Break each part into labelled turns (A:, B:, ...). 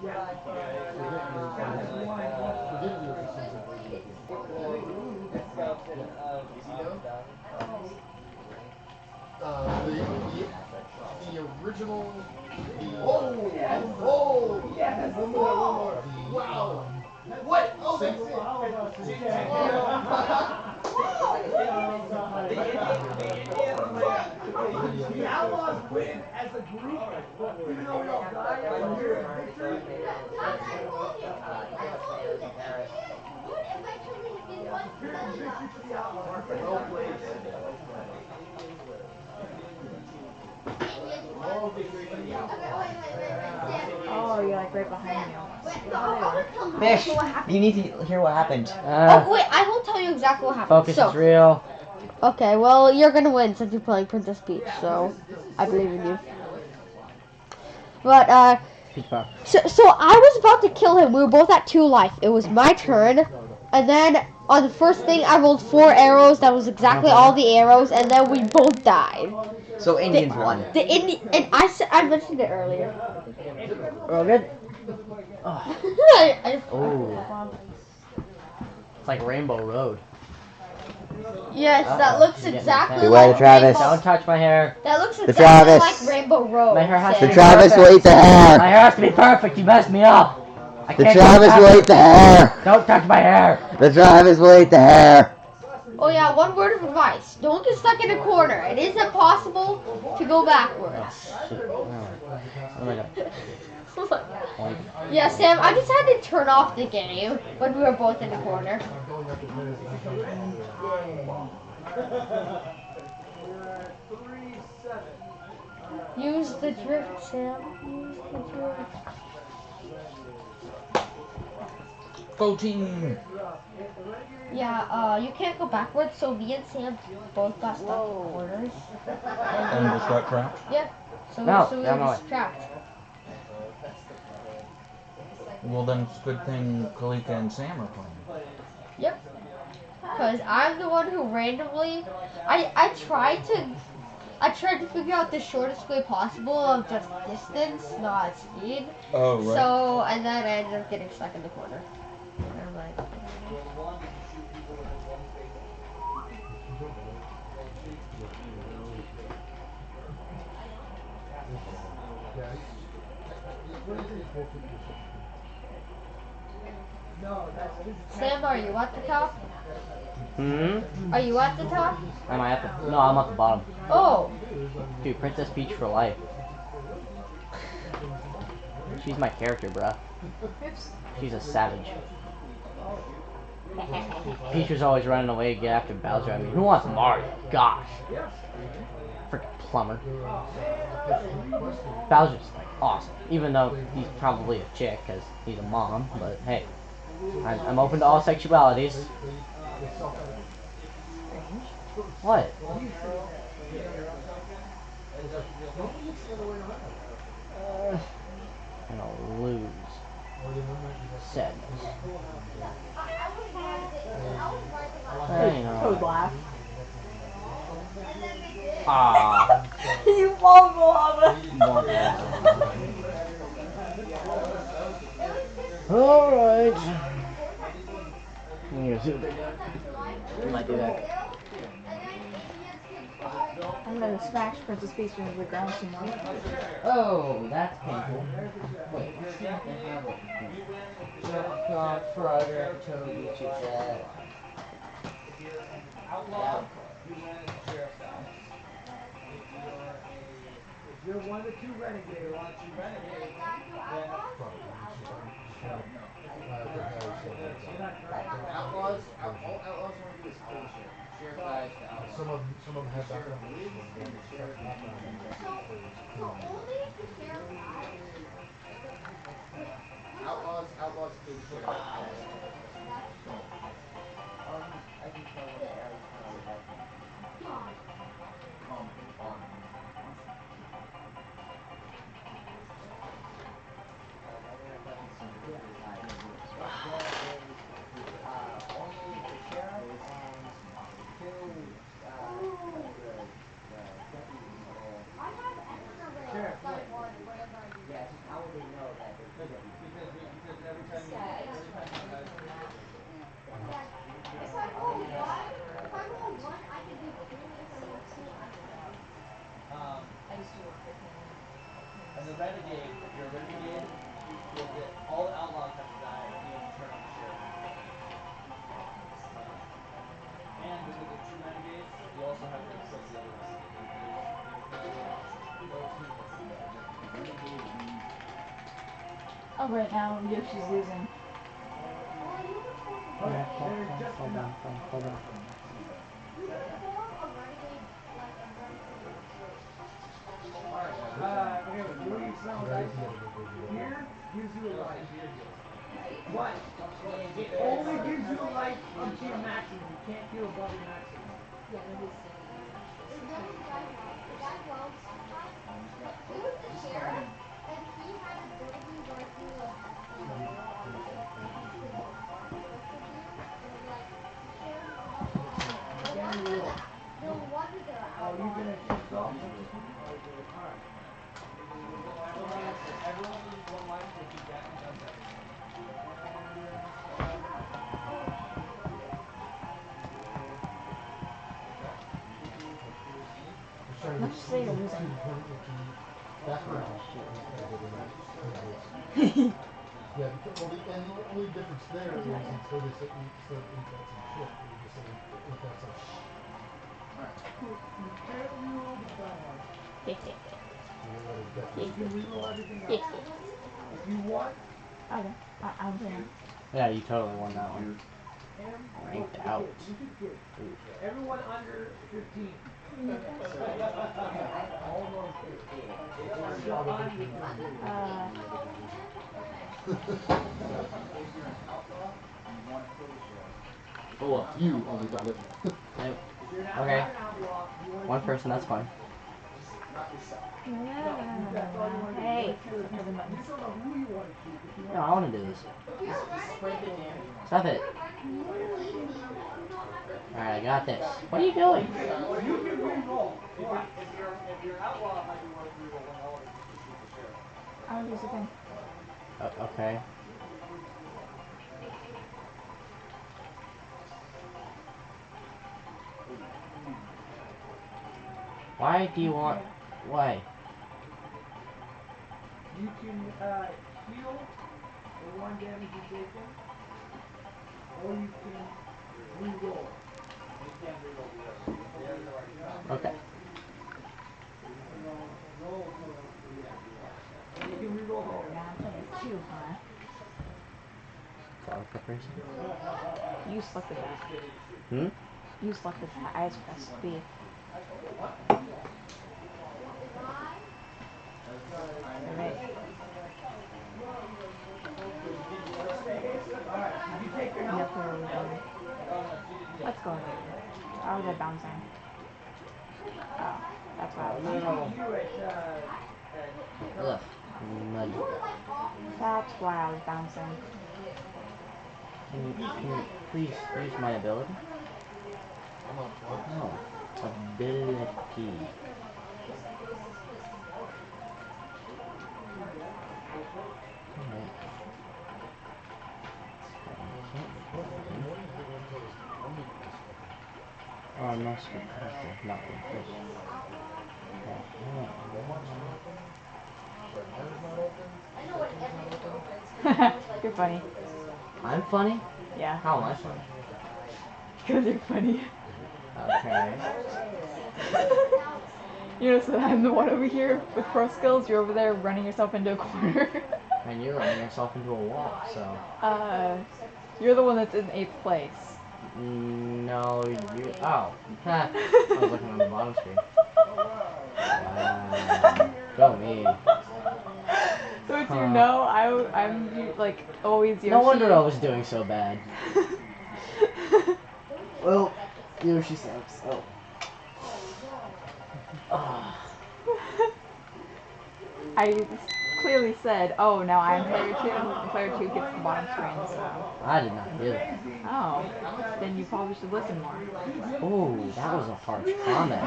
A: The original. Oh, yes. One more. Wow. What? Oh, that's it. The Outlaws win as a group, even though we all died. And here's the victory. Victory for the Outlaws. Well played.
B: Oh, you're like right behind me.
C: Fish, you need to hear what happened.
D: Oh wait, I will tell you exactly what happened.
E: Focus is real.
D: Okay, well you're gonna win since you're playing Princess Peach, so I believe in you. But
E: Peach Pop.
D: so I was about to kill him. We were both at 2 life. It was my turn, and then on the first thing I rolled 4 arrows. That was exactly all the arrows, and then we both died.
C: So Indians won.
D: And I mentioned it earlier.
E: Oh, good. Oh. It's like Rainbow Road.
D: Yes, that looks exactly
C: Beware
D: like
C: the Travis.
E: Don't touch my hair.
D: That looks
C: The
D: exactly
C: Travis.
D: like Rainbow Road.
E: My hair has to
C: The
E: be
C: Travis will eat the hair.
E: My hair has to be perfect. You messed me up.
C: The Travis will eat the hair.
E: Don't touch my hair.
C: The Travis will eat the hair.
D: Oh yeah, one word of advice. Don't get stuck in a corner. It is impossible to go backwards.
E: Oh my god.
D: Yeah, Sam, I just had to turn off the game when we were both in the corner. Use the drift, Sam. Use the drift.
A: 14.
D: Yeah, you can't go backwards, so me and Sam both got stuck in corners.
A: And just got trapped?
D: Yeah. So we were just trapped.
A: Well, then it's a good thing Kalika and Sam are playing.
D: Yep. Because I'm the one who randomly, I tried to figure out the shortest way possible of just distance, not speed.
A: Oh, right.
D: So, and then I ended up getting stuck in the corner. And I'm like, Sam, are you at the top? Are you at the top?
E: Am I at the? No, I'm at the bottom.
D: Oh.
E: Dude, Princess Peach for life. She's my character, bruh. She's a savage. Peach was always running away to get after Bowser. I mean, who wants Mario? Gosh. Freaking plumber. Bowser's like awesome. Even though he's probably a chick because he's a mom. But hey, I'm open to all sexualities. What? I'm gonna lose. Sadness.
B: Toad laugh.
E: Ah.
B: You fall in the lava.
E: Alright. I'm gonna see what they do. I might do that.
B: I'm gonna smash Princess Peach into the ground some more.
E: Oh, that's painful. Wait, what's the other habit? God, Frogger, Toby, Chica.
A: If you're one of the 2 renegades, Outlaws, all Outlaws want to do is kill Sheriff. Sheriff dies to Outlaws. Some of them have background. Outlaws kill Sheriff. I can tell when the arrows kind of like come on. Only the sheriff and 2 the deputies
B: Oh, right now, Yoshi's losing.
E: Yeah, hold on.
A: Okay, what do you sound like? Here gives you a life. But it only gives you a life up to your maximum. You can't heal above your maximum. Oh, you've been at yourself? Alright.
F: Everyone loses one life if he does that again.
B: Let's just say you're losing.
G: That's right. Yeah, because, well, and the only difference there is instead of eight bets and shit, they just say eight bets and shh.
A: You can't reroll the die.
B: Yeah.
A: You can reroll everything else. If you want,
B: Okay. I'm saying.
E: Yeah, you totally won that one. Ranked out.
A: everyone under 15. Almost 15. If you're under 15.
F: If you're an outlaw and you want to kill the sheriff.
G: Oh, well, you only got it.
E: Nope.
A: If you're not
E: Okay.
A: an outlaw, you want to
E: One person, that's fine.
F: Not yourself.
A: That's all you want to do.
B: Hey.
A: You just don't know who you want to keep. If you
E: No,
A: want
E: I want to do this.
F: Spread the damage around.
E: Stop it. Alright, I got this. What are you doing?
A: you can reroll.
F: If you're outlaw, it might be worth rerolling all of it just to shoot the sheriff.
B: I'll use the thing.
E: Okay. Why do you want... Why?
A: You can heal the one damage you've taken, or you can reroll it.
F: And you can't reroll the others. The others are already shot.
E: Okay.
A: And you can reroll the
B: Yeah, I'm playing it too high.
E: Garlic peppers.
B: You selected that.
E: Hmm?
B: You selected that. I just pressed B. Alright.
A: Alright, did you take your
B: Yep,
A: health?
B: where are we going? Let's go in. How was I bouncing? Oh, that's why I was bouncing.
A: You
E: Ugh. Mud.
B: That's why I was bouncing.
E: Can you please use my ability?
G: I'm up for it.
E: No. Ability. Alright.
G: What do you think one goes? I'm gonna go second.
E: Oh, must be character, not the fish.
G: Walmart's not open. Fred Meyer's not open. Tiffany's not open.
B: You're funny.
E: I'm funny?
B: Yeah.
E: How am I funny?
B: Because you're funny.
E: Okay.
B: You know, so I'm the one over here with pro skills. You're over there running yourself into a corner.
E: And you're running yourself into a wall, so.
B: You're the one that's in 8th place.
E: No, you. Oh. Ha. I was looking on the bottom screen. Wow. Go me.
B: So do you know, I'm like always Yoshi.
E: No wonder I was doing so bad. Well, Yoshi sucks. Oh.
B: I clearly said, oh, now I'm player 2, and player 2 gets the bottom screen, so.
E: I did not hear that.
B: Oh, then you probably should listen more.
E: Oh, that was a harsh comment.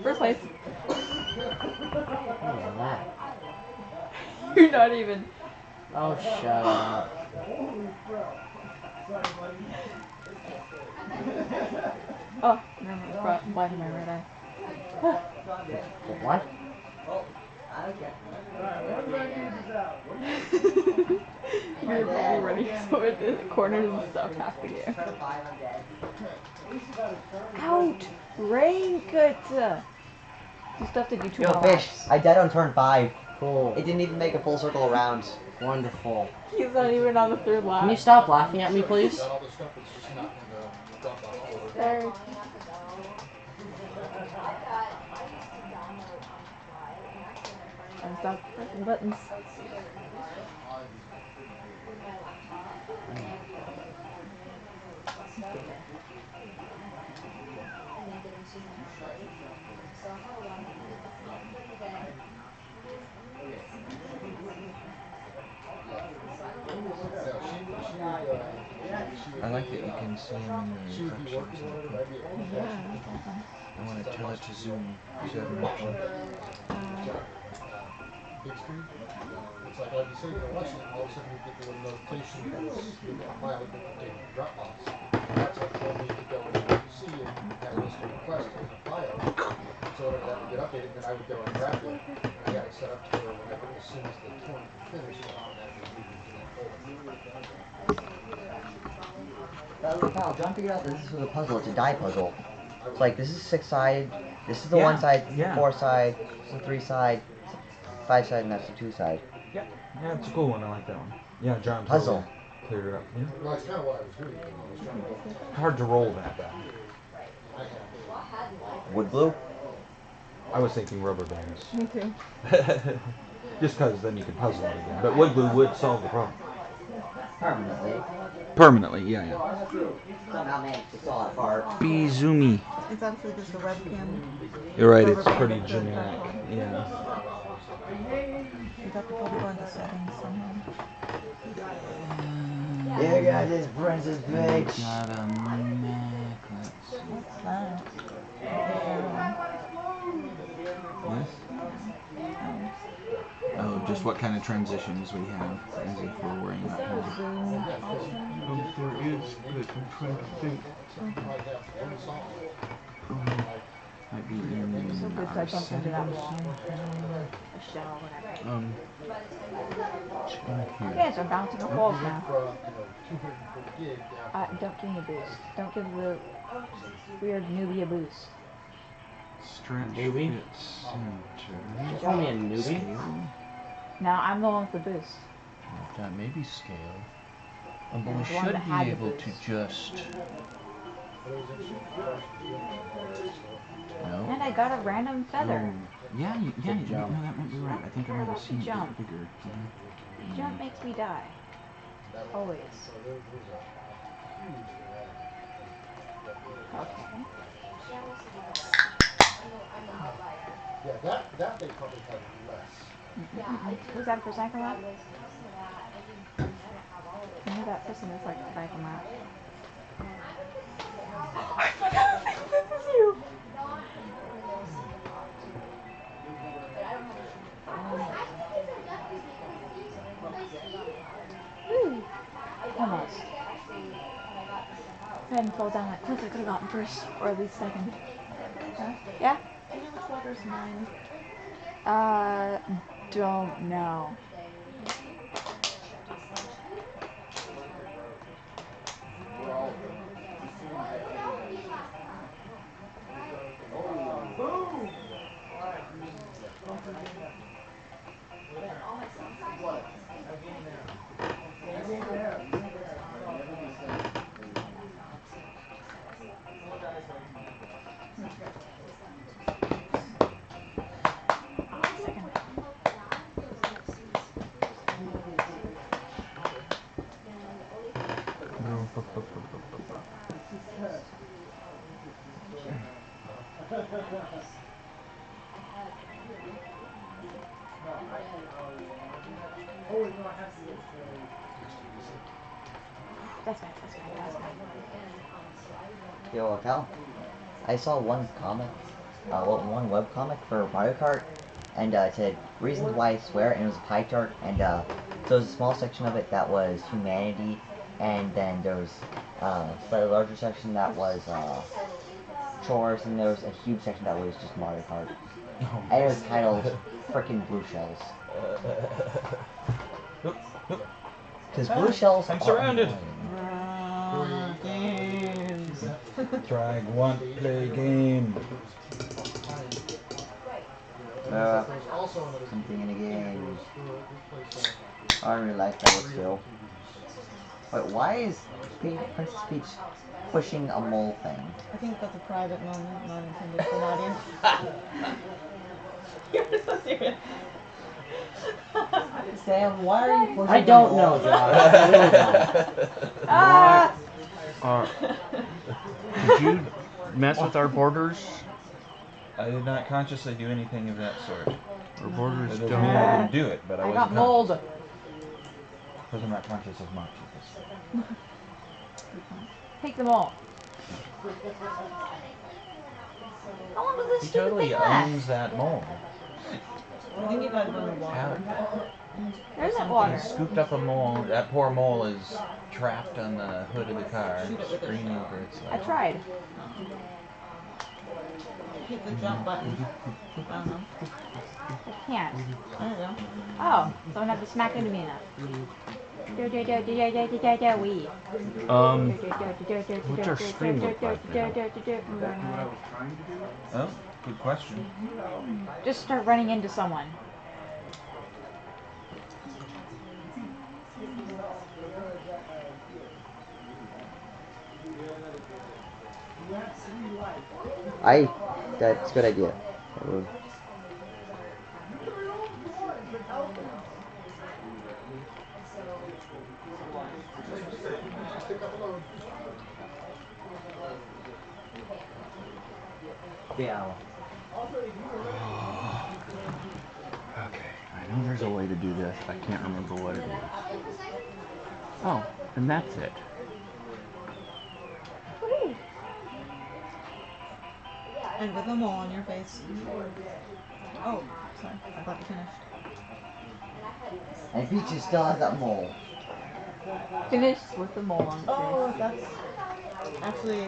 B: First place.
E: What was that?
B: You're not even.
E: Oh, shut up.
B: Oh, never mind. Blind in my right eye.
E: What?
B: You're probably running so into the corners and stuff half the game. Out! Rank it! Do stuff to do 2
C: Yo,
B: more
C: fish,
B: laps.
C: I died on turn 5.
E: Cool.
C: It didn't even make a full circle around.
E: Wonderful.
B: He's not even on the third lap.
E: Can you stop laughing at me, please?
G: Got all this stuff, it's just not in the Dropbox folder.
B: Sorry. And stop pressing buttons.
F: I like that you can see him in
G: She
F: the
G: would be
F: reflections.
G: working on it, but I'd be at home.
B: Yeah, that's awesome.
F: I want to tell it to zoom. Does it have an option?
G: Big screen. It's like I'd be sitting there watching it, and all of a sudden we'd get the little notification that the file had been updated to Dropbox. That's what told me to go into PC and have a list of requests in the file. So whenever that would get updated, then I would go and grab it, and I got it set up to where whenever, as soon as the torrent would finish, it would automatically move into that folder.
C: Kyle, John figured out that this is a puzzle. It's a die puzzle. It's like this is 6-sided. This is the 1 side, 4 side, this is the 3 side, 5 side, and that's the 2 side.
H: Yeah, it's a cool one. I like that one. Yeah, John
C: Puzzle.
H: totally cleared it up. Yeah.
G: Well, that's kind of what I was doing. I was trying to
H: Hard to roll that though.
G: I had
C: Wood glue?
H: I was thinking rubber bands.
B: Me too.
H: Just because then you could puzzle it again. But wood glue would solve the problem.
C: Permanently.
H: Permanently, yeah.
C: Somehow managed to saw it apart.
H: Be zoomy.
B: It's actually just a webcam.
H: You're right, it's pretty generic. Yeah.
B: You'd have to probably go into settings somehow.
C: You got this princess bitch.
F: Got a necklace.
B: What's that?
F: Yes? Oh, just what kind of transitions we have, as if we're wearing that puzzle. Oh, there is, but I'm trying to think. Might be in
B: So good, so I bumped into that wall. A shell, whatever. Okay, so I'm bouncing off walls now. Don't give me a boost. Don't give the weird newbie a boost.
F: Stretch
E: Newbie?
F: fit center.
E: You call me a newbie?
F: Scale?
B: Now I'm the one with the boost.
F: That may be scale. But we
B: The one
F: should
B: that had
F: be
B: the
F: able
B: boost.
F: to just... No?
B: And I got a random feather.
F: Oh, yeah, no, that might be right. I think I might have seen it
B: Jump.
F: get bigger.
B: Jump makes me die. Always. Okay.
G: Yeah, that they probably had less.
B: Who's that for second lap? I know that person is like the second lap. Oh my god, this is you! Woo! Almost. If I hadn't fall down that cliff, I could have gotten first, or at least second. Yeah? Do you know which letter's mine? Don't know. Second. That's bad.
C: Yo, Cal, I saw one comic, one webcomic for Mario Kart, and it said reasons why I swear, and it was a pie chart, and so there was a small section of it that was humanity, and then there was a slightly larger section that was chores, and there was a huge section that was just Mario Kart. And it was titled frickin' Blue Shells. Because blue shells
H: I'm
C: are
H: surrounded.
C: annoying.
H: Drag one, play game.
C: Uh,
G: There was also another
C: something in the
G: It
C: game.
G: was this place
C: I don't really like that
G: three
C: still.
G: different TVs.
C: Wait, why is Princess Peach pushing a mole thing?
B: I think that's a private moment, not intended for an audience.
E: You're
B: so serious.
C: Sam, why are you pushing
E: I don't know, Josh. I really don't.
B: Ah!
F: Did you mess with our borders?
H: I did not consciously do anything of that sort.
F: Our
H: That
F: borders
H: doesn't mean I
F: don't.
H: didn't do it, but I
B: I
H: wasn't
B: got mold.
H: conscious. Because I'm not conscious of much at this point.
B: Take them all. How long does this
H: He
B: stupid
H: totally
B: thing last?
H: owns that mole.
B: I think you guys go in the water.
H: How?
B: There's that water.
H: He scooped up a mole. That poor mole is trapped on the hood of the car,
B: Shoot it with it.
H: screaming for its
B: I
H: life.
B: tried. Hit the jump button. I don't know. I can't. There you go. Oh, someone had to smack into me enough. Wee.
F: What's our stream look like now? Exactly what I was trying to do.
H: Oh, good question.
B: Just start running into someone.
C: That's a good idea.
G: Just pick up a load.
C: Yeah.
F: Okay, I know there's a way to do this. I can't remember what it is. Oh, and that's it.
B: And with a mole on your face. Oh, sorry. I thought you finished.
C: And Peaches still has that mole.
B: Finished with the mole on its face. Oh, that's actually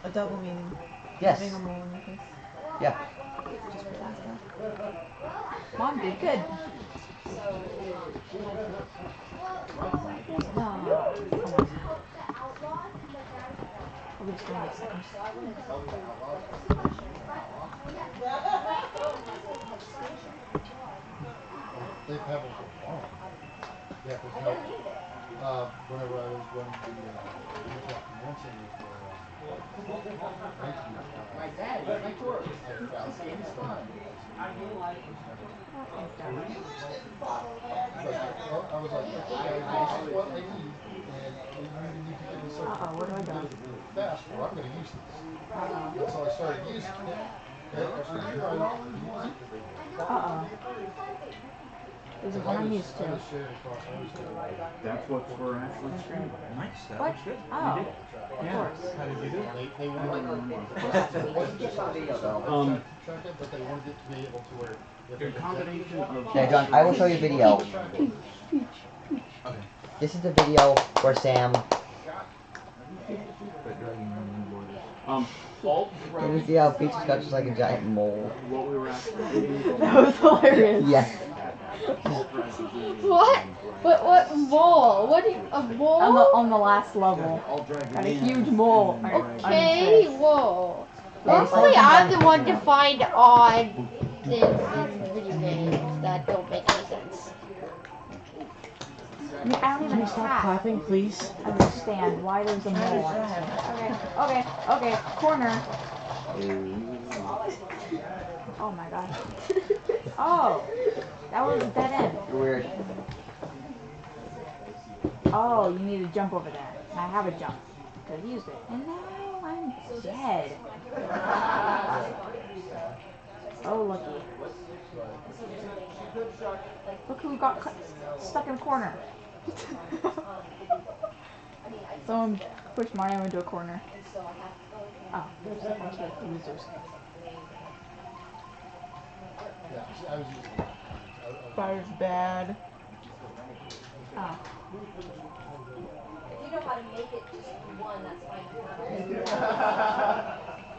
B: a double meaning.
C: Yes.
B: Having a mole on your face.
C: Yeah.
B: Just realized that. Mom did good. We'll just wait a second.
G: They've had one for a long time. Yeah, because whenever I was running the retail convention with Nike, my dad, my tour. I found skating stuff. Well, I was like, okay guys, this is what I need, and you need to give me something really fast, or I'm going to use this. And so I started using it. And after a year, I don't use it anymore.
B: This is what I'm used to.
G: I was sharing across
F: That's what we're actually streaming. Nice, that
B: What?
F: was good.
B: Oh,
F: You did.
B: of
F: Yeah.
B: course.
F: How did you do it?
G: They
F: I
G: wanted
F: don't remember.
G: track it, but they wanted it to be able to where
F: A combination of.
C: Yeah, John, I will show you a video.
F: Okay.
C: This is the video where Sam. Can you see how Peaches got just like a giant mole?
F: What we were actually.
B: That was hilarious.
C: Yes.
D: What? What mole? What do you, a mole?
B: On the last level. Got a huge mole.
D: Okay, whoa. Mostly I'm the one to find odd things in video games that don't make any sense.
B: I mean, I don't even
E: Clapping, please.
B: understand why there's a mole. Okay, corner. Oh my god. Oh, that was a dead end.
C: You're weird.
B: Oh, you need to jump over there. And I have a jump. Could have used it. And now I'm dead. Oh, lucky. Look who got stuck in a corner. Someone pushed Mario into a corner. Oh, there's a bunch of losers.
G: Yeah, see, I was using it.
B: Fire's bad. Oh.
I: If you know how to make it just one, that's fine.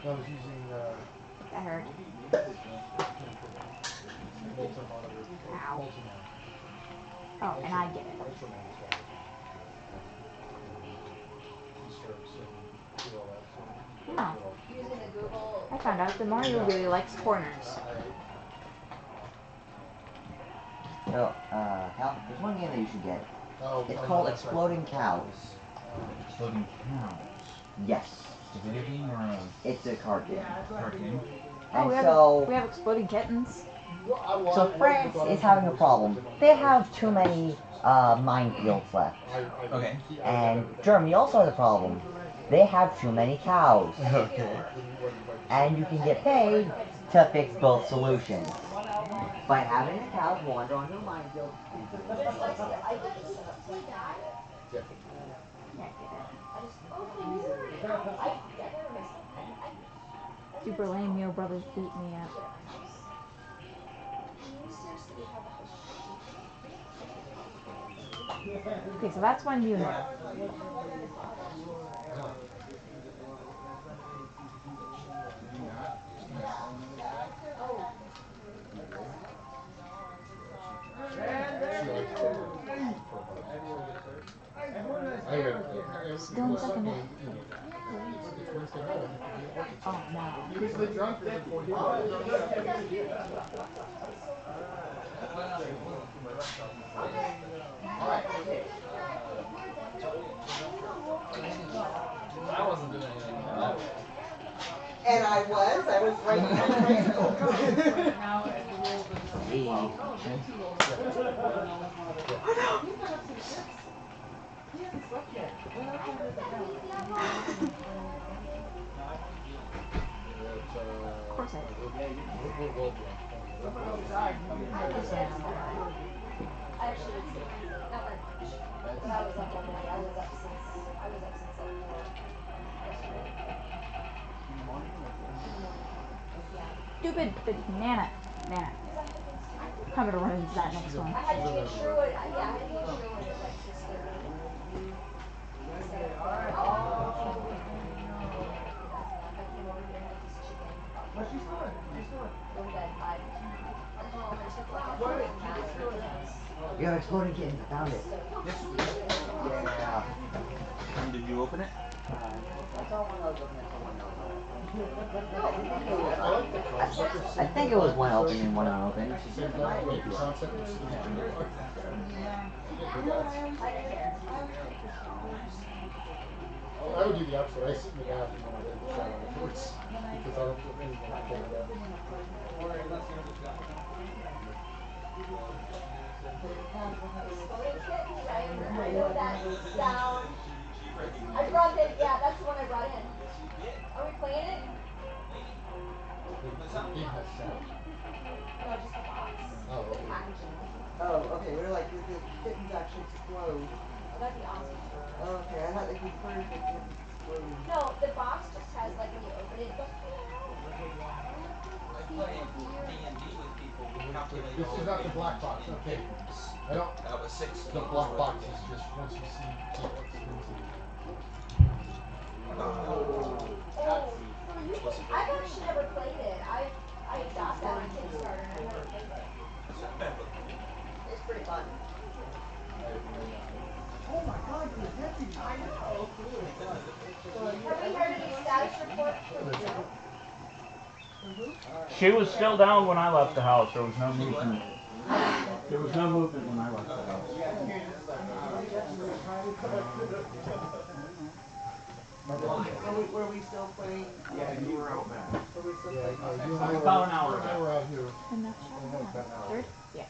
G: I was using
B: That hurt. Ow. Oh, and I get it. Oh.
I: Using the Google.
B: I found out that Mario really likes corners.
C: So, Cal, there's one game that you should get.
G: Oh,
C: It's
G: oh,
C: called
G: that's right.
C: Exploding Cows.
F: Exploding cows.
C: Yes.
F: It's a video game or a
C: It's a card game.
F: card game?
B: Oh,
C: And
B: we have exploding kittens.
C: so France is having a problem. They have too many minefields left.
F: Okay.
C: And Germany also has a problem. They have too many cows.
F: Okay.
C: And you can get paid to fix both solutions. By having the cows wander onto a minefield.
I: But it's like, I get this stuff. Till I die,
B: Yeah, get it.
I: I just, oh, Lord. I never messed up. I
B: Super lame, yo brothers beat me up.
I: shit at my house. Can you seriously have the house shut?
B: Okay, so that's one unit. Still in second. Oh no.
G: He's the drunk then.
J: I wasn't doing anything.
C: And I was right in high school.
B: Of course I did.
I: I actually didn't sleep anything, not very much. But I was up all night. I was up since like 4 yesterday. In the morning? Yeah.
B: Stupid Nana.
I: Because I had things to do.
B: I'm gonna run into that next one.
I: I had to be in Sherwood. I had to be in Sherwood at like 6:30. Instead of I came over here and had this chicken.
A: But she's doing it. She's doing it.
I: Go to bed at 5. Went home and took like a fucking nap because
C: You have exploding kittens, I found it. Yeah.
F: And did you open it?
C: I saw one that was open and someone else. I think it was one open and one unopened.
G: I would do the opposite. I sit in the bathroom and I take a shower afterwards. Because I don't feel anything like that.
I: exploding kittens. I know that sound. I brought it. Yeah, that's the one I brought in. Are we playing it?
G: The game has sound.
I: No, just the box.
G: Oh,
I: The
G: okay.
I: packaging.
C: Oh, okay, we're like, the kittens actually explode.
I: Oh, that'd be awesome.
C: Okay, I thought they'd be heard the kittens exploding.
I: No, the box just has like when you open it, it goes.
J: I played D&D with people who calculated
G: This
J: all
G: is
J: the
G: not the black box.
J: games.
G: Okay. I don't.
J: That was 6
G: The
J: games
G: black
J: worth
G: box
J: of
G: is
J: games.
G: just once you see what's into
I: Oh, so you can, I've actually never played it. I got that on Kickstarter and I've never played it.
C: It's pretty fun.
A: Oh my God, you're heavy. I know.
I: Have we heard any status report from Joe?
K: She was still down when I left the house. There was no movement. There was no movement when I left the house.
C: Were we still playing?
F: Yeah, you were out back.
C: Were we still playing?
K: About an hour
G: I
K: ago.
G: were out here.
B: And that's third? Yeah.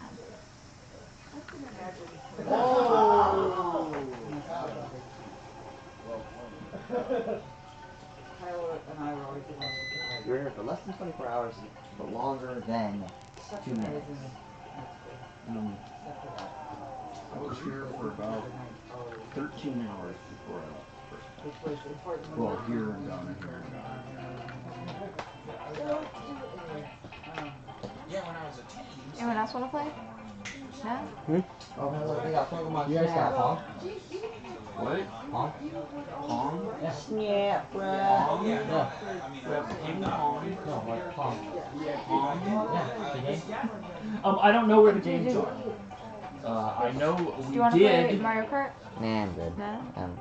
G: Oh!
C: Tyler and I were always together. You were here for less than 24 hours, but longer than 2 minutes.
F: I was here for about 13 hours before I left the first time. Well, here and down here and down.
J: Yeah, when I was a teen.
B: Anyone else want to play? No?
C: Oh, they got Pokemon
E: You guys
C: Snap,
E: got
C: huh?
F: What?
C: Huh?
F: Pong?
C: Snap, bro.
F: Pong?
C: Yeah.
J: I mean,
F: We have ping pong.
C: No, like Pong.
F: Pong?
C: Yeah, the game.
K: I don't know where the games are. I know
B: Do
K: we
B: you want to play
K: did.
B: Mario Kart?
C: Nah, I'm good.
B: No?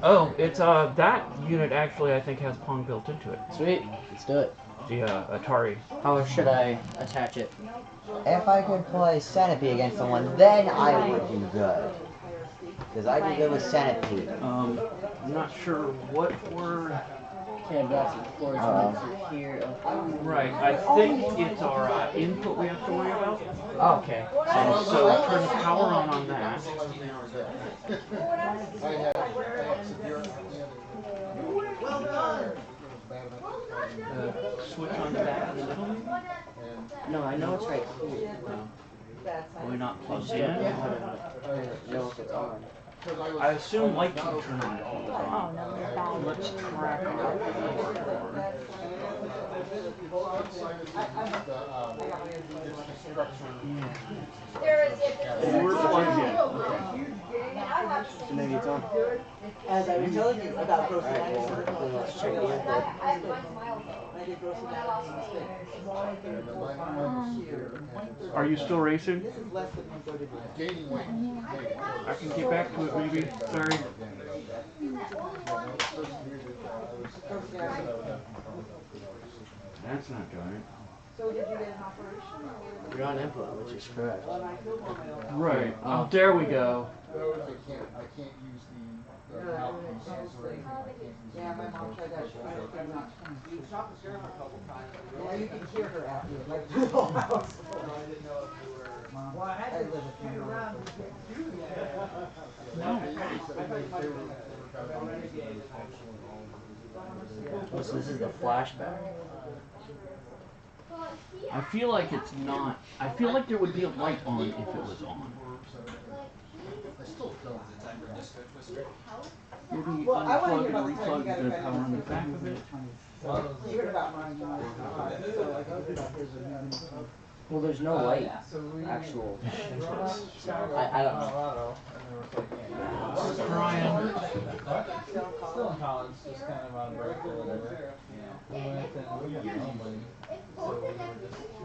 K: Oh, it's that unit actually I think has Pong built into it.
E: Sweet. Let's do it.
K: the Atari.
E: How should I attach it?
C: If I could play Centipede against someone, then I would do good. Because I do good with Centipede.
K: I'm not sure what word.
E: Okay, that's of course here. Okay.
K: Right, I think it's our input we have to worry about.
E: Okay.
K: And so turn the power on that.
A: Well done.
K: Switch on the back of the middle.
E: No, I know it's right here.
K: Are we not plugged
E: I
K: in?
E: don't know if it's on.
K: I assume light can turn on.
B: Oh no, it's bad.
K: Let's track our We're plugged in.
E: So maybe it's on.
A: As I was telling you about gross
E: Alright, well, then let's check the input.
K: Are you still racing?
A: This is less than 130.
K: I can get back to it maybe. Sorry. That's not doing it.
A: So did you get an operation?
E: You're on input, which is correct.
K: Right. Oh, there we go.
A: Yeah, my mom tried that. She could not. We've talked to Sarah a couple times. Yeah, you can hear her after like the whole house. Mom, I live with you.
E: Oh, so this is the flashback.
K: I feel like it's not. I feel like there would be a light on if it was on. Maybe
A: Well, I want to
K: unplug
A: hear
K: and
A: about the time you
K: replug
A: got
K: the
A: offended
K: power on the
A: with
K: back of it.
A: You heard about mine, so I can do about his and
E: Well, there's no light. Actual. I don't know.
K: Brian.
J: Still in college, just kind of on break or whatever. We went and we got nobody. So we were just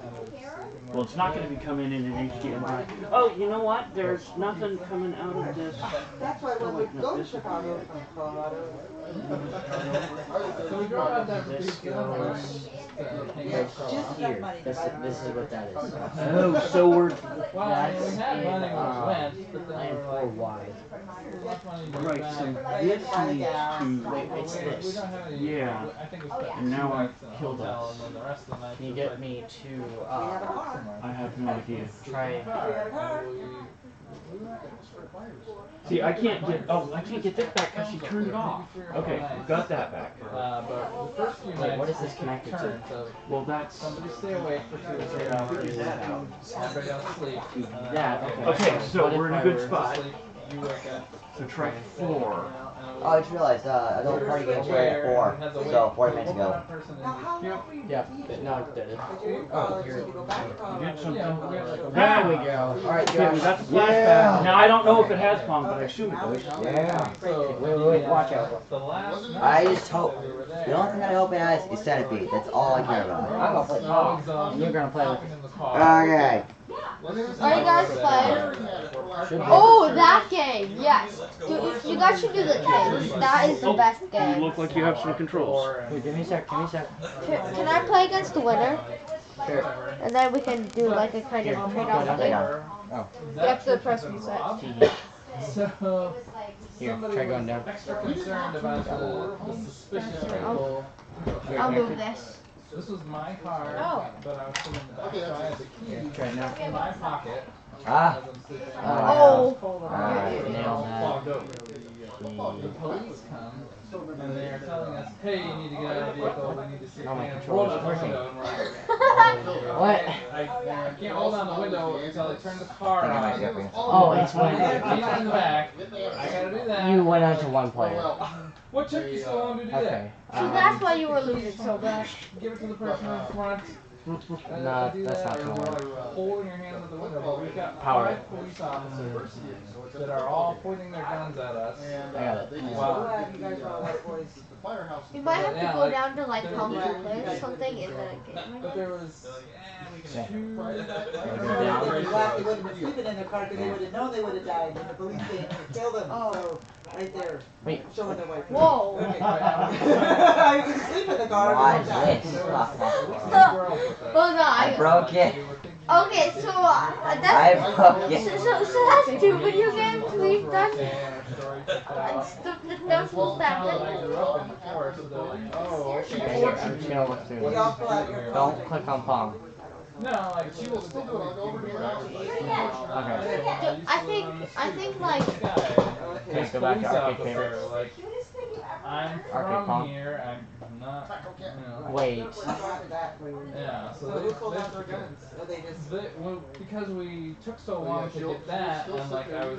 J: kind of sleeping.
K: Well, it's not going to be coming in an HDMI. Oh, you know what? There's nothing coming out of this.
A: That's why when we go to Chicago from Colorado.
J: So we drove out there for
E: This goes.
A: Yeah,
E: Just
A: just
E: here.
A: enough money to
E: This
A: buy
E: is what that is.
K: Oh, so we're.
J: Well, I mean, we had money when we went, but then we
E: Line
J: were
E: 4
J: like,
E: wide.
J: there's much money to
K: Right,
J: back.
K: so this needs to.
E: Wait, it's
J: We
E: this.
J: don't have any.
K: Yeah.
J: I think we spent
K: And now
J: 2
K: I've
J: nights in a
K: killed
J: hotel,
K: us.
J: and then the rest of the night
E: Can you
J: was
E: get
J: like
E: me to
A: We have a car.
K: I have no idea.
E: try?
A: We have a car.
K: See, I can't get. Oh, I can't get this back because she turned it off. Okay, got that back.
J: but the first few
E: Wait,
J: nights
E: what is this
J: just
E: connected to?
J: turned, so
K: Well, that's.
J: somebody stay awake for 2 or 3 hours. Everybody else sleep.
E: That,
K: Okay, so
E: What if
K: we're in
E: I
K: a good
E: were-
K: spot.
J: Sleep, you wake up.
K: So try 4.
C: Oh, I just realized, adult party games were at 4, so 40 minutes ago.
A: Now, how long were you
E: Yeah,
A: teaching?
E: no, it didn't.
A: Because you're in college, so you go back to
K: You
A: college.
K: did something.
J: Yeah, we had like a
E: There we go. Alright,
K: Okay, we
E: Josh.
K: got the flashback. Now I don't know if it has Pong, but I assume it does.
C: Yeah.
J: So,
E: Wait, watch out.
J: the last night
C: I just hope.
J: that we were
C: The
J: there,
C: only thing that I hope it has is Centipede. That's all I care about.
E: I'm gonna play
J: so
E: Pong.
J: exhausted,
E: You're gonna play with
J: talking in the car.
C: Okay.
D: Are you guys playing?
E: Should be.
D: Oh, that game, yes. You guys should do the case. That is the best
K: You
D: game.
K: look like you have some controls.
E: Wait, give me a sec, give me a sec.
D: Can I play against the winner?
E: Here.
D: And then we can do like a kind of trade-off
C: Hang
D: thing.
C: on.
D: You have to press reset.
J: So,
E: Here,
J: somebody
E: try
J: was
E: going down.
J: extra concerned about the suspicious people.
D: I'll move this.
J: This was my car,
D: Oh.
J: but I was sitting in the back, so I had the key
E: Try it now.
J: in my pocket
C: Ah.
J: as I'm sleeping.
D: Oh.
C: Alright.
E: Nailed that.
J: Fogged over. The police come and they are telling us, hey, you need to get out of the vehicle, we need to see your
E: Oh, my
J: hands.
E: controller's
J: Roll down the
E: working.
J: window, and we're like,
E: What?
J: I can't roll down the window until I turn the car
C: Hang on,
J: on.
C: my second.
E: Oh, it's when
J: Keys in the back. I gotta do that.
E: you went on to one player.
J: What took you so long to do that?
E: Okay.
D: So that's why you were losing so much.
J: Give it to the person in front.
E: No,
J: Do
E: that's
J: that,
E: not
J: or
E: gonna
J: we're
E: work.
J: like holding your hand at the window, but we've got
E: Power
J: 5
E: it.
J: police officers that are all pointing their guns at us.
E: I got it.
A: I'm
J: Wow.
A: glad you guys are all white boys.
D: You might have to
J: Yeah,
D: go
J: like,
D: down to like
J: they're
D: Palm
J: glad
D: Play
J: you
D: or
J: guys
D: something in the game.
J: But there was
E: Yeah.
J: 2.
A: I'm glad they wouldn't have been sleeping in their car because they would have known they would have died and the police came and killed them.
D: Oh.
A: So
E: Right there.
J: Wait.
E: Show her the wife.
D: Whoa.
E: Okay. I was asleep in the car.
C: Watch this.
D: Hold on.
C: I broke it.
D: Okay, so
C: I
D: that's
C: broke it.
D: so that's 2 video games we've done. And stuff that never supposed to happen.
J: I'm just gonna look through this. Don't click on Pong.
G: No, like she will still do it. I'll go over to your house.
J: Okay.
D: I think like
J: Okay, go back to arcade favorites.
G: Like, I'm
J: Arcade
G: from
J: Pong.
G: here. I'm not. You know.
J: Wait.
G: Yeah. So
E: So who pulled out their guns? Or they just.
G: well, because we took so long to get that, and like I was,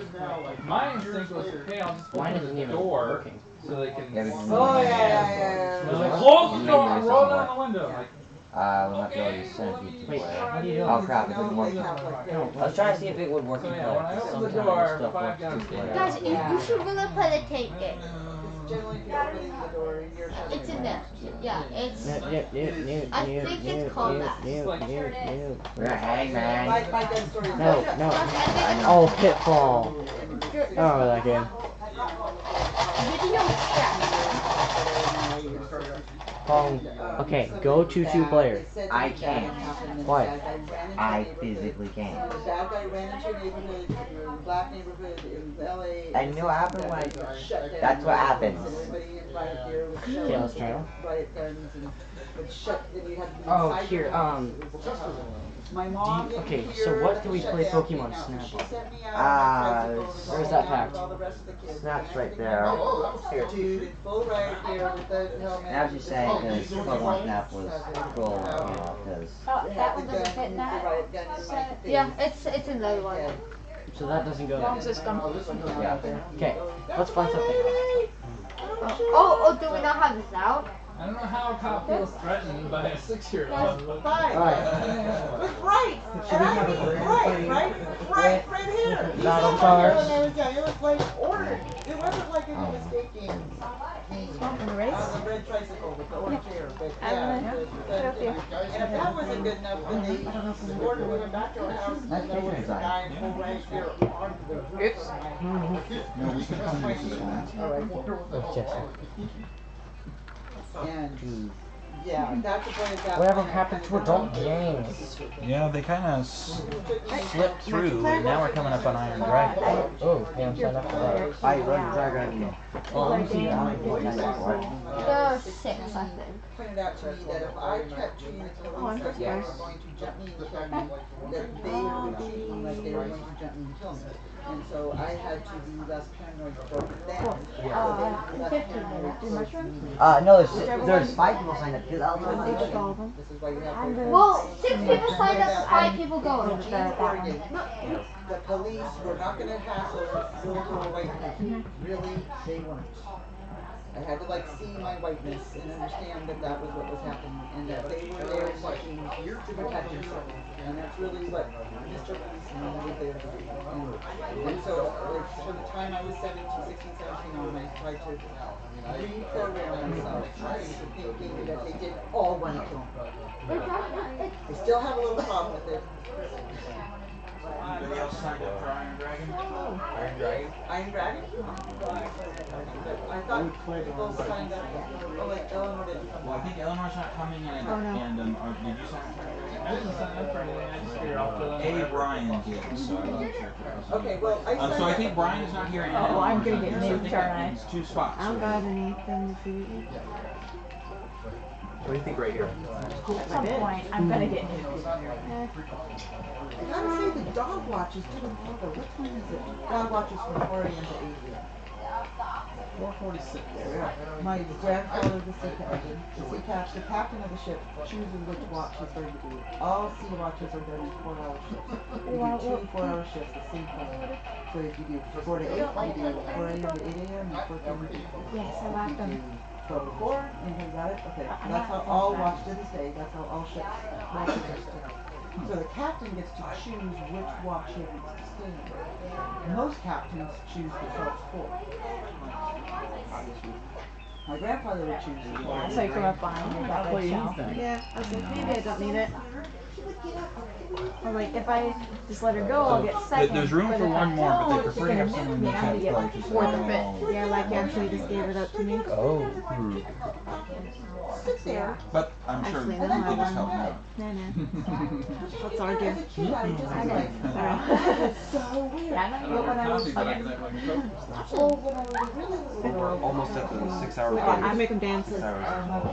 G: my instinct was, okay, I'll just
J: Mine
G: open
J: isn't
G: the
J: even
G: door
J: working.
G: so they can.
C: Yeah, because
E: Oh, yeah.
G: They're like, close the door,
C: Maybe
G: roll
C: somewhere.
G: down the window. Like,
C: We'll have to go use Centipede to
J: Wait,
C: play.
J: what are you doing?
C: Oh crap, it didn't work.
J: No,
C: I was trying to see if it would work
G: so
C: in
G: yeah, when I
C: play.
G: opened the
C: Sometimes
G: door,
C: stuff
G: 5
C: works
G: guys
C: to
G: came
C: play.
G: out.
D: guys, you should really play the tank game.
E: Generally, if you're opening the door, you're shutting
D: It's
E: it.
D: in there. Yeah, it's.
J: No,
D: I think it's called that.
C: We're hangman.
E: My gun story is
J: No,
E: that.
J: no.
D: I think
J: Oh, Pitfall.
D: it's
J: Oh, that game.
D: video
J: Pong. Okay, go to 2 players.
C: I can't.
J: Why?
C: I physically can't.
E: The bad guy ran into a neighborhood, a black neighborhood in LA.
C: I knew what happened when I.
E: Shut down.
C: That's what happens.
E: Everybody in riot gear with shells
J: Okay, let's try it.
E: riot guns and would shut. Then you had to be
J: Oh,
E: inside
J: here,
E: your house. It was just my mom didn't
J: okay,
E: hear
J: so what
E: that
J: can
E: the
J: we play
E: shutdown
J: Pokemon
E: came out, so
J: Snap
E: she
J: on?
E: sent me out on my tricycle to
J: Where's
E: go
J: that
E: hang out
J: packed?
E: with all the rest of the kids.
C: Snap's
E: And
C: right
E: everything
C: there.
E: was dude in full riot gear with the helmet.
C: Now she's saying because Pokemon Snap was cool, because.
B: Oh, that
E: Had
B: one
E: the
B: doesn't
E: gun,
B: fit in
E: the
B: that.
E: riot gun in my face.
D: Yeah, it's another one.
E: Yeah.
J: So that doesn't go
B: Pong's
J: there.
B: just gone.
C: Yeah.
J: Okay, let's find something else.
D: Oh, do we not have this out?
G: I don't know how a cop feels threatened by a 6-year-old.
E: Right. It's right. And I mean, right here.
J: Battle cars.
E: It was like ordered. It wasn't like any mistaking.
B: the race?
E: The red tricycle with the orange hair, but
B: I'm
E: yeah.
B: gonna
E: the-
B: put up here.
E: And if that wasn't good enough, then they ordered we went back to our house and there was a guy in full riot gear on the roof.
F: No, we can come use this one.
J: With Jesse.
E: And yeah, that's the point.
J: Whatever happened to adult games?
H: Yeah, they kind of slipped through, and now we're coming up on Iron Dragon.
J: Oh, yeah, I'm signed up for that.
C: I run Dragon.
J: Oh, let me see that.
D: There are 6, I think.
E: Pointed out to me that if I kept treating the police like they were going to jump me and kill me, that they would treat me like they were going to jump me and kill me. And so I had to be less paranoid for them. So they
B: 15 minutes. Mushrooms?
C: No, there's 5 people signed up because I was on
E: This
C: station.
E: is why you have to.
D: Well, 6 people signed up, 5 people going.
E: The police were not going to hassle little white men. Really, they weren't. I had to like see my whiteness and understand that that was what was happening and that they were there looking to protect themselves. And that's really what Mr. Policeman was there to do. And so, like, from the time I was 16, 17 on, I tried to reprogram myself into thinking that they didn't all want to kill me. I still have a little problem with it.
H: Anybody else signed up for Iron Dragon? Iron Dragon?
E: Iron Dragon? But I thought people signed up. Oh, wait, Eleanor didn't come.
H: Well, I think Eleanor's not coming, and did you sign up for Iron Dragon?
G: I didn't sign up for anything. I just figured I'll fill in.
H: Brian did, so I wasn't sure if it was.
E: Okay, well, I signed
H: So I
E: up.
H: think Brian is not here, and
B: Oh, I'm
H: Eleanor's
B: gonna
H: not
B: get
H: here, so I
B: moved,
H: think
B: aren't
H: that
B: I?
H: means 2 spots.
B: I don't got anything to do.
L: What do you think right here?
B: At some point, I'm gonna get moved.
E: I gotta say, the dog watches didn't bother. What time is it? Dog watches from 4 a.m. to 8 a.m.
F: 4:46.
E: My grandfather, the captain of the ship, chooses which watch he's going to do. All sea watches are done in 4-hour shifts. You do 2 4-hour shifts, the same time. So if you do 4 to 8, you do 4 a.m. to 8 a.m. and 4 p.m. to 8 a.m.
B: Yes, I
E: If
B: like
E: you
B: them.
E: do 12 to 4, and you got it? Okay, that's how all watch to this day, that's how all ships watches are still. So the captain gets to choose which watch he wants to stay in. Most captains choose the 12 to 4.
F: Obviously.
E: Huh? My grandfather would choose to
B: Yeah, so you come up behind me, that would show.
J: Yeah,
B: I was like, maybe I don't need it. I'm like, if I just let her go, I'll get second.
H: There's room
B: but
H: for
B: if
H: one
B: I
H: more, but they
B: don't,
H: prefer
B: she's
H: to have
B: gonna
H: someone
B: nuke me,
H: in
B: I'm gonna
H: tenth
B: get
H: place.
B: like fourth or fifth. Yeah, like actually just gave it up to me.
H: Oh.
E: Sit there.
H: But I'm sure
B: Actually,
H: you
B: then
H: can
B: my
H: just help
B: one,
H: me out.
B: no, no.
E: As
B: Let's
E: a
B: argue.
E: kid, I just was like,
B: Yeah,
E: it's so weird.
B: I know.
E: But when I was
J: but I
E: young,
J: can act like a
E: oh, when I was a really little girl,
H: Almost at the 6 hour
B: Like,
H: break.
B: I make them dance.
H: 6 hours.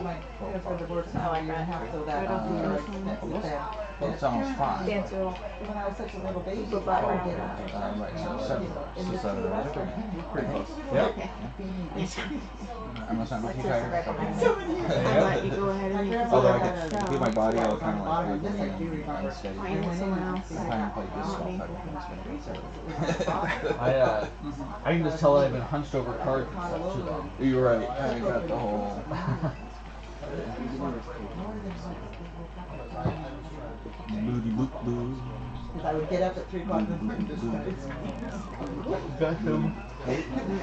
E: my parents were divorced for a year and a half, so that
B: I don't
E: year I
B: think
E: spent with them.
H: Well, it's almost 5.
B: Dance girl.
E: When I was such a little baby,
B: But
E: I
B: right
E: would get
B: now.
E: up
H: Right, so
E: and
H: 7.
E: in
H: So
E: the
H: 7
E: two
H: hours.
E: restaurant.
H: Pretty close.
E: Yep.
B: Okay.
H: Unless I'm too tired.
B: I let you go ahead and use
H: Although I
B: it.
H: get my body all kind of like
E: This I do
H: really
E: remember.
H: unsteady.
B: I need someone else.
H: I'm trying to play this
B: Not
H: small
B: me.
H: type of thing. It's been
J: I can just tell that I've been hunched over cards for too long.
H: You're right. I got the whole. Booty boop boo.
E: Because I would get up at 3 o'clock in the morning to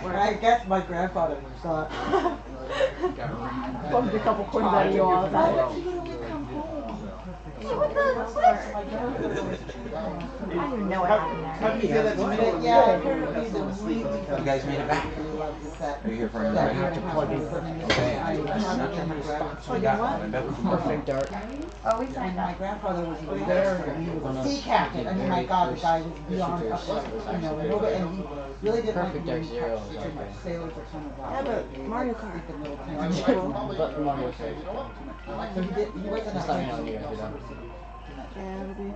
E: I guess my grandfather thought.
B: Bumped a couple coins out of you all the time.
E: I
B: I didn't know what happened there.
E: How do you say that to me? Yeah, apparently he's a really
H: You guys made it back. Are you here for another
E: year
H: night?
E: and a half.
H: Okay.
B: Oh, you
H: Yeah,
B: what?
H: I bet.
J: Perfect dark.
B: Oh, we
E: And
B: signed
E: my
B: up.
E: grandfather was there, he was a sea captain. I mean, my God, the guy was beyond upright, you know, and he really didn't like
J: Perfect
E: being
J: Dark Zero,
E: touched too much. Sailors are kind of
B: Yeah, but Mario Kart.
E: sleep in little
G: I
E: tiny
G: like
E: rooms.
J: But Mario Kart.
E: So he wasn't
J: Just
E: a
J: let me know when you guys are done.
B: Yeah, it'll be.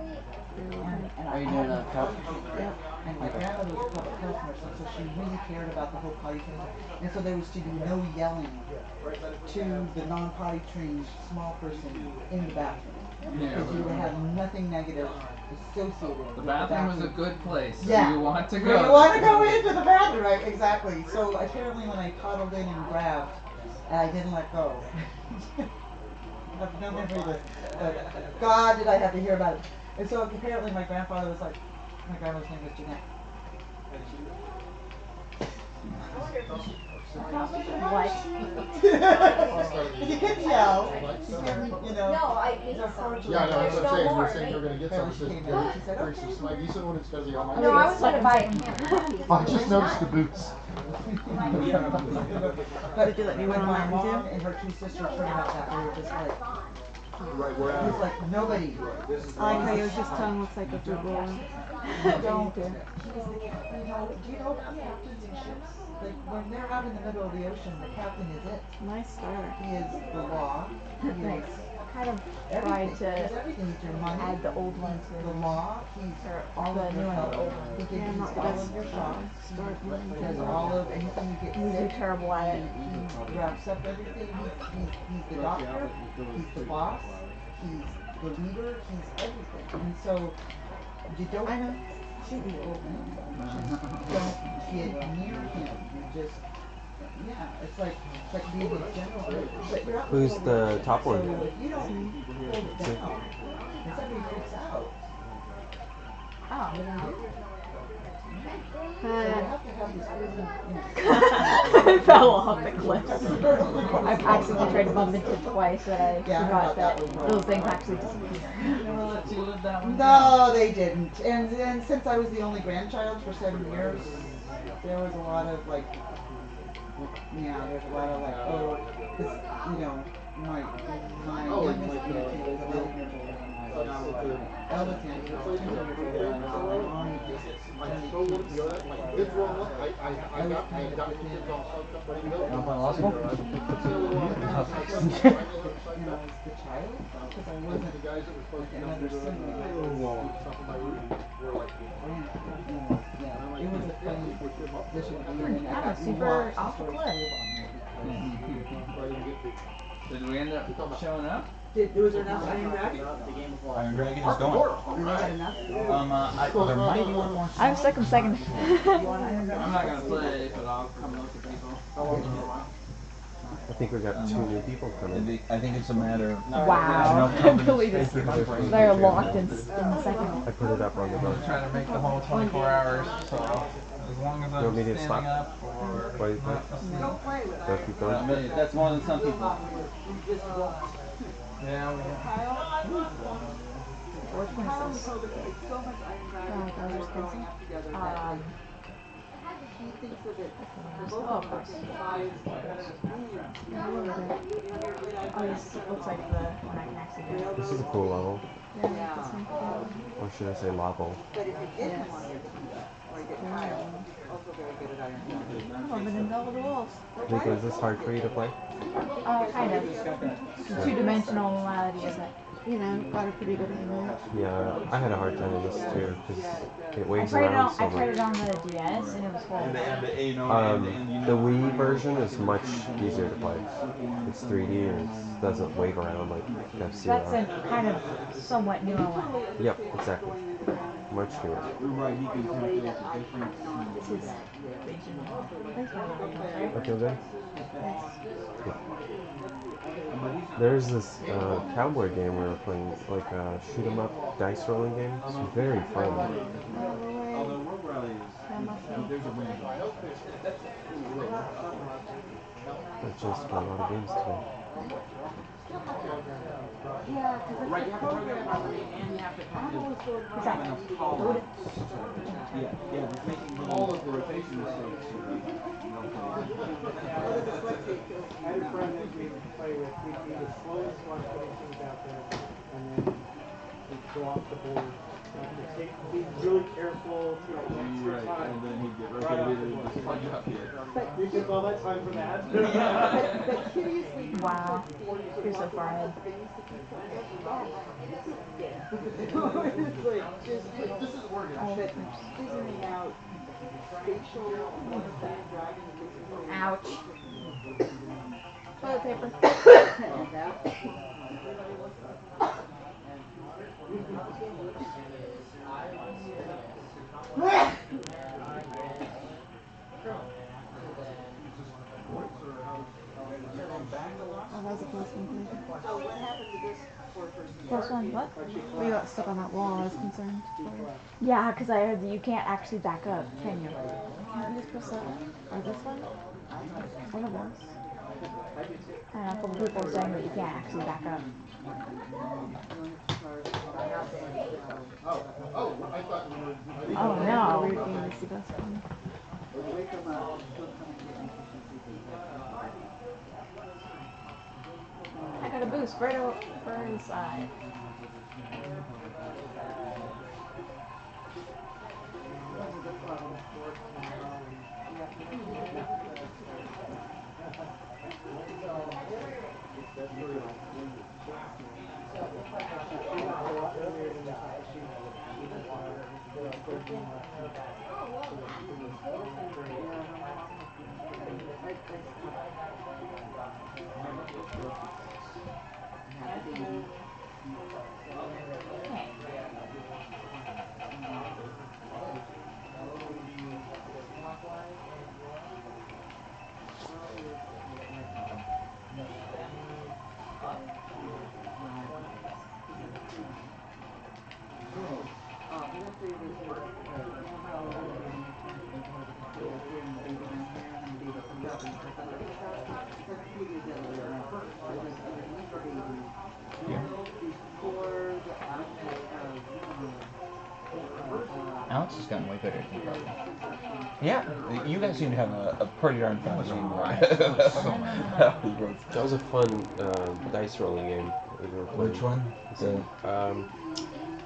J: Are you doing a cup?
B: Yep.
E: And my grandmother was a public health nurse, and so she really cared about the whole potty thing. And so there was to be no yelling to the non-potty trained small person in the bathroom. Because you would have nothing negative associated with
J: The bathroom was a good place. So
E: yeah.
J: you want to
E: You
J: go.
E: want to go into the bathroom, right? Exactly. So apparently when I toddled in and grabbed, I didn't let go. I have no memory of it. But God, did I have to hear about it. And so apparently my grandfather was like, my grandma's name was Jeanette.
B: What?
E: You couldn't tell. You know.
I: No, I.
G: Yeah, no, that's what I'm saying. You were
I: more,
G: saying you were gonna get some.
E: She came in
G: Very
E: and she said, okay.
G: smug. You said when it's fuzzy on my.
I: No, I was gonna buy a camera.
G: I just noticed the boots.
E: But
B: Did you let me
E: when
B: run
E: my
B: that one
E: mom
B: too?
E: and her 2 sisters heard about that, they were just like,
G: Right, we're
E: it was like nobody.
B: I like how Yoshi's tongue looks like a fruit roll.
E: Don't. You know, do you know about captains and ships? Like when they're out in the middle of the ocean, the captain is it.
B: Nice start.
E: He is the law. He
B: Thanks.
E: is
B: Kind of
E: everything.
B: tried
E: He's
B: to
E: everything. He's your money.
B: add the old one
E: He's
B: to
E: the law. He's
B: or
E: all
B: the
E: of
B: new
E: your
B: one
E: help.
B: to the old one.
E: He
B: Yeah,
E: can
B: I'm
E: use
B: not the
E: all
B: best
E: of your shots.
B: start
E: He
B: one.
E: does all of anything you get
B: Usually
E: sick.
B: terrible at it.
E: He wraps up everything. He's the doctor. He's the boss. He's the leader. He's everything. And so you don't.
B: I know.
E: Shoot me, old man. Just don't get near him. You just. Yeah, it's like being a general. But you're out in
H: Who's
E: middle of
H: the
E: ocean,
H: top one?
E: So if you don't hold it down, and somebody freaks out.
B: Oh.
E: So you have to have this really,
B: I fell off the cliff. I've accidentally tried to bump into it twice, but I forgot that those things actually disappear.
E: No, they didn't. And since I was the only grandchild for 7 years, there was a lot of like, yeah, there's a lot of like, oh, because, you know, my youngest grandkid is 11 years old. Eldest grandkid is 10 years old. My mom is just
G: It's wrong. I got the kids all soaked up, ready to go.
C: You want to play law school?
E: And I was the child, because I wasn't
G: The guys that were supposed to be
E: another sibling.
G: stuff on my roof were like,
E: Yeah, it was a funny position to be in. I
B: I'm
E: got
B: a super
E: lots
B: off
E: of
B: the
E: stories
B: cliff.
E: told on me.
J: Did we end up showing up?
E: Was there enough Iron Dragon?
H: Iron Dragon is going.
E: Did they have enough?
H: There might be one more.
B: I'm stuck in second.
E: You want Iron Dragon?
J: I'm not gonna play, but I'll come look at people.
H: I think we got 2 new people coming.
C: I think it's a matter of
B: Wow. Really just, they're locked in second.
H: I put it up on the
J: I'm trying to make the whole 24 hours, so. As long as
L: You
J: I'm
L: want me to
J: standing
L: stop?
J: up or
L: What do you think?
J: not asleep.
E: Don't play with
L: Don't
E: it.
L: keep going?
J: That's more than some people.
E: You just won't.
J: Yeah, we got.
B: Which one
E: Kyle
B: is
E: and
B: this?
E: Toby had so much iron
B: Oh,
E: when they
B: Bowser's
E: were growing
B: Castle?
E: up together that like she thinks of it. They're both
B: Oh,
E: like
B: of course.
E: within 5 minutes.
B: Yeah, a little bit. Oh, this looks like the one I can actually do.
L: This is a cool level.
B: Yeah, I like this one.
L: Or should I say level?
E: But if you get him
B: Yes.
E: on your team, or you get Kyle, he's also very good at iron
B: I'm bumping into all the walls.
L: Nico, is this hard for you to play?
B: Kind of. The two-dimensional reality is it?
M: You know, got a pretty good remote.
L: Yeah, I had a hard time with this too, because it
B: I
L: waves
B: tried it
L: around
B: on.
L: so
B: I tried
L: much.
B: it on the DS, and it was horrible.
L: The Wii version is much easier to play. It's 3D and it doesn't wave around like F-Zero.
B: That's a kind of somewhat newer one.
L: Yep, exactly. Much newer.
B: This is
L: I feel good?
B: Yes.
L: There's this cowboy game we were playing, like a shoot 'em up dice rolling game. It's very fun. I just played a lot of games today.
E: Yeah, because it's like programming and you have to I'm always going to
B: Exactly.
F: All of the rotation mistakes.
A: I had a friend that we would play with. He was slowest one putting things out there, and then he'd go off the board. Be really careful.
F: Right, and then he'd get rotated and just punch up here.
A: You took all that time for that?
E: But curiously,
B: Wow. You're so far ahead.
E: It's like just
G: This is Oregon.
E: but figuring out spatial driving the
B: Ouch. Toilet paper.
E: and that
M: Oh, that was a close one.
E: so what happened to this poor person?
B: Close one. What?
M: We got stuck on that wall. I was concerned.
B: Yeah, because I heard that you can't actually back up, can you?
M: Can't you just press that? Or this one? One of those.
B: I don't know. A couple people were saying that you can't actually back up.
G: I thought we were.
B: Oh no.
M: Weird game to see this one.
B: I got a boost right over inside.
N: Alex has gotten way better at controlling. Yeah, you guys seem to have a pretty darn fun game.
L: That was a fun dice rolling game that we were playing.
N: Which one?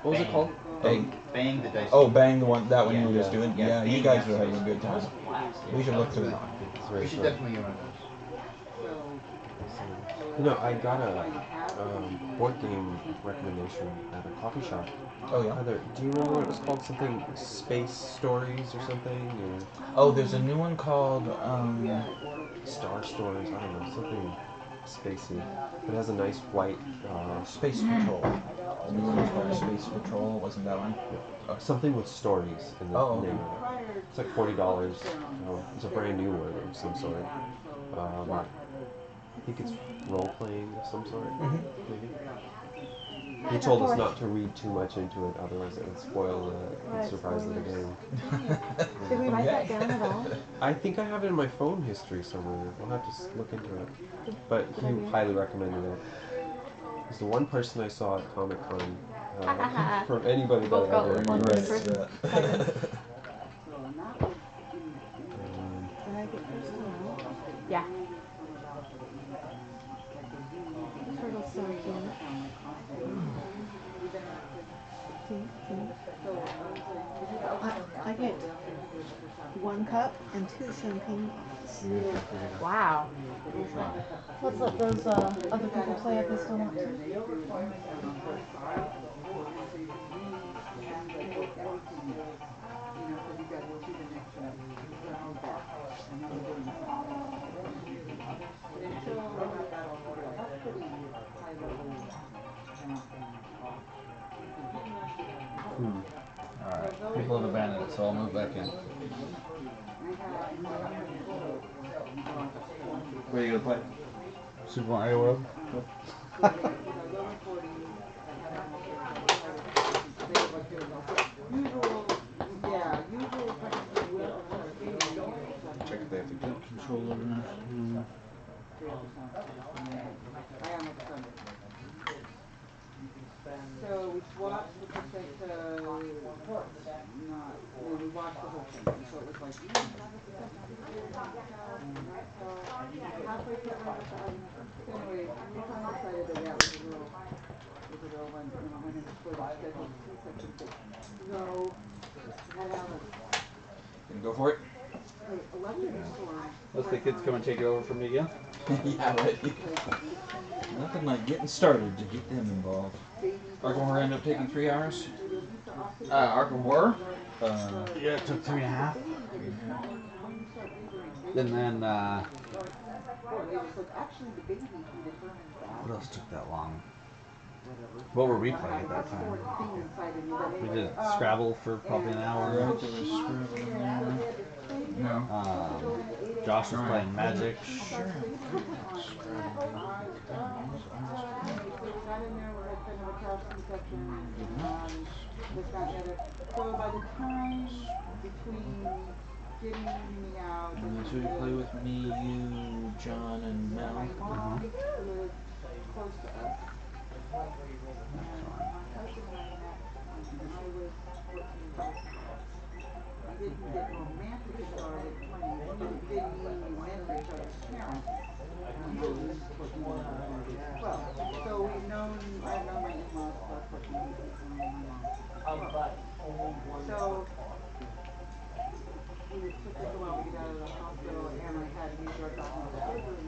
L: What was it called?
N: Bang the dice.
K: Oh, Bang, the one, that one you were just doing?
N: Yeah,
K: Yeah, you guys were having a good time. We should look through that.
N: We should definitely get one of those.
L: You know, I got a board game recommendation at a coffee shop.
K: Oh yeah?
L: Do you remember what it was called? Something Space Stories or something? Or
K: Oh, there's a new one called,
L: Star Stories, I don't know, something spacey. It has a nice white...
K: Space Patrol. The new one was called Space Patrol, wasn't that one?
L: something with stories in the
K: Oh,
L: name of it. It's like $40. It's a brand new one of some sort. I think it's role-playing of some sort, maybe. He told us not to read too much into it, otherwise it would spoil the surprise of the game.
M: Did we write that down?
L: I think I have it in my phone history somewhere. I'll have to look into it. But he highly recommended it. He's the one person I saw at Comic Con from anybody that I ever
M: Right.
E: So, and that was in
M: Did I get first one?
B: Yeah.
E: from about the 80s, like the really
M: Turtle's so cute.
E: like costumes. We've been arrested.
M: See?
E: So I was like,
M: I get 1 cup and 2 champagne bottles.
B: Wow.
D: Let's let those other people play if they still want to.
H: Alright, people have abandoned it, so I'll move back in. What are you gonna play? Super Mario World? Check if they have the good controller.
E: So we swapped the percent to not, we watched the whole thing, and so it was like, halfway through I was out. So anyway, we finally decided that that was a real one, went in for the scheduled C-section, but no, had Alice.
H: Gonna go for it? Unless the kids come and take it over from me again?
N: Yeah, right.
H: Nothing like getting started to get them involved.
N: Arkham Horror ended up taking 3 hours.
H: Arkham Horror? Yeah, it took 3.5. And then, what else took that long? What were we playing at that time? We did Scrabble for probably an hour.
N: Right, there was Scrabble in there. No.
H: Josh was playing Magic.
N: Sure.
E: So by the time between getting me out
N: And so you play with me, you, John, and Mel.
E: my mom lived close to us. And my husband and I met when I was 14 years old. We didn't get romantic until our late 20s, but it didn't mean we met each other's parents when I was 14 years old as well. So we've known, I've known my in-laws for 14 years, he's known my mom for 12. So it took us a while to get out of the hospital, and I had major abdominal surgery,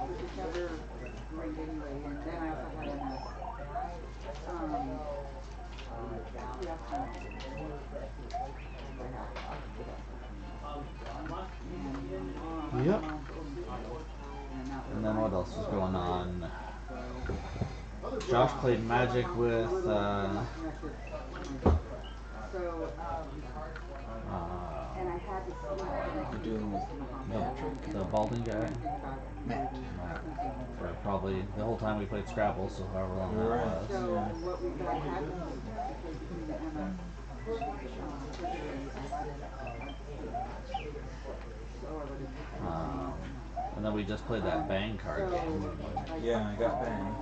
E: which is never great anyway, and then I also had MS.
H: Yep. And then what else was going on? Josh played Magic with,
N: You're dealing with Patrick?
H: the balding guy.
N: Matt.
H: For probably the whole time we played Scrabble, so however long that was. And then we just played that Bang card game.
N: Yeah, I got Bang.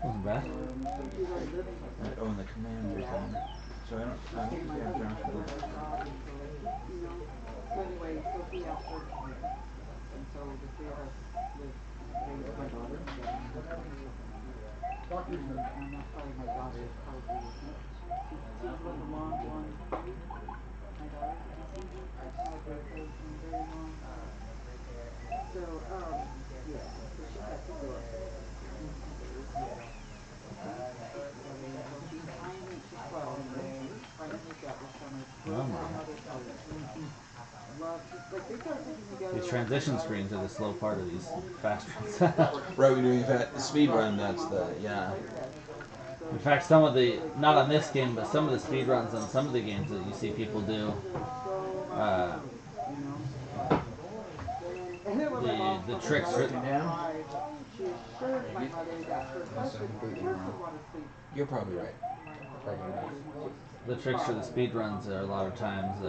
H: Wasn't bad.
N: I own the Commander thing. So I don't, yeah, Josh will.
E: So anyway, Sophie asked her, and so the three of us raised my daughter. And that's probably my daughter is probably, she's lived a long, long life. My daughter, had great hair and very long. So, yeah, so she's got 2 girls. So she's finally, she's 12 now. Finally moved out this summer. Broke her mother's heart. Love, like they started putting together.
H: These transition screens are the slow part of these fast ones.
N: Right, when you've had the speed run, that's the, yeah.
H: In fact, some of the, not on this game, but some of the speed runs on some of the games that you see people do, the tricks written down.
N: You're probably right.
H: the tricks for the speed runs are a lot of times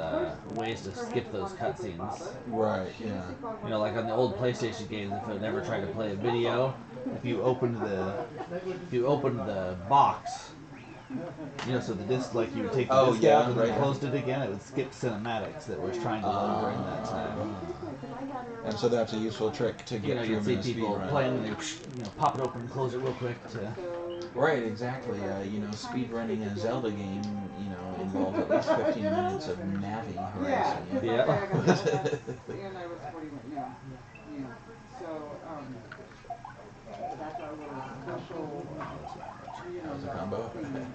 H: ways to skip those cutscenes.
F: Right. Yeah.
H: You know, like on the old PlayStation games, if I never tried to play a video, if you opened the box, you know, so the disc, like you would take the disc out and then closed it again, it would skip cinematics that was trying to load during that time.
F: And so that's a useful trick to get through
H: you'd see people playing and they pop it open and close it real quick to.
F: Right, exactly. You know, speed running a Zelda game, you know, involves at least 15 minutes of Navi harassing you.
E: Yeah. And I was 41. Yeah. Yeah. So that's our little social, you know,
F: combo.
E: thing.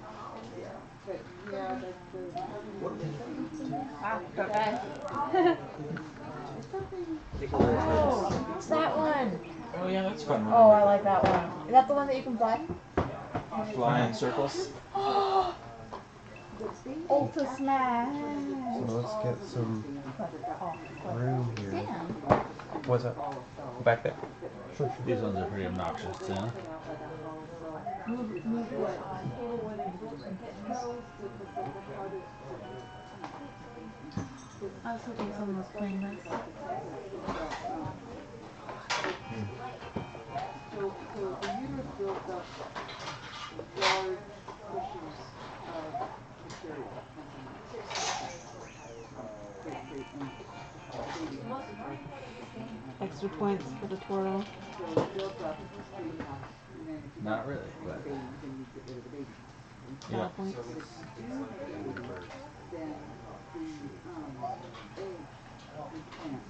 E: Yeah. But yeah, the having
B: Wow, okay.
E: it's something.
B: Oh, it's that one.
F: Oh yeah, that's fun.
B: Oh, I like that one. Is that the one that you can fly?
F: Fly in circles.
B: Ultra smash.
L: So let's get some room here.
B: Damn.
L: What's that? Back there?
H: These ones are pretty obnoxious too.
B: I was hoping someone was playing this.
E: So the uterus builds up large cushions of material.
M: Extra points for the twirl.
E: So it builds up pretty fast. And then if you
H: Not really, but.
E: baby, then you get rid of the baby.
H: Yeah.
E: Points. But if you do have a baby, then the egg implants.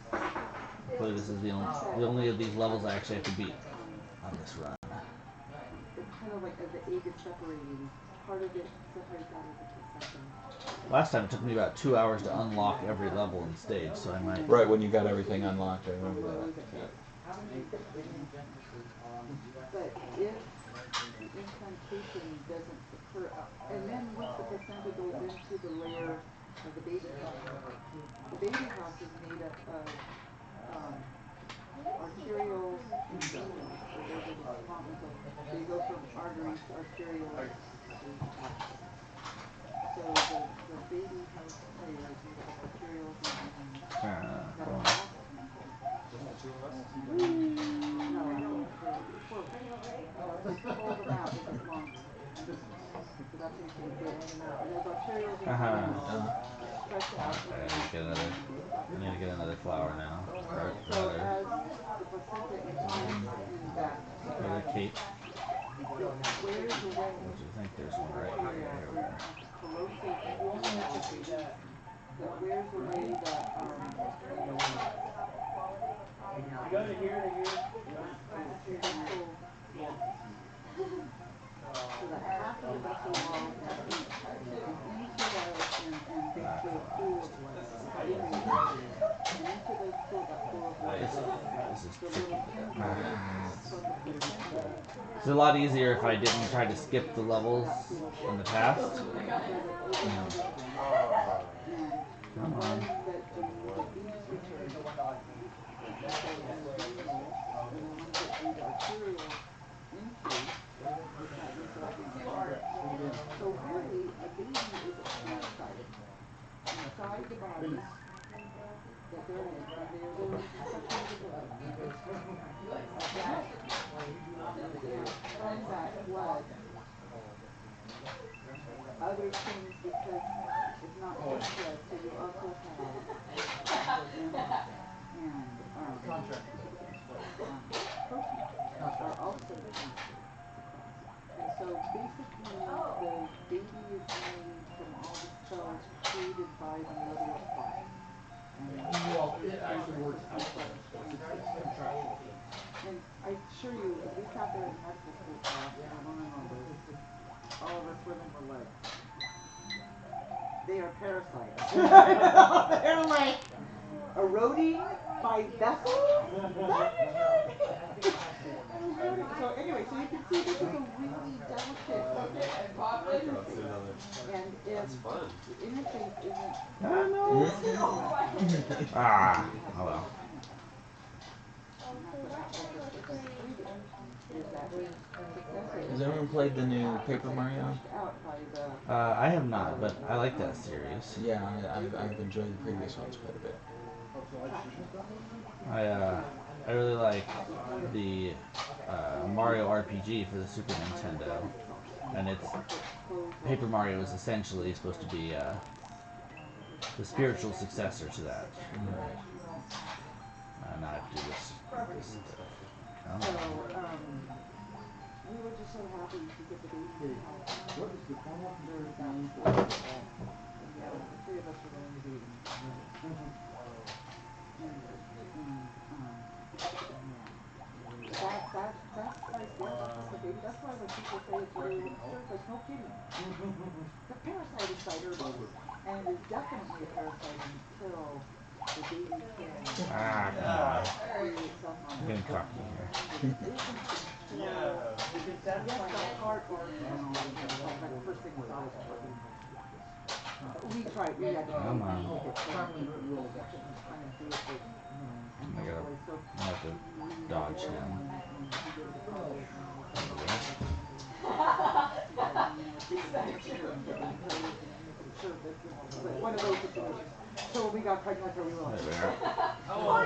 H: Hopefully this is the only of these levels I actually have to beat on this run.
E: It's kind of like as the egg is separating, part of it separates out of the placenta.
H: Last time it took me about 2 hours to unlock every level and stage, so I might.
F: Right, when you got everything unlocked, I remember that. Yeah.
E: But if the implantation doesn't occur, and then once the placenta goes into the layer of the baby house is made up of arterioles and venules. So those are the departments of, they go from arteries to arterioles to plaques. So the baby house layer is made up of arterioles and venules. Got a plaque?
G: Just the two of us?
E: No, the twirl. Pull them out, they get longer. So that's how you can get in and out. And those arterioles and venules stretch out.
H: Okay, I need to get another flower now.
E: So as the placenta implants in that
H: Another cape.
E: it wears away.
H: What do you think? There's one right here. Here we are.
E: Corrosive infiltrations that wears away the vessel wall. So that half of the vessel wall is into and basically a pool of blood. And into that pool of blood,
H: This is
E: the
H: tricky.
E: little tendrils from the placenta.
H: It's a lot easier if I didn't try to skip the levels in the past. Come on.
E: So really, a baby is a parasite inside the bodies that they're in, and they're literally sucking the blood of the mother. And from that blood, other things, because it's not just blood, so you also have animals and protein are also transferred across. And so basically the baby is made from all the cells created by the mother's body. And
G: Well, it actually works outside. It's contractual.
E: And I assure you, as we sat there in medical school class, and I don't know this, all of us women were like, they are parasites. They're like eroding my vessels? Is that what you're telling me? So anyway, so you can see this is a really delicate interface. And if
L: That's fun.
E: the interface isn't
H: Ah, oh well.
E: and that's what happens with the 3D. is that his successor.
N: Has everyone played the new Paper Mario?
E: Out by the
H: I have not, but I like that series.
N: Yeah, I've enjoyed the previous ones quite a bit.
H: I really like the Mario RPG for the Super Nintendo, and it's Paper Mario is essentially supposed to be the spiritual successor to that.
N: Right.
H: Now I have to do this.
E: So, we were just so happy to get the baby to help. What is the formal name for it? Yeah, the three of us were going to be. That's like, yeah, that's the baby. That's why when people say it's really absurd, like, no kidding. The parasite is cider, and it is definitely a parasite until the baby can free itself on
H: I'm getting cocky here.
E: Yes, the heart is down. Like the first thing we thought was heart. We tried, we actually
H: Come on.
E: kind of do it with,
H: I have to dodge him.
E: Like one of those situations. So when we got pregnant with her, we were like,
H: oh,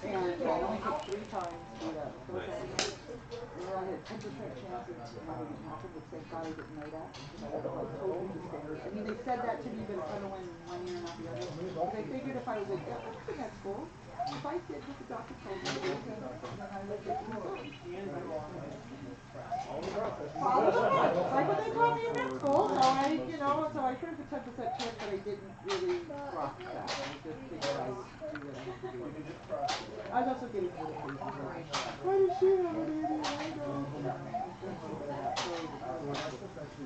E: and it only took 3 times to do that. So it's I had a 10% chance of having it happen, which thank God I didn't know that. Because I would have like totally despaired. I mean, they said that to me, but it's kind of went one ear and not the other. But I figured if I was like, yeah, I've been at school. If I did what the doctor told me to do, then I would get things done. Like what they told me in med school. So I, so I heard the 10% chance, but I didn't really grasp that. I just figured I would do what I had to do. I was also getting a little crazy. Why does she have a baby and I don't?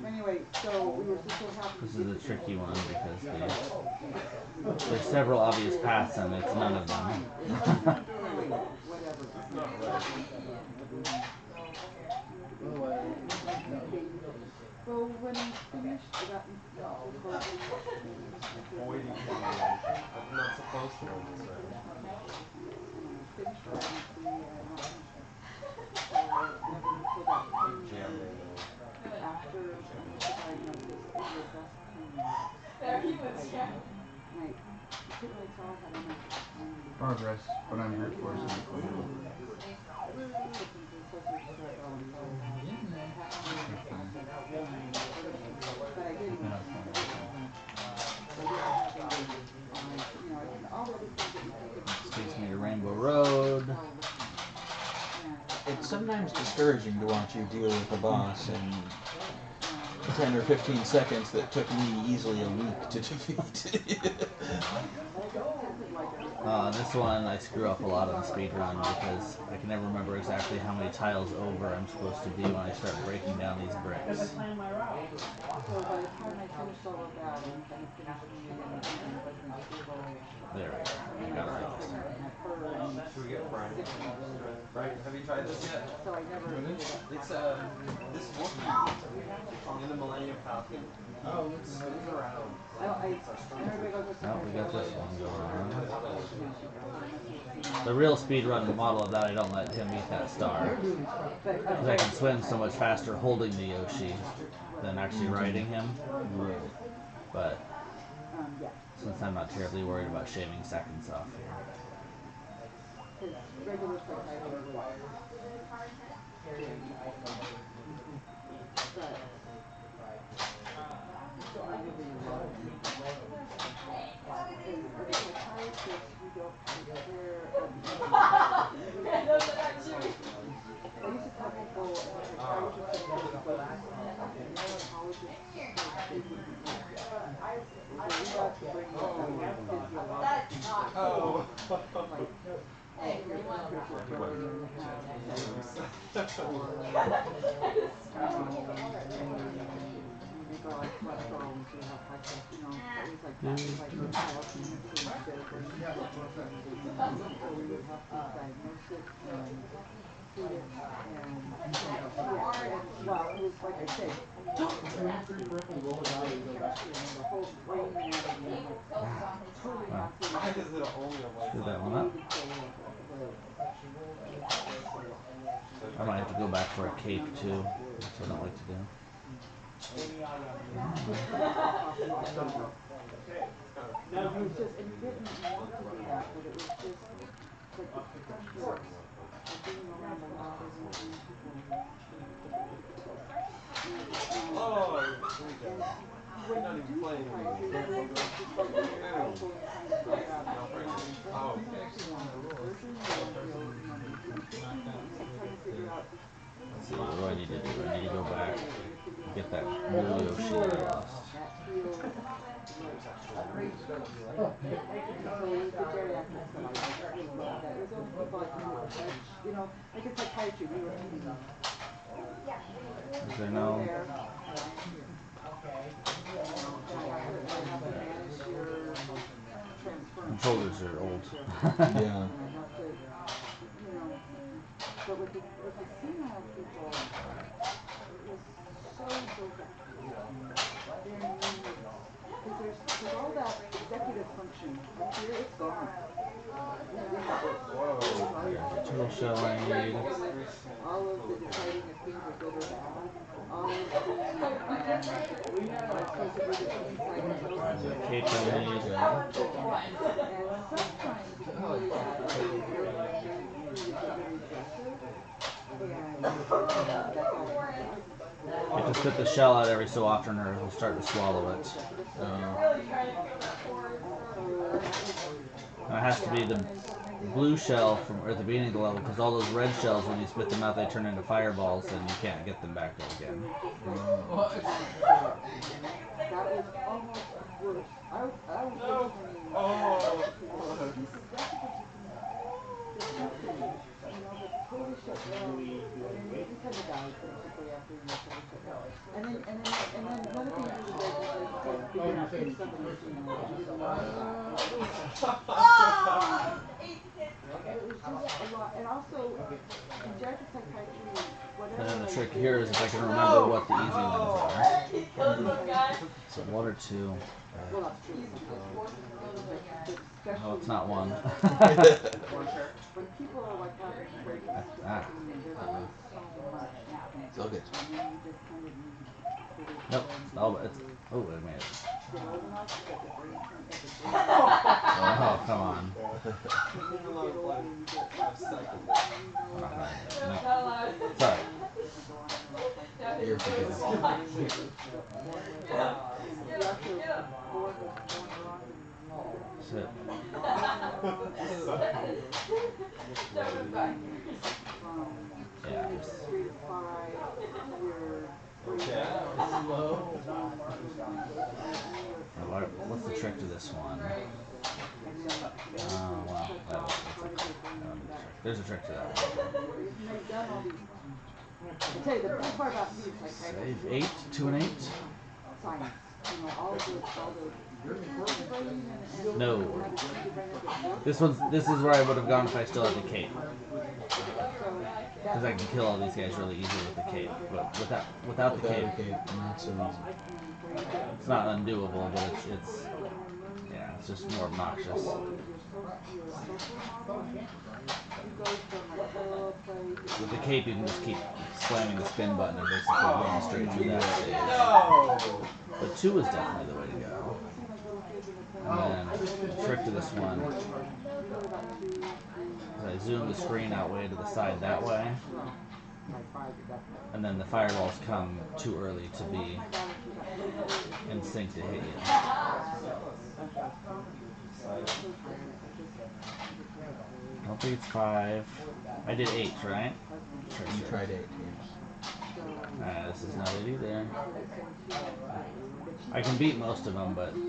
E: Anyway, so we were just so happy.
H: This is a tricky one because there's several obvious paths and it's none of them.
E: Well, when I finished, I got
L: I'm not supposed to hold this right.
E: finished pregnancy and not finished it. So that 10 years after initial diagnosis, it was just 10 years.
B: There he was, yeah.
E: Like, you couldn't really tell I had enough time to
F: Progress, but I'm here for is
E: but I didn't.
H: Takes me to Rainbow Road.
N: It's sometimes discouraging to watch you deal with a boss in 10 or 15 seconds that took me easily a week to defeat.
H: This one I screw up a lot on the speed run because I can never remember exactly how many tiles over I'm supposed to be when I start breaking down these bricks.
E: So by the time I finished all of that and kind of finished meeting and wasn't able.
H: There we go. I got it right this time.
L: Should we get Brian? Brian, have you tried this yet?
E: So I never
L: It's this Wookiee in the Millennium Falcon. Oh, it's moves around.
H: Oh, we got this one going on. The real speedrun model of that, I don't let him eat that star. Because I can swim so much faster holding the Yoshi than actually riding him. But since I'm not terribly worried about shaving seconds off here.
E: Regular psychiatry was
H: Screw that one up. I might have to go back for a cape too. That's what I like to do. Let's see, what do I need to do? I need to go back, get that blue Yoshi I lost. Is there no... Controllers are old.
E: Yeah.
H: Turtle shell I need. Cape I need. You have to spit the shell out every so often or it'll start to swallow it. It has to be the blue shell from at the beginning of the level, because all those red shells, when you spit them out, they turn into fireballs and you can't get them back again. And then the trick here is if I can remember what the easy ones are. So 1 or 2. Oh, it's not 1.
E: It's okay.
H: Nope. Oh, it's... Oh, I made it. Oh, come on. Sorry.
E: You're forgiven.
H: Sit. Yeah. What's the trick to this one? Well, there's a trick to that one. Save 8, 2 and 8. No. This is where I would have gone if I still had the cape. Because I can kill all these guys really easily with the cape. But without the cape,
E: not so easy.
H: It's not undoable, but it's yeah, it's just more obnoxious. With the cape, you can just keep slamming the spin button and basically going straight through that stage. But 2 is definitely the way to go. And then the trick to this one is I zoom the screen out way to the side that way, and then the fireballs come too early to be in sync to hit you. I don't think it's 5. I did 8, right?
E: You tried 8, yes.
H: This is not it either. I can beat most of them, but...
E: So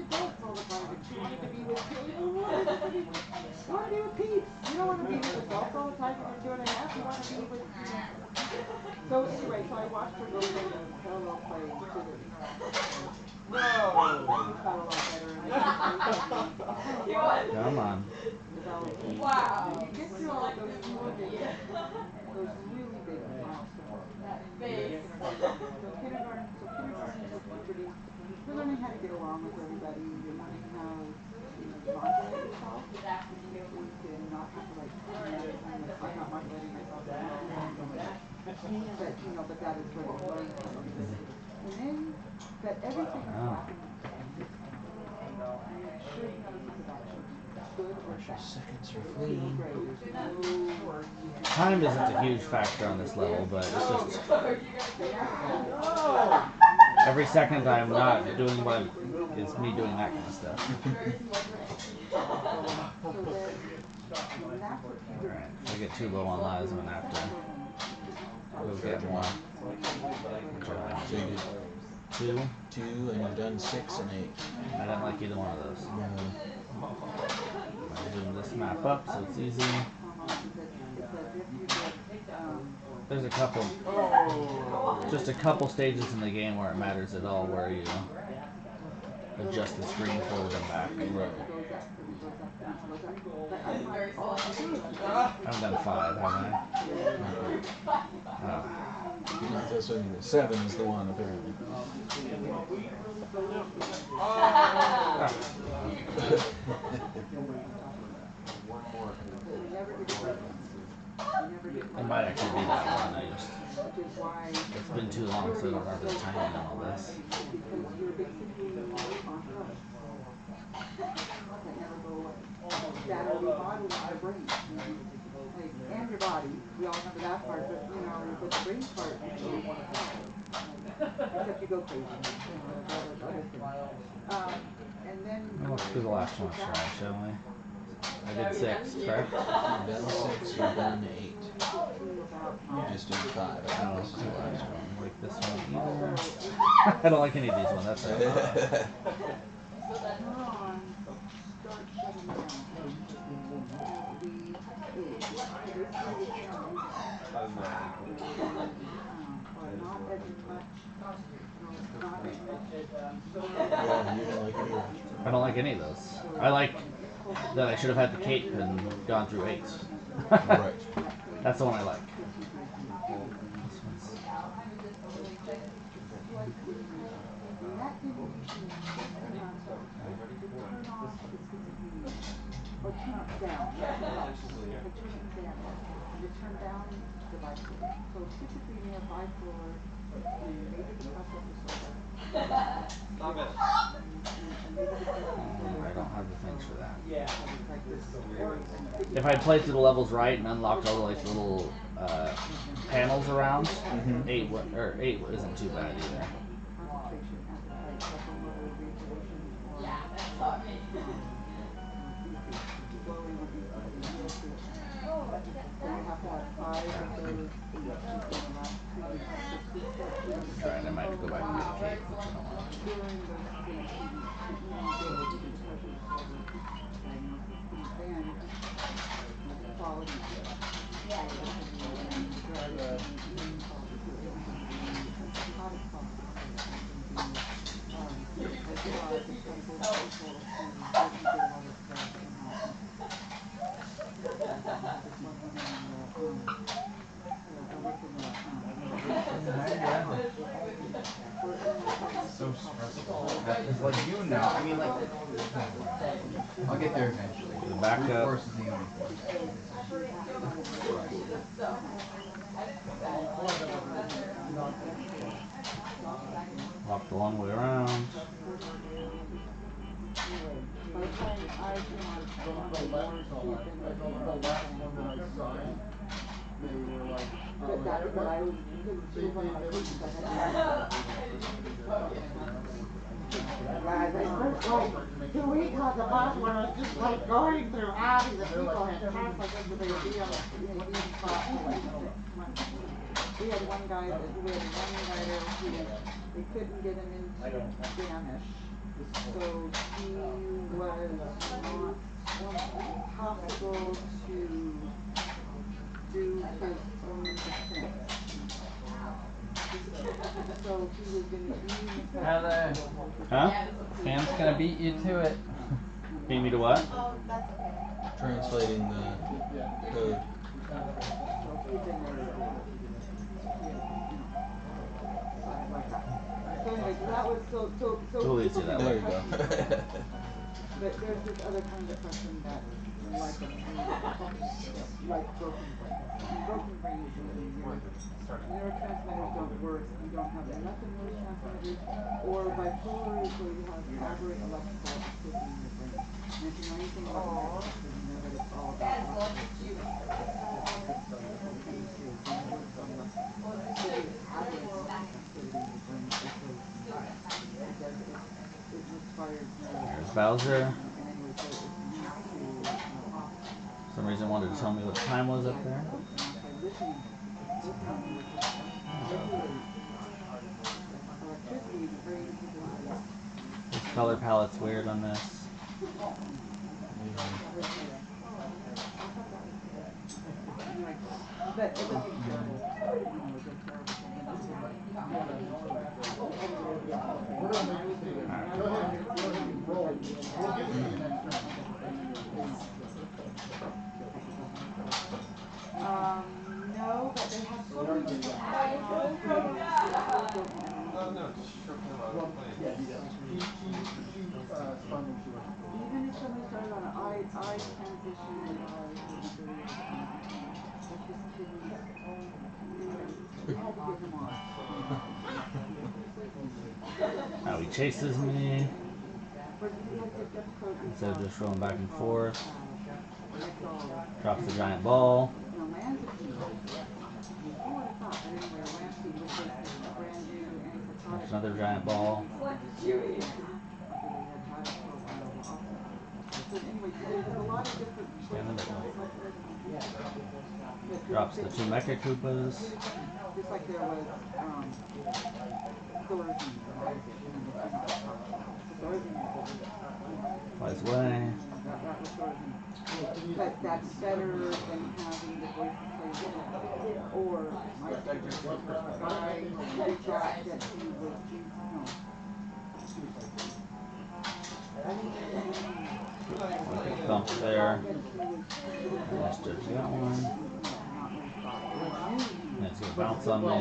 E: anyway, so I watched her go play the parallel play to the...
H: Come on.
E: Wow. You get through all those really big milestones. So kindergarten is puberty. We're learning how to get along with everybody. You're learning how modulate yourself, so you can not have to like, I'm not modulating myself, but you know, but that is where you learn how to do it. And then, but everything is happening. Make sure you notice the production, good or bad.
N: Seconds are fleeing.
H: Time isn't a huge factor on this level, but it's just every second I'm not doing what is me doing that kind of stuff. Alright, if I get too low on lives, I'm gonna have to go get more.
N: So you did
H: 2,
N: and you've done 6 and 8.
H: I didn't like either one of those.
N: No.
H: I'm doing this map up so it's easy. There's just a couple stages in the game where it matters at all, where you adjust the screen forward and back. I haven't done 5, have I?
N: So 7 is the one, apparently.
H: It might actually be that one. It's been too long, so I don't remember the timing on all this.
E: That are remodeling your brain. Like, and your body. We all remember that part, but you know, with the brain part, you don't want to except you go crazy. And then
H: Let's do the last one try, shall we? I did 6, correct?
N: You've done 6, you've done 8. You just did 5.
H: I don't like this one either. I don't like any of these ones, that's right. I don't like any of those. I like that I should have had the cape and gone through 8.
N: Right.
H: That's the one I like.
E: Or turn it down. You turn down the bipolar. So typically when you have bipolar, maybe depressive disorder.
H: I don't have the things for that. If I played through the levels right and unlocked all the like little panels around, 8 isn't too bad either. Right, I might have to go back and get a cape, which I don't want to.
F: So stressful. Like, you know, I mean, like, I'll get there eventually.
H: The backup.
F: Force is the only force.
H: Walk the long way around.
E: Guys, I spent like 2 weeks on the bus when I was just like going through Abby. The people had tests like this, they would be on the spot for like 6 months. We had one guy there who they couldn't get him into Spanish, so he was not possible to do his own defense. So he was going to be
J: Heather.
H: Huh?
J: Sam's gonna beat you to it.
H: Beat me to what?
N: Translating the code.
E: So anyway, that was so
H: We'll leave it that way.
N: There you go.
E: But there's this other kind of person that like a like broken brain. And broken brain is meaning your neurotransmitters don't work, you don't have enough of neurotransmitters, or bipolar is where you have aberrant electrical activity in your brain. And if you know anything about the nervous system, you know that it's all about electrical activity. Electrical chemistry, your brain works on electrical. So there's aberrant electrical activity in your brain because it requires
H: There's Bowser.
E: and anyway, so it leads to
H: For some reason wanted to tell me what time was up there. This color palette's weird on this.
E: No, but they have so many different even if somebody started on an eye transition and like his kidneys, we had to get him on.
H: Now he chases me. Instead of just rolling back and forth. Drops the giant ball. There's another giant ball. Stand in the middle. Drops the 2 Mecha Koopas.
E: Just like there was
H: Flies away.
E: But that's better than having the voice play or my guy who thought that he was
H: Thump there. Misjudged that one. And it's gonna bounce on me.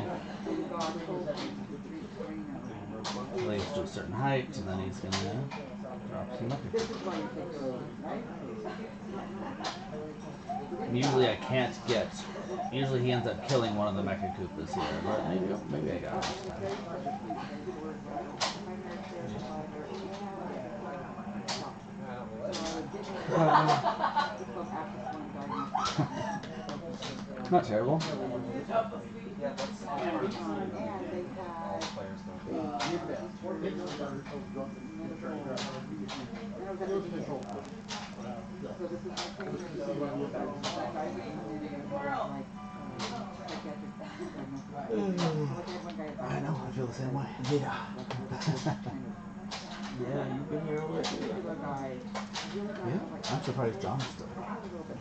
H: Lays to a certain height, and then he's gonna drop some Usually I can't get. Usually he ends up killing one of the Mecha Koopas here, but maybe I got him. Not terrible. I know, I feel the same way.
N: Yeah. Yeah, you've been here already.
H: Yeah, I'm surprised John's still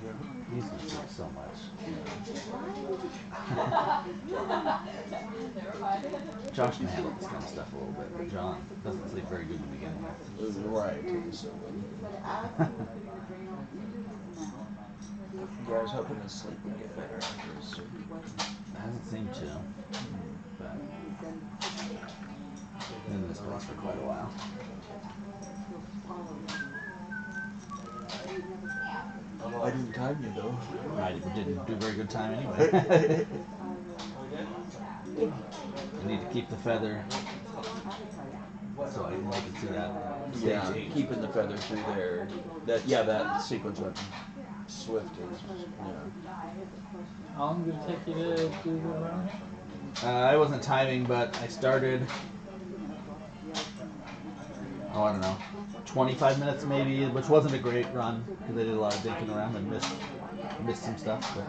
H: here. He's been through so much. Josh can handle this kind of stuff a little bit, but John doesn't sleep very good to begin with.
N: Right. Yeah, I was hoping his sleep would get better after his surgery.
H: Hasn't seemed to. But been in this place for quite a while.
N: I didn't time you though.
H: I didn't do very good time anyway. I need to keep the feather so I can make it through that stage 8.
N: Keeping the feather through there. That sequence went swift as
J: How long did it take you to do the run?
H: I wasn't timing, but I started. Oh, I don't know, 25 minutes maybe, which wasn't a great run because I did a lot of dinking around and missed some stuff. But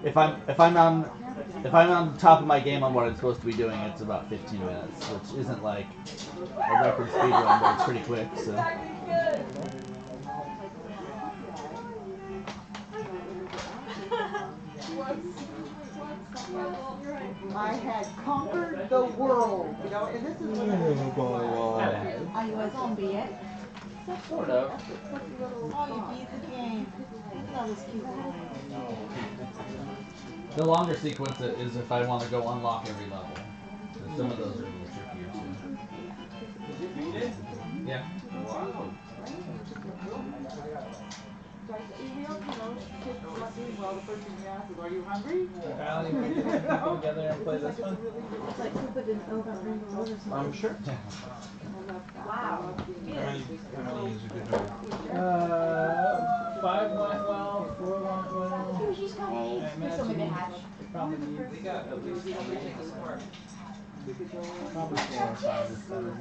H: if I'm on top of my game on what I'm supposed to be doing, it's about 15 minutes, which isn't like a record speed run, but it's pretty quick. So.
E: I had conquered the world, you know, and this is what
M: Are you a zombie yet?
J: Sort of.
M: Oh, you beat the game. Look at this cute little
H: The longer sequence is if I want to go unlock every level. Some of those are a little trickier too.
J: Did you beat it?
H: Yeah.
J: Wow.
E: the first thing you ask is, are you hungry?
J: Alan, you want to get some people together and play this one?
M: It's like something in over rainbow or something.
L: Sure.
I: Wow.
N: How many is a good number?
J: 5 went well, 4 went well.
B: She's got eggs.
J: I
B: Please tell me they
J: imagine
B: hatch.
J: probably needs
I: We got at least 3 chickens for
J: probably 4 or 5 this Saturday.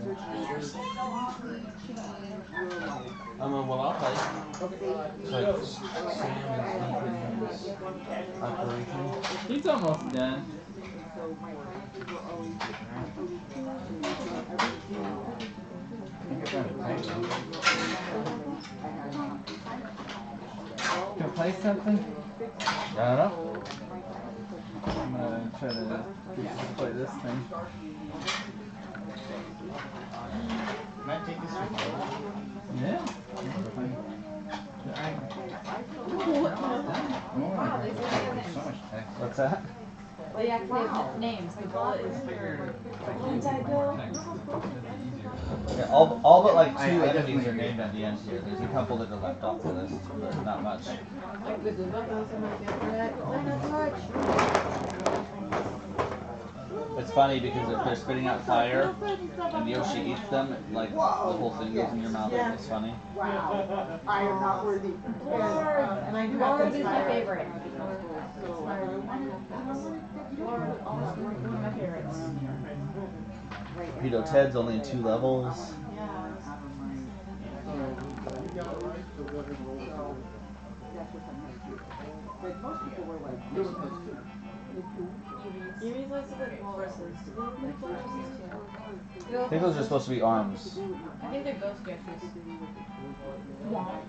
H: Well, I'll play.
J: Let's go.
H: Sam is deep in his operation.
J: He's almost done. Can I play something?
H: I don't know.
J: I'm gonna try to play this thing.
K: Can I take this with
J: Yeah.
K: Wow, there's so much text.
H: What's that?
B: They actually have names. The bullet is inside go.
H: Yeah, all but like 2
K: I
H: enemies
K: definitely
H: are named at the end here. There's a couple that are left off the list, but not much. It's funny because if they're spitting out fire and Yoshi eats them, like the whole thing goes in your mouth.
E: Yeah.
H: It's funny.
E: Wow. I am not worthy.
B: And I do have
E: Lord
B: to
E: is my favorite.
B: One of my favorites.
H: Pedo Ted's only in 2 levels.
E: But most people were like,
B: Yuri's likes to get walruses. Do they look like walruses too?
H: I think those are supposed to be arms.
B: I think they're ghost gestures. Wow.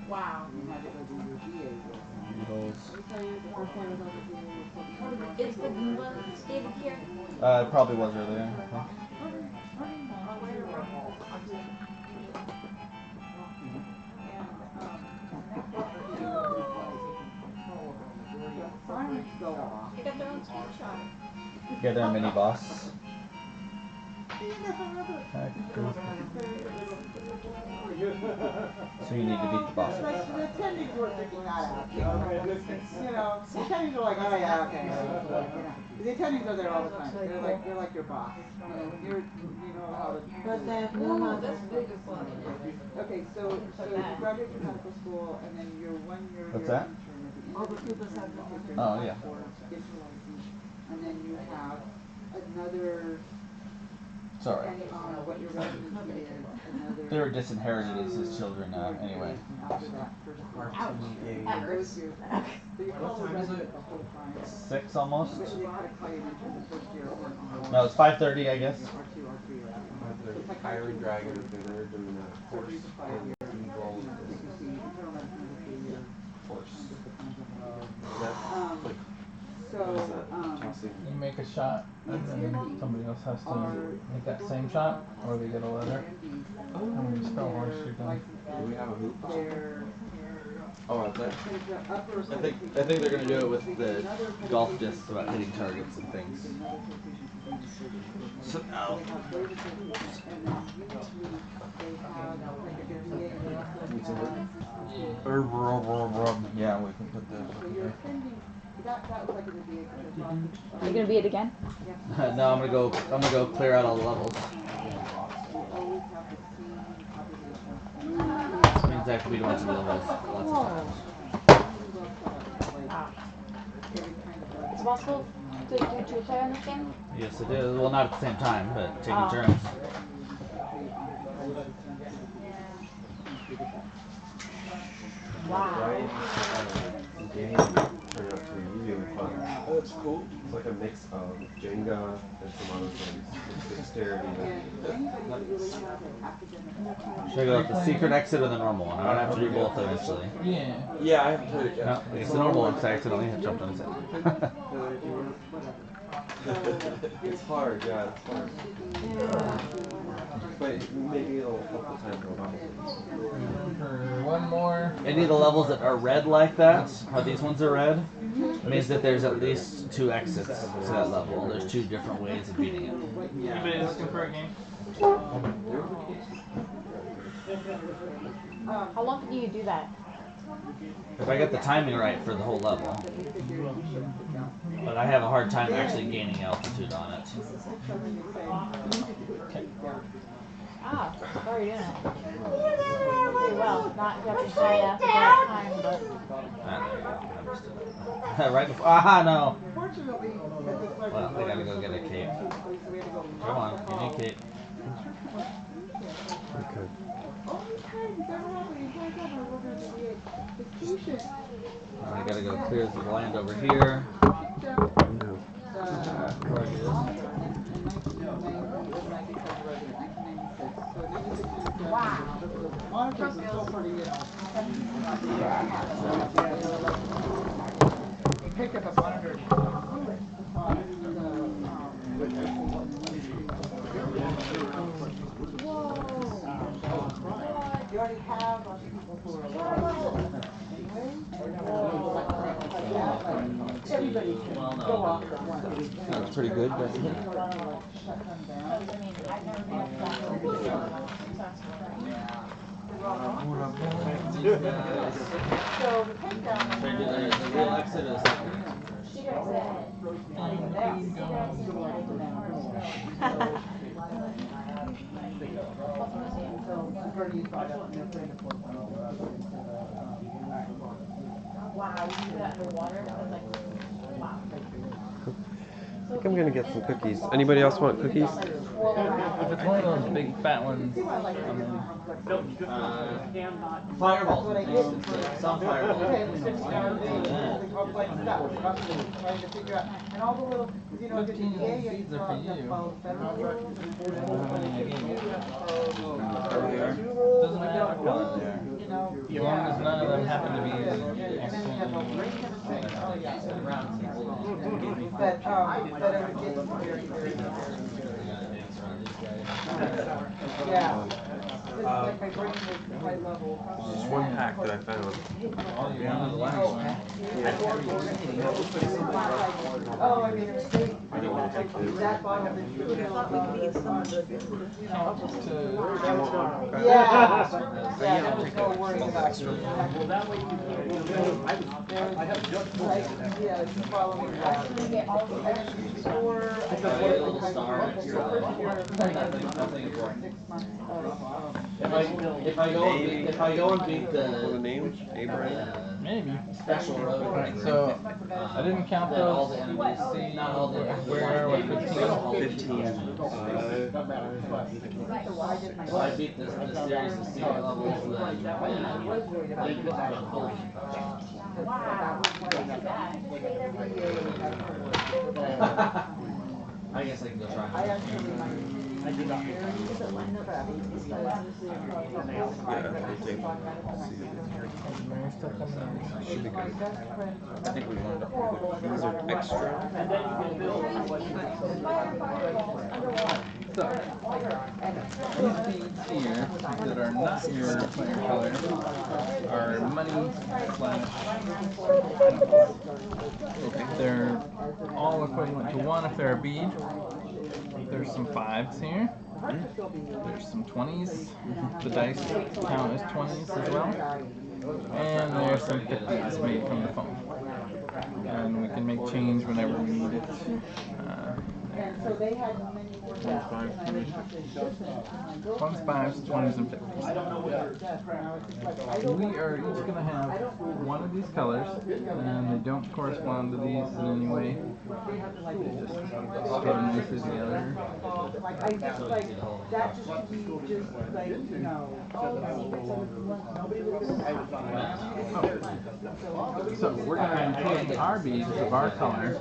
B: Wow.
H: Beetles.
B: Is the blue one stated here?
H: It probably was earlier.
B: They got their own screenshot.
H: Yeah, they're a mini boss. So you need to beat the bosses.
E: like the attendings were freaking that out. You know, the attendings are like, oh yeah, okay. You know, the attendings are there all the time. They're like your boss. You know how to.
M: But they have no
B: Ooh,
M: mouth.
B: that's big as well.
E: Okay, so you graduate from medical school and then your 1 year
H: What's that?
M: All the people have the
H: Oh, yeah.
E: And then you have another.
H: Sorry.
E: Depending on what your residency is, another.
H: They were disinherited as his children anyway.
E: After that first year.
B: That hurts.
E: So you're called a resident the whole time.
H: 6 almost?
E: But they gotta call you into the first year or
H: No, it's 5:30, I guess.
E: R2, R3, or
L: The Iron Dragon if they're doing that horse and eagle. Horse. That's like
J: You make a shot, and then somebody else has to make that same shot, or they get a letter. And you spell horse, you're done.
L: Do we have a hoop? Oh, I play.
H: I think they're gonna do it with the golf discs about hitting targets and things. So now. Yeah, we can put those up there.
B: Are you gonna beat it again?
H: No, I'm gonna go clear out all the levels. This means I have to beat a bunch of levels lots of times.
B: Wow. It's possible to do 2-player on this game?
H: Yes, it is. Well, not at the same time, but taking turns.
L: Right? Game turned out to be really fun.
N: Oh, that's cool.
L: It's like a mix of Jenga and some other things. It's dexterity.
H: Should I go with the secret exit or the normal one? I don't have to do both eventually.
J: Yeah.
N: Yeah, I haven't played it yet.
H: No, it's the normal one because I accidentally have jumped on his head.
L: It's hard, yeah, it's hard. But maybe it'll help the time go by.
J: One more.
H: Any of the levels that are red like that, how these ones are red, means that there's at least 2 exits to that level. There's 2 different ways of beating it.
J: Anybody looking for a game?
B: How long can you do that?
H: If I get the timing right for the whole level. But I have a hard time actually gaining altitude on it.
B: Ah, how are you doing it? Pretty well. Not jumping high enough at that time, but.
H: Ah, there you go. I missed it. Right before. Ah, no! Well, I gotta go get a cape. Come on, give me a cape.
L: Okay.
H: I gotta go clear the land over here. Where it is.
E: Wow. Monitors are still pretty, you know. He picked up a monitor. You already have people who are everybody can go off at once.
L: That's pretty good, but
B: I mean, I've never been up that So the takedown.
H: Should I do the real exit or the second exit
B: You guys said. Wow, you do that underwater? I was like, wow.
L: I think I'm gonna get some cookies. Anybody else want cookies?
J: If it's one of those big fat ones, I'm in.
H: Fireballs. Some fireballs.
E: And all the little, you know,
J: 15 seeds are for you. Doesn't matter what color they are. As long as none of them happen to be
E: but it would get very, very, yeah. Like my brain was high level.
L: Just one pack that I found.
E: Oh, I mean,
L: I don't want to take two.
E: that bottle that you would
M: I thought we could eat some of the
E: yeah.
L: Yeah, I'll take
E: No worries about
L: extra.
E: it. Yeah, just following that.
H: If I go and beat the
L: name? Abraham?
J: Maybe.
H: Special road.
J: So I didn't count
H: Then all
J: those.
H: the enemies, not all the enemies.
J: Where was
L: 15.
H: So I beat the series of secret levels and I guess I can go try.
E: I did not.
L: Should be good. I think we wound up with these are extra.
J: So, these beads here that are not your player color are money slash. They're all equivalent to 1 if they're a bead. There's some 5s here. There's some 20s. The dice count as 20s as well. And there's some 50s made from the foam. And we can make change whenever we need it. One's 5s, 20s, and 50s. We are each going to have one of these colors, and they don't correspond to these in any way. They just go nicely together. So we're going to be taking our beads of our color,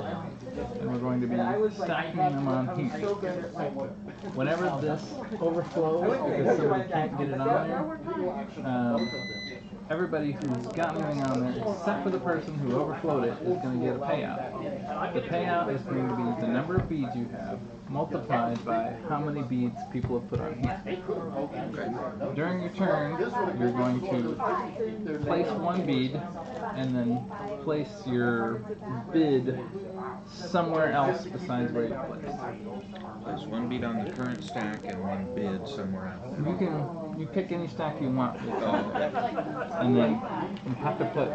J: and we're going to be stacking them on here. Whenever this overflows, because somebody can't get it on there, everybody who's got anything on there, except for the person who overflowed it, is going to get a payout. the payout is going to be the number of beads you have multiplied by how many beads people have put on here. During your turn, you're going to place one bead and then place your bid somewhere else besides where you placed.
N: There's one bead on the current stack and one bid somewhere else.
J: You pick any stack you want, and then you have to put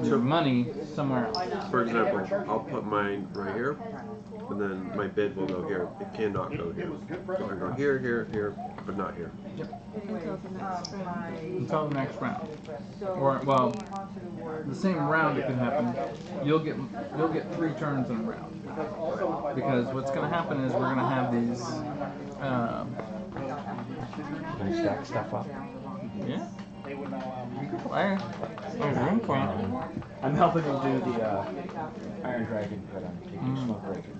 J: your money somewhere else.
L: For example, I'll put mine right here, and then my bid will go here. It cannot go here. So I go here, here, here, but not here.
J: Yep.
M: Until the next round.
J: Until the next round. Or well, the same round it can happen. You'll get 3 turns in a round. Because what's going to happen is we're going to have these.
L: Can I stack stuff up?
J: Yeah. You can play. There's room for it.
K: I'm helping them do the Iron Dragon, but I'm taking Smoke Breaker.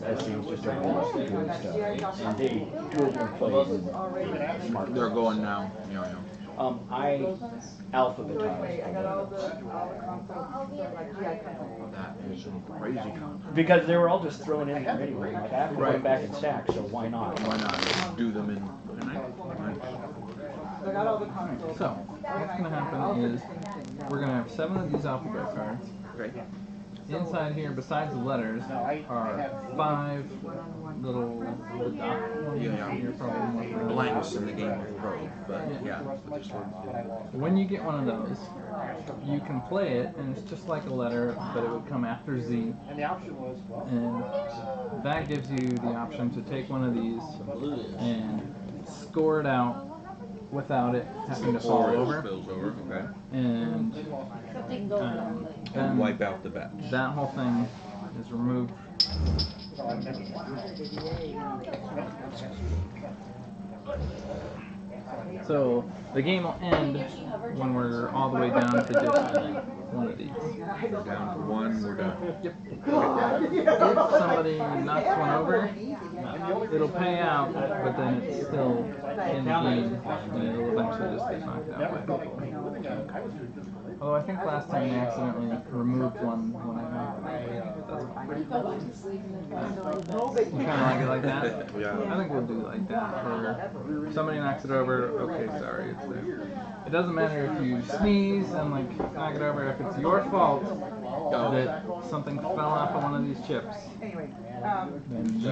K: That seems just a lot of good stuff. And they two of them played and smart.
N: They're going now. Yeah.
K: I alphabetized.
N: That is some crazy content.
K: Because they were all just thrown in there anyway. Like, I have to put them back in stack, so why not?
N: Why not? Do them in.
J: So, what's going to happen is we're going to have 7 of these alphabet cards.
L: Okay.
J: Inside here, besides the letters, are 5 little dots.
N: Yeah.
J: You're probably more
N: Blanks in the game of Pro, but yeah.
J: When you get one of those, you can play it, and it's just like a letter, but it would come after Z. And that gives you the option to take one of these and score it out without it having to fall over.
N: Spills over, okay.
J: And
N: then wipe out the bet.
J: That whole thing is removed. So the game will end when we're all the way down to just one of these.
N: We're down to 1, we're done.
J: Yep. If somebody knocks one over, it'll pay out, but then it's still in the game, and it'll eventually just get knocked out by people. Although I think last time we accidentally removed one when I knocked it over. That's fine. You kind of like it like that?
L: Yeah.
J: I think we'll do it like that. Where if somebody knocks it over, okay, sorry, it's there. It doesn't matter if you sneeze and like knock it over. If it's your fault that something fell off of one of these chips, then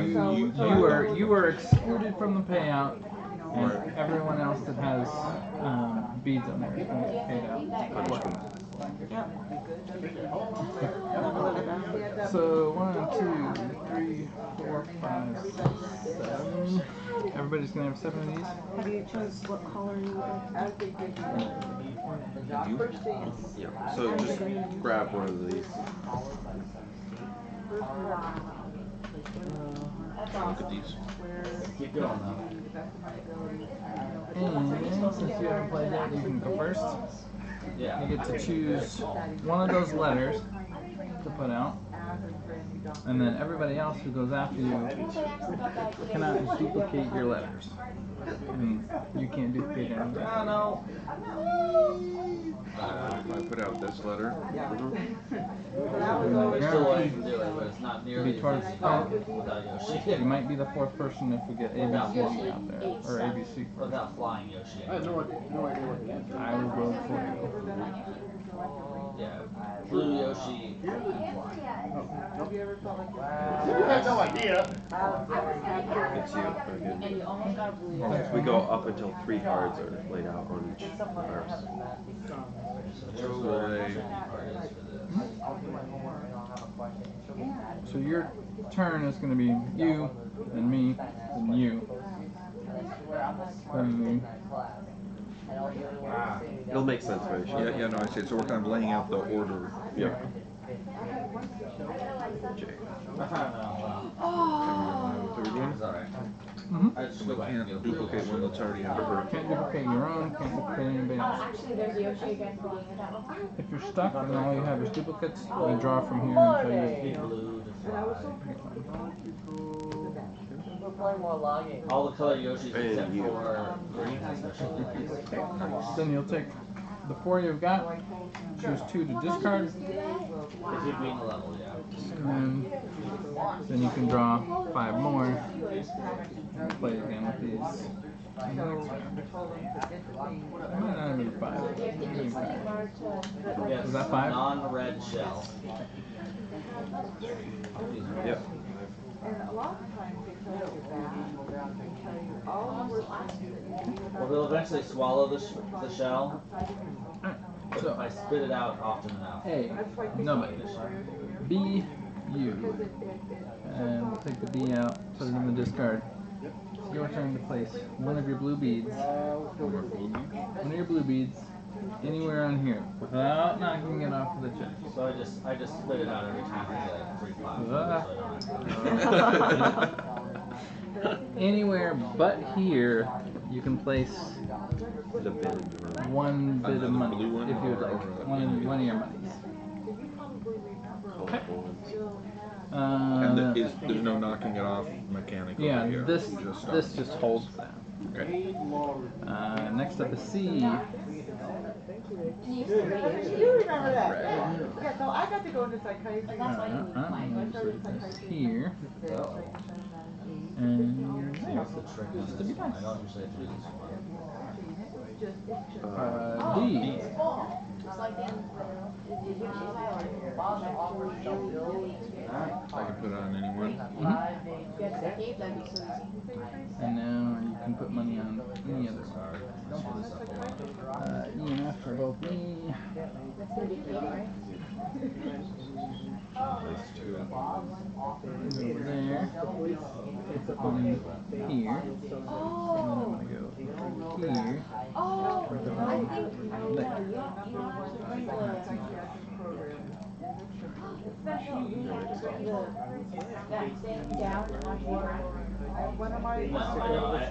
J: you are excluded from the payout, and everyone else that has beads on there is going to get paid out. So 1, 2, 3, 4, 5, 6, 7. Everybody's going to have 7 of these.
M: Have you chose what color you would like?
L: Yeah. So just grab one of these.
N: Look at these.
K: Keep going though.
J: And since you haven't played that, you can go first. You get to choose one of those letters to put out. And then everybody else who goes after you cannot duplicate your letters. I mean, you can't duplicate anything.
N: If I put out this letter.
J: Be towards you might be the 4th person if we get ABC out there, or ABC first.
G: I had no idea what the answer
J: I will vote for you.
G: Yeah, Blue Yoshi. You had no idea.
L: It's you. Okay. We go up until 3 cards are laid out on each virus.
J: So your turn is going to be you, and me, and you.
L: It'll make sense very sure.
N: Yeah, no, I see. So we're kind of laying out the order.
L: Yeah.
N: Third one?
J: Mm-hmm.
N: We can't duplicate one that's already out.
J: Can't duplicate your own, can't duplicate anybody else. If you're stuck and all you have is duplicates, you draw from here until you
G: We're playing more logging. All the color Yoshis except for green has special abilities.
J: Then you'll take the 4 you've got, choose 2 to discard.
G: If you being a level, yeah.
J: And then you can draw 5 more. Play again with these. In the next round. Might not have been 5. Maybe 5.
H: Yes,
J: Was that 5?
H: non-red shell.
L: Yep.
E: And a lot of times they tell you that. They tell you all the worst things that you can
H: Well, they'll eventually swallow the shell.
J: So,
H: If I spit it out often enough.
J: A, nobody. B, you. And we'll take the B out, put it in the discard. It's your turn to place one of your blue beads. One of your blue beads anywhere on here without knocking it off of the chest.
H: So I just spit it out every time I get 3 clouds. So I don't
J: Anywhere but here, you can place
L: The bid.
J: one bit of money
F: blue one
J: if you would
F: or
J: like. One of your monies. Okay.
F: And there's no knocking it off mechanical.
J: Yeah,
F: here.
J: this just holds that.
F: Okay.
J: Next up is C.
E: You remember that? Yeah, so I got to go into psychiatry.
J: Here. And
H: What's the trick on this one? I don't usually have to do this one.
J: D.
F: I can put it on anyone.
J: And now you can put money on any other one. E and F for both me. Over there. Put money here. And then I'm gonna go here.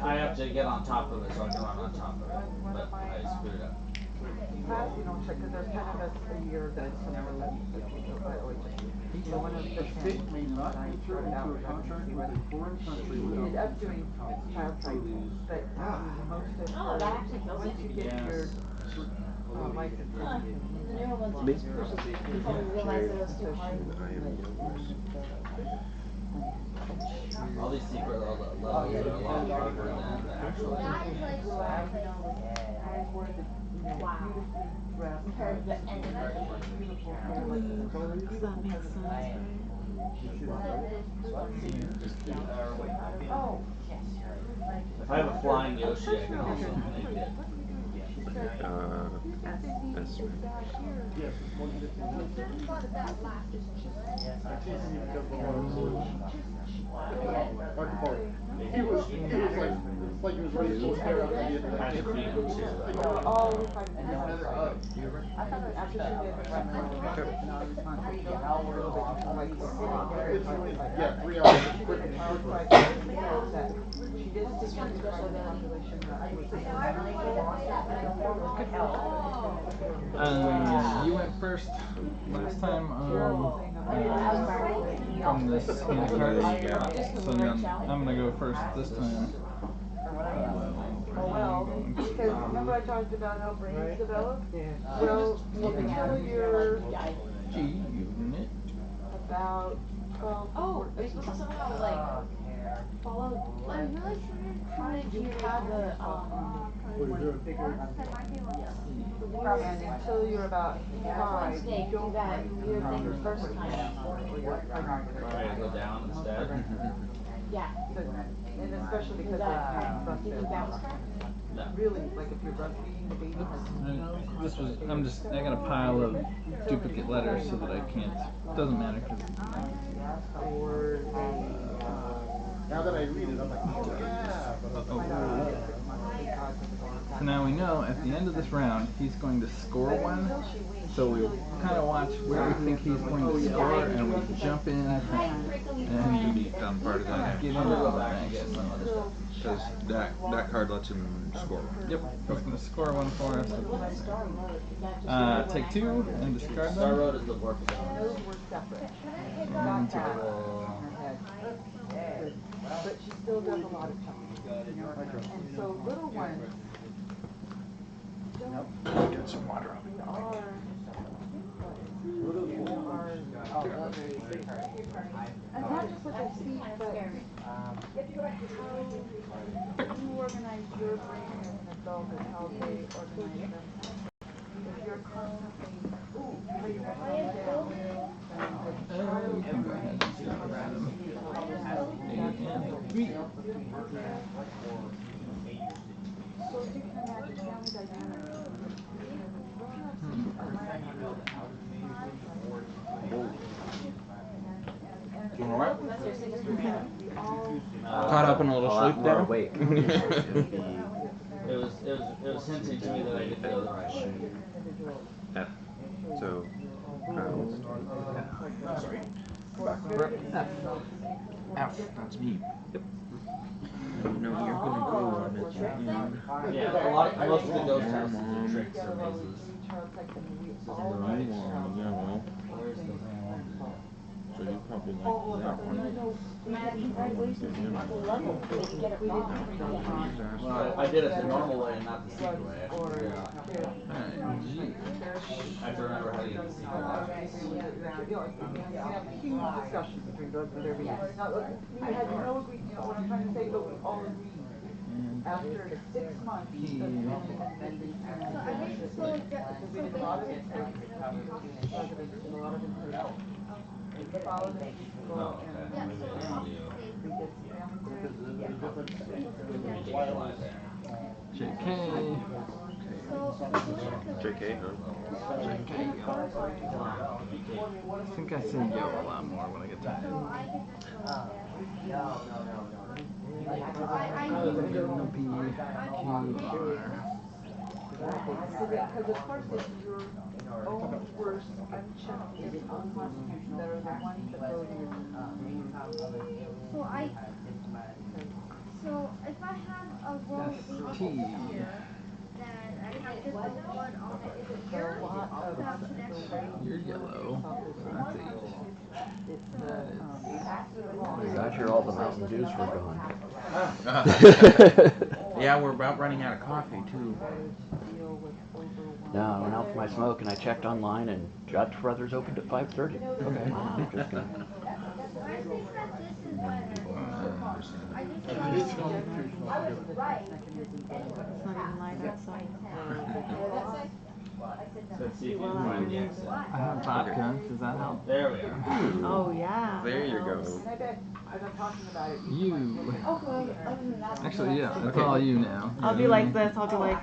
H: I have to get on top of it so I can run on top of it. But I screwed it up.
E: Class, you don't check because there's kind of a year that so one of the state may not enter into a contract with a foreign country ended up doing child training, but most of once you get your license,
H: All these secret levels are a lot harder than the actual.
M: Compared to the end of that makes sense, right?
H: If I have a flying Yoshi, I can also make it.
L: That's
G: He was like he was ready to pull his hair out at the end of that game. Yeah, 3 hours.
J: You went first last time from this hand card. So then I'm gonna go first this time.
E: Because remember I talked about how brains develop? Well, until you're about 12 to 14.
I: It's supposed to somehow like follow. I'm really trying to have the
E: And until you're about 5,
I: snake do that weird thing the first time.
H: Right, go down instead.
I: Yeah.
E: And especially because
I: Do you bounce back?
H: No.
E: really, like if you're breastfeeding, the baby has
J: I got a pile of duplicate letters so that I can't, doesn't matter.
G: Now that I read it, I'm like, oh yeah.
J: So now we know at the end of this round he's going to score one. So we kind of watch where we think he's going to score, and we jump in and
F: Become part of that.
J: get into the thing.
F: Because that card lets him score.
J: Yep, he's going to score one for us. Take 2 and discard
H: Star
J: them.
H: Road is the warp zone.
E: those were separate.
J: And
E: Got that in her head. But she still does a lot of chunks. And so little ones
F: Get some water on it.
E: are And not just what they see, but how you organize your brain as an adult and how they organize them. If you're constantly putting yourself down, then the child
J: We can go ahead and start random. 8 and 3.
E: So you can imagine family dynamics.
K: Doing alright?
H: Caught
K: up in a little sleep there?
H: Awake. It was hinting to me that I didn't go the right way.
L: F. So, bounced.
K: Sorry. Back for it. F. That's me. Yep. No, you're gonna go on it.
H: Yeah, most of the ghost houses are tricks or mazes.
K: So you probably like that one.
H: Well, I did it the normal way and not the secret way. I have to figure out. I have to remember how to get the secret options.
E: Huge discussion between drugs and therapy. Now, we had no agreement, you know what I'm trying to say, but we all agreed. After 6 months of spending in the because we did a lot of intake, residents did a lot of intake. We followed the people and we did family therapy.
J: JK.
L: JK, huh?
J: JK. I think I say yo a lot more when I get tired.
E: Because of course it's your own worst unchecked impulses that are the ones that go to your
D: So if I have a roll 80 here, then I have to put one on the ear without connection.
J: You're yellow. That's 8.
K: Glad you're all the Mountain Dews were gone. Yeah, we're about running out of coffee too. No, I went out for my smoke and I checked online and Judge Brothers opened at 5:30. Okay, I'm just gonna.
D: I think that this is better. I just
M: It's not even light outside.
H: Let's see if you can find the exit.
J: I have vodka. Does that help?
H: There we are.
M: Oh yeah.
L: There you go.
E: And I bet, as I'm talking about it,
J: You.
E: that.
J: Actually, yeah, it's all you now.
M: I'll be like this. I'll be like.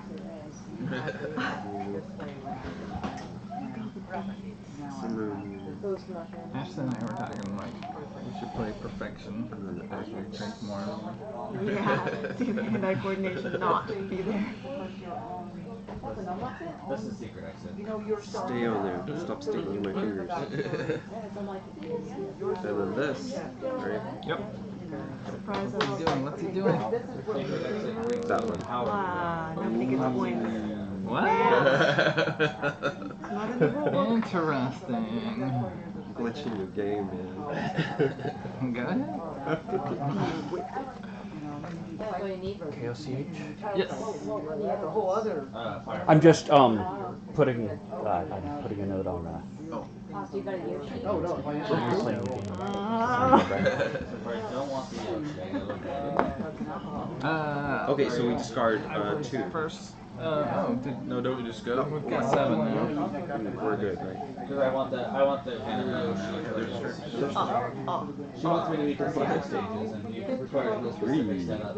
J: Ashley and I were talking like we should play Perfection as we drink more.
M: Yeah. See the hand-eye coordination not be there.
H: This is secret exit.
L: Stay on there. Stop sticking my fingers. And then this, right?
J: Yep.
M: Surprise
J: What's he doing? What's he doing?
L: That one.
M: Ah, nobody gets points.
J: What?
M: Not in the rule.
J: Interesting.
L: Glitching the game, man.
J: Go ahead.
K: KOCH?
J: Yes.
K: I'm just putting a note on that.
L: Okay, so we discard 2.
J: First.
N: No, don't we just go?
J: We've got 7 now.
L: We're good, right?
H: Because I want the interview She wants me to meet the secret stages and you require those specific setups.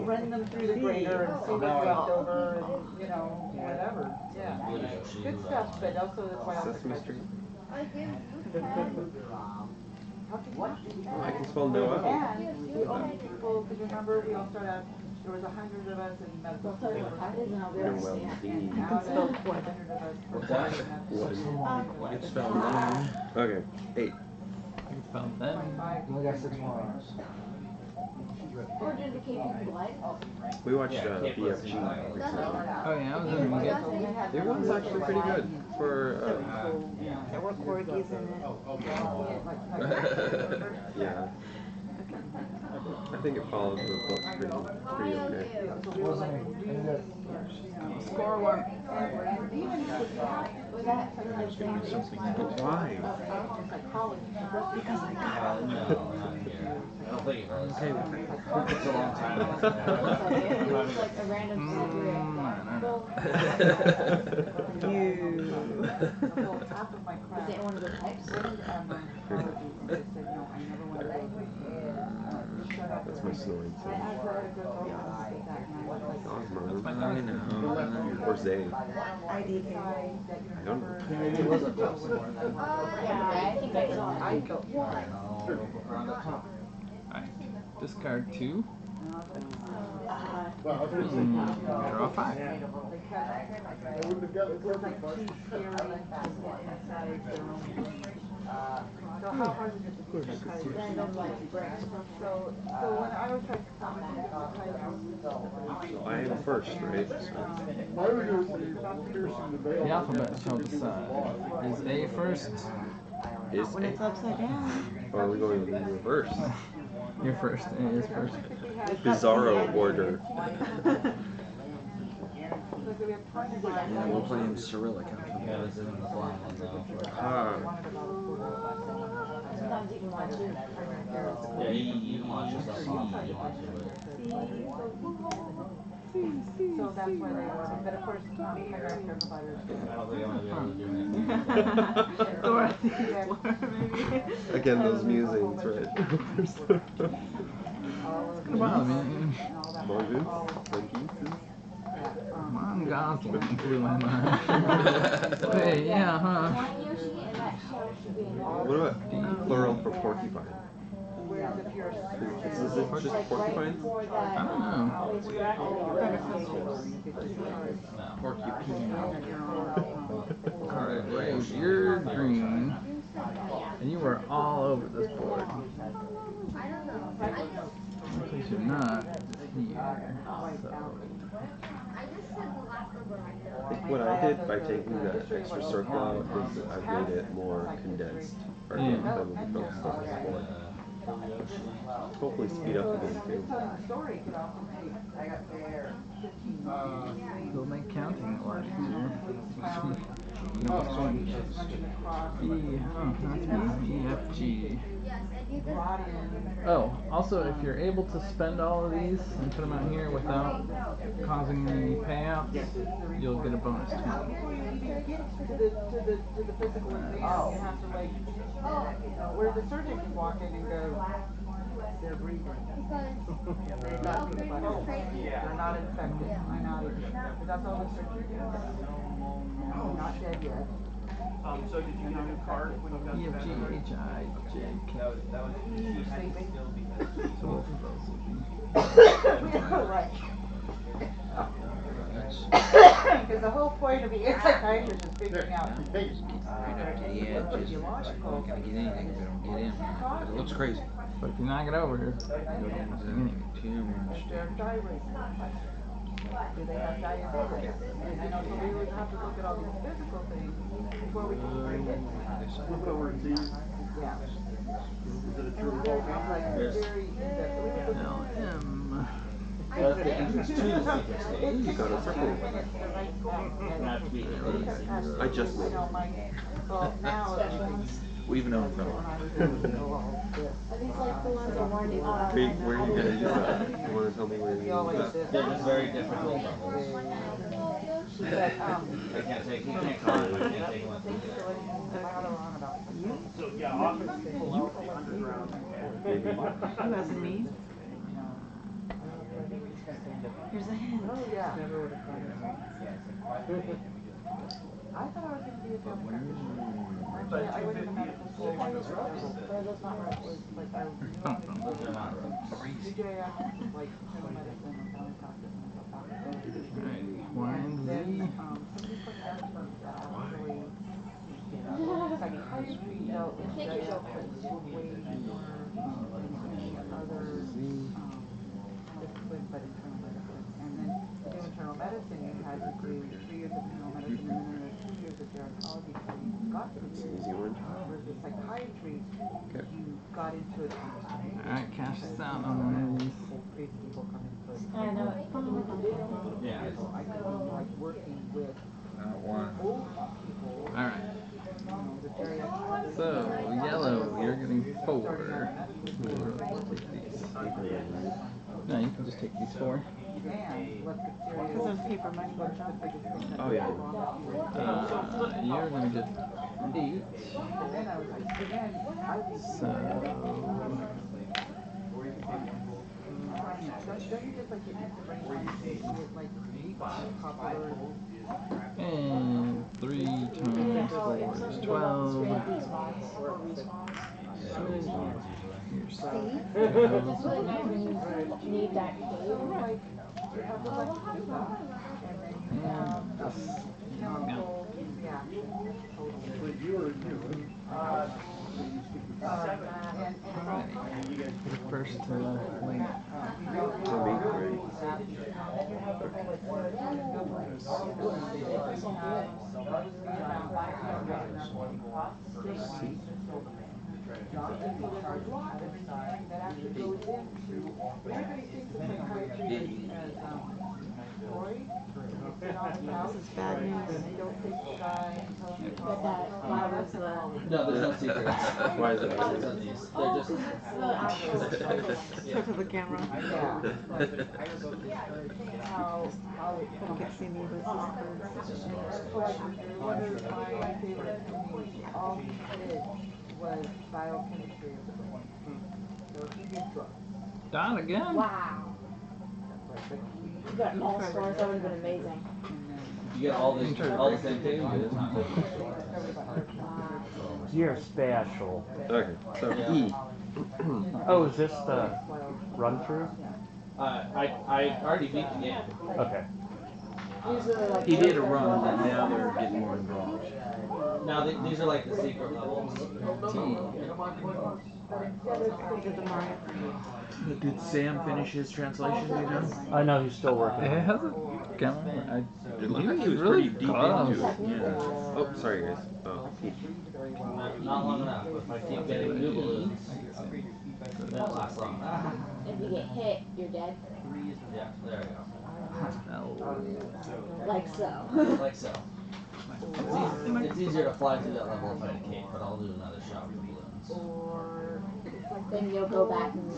E: Run them through the grader and see what's left over and, whatever. Yeah. Good stuff, but also that's why I also
L: Sesame Street.
D: I give you 10.
L: I can spell no out.
E: And the only people, because remember we all started out, there was 100 of us in medical school.
L: No, well,
M: You can spell what?
H: What's that?
N: You can spell no.
L: Okay, 8.
J: You spelled then.
A: We got 6 more hours.
L: We watched BFG.
J: Oh yeah, I was in the
N: It was actually pretty good for.
M: There were corgis in it.
L: Yeah. I think it followed the book pretty okay.
J: Score one.
K: There's gonna be something in it.
L: Why?
J: Because I got
H: No, not here. I don't think it was.
L: Okay with it.
H: It's a long time.
B: It's like a random secret. Is it one of the types?
L: That's my snoring sound.
K: I know.
L: Or Zay.
M: I did.
L: I don't know.
H: Maybe it wasn't close to more than
B: Yeah, I think I saw it.
J: Alright. Discard 2.
G: Well, if there's
J: Draw 5.
G: they wouldn't have got the perfect bunch.
E: So how hard is it to do because
B: Random like breaks.
E: so when I was trying to come
L: I am first, right? So.
G: I was gonna say, piercing the veil.
J: The alphabet shall decide. Is A first?
L: Is
M: When it's upside down.
L: Or are we going in reverse?
J: You're first. A is first.
L: Bizarro order.
K: Yeah, we're playing Cyrillic alphabet.
H: Yeah, this isn't the same one though.
B: Sometimes you can watch it.
H: Yeah, you can watch yourself on if you want to, but.
E: So that's why they want it. But of course, care providers.
H: I don't think I'm gonna be able to do anything.
L: Again, those musings, right?
J: Come on, man.
L: Mongoose?
J: Come on, Gosling through my mind. Wait, yeah, huh?
L: What about plural for porcupine? Is it just porcupine?
J: I don't know.
K: Porcupine.
J: Alright, Rage, you're green. And you were all over this board. Because you're not here. So.
L: I think what I did by taking the extra circle out is I made it more condensed. Or hopefully speed up the game too.
J: It'll make counting a lot easier. E, F, G. Oh, also if you're able to spend all of these and put them out here without causing any payouts, you'll get a bonus 20.
E: To the physical exam, you have to where the surgeon can walk in and go, they're breathing. They've got people they're not infected. I'm out of here. But that's all the surgeon can do. They're not dead yet.
O: So did you get a new card when you got
J: E, F, G, H, I, J, K. So both of those will be.
E: Right. Because the whole point of being a psychiatrist is figuring out.
K: Right up to the edge. Just not gonna get anything if I don't get in. It looks crazy.
J: But if you knock it over,
K: Too much.
E: Do they have diabetes? And I know so we would have to look at all these physical things before we can bring it. Yeah.
G: Is it a true roll?
E: Like very in-depth.
J: LM.
H: That's the entrance to the secret stage.
L: You got a circle.
H: Have to be in the secret.
L: I just made it.
E: Well, now
K: We've known for a while.
L: Where are you gonna use that? You wanna tell me where you're gonna use that?
H: They're just very difficult levels. I can't take, you can't climb, I can't take one.
O: So yeah, often people out the underground.
L: Maybe.
M: Who hasn't me? Here's a hint.
E: Oh yeah. I thought I was going to be a film practitioner. But I went into medical school. Like I was like, I was CJF, like internal medicine and family practice and stuff like that.
J: Y and Z.
E: Some people that actually psychiatry dealt with CJF but way more than any other discipline but internal medicine. And then to do internal medicine you had to do 3 years of internal medicine and then the 2 years of gerontology before you got to
L: That's
E: do
L: an easy one.
E: whereas with psychiatry you got got into it.
J: Alright, cash this out on one of these.
B: I know.
H: Yeah.
E: So I could be like working with
N: Not one.
E: old people.
J: Alright.
E: The geriatric.
J: So, yellow, you're getting 4. Take these. No, you can just take these 4.
E: And what the serious.
M: Because there's paper money on top.
K: Oh yeah.
J: You're gonna get 8.
E: And then I was like, so then I think
J: So,
E: don't you just like get used to brain lines and do it like popular?
J: and 3 times 4 is 12. So, here's
B: See? Need that cave.
E: Like, you have the like stuff, and then you have chemical reactions.
F: But you were new.
J: Alrighty. First to Link.
K: For me, right?
E: That actually goes into everybody thinks of psychiatry as Freud.
M: This is bad news.
E: They don't take the guy and tell him to
B: But that was the.
H: No, there's no secrets.
K: Why is it?
H: It's on these. They're just.
M: Show to the camera.
E: Yeah. How it
M: You can see me with these cards.
E: one of my favorite things, all he did was biochemistry of the brain. So he did drugs.
J: Done again?
B: Wow. You got all scores, that would have been amazing.
H: You get all the same thing all the time.
P: You're special.
K: Okay, so
H: Yeah.
K: E.
P: Oh, is this the run through?
H: I already beat the game.
P: Okay.
N: He did a run, but now they're getting more involved.
H: Now these are like the secret levels.
N: Did Sam finish his translation, you know?
P: I know he's still working.
J: It
P: on
J: hasn't gone.
N: It looked like he was
J: really
N: pretty deep
J: close.
N: into it. Yeah.
K: Oh, sorry guys. Oh.
H: Not long enough. If I keep getting new balloons, then it'll last long.
B: If you get hit, you're dead.
H: Yeah, there we go.
B: Like so.
H: Like so. It's easier to fly through that level if I decay, but I'll do another shot with balloons.
B: Then you'll go back and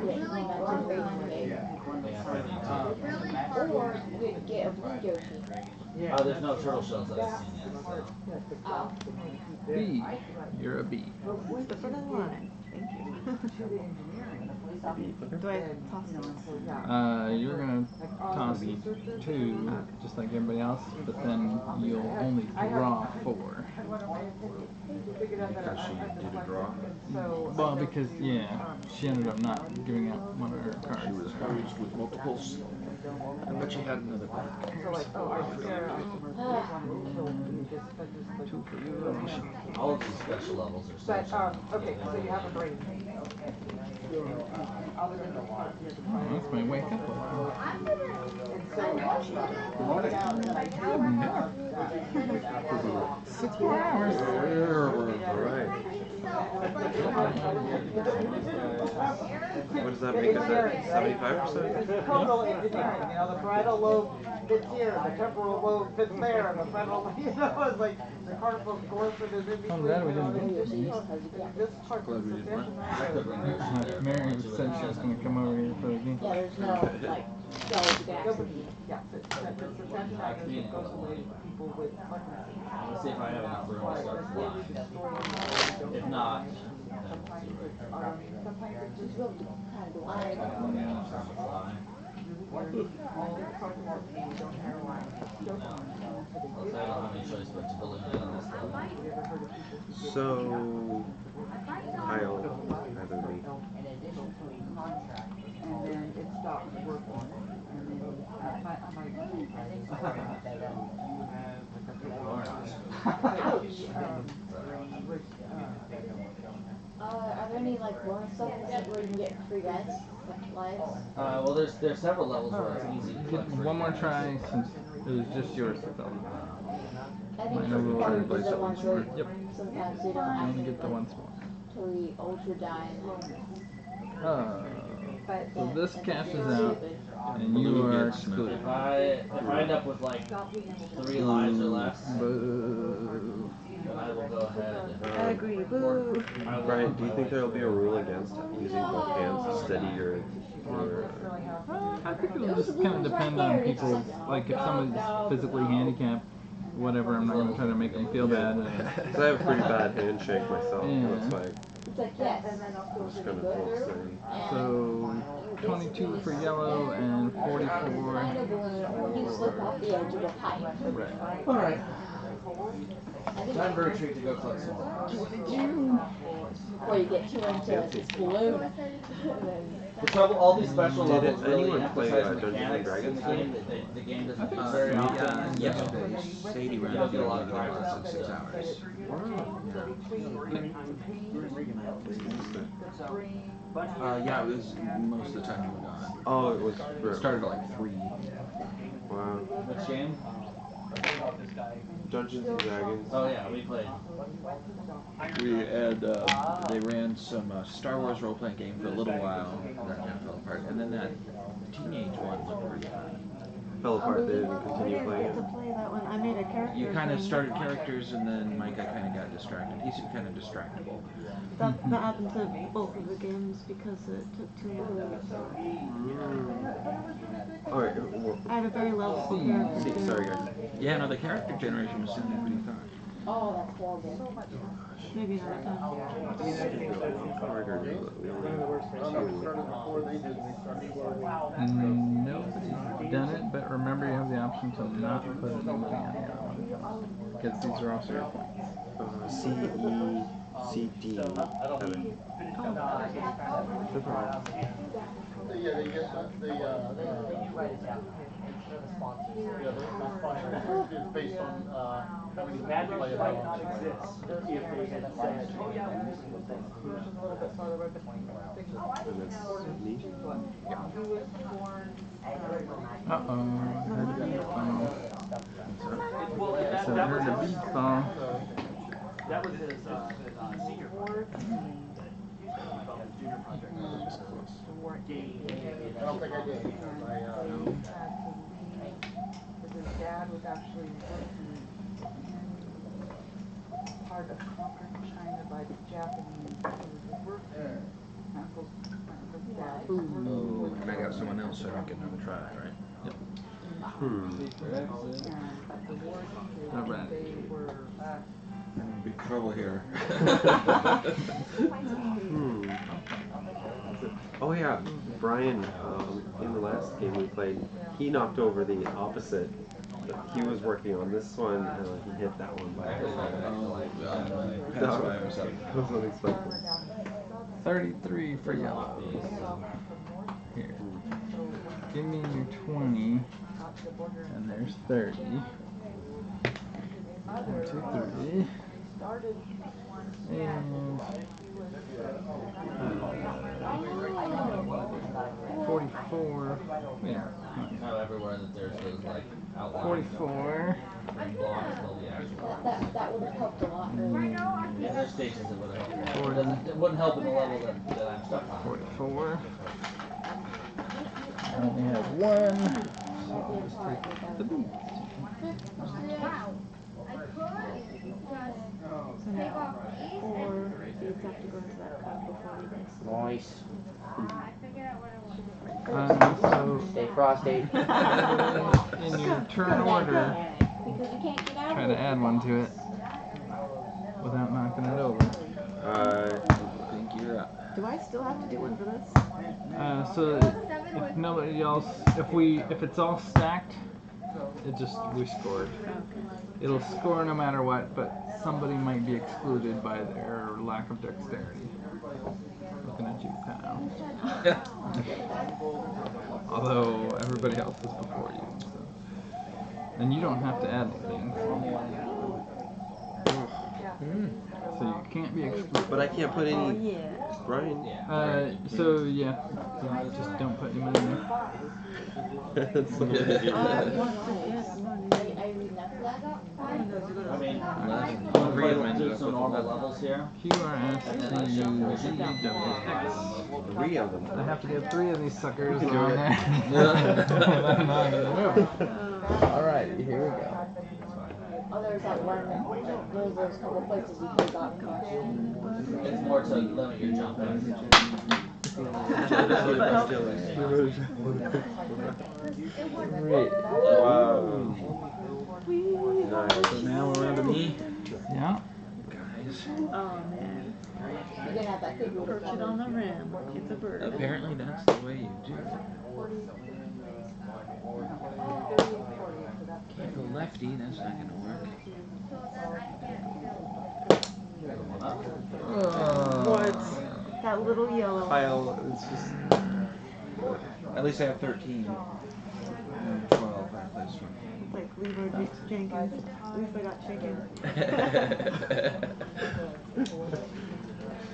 B: get momentum reading.
H: Yeah, if I need to.
B: Or you get a blue Yoshi.
H: There's no turtle shells that I've seen yet, so.
B: Oh.
J: B. You're a B.
M: The front of the line. Thank you. Do I toss these?
J: You're gonna toss 2, just like everybody else, but then you'll only draw 4.
K: Because she did a draw?
J: Well, because, yeah, she ended up not giving out one of her cards.
N: She was hosed with multiples. I bet she had another one.
J: Two for you.
H: All of these special levels are so
E: okay, so you have a brain.
J: That's my wake up.
E: Yeah.
J: 6 more hours.
K: Alright. What does that make us at? 75%?
E: Causal engineering, the parietal lobe fits here, the temporal lobe fits there, and the frontal, it's like the corpus callosum is in between.
J: I'm glad we didn't do
E: This part is
J: Mary said she was going to come over here for the game.
B: Yeah, there's no, like, cells you can actually eat.
E: Yeah, substantial magnetism goes away with people with leprosy.
H: Let's see if I have enough room to start flying. If not, then
E: Sometimes it's just
B: Kind of glide.
H: yeah, I'm starting to fly.
E: all the particles that you don't analyze.
H: No. Also, I don't have any choice but to balloon it on this level.
K: So, Kyle, either me.
E: And then it stops working. And then
B: Are there any like bonus levels where you can get free guys, like lives?
H: Well, there's several levels where it's easy to collect free
J: One more
H: guys.
J: try since it was just yours to fill.
B: I think
J: Minor rule
B: one
J: everybody
B: is the
J: still
B: ones
J: needs
B: where
J: more. Yep.
B: sometimes you
J: You
B: don't
J: only
B: actually
J: get the once more.
B: 3 ultra diamonds.
J: So this cashes out, and
H: Blue
J: you are
H: gets nothing.
J: excluded.
H: If I end up with like 3 lives or less,
J: Boo.
H: then I will go ahead.
M: I agree. Boo.
L: Brian, do you think there will be a rule against using both hands to steady your
J: I think it'll just kind of depend on people's, like if somebody's physically handicapped, whatever, I'm not going to try to make them feel bad.
L: Because I have a pretty bad handshake myself,
J: Yeah.
L: that's why
B: It's like, yes.
L: I'm just going to hold steady.
J: So 22 for yellow and 44
B: Kind of balloon, or you slip off the edge of a pipe.
J: red.
H: Alright.
B: I think
H: Time for a treat to go collect some more.
B: before you get too into this balloon.
H: The trouble, all these special
L: Did
H: levels really
L: anyone play
H: emphasize
L: Dungeons and
H: mechanics in
L: Dragons
H: the game that the game doesn't use
N: Yeah,
H: very often.
N: yesterday, Sadie ran
H: You don't
N: through
H: get a
N: a
H: lot
N: lot
H: of
N: of
H: drivers
N: levels
H: on
N: in 6
H: stage.
N: hours. Yeah, it was most of the time you were gone.
L: Oh, it was.
N: It started at like 3.
L: Wow.
H: Which game?
L: Dungeons and Dragons.
H: Oh yeah, we played.
N: We had, they ran some Star Wars role-playing game for a little while, and then it kind of fell apart. And then that teenage one looked pretty fun.
L: Fell apart, they didn't
M: I
L: continue
M: didn't
L: playing
M: get to
L: it.
M: play that one. I made a character.
N: You kind of
M: thing.
N: started characters, and then Micah kind of got distracted. He's kind of distractible.
M: That happened to both of the games because it took too long.
L: Alright,
M: I had a very lovable character.
L: sorry guys.
N: Yeah, no, the character generation was similar to what you thought.
B: Oh, that's horrible.
M: Maybe not done.
J: Nobody's done it, but remember you have the option to not put any money on the other one. Because these are also your points.
L: C, E, C, D.
G: Yeah, they get it's based on how many
O: Magic
G: play
O: might
G: it
O: not exist if they had said, oh yeah, we'll use the thing.
L: And that's me?
O: Well, that
J: You're
O: was
J: in a
O: his,
J: beat song.
O: that was his senior project. He called his junior project.
G: I don't think I did.
E: His dad was actually working in part of conquered China by the Japanese. He was working. Uncle's dad.
N: Ooh, and I got someone else, so I don't get another try, right? Yep.
J: Alright.
N: I'm in big trouble here.
L: Oh yeah, Brian, in the last game we played, he knocked over the opposite. He was working on this one, and he hit that one by
N: That's why I was up.
L: That was unexpected.
J: 33 for yellow. Here. Give me your 20. And there's 30. 1, 2, 3. And 44. Yeah.
H: Now everywhere that there's those like outlines.
J: 44.
H: Blocks, they'll be actual.
B: That would have helped a lot.
H: Yeah, there's stations that would have helped. It wouldn't help in the level that I'm stuck on.
J: 44. I only have 1. So just take the beat.
M: So now, 4 beads have to go into that cup before we dice.
P: Nice.
J: So
P: Stay frosty.
J: in your turn order, try to add 1 to it without knocking it over.
N: I think you're up.
M: Do I still have to do one for this?
J: So if nobody else, if it's all stacked, we scored. It'll score no matter what, but somebody might be excluded by their lack of dexterity. Looking at you, pal. Although everybody else is before you, so. And you don't have to add anything. So you can't be excluded.
L: But I can't put any. Brian.
J: So yeah, just don't put any money in.
L: That's so ridiculous.
N: levels here.
J: QRS
L: Three of them.
J: I have to get 3 of these suckers on
L: Do it.
J: there. Alright, here we go.
D: Oh, there's that one, there's those couple places you could have gotten.
N: It's more to limit your jumping.
J: Great.
L: Wow. Nice.
N: So now we're on to me.
J: Yeah.
N: Guys.
M: Oh man.
D: You're gonna have that good
M: Perch it on the rim. It's a bird.
N: Apparently that's the way you do it. Can't go lefty, that's not gonna work.
M: What? That little yellow.
L: Kyle, it's just.
N: At least I have 13. And 12 I placed from.
M: Like Leroy Jenkins. At least I got chicken.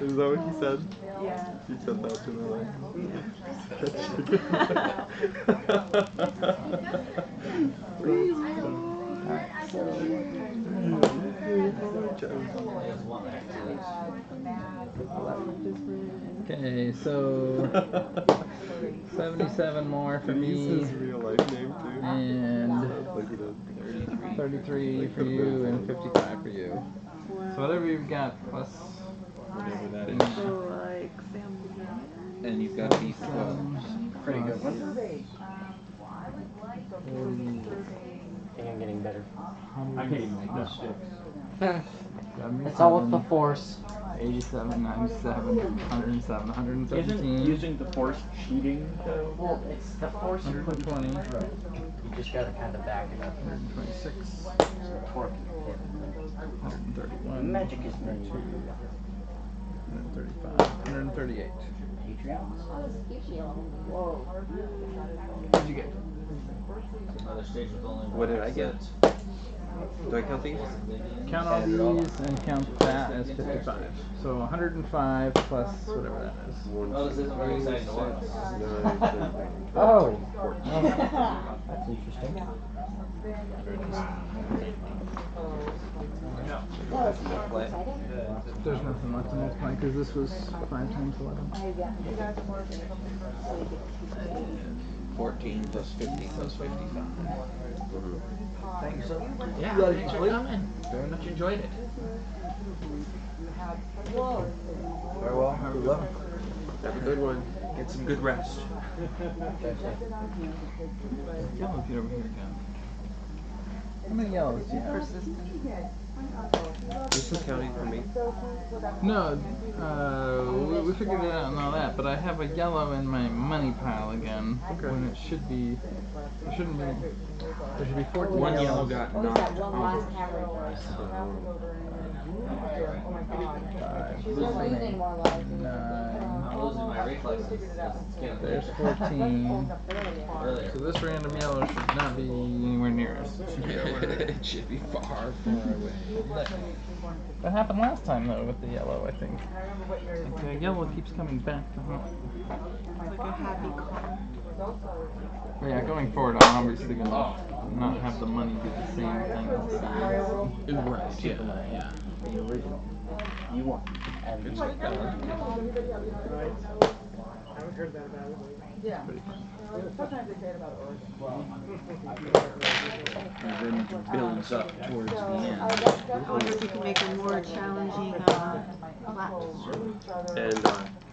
L: Is that what he said?
M: Yeah.
L: He said that to me.
J: Okay, so 77 more for me.
L: His real life name too.
J: And 33 for you and 55 for you. So whatever you've got plus
N: Whatever that is.
M: So like Sam.
N: And you've got these 12. Pretty good one.
P: I think I'm getting better. I can't even make that stick.
J: It's
P: all with the force.
J: 87, 97, 107, 117.
P: Isn't using the force cheating though?
K: Well, it's the force you put
J: 120.
K: You just gotta kind of back it up.
J: 126.
K: Torque.
J: 131.
K: Magic is made.
J: 135. 138.
D: Whoa.
J: What'd you get?
N: Another stage with only
L: What did I get? Do I count these?
J: Count all these and count that as 55. So 105 plus whatever that is.
N: Oh, this isn't very exciting to watch.
K: Oh. That's interesting.
J: There's nothing left to multiply because this was 5 times 11.
N: 14 plus 50 plus 55.
K: Thanks so much.
N: Yeah, thanks for coming. Very much enjoyed it.
K: Very well. Have a good one.
L: Have a good one.
N: Get some good rest.
J: Yellow, get over here again. How many yellows do you have?
L: This is counting for me.
J: No, we figured it out and all that, but I have a yellow in my money pile again. When it should be, there shouldn't be, there should be 14
N: One yellow
J: yellows.
N: got
D: What was that one last hammer of yours?
J: 5,
D: She's not using more lives.
J: 9,
N: I'm losing my reflexes.
J: there's 14. So this random yellow should not be anywhere near us.
N: It should be far, far away.
J: That happened last time though with the yellow, I think. The yellow keeps coming back to haunt.
M: Like a happy car.
J: But yeah, going forward, I'm obviously gonna not have the money do the same thing.
N: Right, yeah.
K: The original. You want. And
N: Good stuff, that one.
A: haven't heard that about it. Yeah. Sometimes they say it about Oregon.
N: And then it builds up towards the end.
M: I wonder if you can make a more challenging lap.
L: And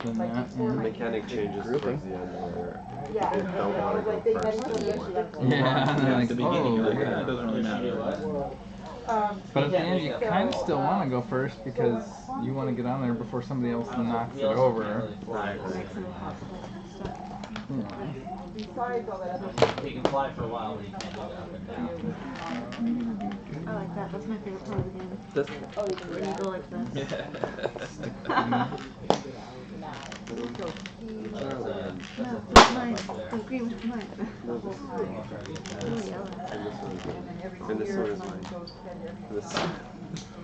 L: the mechanic changes towards the end where they don't want to go first anymore.
J: Yeah,
N: At the beginning, you're like, that doesn't really matter.
J: But at the end, you kind of still want to go first because you want to get on there before somebody else knocks it over.
L: Right.
A: Besides all that other
N: He can fly for a while, but he can't go up and down.
M: I like that. That's my favorite part of the game.
L: This
M: When you go like this. No, that's mine. The green was mine. Oh, yellow.
L: and this one is mine. This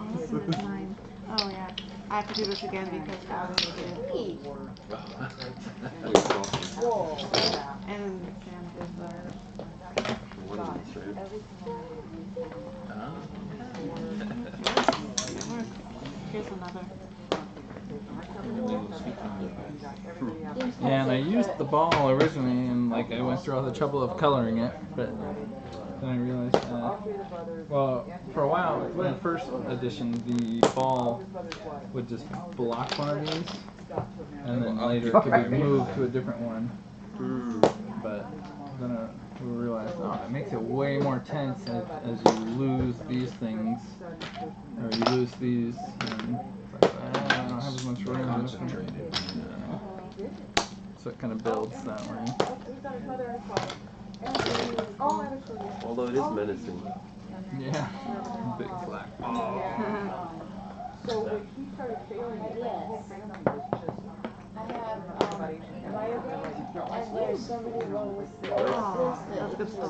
M: Awesome, it's mine. Oh yeah. I have to do this again because Adam did it. And Sam did the.
L: One of these, right?
M: Here's another.
J: Yeah, and I used the ball originally, and like I went through all the trouble of coloring it, but then I realized, well, for a while in the first edition, the ball would just block one of these, and then later it could be moved to a different one. But then we realized, oh, it makes it way more tense as you lose these things, or you lose these, and it's like, I don't have as much room.
N: Concentrated.
J: So it kind of builds that way.
L: Although it is menacing.
J: Yeah, big black ball.
I: So when he started failing it, like, he won't fail me, it's just, I have, and there's so many roles that this is so,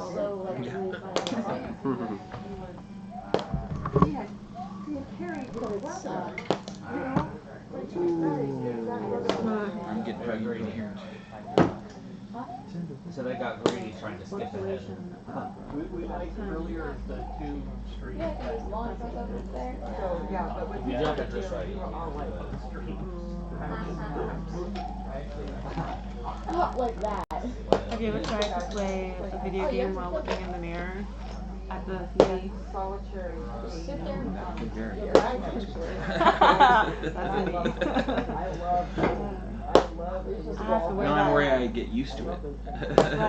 I: like, really funny. He had carried the weapon, you know?
N: I'm getting pregnant here.
H: So they got greedy trying to skip ahead.
O: We liked earlier the two streets.
I: Yeah, because long as up there.
O: So, yeah, but when
H: If
O: we
H: you jump it just right,
O: we
H: you
O: were all like,
I: Not like that.
M: Have you ever tried to play a video game while looking in the mirror at the TV?
O: solitary.
I: Just sit there and
M: That's neat.
O: I love it.
N: Now I worry I get used to it.
O: I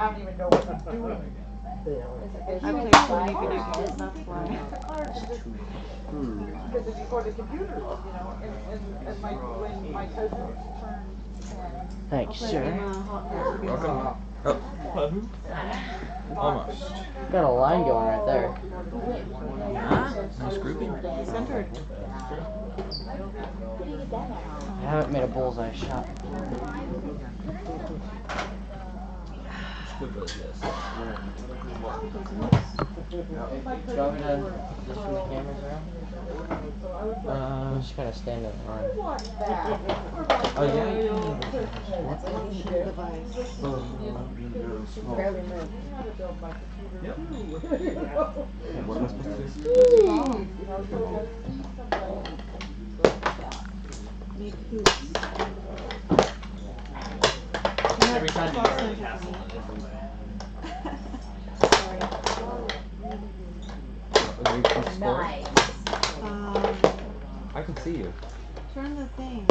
O: don't even know what I'm doing.
M: I play so many video games, that's why.
O: Because if you go to computers, you know, and when my cousins turned 10.
P: Thanks, sir.
N: Welcome. Oh. Almost.
P: Got a line going right there.
N: Huh? Nice grouping.
M: Centered.
P: I haven't made a bullseye shot.
H: Good for this.
P: Do you want me to just swing the cameras around? I'm just kind of standing in line.
N: Oh yeah.
M: That's an ancient device.
I: Barely move.
N: Yep.
L: What am I supposed to do?
M: Make hoops.
H: Every time you go to the castle in a different way.
I: Nice.
L: I can see you.
M: Turn the thing.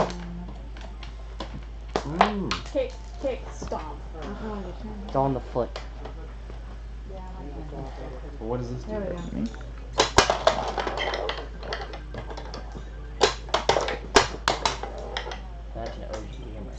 I: Kick, stomp.
P: It's on the flick.
L: What does this do?
M: There we go.
P: That's an OG gamer.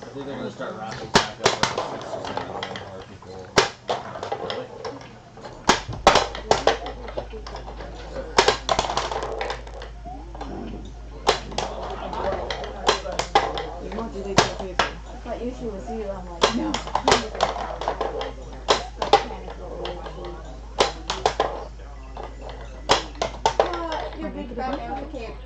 H: I think they're going to start wrapping back up like 6 or 7 more people. Really?
I: I thought usually was you. I'm like, no. You're big Batman with a cape.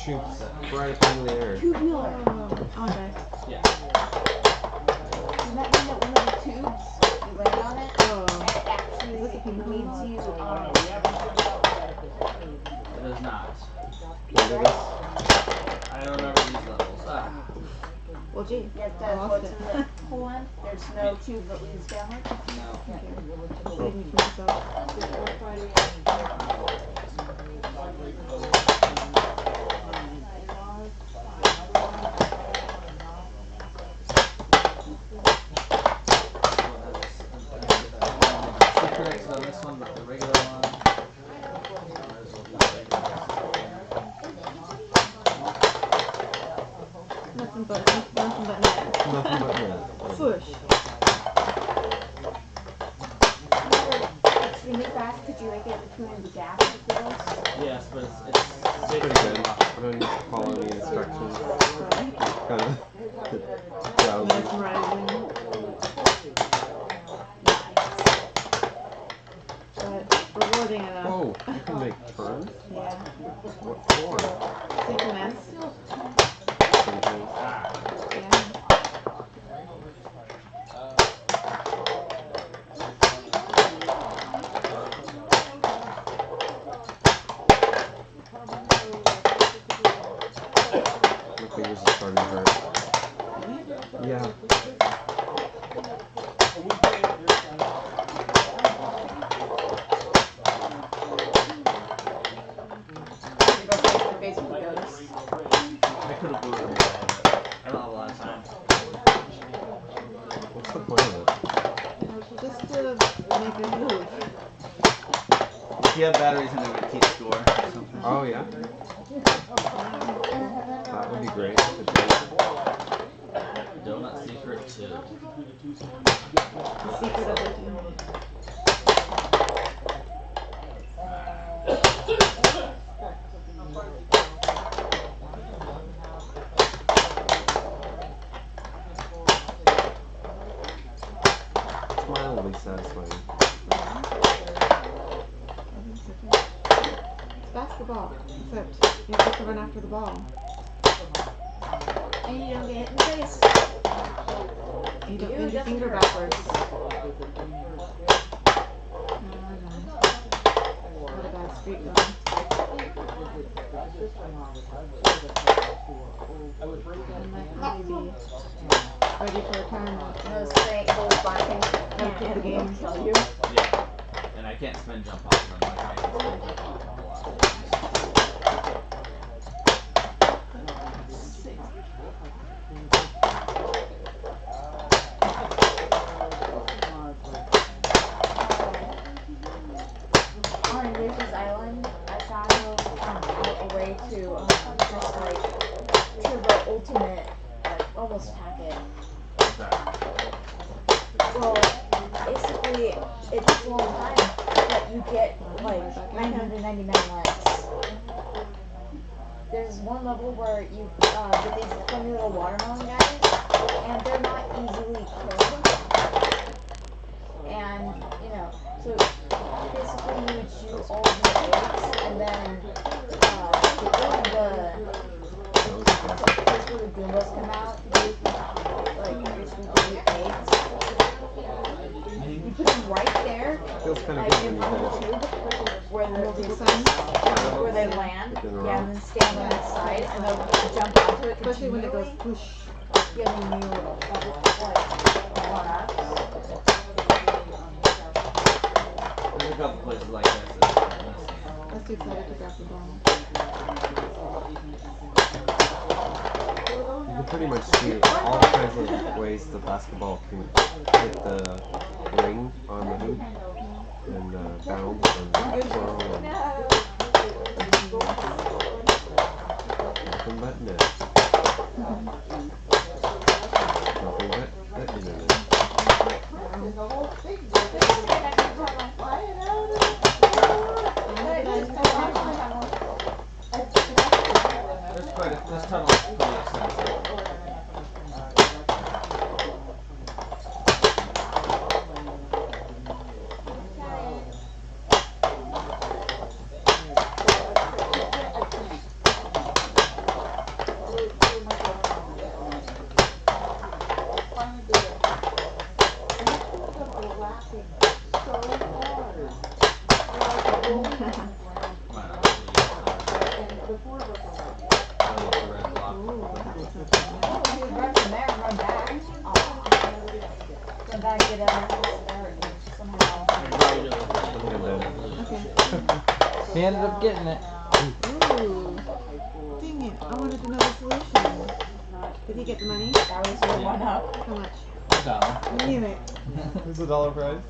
L: Shoots right up in the air.
I: Tubular.
M: Okay.
H: Yeah.
I: Does that mean that one of the tubes, you land on it, and it actually leads you on
N: It is not.
L: What is this?
N: I don't remember these levels. Ah.
B: Well, gee,
I: You have
B: I
I: to
B: lost
I: go
B: it.
I: to the whole end. There's no tube that leads downward.
N: No.
B: Save me from myself.
N: Secrets on this one, but the regular one.
B: Nothing but net.
L: Nothing but net.
B: Swoosh.
I: Extremely fast. Could you make it between the gaps of the ghosts?
N: Yes, but
L: It's pretty good. I don't need to follow any instructions. Kind of browsing.
B: Mesmerizing. But rewarding enough.
L: Oh, you can make turns?
B: Yeah.
L: What for?
B: Synchronous.
L: Sometimes.
B: Yeah.
L: My fingers are starting to hurt. Yeah.
N: I could have booted them all, but I don't have a lot of time.
L: What's the point of it?
B: Just to make it move.
N: If you have batteries in it, keep score or something.
L: Oh, yeah? That would be great.
N: Donut Secret 2.
B: The secret of it.
L: It's mildly satisfying.
B: It's basketball, except you have to run after the ball.
I: And you don't get hit in the face.
B: You don't bend your finger backwards. What a bad streak going. I might really be ready for retirement.
I: Those great gold binding.
B: Have to the game.
I: Tell you.
N: Yeah. And I can't spin jump off them like I can spin jump off a lot of things.
I: On Nature's Island, I found a way to just like turbo ultimate, like almost hack it.
N: What's that?
I: Well, basically, it takes a long time, but you get like 999 likes. There's one level where you get these funny little watermelon guys, and they're not easily killed. And, you know, so basically you would shoot all of the eggs, and then the place where the Goombas come out, like basically the eggs. You put them right there,
L: Feels kind of
I: like
L: good
I: in
L: when
I: the
L: you hit it.
I: tube, where they land, yeah, and then stand on its side, and they'll jump onto it,
B: Especially when it goes push.
I: giving you like one-ups.
N: There's a couple places like this.
B: I was too excited to grab the ball.
L: You can pretty much see all kinds of ways the basketball can hit the ring on the hoop and bounce and twirl and nothing but net. Nothing but internet.
N: This tunnel is pretty extensive.
H: I want the red block.
B: Oh, he would run from there and run back. Run back, get somehow.
J: He ended up getting it.
M: Ooh. Dang it. I wanted to know the solution. Did he get the money?
B: That was your one up.
M: How much?
J: $1.
M: Damn it.
J: It's $1 prize.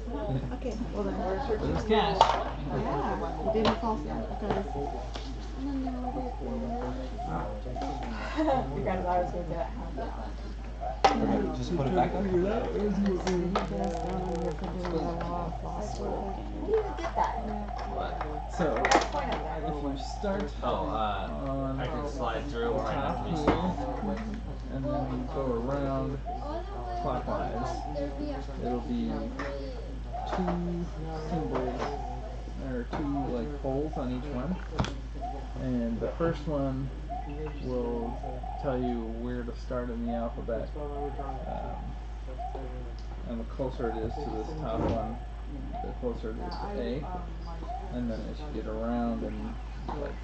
M: Okay, well then.
J: But it's cash.
M: Yeah. You didn't fall guys.
B: Because I was going to
H: Just put it back on.
B: How do you get that?
H: What?
J: So, if you start on
H: I can slide through or I have
J: top
H: to be
J: here, and then go around clockwise, it'll be two symbols, or two like holes on each one, and the first one will tell you where to start in the alphabet, and the closer it is to this top one, the closer it is to A, and then as you get around and like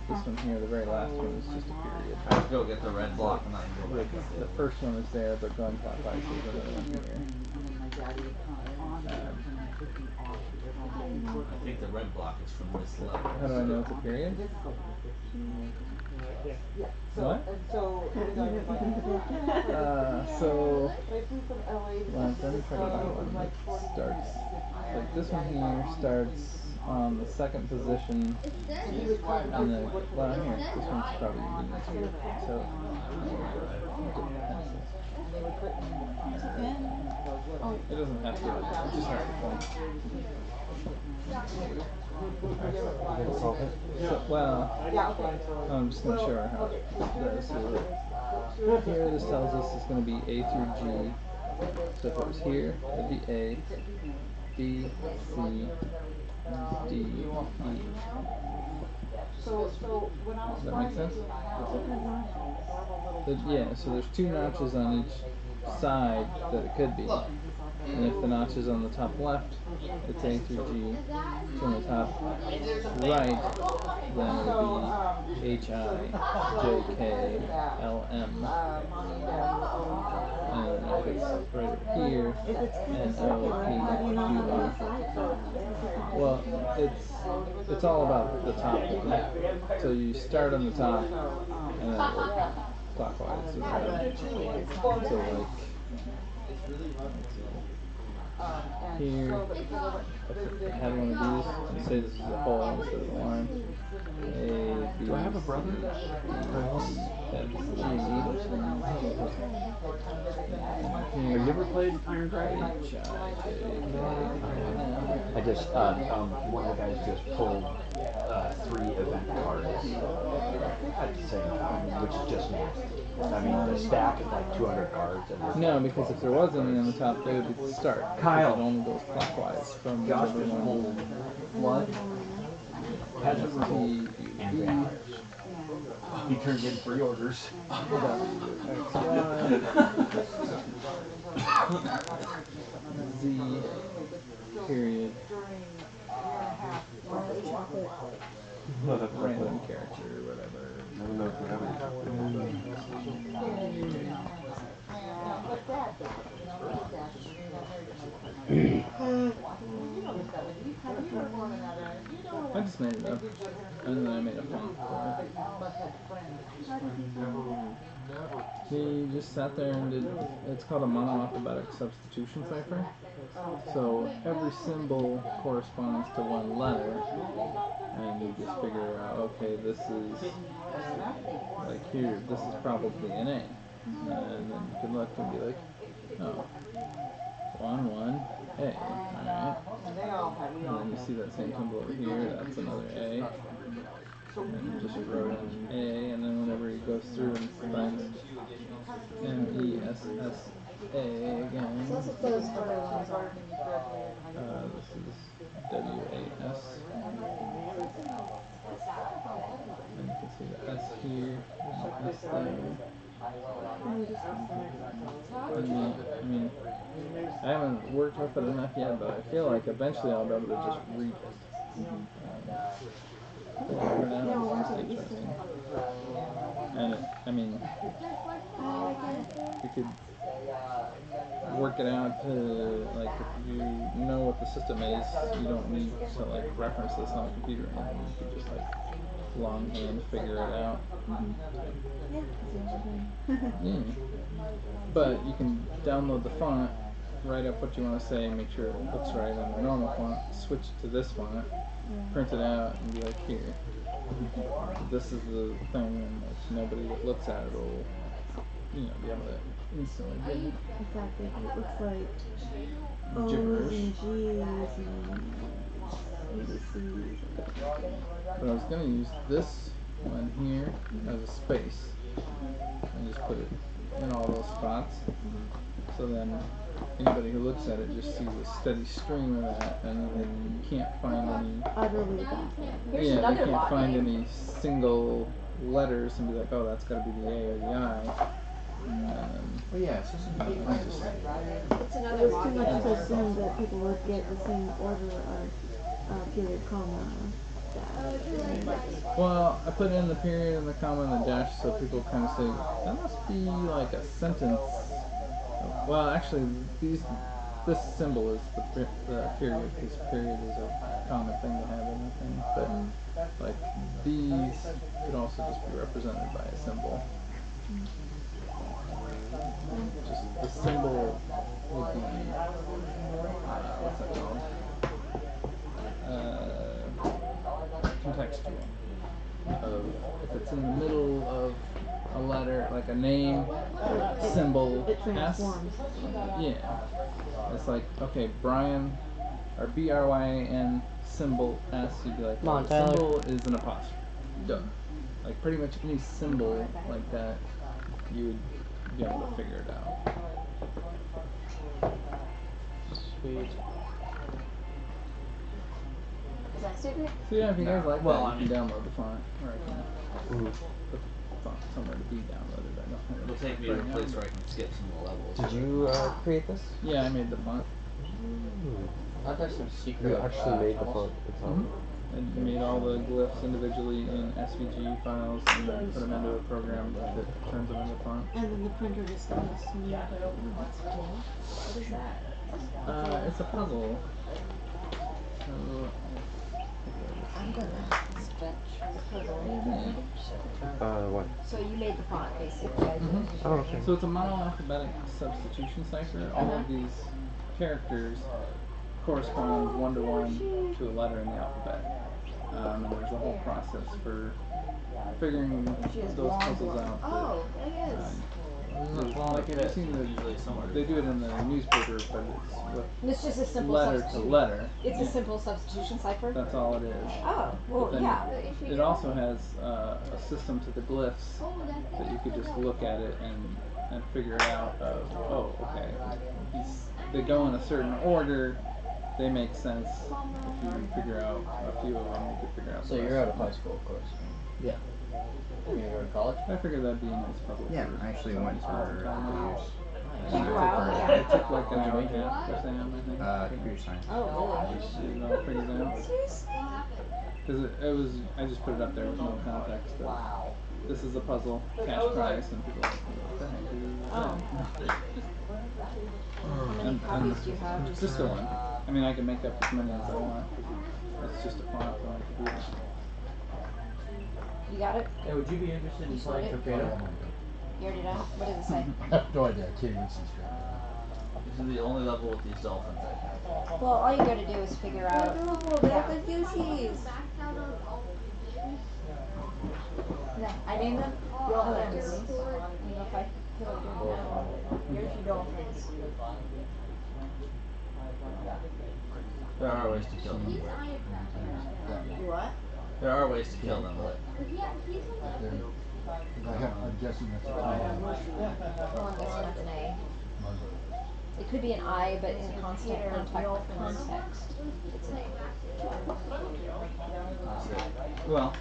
J: this one here, the very last one is just a period.
H: I have to go get the red block and I can go back.
J: The first one is there, but going clockwise there's another one here.
H: I think the red block is from this level.
J: How do I know it's a period? What? So well, let me try to find one that starts like this one here starts on the second position, and then well here, this one's probably easier to tell. It doesn't have to, it just has to point. So, well, I'm just going to show her how it does. So here this tells us it's going to be A through G. So if it was here, it'd be A, B, C, D, E. Does that make sense? Yeah, so there's two notches on each side that it could be. And if the notch is on the top left, it's A through G. If it's on the top right, then it would be H, I, J, K, L, M. And if it's right over here, N, O, P, Q, R. Well, it's all about the top one. So you start on the top, and then work clockwise around. So like, here, if I had one of these, and say this is a hole instead of a line. A, B,
L: Do I have a brother?
J: C, F, G.
K: Have you ever played Iron Dragon?
J: H, I, J, K, L, M.
K: I just, one of the guys just pulled 3 event cards at the same time, which is just nasty. I mean, the stack is like 200 cards. And
J: no, because if there was any on the top, they would be the start.
K: Kyle.
J: It only goes clockwise from
K: Josh
J: whichever
K: just
J: one.
K: pulled Flood, Peasant Revolt, and Vampires. He turned in 3 orders.
J: Z, period. Random character or whatever.
L: I don't know if we have
J: I just made it up, and then I made a font for it. He just sat there and did, it's called a monoalphabetic substitution cipher. So every symbol corresponds to one letter, and you just figure out, okay, this is, like here, this is probably an A. And then you can look and be like, oh, 1, 1, A, alright. And then you see that same symbol over here, that's another A. And you just wrote in A, and then whenever he goes through and finds M-E-S-S-A again.
B: So that's what those other ones are.
J: This is W-A-S. And you can see the S here, and the S there. And then, I mean, I haven't worked with it enough yet, but I feel like eventually I'll be able to just read it. Yeah, we went to the Easter. And I mean, you could work it out to, like, if you know what the system is, you don't need to, like, reference this on a computer or anything. You could just, like, longhand figure it out. Yeah. But you can download the font, write up what you want to say, make sure it looks right on the normal font, switch to this font, print it out, and be like, here. This is the thing, and like, nobody that looks at it will, you know, be able to instantly get it.
M: Exactly. It looks like O's
J: Gibberish.
M: and G's and ABCs.
J: But I was gonna use this one here as a space and just put it in all those spots. So then anybody who looks at it just sees a steady stream of that, and they can't find any.
M: Utterly baffling.
J: Yeah, they can't find any single letters and be like, oh, that's got to be the A or the I.
F: Well, yeah, it's just
I: It's
M: It was too much to assume that people would get the same order of period, comma, dash.
J: Well, I put in the period and the comma and the dash so people kind of say, that must be like a sentence. Well, actually, this symbol is the period, because period is a common thing to have in the thing. But, like, these could also just be represented by a symbol. Just the symbol would be, what's that called? Contextual. If it's in the middle of a letter, like a name, symbol,
M: It
J: S.
M: transforms.
J: Yeah. It's like, okay, Brian, or BRYAN, symbol S, you'd be like,
P: Come on,
J: the
P: Tyler.
J: symbol is an apostrophe. Duh. Like, pretty much any symbol like that, you would be able to figure it out.
P: Sweet.
I: Is that secret?
J: So yeah, if you guys like
N: Well,
J: that,
N: I
J: you can
N: mean-
J: download the font, or I can put the font somewhere to be downloaded. I don't have it.
N: It'll take me to a place where I can skip some of the levels.
L: Did you create this?
J: Yeah, I made the font.
P: I thought there's some secret.
L: You actually made the font itself.
J: And made all the glyphs individually in SVG files, and then put them into a program that turns them into font.
M: And then the printer just goes to me.
I: What is that?
J: It's a puzzle. So,
I: I'm gonna stretch the puzzle.
L: What?
I: So you made the font, basically.
L: Oh, okay.
J: So it's a monoalphabetic substitution cipher. All of these characters correspond one-to-one to a letter in the alphabet. And there's a whole process for figuring those puzzles out.
I: Oh, it is.
J: Like, have you seen they do it in the newspaper, but
B: It's just a
J: it's
B: simple
J: letter to
B: substitution.
J: letter.
B: It's a simple substitution cipher.
J: That's all it is.
I: Oh, well,
J: But then
I: yeah.
J: it also has a system to the glyphs that you could just look at it and figure it out of, oh, okay, they go in a certain order, they make sense. If you figure out a few of them, you could figure out the
P: So
J: rest
P: you're out
J: of
P: of
J: them.
P: high school, of course.
N: Yeah.
P: You're gonna go to college?
J: I figured that'd be a nice puzzle.
F: Yeah,
J: for
F: I actually
J: somebody
F: went
J: to spend some
F: for
J: time on.
F: years.
I: Did you go out? Yeah.
J: It took like an hour and a half for Sam, I think.
F: Computer science.
I: Oh, really?
J: Just get it all figured out. Because it was, I just put it up there with no context. This is a puzzle, cash prize, and people are like, what the heck is that?
I: How many copies do you have?
J: Just the one. I mean, I can make up as many as I want. It's just a font on a computer.
I: You got it?
P: Hey, would you be interested in playing Torpedo?
I: You already done? What does it say?
F: I have no idea. I can't even see straight.
N: This is the only level with these dolphins, I think.
I: Well, all you gotta do is figure out. Yeah. I named them dolphins. I don't know if I feel like doing that. Here's your dolphins.
N: There are ways to kill them.
I: You what?
N: There are ways to kill them, but
F: I'm guessing that's
B: Well, I'm guessing that's an A. It could be an I, but in constant context, it's an A.
N: well,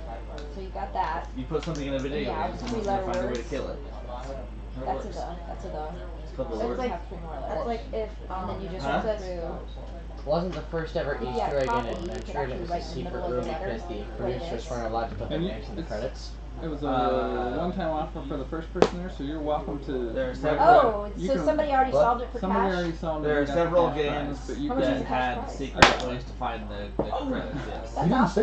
B: So you got that.
N: you put something in a video
B: Yeah,
N: game,
B: three
N: someone's gonna
B: letter
N: find a way to
B: words.
N: kill it.
B: That's a the. That's a the.
P: put the
I: That's
P: Lord.
I: like if
B: And then you just
P: Huh?
B: go through.
P: Wasn't the first ever
B: If you
P: Easter
B: had
P: egg in
B: coffee, you could
P: Adventure, and it
B: actually
P: was a
B: write in the
P: secret
B: middle of the
P: movie
B: letter,
P: because the
B: write
P: producers
B: this.
P: weren't allowed to put their
J: And
P: names in the credits.
J: It was a one-time offer for the first person there, so you're welcome to.
P: There are several.
B: Oh,
J: You
B: so
J: can-
B: somebody already
P: What?
B: solved it for
J: Somebody
B: cash?
J: already solved it.
H: There are
J: and got the
H: several
J: cash
H: games
J: prize, but you
B: How much is
J: can.
B: the
H: that
B: cash
H: had
B: prize?
H: secret ways to find the credits, yes.
F: He didn't say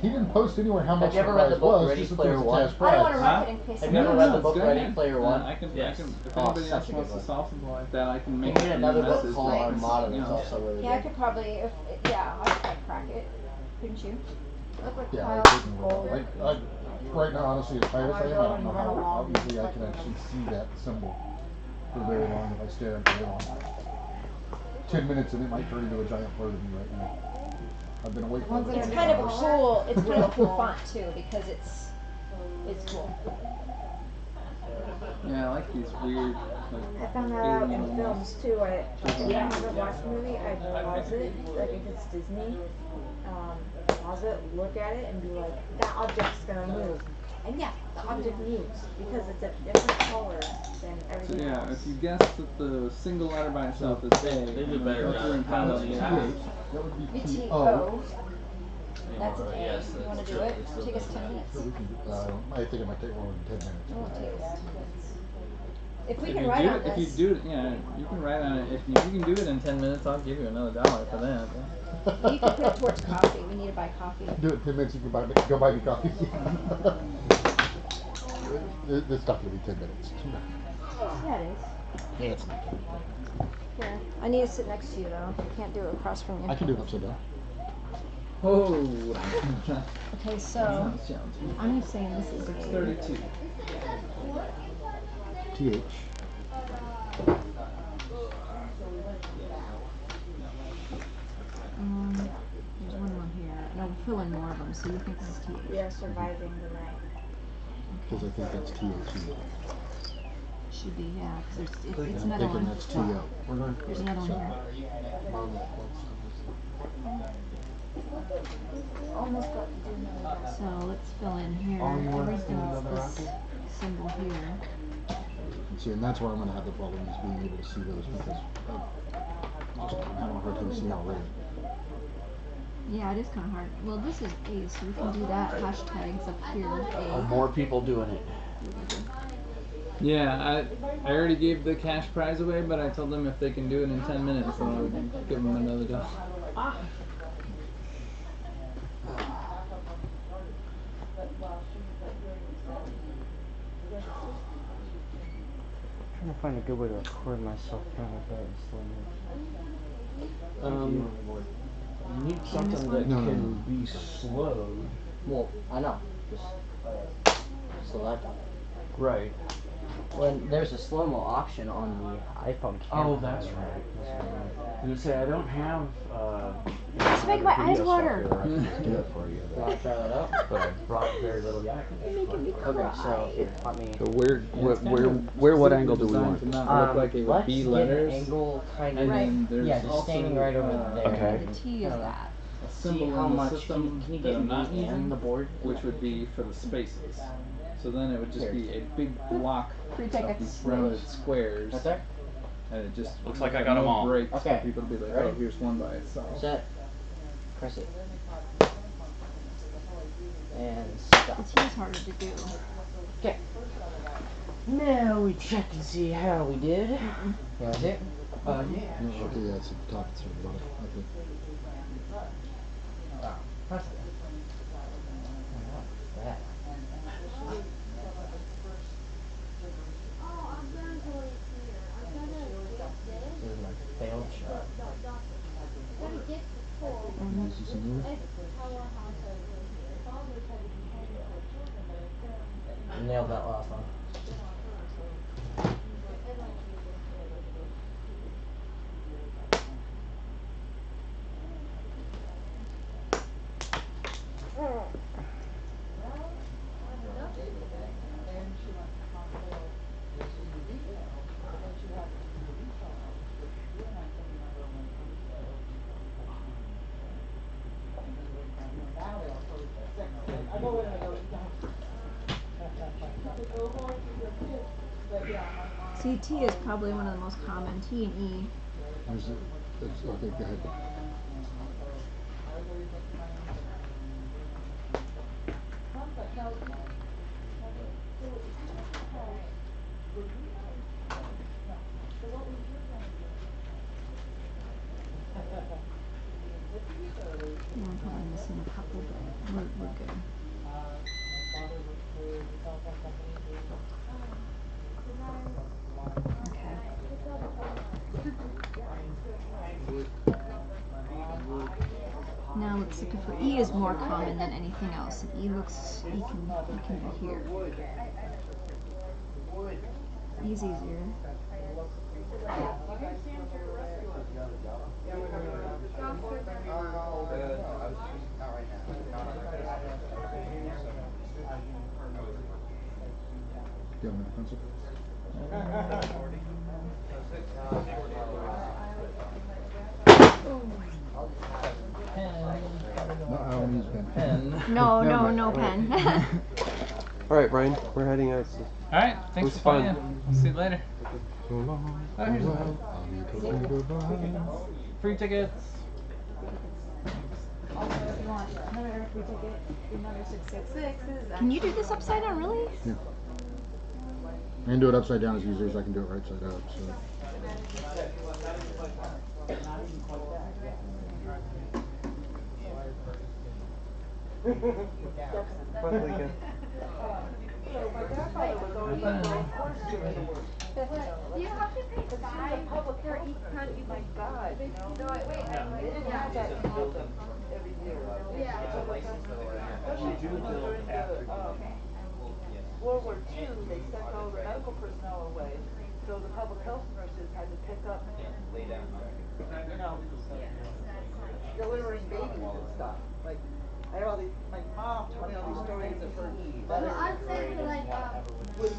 F: he didn't post anywhere how much
P: Have you
F: the
P: ever read
F: prize
P: the book
F: was.
P: Ready
F: Just that
P: Player
F: there was a
P: One?
F: cash
B: I don't want to
F: prize.
B: wreck it in case
P: Have you ever
B: somebody
P: read the
J: it's
P: book
J: good.
P: Ready Player One?
J: I can,
H: Yes.
J: if
P: Oh,
J: anybody else
P: such a
J: wants
P: good
J: to
P: one.
J: solve something like that, I can
P: You
J: make
P: can get another book
J: message
P: called
J: that,
P: Armada
J: you
P: that's
J: know.
P: also really
B: Yeah, I
P: good.
B: could probably, yeah, I could like crack it. Couldn't you? Look like
F: Yeah,
B: Kyle
F: I couldn't
B: Gold.
F: right now, honestly, as tired as I am, I
B: go
F: don't
B: and
F: know
B: run
F: how
B: along
F: obviously I
B: like
F: can
B: a-
F: actually see that symbol for very long if I stare at it very long. 10 minutes and it might turn into a giant blur to me right now. I've been awake for over
B: It's
F: 24
B: kind of a
F: hours.
B: cool, it's kind of a cool font too, because it's cool.
J: Yeah, I like these weird,
I: I
J: like,
I: found that out in
J: alien
I: films too. If I haven't watched the movie, I pause it. Like if it's Disney, pause it, look at it, and be like, that object's gonna move. And yeah, the object moves because it's a different color than
J: So
I: everything
J: yeah,
I: else.
J: if you guess that the single letter by itself is A,
H: They do
J: and then
H: better
J: you go through and
H: now
J: find out
H: than
J: the
H: you
J: H.
H: have.
F: That would be
B: T-O.
F: T-O.
B: That's an A.
H: Yes,
B: You want
H: that's
B: to do
H: true.
B: it?
H: It's
B: It'll take us 10 minutes.
F: So we can, I think it might take more than 10 minutes.
B: It won't take us 10 minutes. If we
J: If
B: can
J: you
B: write
J: do
B: on
J: it, if you
B: this.
J: do it, yeah, you can write on it. If you can do it in 10 minutes, I'll give you another $1 for that.
B: You can put it towards coffee. We need to buy coffee.
F: Do it in 10 minutes, you can go buy me coffee. This stuff will be 10 minutes.
B: Yeah, it is.
F: Yeah, it's not.
B: Here. I need to sit next to you though. I can't do it across from you.
F: I can do it upside down.
J: Oh.
B: Okay, so
J: Sounds challenging.
B: I'm just saying this is
J: 6:32.
F: TH.
B: There's one more here. No, we'll fill in more of them. So you think this is TH?
I: We are surviving the night.
F: Because I think that's TH.
B: Should be, yeah. Cause it's
F: I'm
B: another
F: thinking
B: one.
F: that's TO.
B: There's another one here.
I: Almost got to do another round.
B: So let's fill in here. Everything's this symbol here.
F: See, and that's where I'm going to have the problem is being able to see those because I'm just having a hard time seeing already.
B: Yeah, it is kind of hard. Well, this is A, so we can do that. Hashtags up here.
K: Are
B: A.
K: more people doing it?
J: Yeah, I already gave the cash prize away, but I told them if they can do it in 10 minutes, then I would give them another $1.
P: I'm trying to find a good way to record myself trying to play this
K: You need something that can be slowed.
P: Well, I know. Just slow that down.
K: Right.
P: When there's a slow-mo option on the iPhone camera.
K: Oh, that's right. I was gonna say I don't have
B: Just make my eyes water.
K: do it for you.
P: You want to try that out?
K: But I brought very little yet.
B: You're making me cry.
P: Okay, so let me.
K: So what angle do we want?
J: To not look like it would
P: Let's
J: be
P: get an
J: letters.
P: angle kind of.
J: And then there's
P: Yeah, just
J: also,
P: standing right over there.
K: Okay.
B: The T is that.
J: A
P: See
J: symbol
P: how
J: in the
P: much
J: system
P: can you
J: that
P: get
J: I'm not
P: me
J: using,
P: and the board?
J: which would be for the spaces. So then it would just
P: Here.
J: be a big block
B: Free
J: of
B: tickets.
J: these rounded squares.
P: Right there.
J: And it just
K: Looks like I got 'em all.
J: breaks
P: Okay.
J: for people to be like,
P: Ready?
J: oh, here's one by itself.
P: Set. Press it. And stop.
B: The T is harder to do.
P: Okay. Now we check and see how we did. You want to see it?
K: Yeah.
F: No, okay, yeah, it's at the top. It's at the bottom. Okay.
P: Wow. Press it. That. This is my failed shot.
F: This is another.
P: Nailed that last one.
B: See, T is probably one of the most common. T and E.
K: Is it? It's okay. Go ahead.
B: Yeah, I'm probably missing a couple, but we're good.
P: My father works for the telephone company.
B: Okay. Now let's look for E is more common than anything else, and E looks E can be here. E's easier.
C: Not right now. Not on my
K: Do you have another pencil? No, I don't use pen.
B: No, no pen.
L: Alright, Brian, we're heading out.
J: Alright, thanks
L: was
J: for
L: fun.
J: playing. I'll see you later.
L: So long.
J: Oh, here's
L: Goodbye.
J: free tickets.
B: Also, if you want another free ticket, another 666 is. Can you do this upside down, really?
K: Yeah. I can do it upside down as easy as I can do it right side up. So.
L: Fun weekend.
E: My grandfather was always like, of course you're gonna work.
D: You have to pay $5
E: public
D: for each time you
E: my God, you know.
D: No, wait,
E: They didn't have that in Malta every year.
D: Yeah.
E: Especially
O: You do build
E: during
O: after
E: the
O: you
E: World War II, they sent all the medical personnel away, so the public health nurses had to pick up, you know, delivering babies and stuff. Like, I have all these, my mom told me all these stories of her
D: Well,
E: mother.
D: I'm saying like,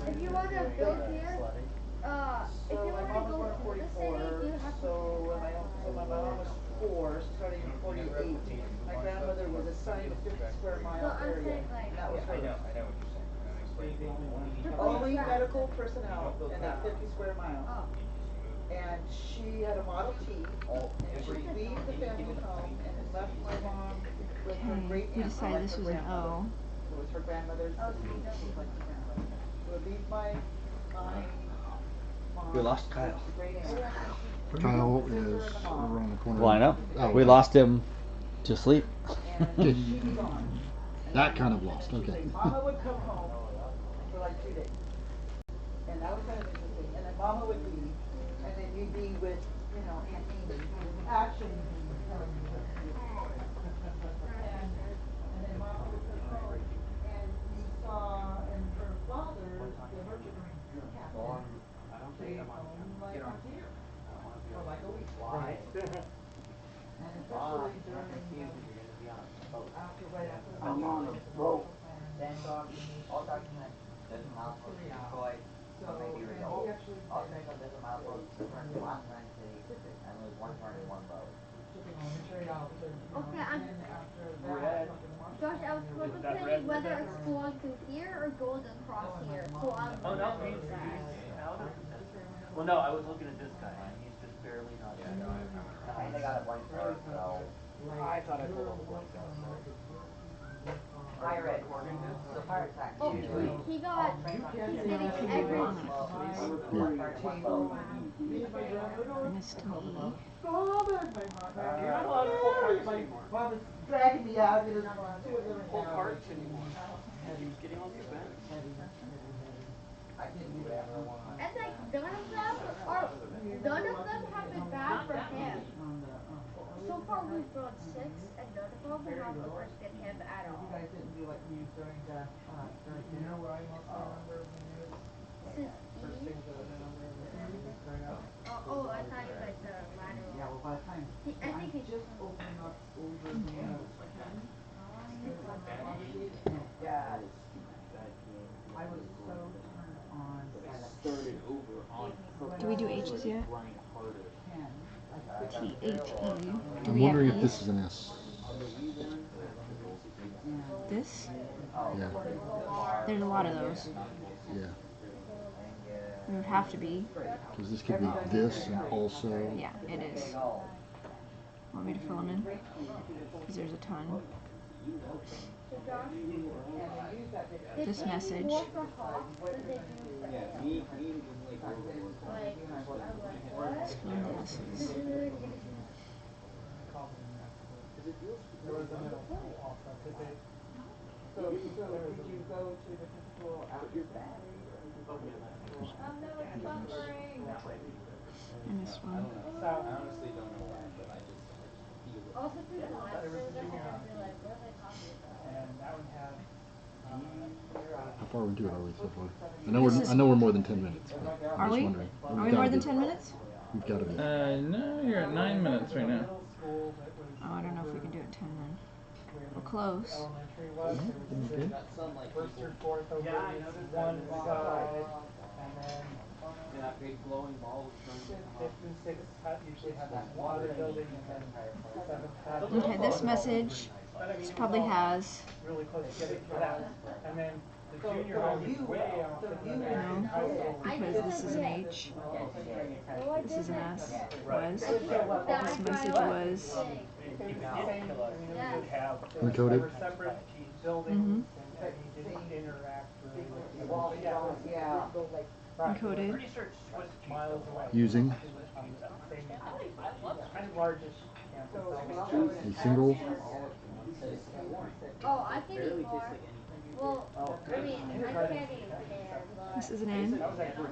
D: if you want to build here, if you want to go to the city, you have to.
E: So my mom was 4, so starting in 48. My grandmother was assigned a 50 square mile area, and that was hers.
C: I know what you're saying. I'm explaining.
E: Only medical personnel in that 50 square miles. And she had a Model T, and she would leave the family home and left my mom with her great
B: We
E: aunt,
B: decided this was an O.
E: who was her grandmother's sister. She was like my grandmother. She would leave my mom.
H: We lost Kyle.
E: The great aunt.
K: Kyle is around the corner.
H: Well, I know.
K: Oh,
H: we lost him to sleep.
E: And she'd be gone.
K: That kind of lost. Okay.
E: Mama would come home for like 2 days. And that was kind of interesting. And then Mama would leave, and then we'd be with, you know, Aunt Amy. Actually, and then Mama would come home, and you saw, and her father, the merchant marine captain, stayed home like a year, or like a week.
P: Why?
E: And especially during, after, right after.
C: I'm on a boat. Then all document doesn't allow for Detroit or maybe Rio. All Central doesn't allow for the turn from Atlantic City and lose one turn in one load.
D: Okay, Josh, I was contemplating whether it's going to here or going across here. So I'm.
O: Oh no, he's out of the desert. Well, no, I was looking at this guy, and he's just barely not there.
C: And they got a blank card, so.
P: I thought I pulled all the blanks out.
C: Pirate. So pirate attack.
D: Oh, he got sitting in every.
B: Missed E.
O: You're not allowed to pull cards anymore.
E: Mom was dragging me out, you know, 2 of them are
O: Pull
E: down.
O: cards anymore. He's getting all these bets.
C: I can do whatever I want.
D: And like none of them have been bad for him. So far we've drawn 6, and none of them have affected him at all.
E: You guys didn't do like news during the dinner where I mostly remember the news.
D: Since E. Oh, I thought you meant the lateral.
E: Yeah, well, by the time
D: I think he's
E: just opening up over the news.
P: Yeah.
E: I was so turned on.
P: Started over on purpose.
B: Do we do H's yet?
P: Grind harder.
B: T-H-E. Do
K: I'm
B: we have
K: wondering if
B: E?
K: this is an S.
B: This?
K: Yeah.
B: There's a lot of those.
K: Yeah.
B: It would have to be.
F: Because this could be this and also.
B: Yeah, it is. Want me to fill them in? Because there's a ton. This message.
E: So did you go to a different school after secondary, or did you go to a different school?
B: And this one.
E: So,
Q: I honestly don't know why, but I just feel it.
O: Also through the last year, I realized, what are they talking about?
E: and that one had,
F: How far into it are we so far? I know we're more than 10 minutes. But
B: Are we?
F: wondering.
B: Are we more than 10 minutes?
F: We've got to be.
J: No, you're at 9 minutes right now.
B: Oh, I don't know if we can do it 10 then. We're close.
Q: Got some like
E: first
Q: people
E: through fourth over
Q: Yeah, I noticed that.
E: one side, and then
Q: Yeah, that big glowing ball was starting to come
E: fifth
Q: up.
E: through sixth usually had that water building, and then seventh had.
B: Okay, this message probably has.
E: Really close to getting to that, and then the junior high was way off, and then the high school.
B: Because this is an H. This is an S. Was. This message was.
F: Encoded.
E: Separate buildings, and he didn't interact really with the other. Yeah.
B: Encoded.
O: Pretty sure it's Swiss cheese.
E: Miles away.
F: Using.
E: Kind of largish campus.
F: A single.
O: Oh, I can eat more. Well, I mean, I can't eat pear, but
B: This is an N.
O: I can eat a pear.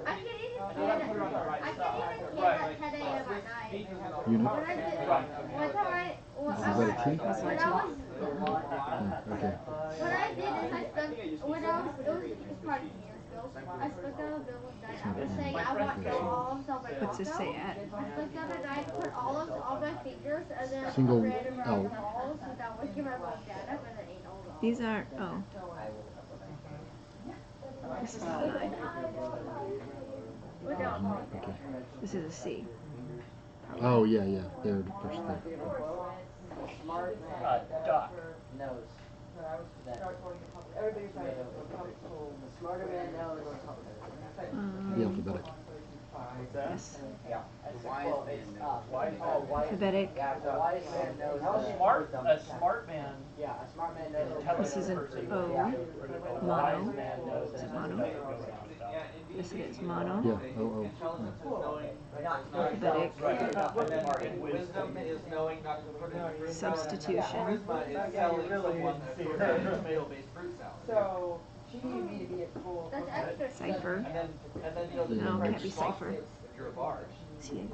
O: I can eat a pear at 10 a.m. at night.
F: Unit.
O: When I did, one time
F: Is that a T?
O: when I was,
F: Okay.
O: what I did is I stuck, when I was, it was probably years ago, I stuck down a bill one night after saying I want olives on my
B: What's this say
O: taco.
B: at?
O: I stuck down a knife, put olives on my fingers, and then
F: Single
O: ran around
F: L.
O: the halls without waking my mom dad up, and then ate all the olives.
B: These aren't. Oh. This is not an I.
F: Okay.
B: This is a C.
F: Oh yeah, yeah. They're the first thing.
E: Smart
P: Doc knows
E: that I was
P: that
E: start going to public. Everybody's trying to go to public school.
P: the smarter man knows.
F: The alphabetic.
B: Yes.
P: Yeah.
Q: The wise man knows.
B: Alphabetic.
P: Yeah, the wise man knows.
O: A smart man.
P: Yeah, a smart man knows.
B: This is an O. Mono. Is it mono? Yes, it is mono.
F: Yeah. Oh.
B: Alphabetic.
Q: Wisdom is knowing not to put in
B: Substitution.
Q: charisma is selling someone a tomato-based fruit salad.
E: So she needed me to be at school.
O: That's extra.
B: Cipher.
Q: And then you know the
B: No, can't be cipher.
Q: if you're a bard.
B: C.
Q: So you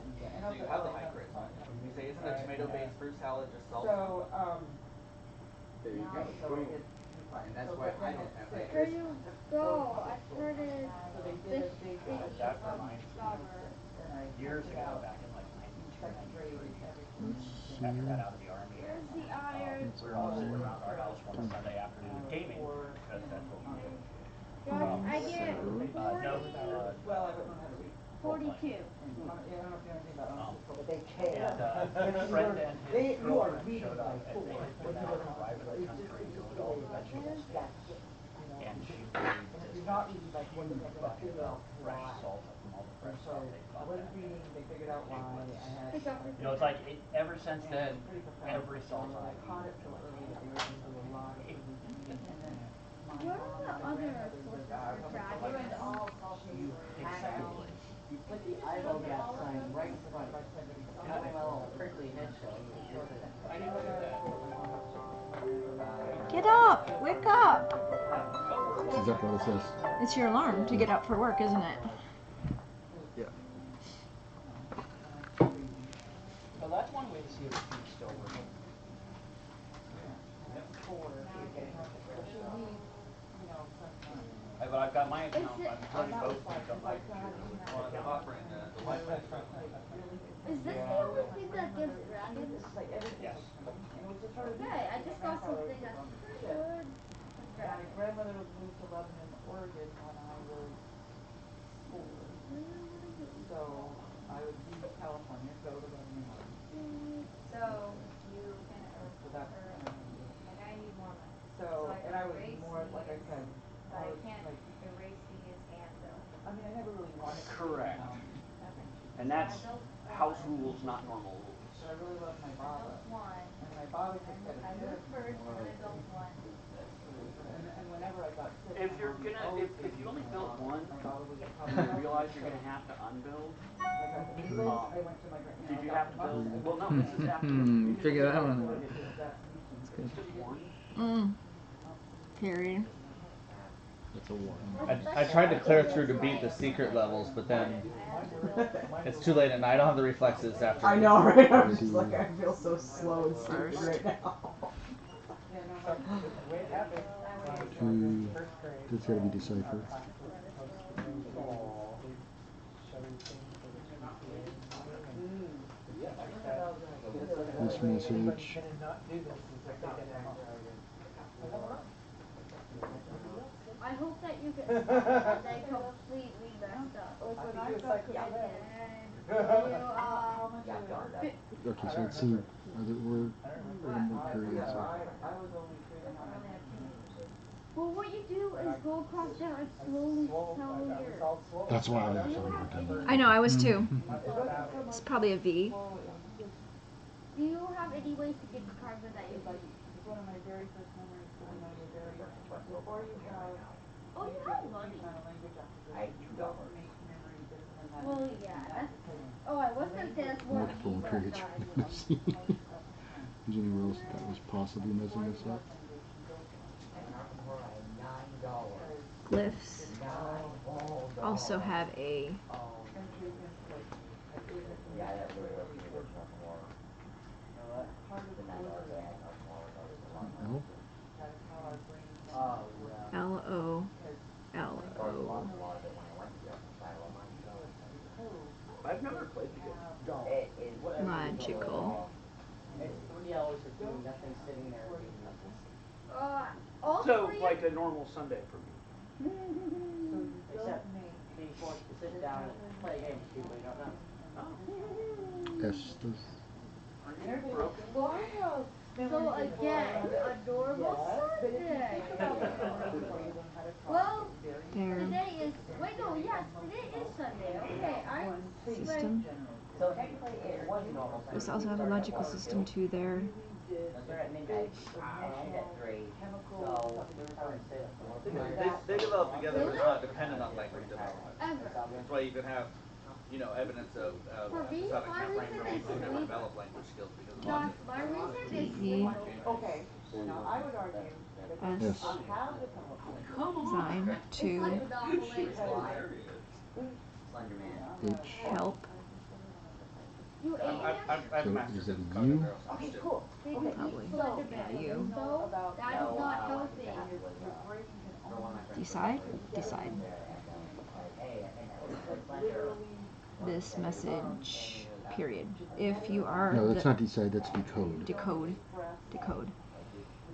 Q: have the high charisma. You say, isn't a tomato-based fruit salad just salsa?
E: So
Q: there you go.
E: so
Q: Boom.
E: it,
Q: And that's why I don't have high
O: There
Q: charisma.
O: you go. I started
E: so they did a big
O: that reminds
E: years ago, back in like 92, 93.
O: After got out of the army, where's the iron?
E: We were all sitting around our house one Sunday afternoon gaming, because that's what we did.
O: I get
E: Well, I wouldn't know how to read.
O: 42.
E: Yeah, I don't know if you know anything about uncle, but they care.
O: And
E: But
O: friend
E: you
O: and
E: were,
O: his
E: you are
O: girlfriend
E: reading
O: showed up,
E: like
O: and
E: four.
O: they had
E: When
O: been
E: you
O: out
E: were
O: to drive to the country to look at all the vegetables. And she made
E: And if
O: this
E: you're not reading like what you're
O: huge
E: gonna
O: bucket
E: figure out
O: of fresh
E: why.
O: salsa from all the
E: And
O: fresh
E: so
O: stuff they
E: I
O: brought
E: wasn't
O: back.
E: reading, they figured out why. I had
O: You know, it's like ever since then, every salsa
E: I
O: I've
E: caught it
O: used
E: so
O: is
E: early that they were gonna do a lot of really eating. And then my
O: What
E: mom
O: are
E: and
O: the
E: my
O: other
E: grandmother
O: sources
E: lived
O: for
E: in
O: graduates?
P: You take school. You put the eyeball gap sign right in front. You're having a little prickly head show. You use it.
B: Get up! Wake up!
F: That's exactly what it says.
B: It's your alarm to get up for work, isn't it?
F: Yeah.
O: So that's one way to see if the feed's still working. But I've got my account. I'm running both feeds on my computer.
Q: Well, they're offering the Wi-Fi stuff.
O: Is this the only thing that gives dragons? Yes. Okay, I just got something that's pretty good.
E: My grandmother was moved to Lebanon, Oregon when I was 4. So I would leave California, go to Lebanon, Oregon.
R: So you can,
E: So that's kind of
R: like I need more money.
E: so,
R: I
E: and
R: can
E: I was
R: erase
E: more, like I
R: these,
E: said,
R: but
E: I
R: I
E: was
R: can't
E: like,
R: erase these and
Q: that's house rules, not normal rules.
E: I really love my Baba.
R: Adult one.
E: And my Baba gets
R: And
E: better
R: I
E: care
R: moved
E: than
R: first,
E: me.
R: then adult one.
E: And whenever I got sick,
Q: If
E: my
Q: you're
E: mom
Q: gonna,
E: always
Q: if
E: gave
Q: you
E: me
Q: only
E: my
Q: built
E: Baba.
Q: one,
E: My Baba was
Q: and you realize you're gonna have to unbuild,
E: Like at the measles, I went to my
Q: did
E: I
Q: you
E: got
Q: have
E: the
Q: to
E: mumps,
Q: build?
E: I went
Q: Well,
E: to
Q: no,
E: my
Q: this is after.
J: Hmm. Figure that one out.
E: It's
J: good.
Q: Just one.
B: Period.
K: That's a 1.
H: I tried to clear through to beat the secret levels, but then it's too late and I don't have the reflexes after.
E: I know, right? I'm just like, I feel so slow and stupid right now.
Q: The way it happened.
K: That's gotta be deciphered. This message.
O: I hope that you get stuck and then completely messed up.
E: Like when I got to
O: And
E: red,
O: then you
K: Okay, so let's see. Are there more periods?
E: I was only 3.5 minutes.
O: well, what you do is go across there and slowly spell your.
K: That's why I was having a hard time.
B: I know, I was too.
E: It's
B: probably a V.
O: Do you have any ways to get the carbon that you
E: Like,
O: need?
E: it's one of my very first memories going on your very, before you have,
O: Oh, you have money.
E: sign a language acquisition, you don't make memory this and then that.
O: Well, yeah, that's. Oh, I was gonna say that's more
K: Multiple
O: easy
K: periods.
O: than
K: See. There's anywhere else that was possibly messing us up.
B: Glyphs also have a
K: L?
Q: Oh yeah.
B: L-O.
Q: I've never played the game.
L: Don't.
B: Logical.
P: It's 3 hours of doing nothing, sitting there and being useless.
O: All
Q: So,
O: three.
Q: like a normal Sunday for me.
P: Except being forced to sit down and play a game with people you don't know.
K: Estes.
Q: Are you broken?
E: Well, I have
O: So again, a normal Sunday. Well,
B: There.
O: today is. Wait, no, yes, today is Sunday. Okay, I'm.
B: System.
P: So technically it was a normal Sunday.
B: This also have a logical system to their
P: I started at midnight and ended at 3. So we were trying to sit for
H: They develop together, but it's not dependent on language development.
O: Ever.
H: That's why you can have, evidence of
O: For me,
H: episodic
O: my
H: brain
O: reason
H: drain
O: is
H: who never
O: sleep.
H: develop language skills because of
O: Josh,
H: logic.
O: my reason is sleep.
E: Okay, now I would argue that
B: S.
E: I have developed.
B: Design
O: It's
B: to
O: like Monopoly.
K: H.
B: help.
O: You ate him?
H: I've
K: So
H: mastered
K: is it
H: some
K: a U?
H: cognitive neuroscience
E: Okay,
H: too.
E: cool.
O: Did
E: Okay,
O: you
B: Probably.
O: eat Slenderman?
B: You.
O: So, that is not healthy.
E: Your brain can only
B: Decide. Decide. This message. Period. If you are
K: No, that's not decide, that's decode.
B: decode. Decode.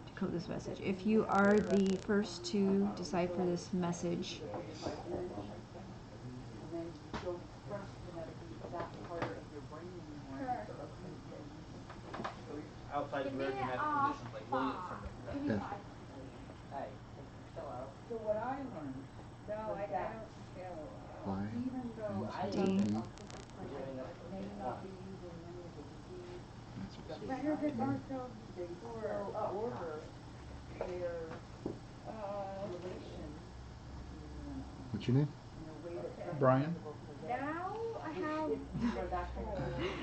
B: Decode this message. If you are the first to decipher this message,
E: and then you don't express phonetically that part of your brain anymore.
H: So outside
O: Give
H: of
O: me
H: rare genetic conditions like Williams syndrome.
O: Give me
K: F.
O: 5.
P: Hey, chill out.
E: So what I learned.
O: No, I don't chill.
K: Y.
E: Even though
P: I
B: D.
P: love
E: autistic
P: giving
E: person
P: up
E: may
P: at
E: not
P: 1.
E: be using many of the disease,
O: Better than Marshall.
E: they still order their relation between you and I
K: What's your name?
E: in a way that's
J: Brian.
E: recognizable to them.
O: Now I have.
E: If you are that kind of person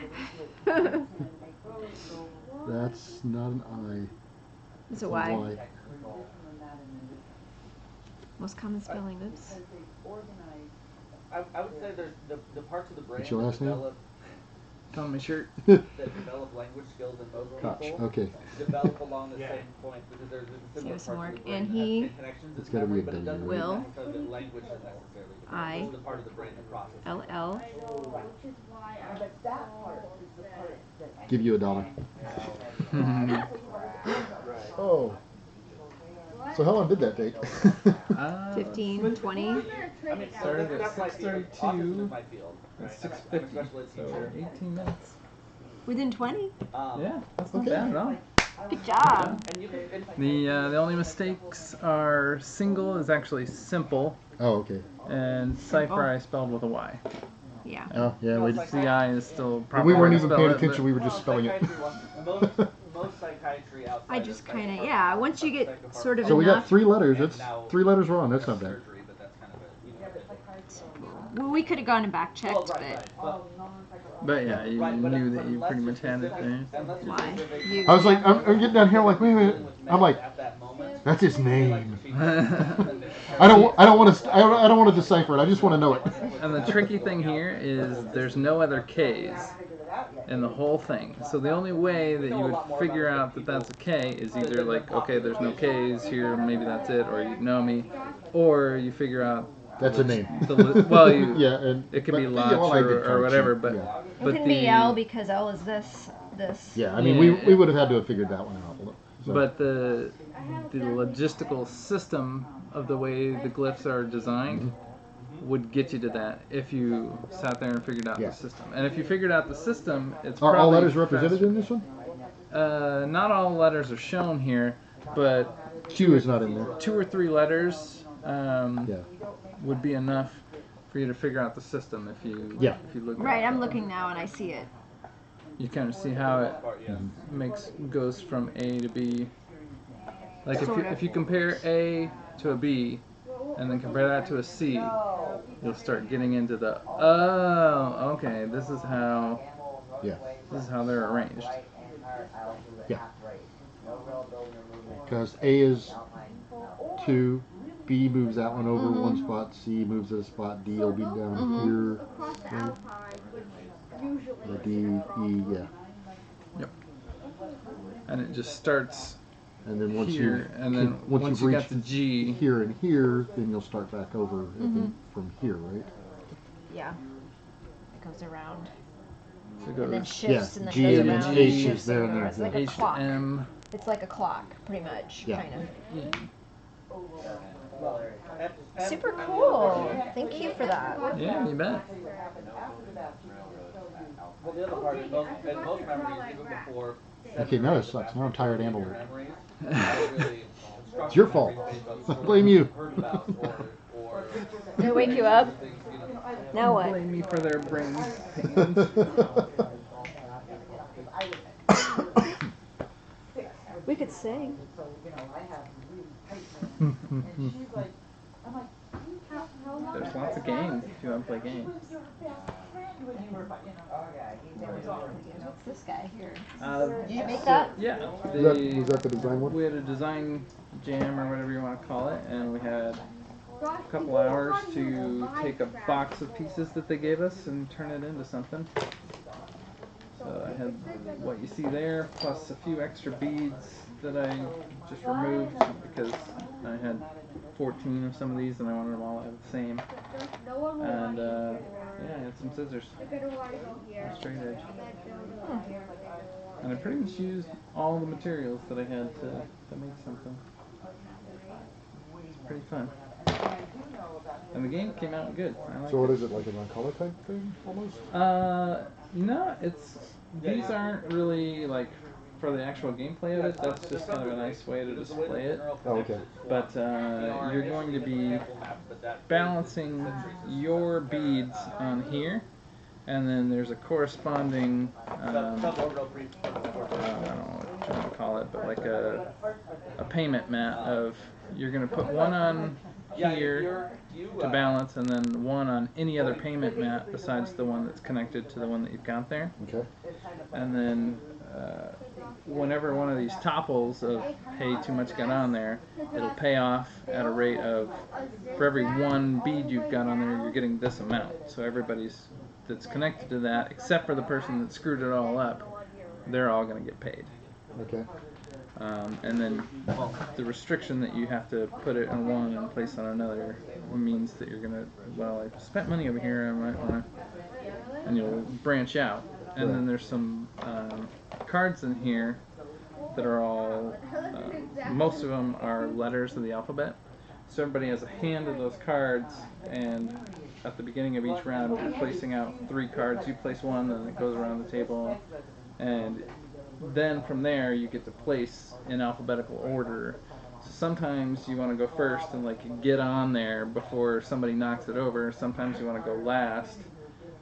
E: that can make things go
K: That's not an I.
B: it's a Y.
E: this and that and then this.
B: Most common spelling. Oops.
E: Because they organize.
H: I would say there's the parts of the brain
K: What's your
H: that
K: last name?
H: develop
J: On my shirt.
H: that develop language skills in most
K: Koch,
H: people
K: okay.
H: develop along the same point because there's similar
B: Some
H: parts
B: work.
H: of the brain
B: And
H: that have
B: he
H: same connections
K: It's
H: as
K: gotta be
H: memory,
K: a
H: but it doesn't
K: W.
H: mean
B: Will.
H: necessarily that language is necessarily
B: I.
H: it's the part of the brain that processes.
B: LL.
O: I know, which is why I'm
E: But that
O: so
E: part is the part
O: upset.
E: that.
K: Give you $1. Oh.
O: What?
K: So how long did that take?
B: 15, 20.
O: Well, I'm gonna trade
H: I mean,
O: it
J: Started
O: out.
J: at
H: that's my field. Autism is my field.
J: It's
H: I'm a
J: 6:50.
H: special ed teacher.
J: So 18 minutes.
B: Within 20?
J: Yeah, that's not
K: Okay.
J: bad at all.
B: Good job.
H: And you can
J: The only mistakes are single is actually simple,
K: Oh, okay.
J: and cipher I spelled with a Y.
B: Yeah.
K: Oh, yeah, we
J: CI is still
K: we
J: probably
K: weren't
J: to
K: even
J: spell
K: paying
J: it,
K: attention.
J: but-
K: We were just spelling it.
Q: Most psychiatry outside
B: I just kind of, yeah, once you get sort of
K: So we got
B: enough.
K: 3 letters. That's 3 letters wrong. That's not bad.
Q: but that's kind of a,
B: Well, we could have gone and back checked,
J: But yeah, you knew that you pretty much had it there.
B: Why?
K: I was like, I'm getting down here. I'm like, wait a minute. I'm like, that's his name. I don't want to. I don't want to decipher it. I just want to know it.
J: And the tricky thing here is there's no other K's in the whole thing. So the only way that you would figure out that that's a K is either like, okay, there's no K's here, maybe that's it, or you know me, or you figure out
K: that's a name.
J: Well, you,
K: yeah, and
J: it could be
K: yeah,
J: Lotch
K: well, I did
J: or whatever,
K: cheat,
J: but
K: yeah.
B: It can be L because L is this.
K: Yeah, I mean, we would have had to have figured that one out. So.
J: But the logistical system of the way the glyphs are designed would get you to that if you sat there and figured out the system. And if you figured out the system, it's
K: Are
J: probably
K: all letters represented in this one?
J: Not all letters are shown here, but
K: Q is not in there.
J: 2 or 3 letters would be enough for you to figure out the system if you look.
B: Right, I'm looking now and I see it.
J: You kind of see how it goes from A to B. Like if you compare A to a B, and then compare that to a C, you'll start getting into the okay, this is how they're arranged.
K: Yeah. Because A is 2, B moves that one over 1 spot, C moves it a spot, D will be down here. Right? The D, E, yeah.
J: Yep. And it just starts
K: and then once
J: here, and then once you got the G
K: here and here, then you'll start back over from here, right?
B: Yeah. It goes around.
J: So it goes,
B: and then shifts and then
K: G
B: goes
K: and
B: around.
K: H is there and there.
B: It's like a clock. It's like a clock, pretty much, kind of. Super cool. Thank you for that.
J: Yeah, you bet.
Q: Well, the other part is most memories, even before.
K: Okay, now this sucks. Now I'm tired and alert. It's your fault. I blame you.
B: Did it wake you up? Now what?
J: Blame me for their brain
B: We could sing.
J: There's lots of games if you want to play games.
B: What's this guy here?
J: Did
B: you make that?
J: Yeah.
K: Was that the design one?
J: We had a design jam or whatever you want to call it, and we had a couple hours to take a box of pieces that they gave us and turn it into something. So I had what you see there, plus a few extra beads that I just removed because I had 14 of some of these and I wanted them all to have the same. And yeah, I had some scissors. Straight edge. And I pretty much used all the materials that I had to make something. It's pretty fun. And the game came out good.
K: So what is it, like a non-color type thing, almost?
J: No, these aren't really like for the actual gameplay of it. That's just kind of a nice way to display it.
K: Oh, okay.
J: But you're going to be balancing your beads on here, and then there's a corresponding, I don't know what you want to call it, but like a payment mat of, you're going to put one on here to balance, and then one on any other payment mat besides the one that's connected to the one that you've got there.
K: Okay.
J: And then whenever one of these topples of, hey, too much got on there, it'll pay off at a rate of, for every one bead you've got on there, you're getting this amount. So everybody's that's connected to that, except for the person that screwed it all up, they're all going to get paid.
K: Okay.
J: And then the restriction that you have to put it on one and place on another means that you're going to, well, I spent money over here, I might want to, and you'll branch out. And then there's some cards in here that are all, most of them are letters of the alphabet. So everybody has a hand of those cards, and at the beginning of each round you're placing out 3 cards. You place one and it goes around the table, and then from there you get to place in alphabetical order. So sometimes you want to go first and like get on there before somebody knocks it over. Sometimes you want to go last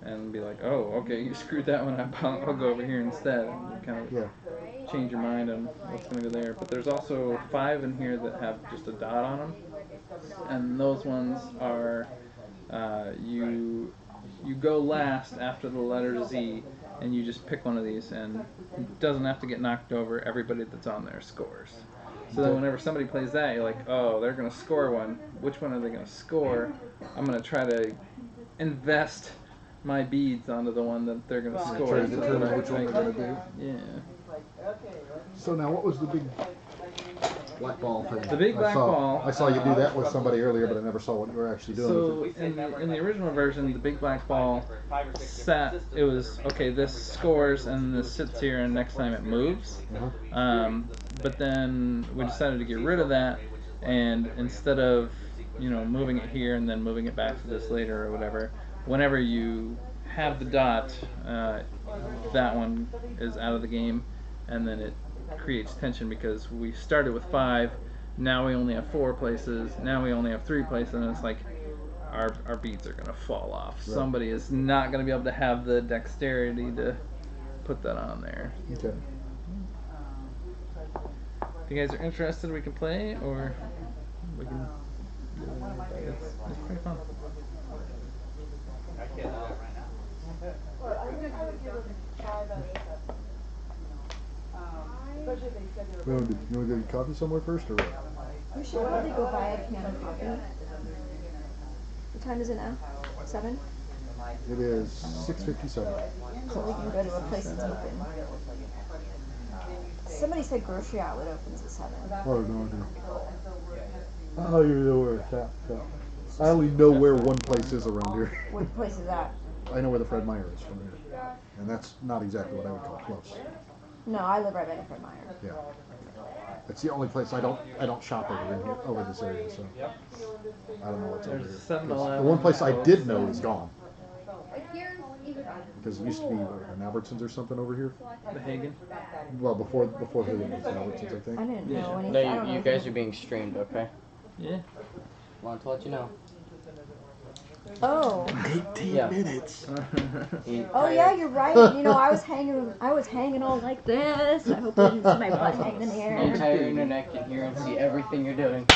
J: and be like, oh, okay, you screwed that one up. I'll go over here instead. And kind of change your mind on what's going to go there. But there's also 5 in here that have just a dot on them, and those ones are you go last after the letter Z, and you just pick one of these, and it doesn't have to get knocked over. Everybody that's on there scores. So then whenever somebody plays that, you're like, oh, they're going to score one. Which one are they going to score? I'm going to try to invest my beads onto the one that they're going to score.
S: Try to determine which one they're going to do.
J: Yeah.
S: So now, what was the big black ball thing?
J: The big black ball.
S: I saw you do that with somebody earlier, but I never saw what you were actually doing.
J: So in the original version, the big black ball sat. It was okay. This scores, and this sits here, and next time it moves. But then we decided to get rid of that, and instead of moving it here and then moving it back to this later or whatever, whenever you have the dot, that one is out of the game, and then it creates tension because we started with 5, now we only have 4 places, now we only have 3 places, and it's like our beads are gonna fall off. Right. Somebody is not gonna be able to have the dexterity to put that on there.
S: Okay.
J: If you guys are interested, we can play, or we can. It's pretty fun.
Q: I can't do that right now.
E: Well, I would give it 5 out of 7. Especially if they said they were.
S: You want to get coffee somewhere first, or what?
I: We should probably go buy a can of coffee. What time is it now? 7?
S: It is 6:57.
I: So we can go to a place that's open. Somebody said grocery outlet opens at 7.
S: Oh, no, no. I don't even know where it's at. So. I only know where one place is around here.
I: What place is that?
S: I know where the Fred Meyer is from here. And that's not exactly what I would call close.
I: No, I live right by the Fred Meyer.
S: Yeah. It's the only place I don't shop over this area, so I don't know what's over here. The one place I did know is gone. Because it used to be an Albertsons or something over here.
J: The Hagen?
S: Well, before Hagen was Albertsons, I think.
I: I didn't know anything.
Q: No, you guys are being streamed, okay?
J: Yeah.
Q: Want to let you know.
I: Oh.
S: 18 minutes.
I: Oh yeah, you're right. I was hanging all like this. I hope you didn't see my butt hanging in the air.
Q: The entire internet can hear and see everything you're doing.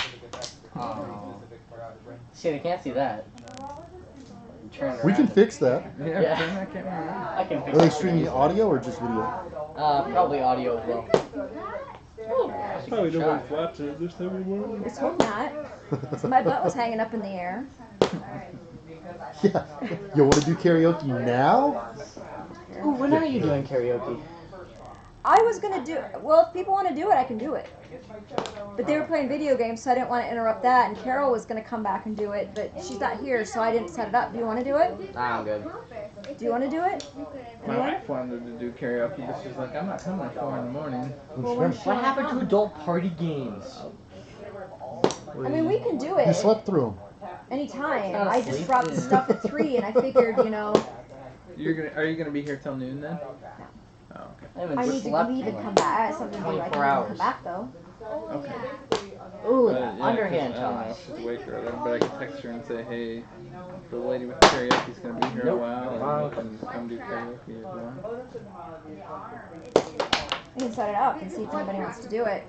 Q: See, they can't see that.
S: We can fix that.
Q: Yeah. I can fix
S: Are they streaming audio or just video?
Q: Probably audio as well.
J: Probably nobody's watching it this time anymore.
I: Let's hope not. So my butt was hanging up in the air.
S: Yeah. You want to do karaoke now?
Q: Ooh, when are you doing karaoke?
I: I was gonna do. Well, if people want to do it, I can do it. But they were playing video games, so I didn't want to interrupt that. And Carol was gonna come back and do it, but she's not here, so I didn't set it up. Do you want to do it?
Q: Nah, I'm good.
I: Do you want to do it?
J: My wife wanted to do karaoke, but she's like, I'm not coming at 4 in the morning.
Q: What happened to adult party games?
I: I mean, we can do it.
S: You slept through them.
I: Anytime. I just brought the stuff at 3, and I figured,
J: Are you gonna be here till noon then?
I: No.
J: Oh, okay.
I: I need to leave and come back. I have something to do. I can't come back though.
J: Okay.
Q: Ooh,
J: Yeah,
Q: underhand
J: I don't know
Q: toss.
J: if she's awake or whatever, but I can text her and say, hey, the lady with the karaoke is going to be here a while, and you can come do karaoke if you want.
I: I can set it up and see if anybody wants to do it.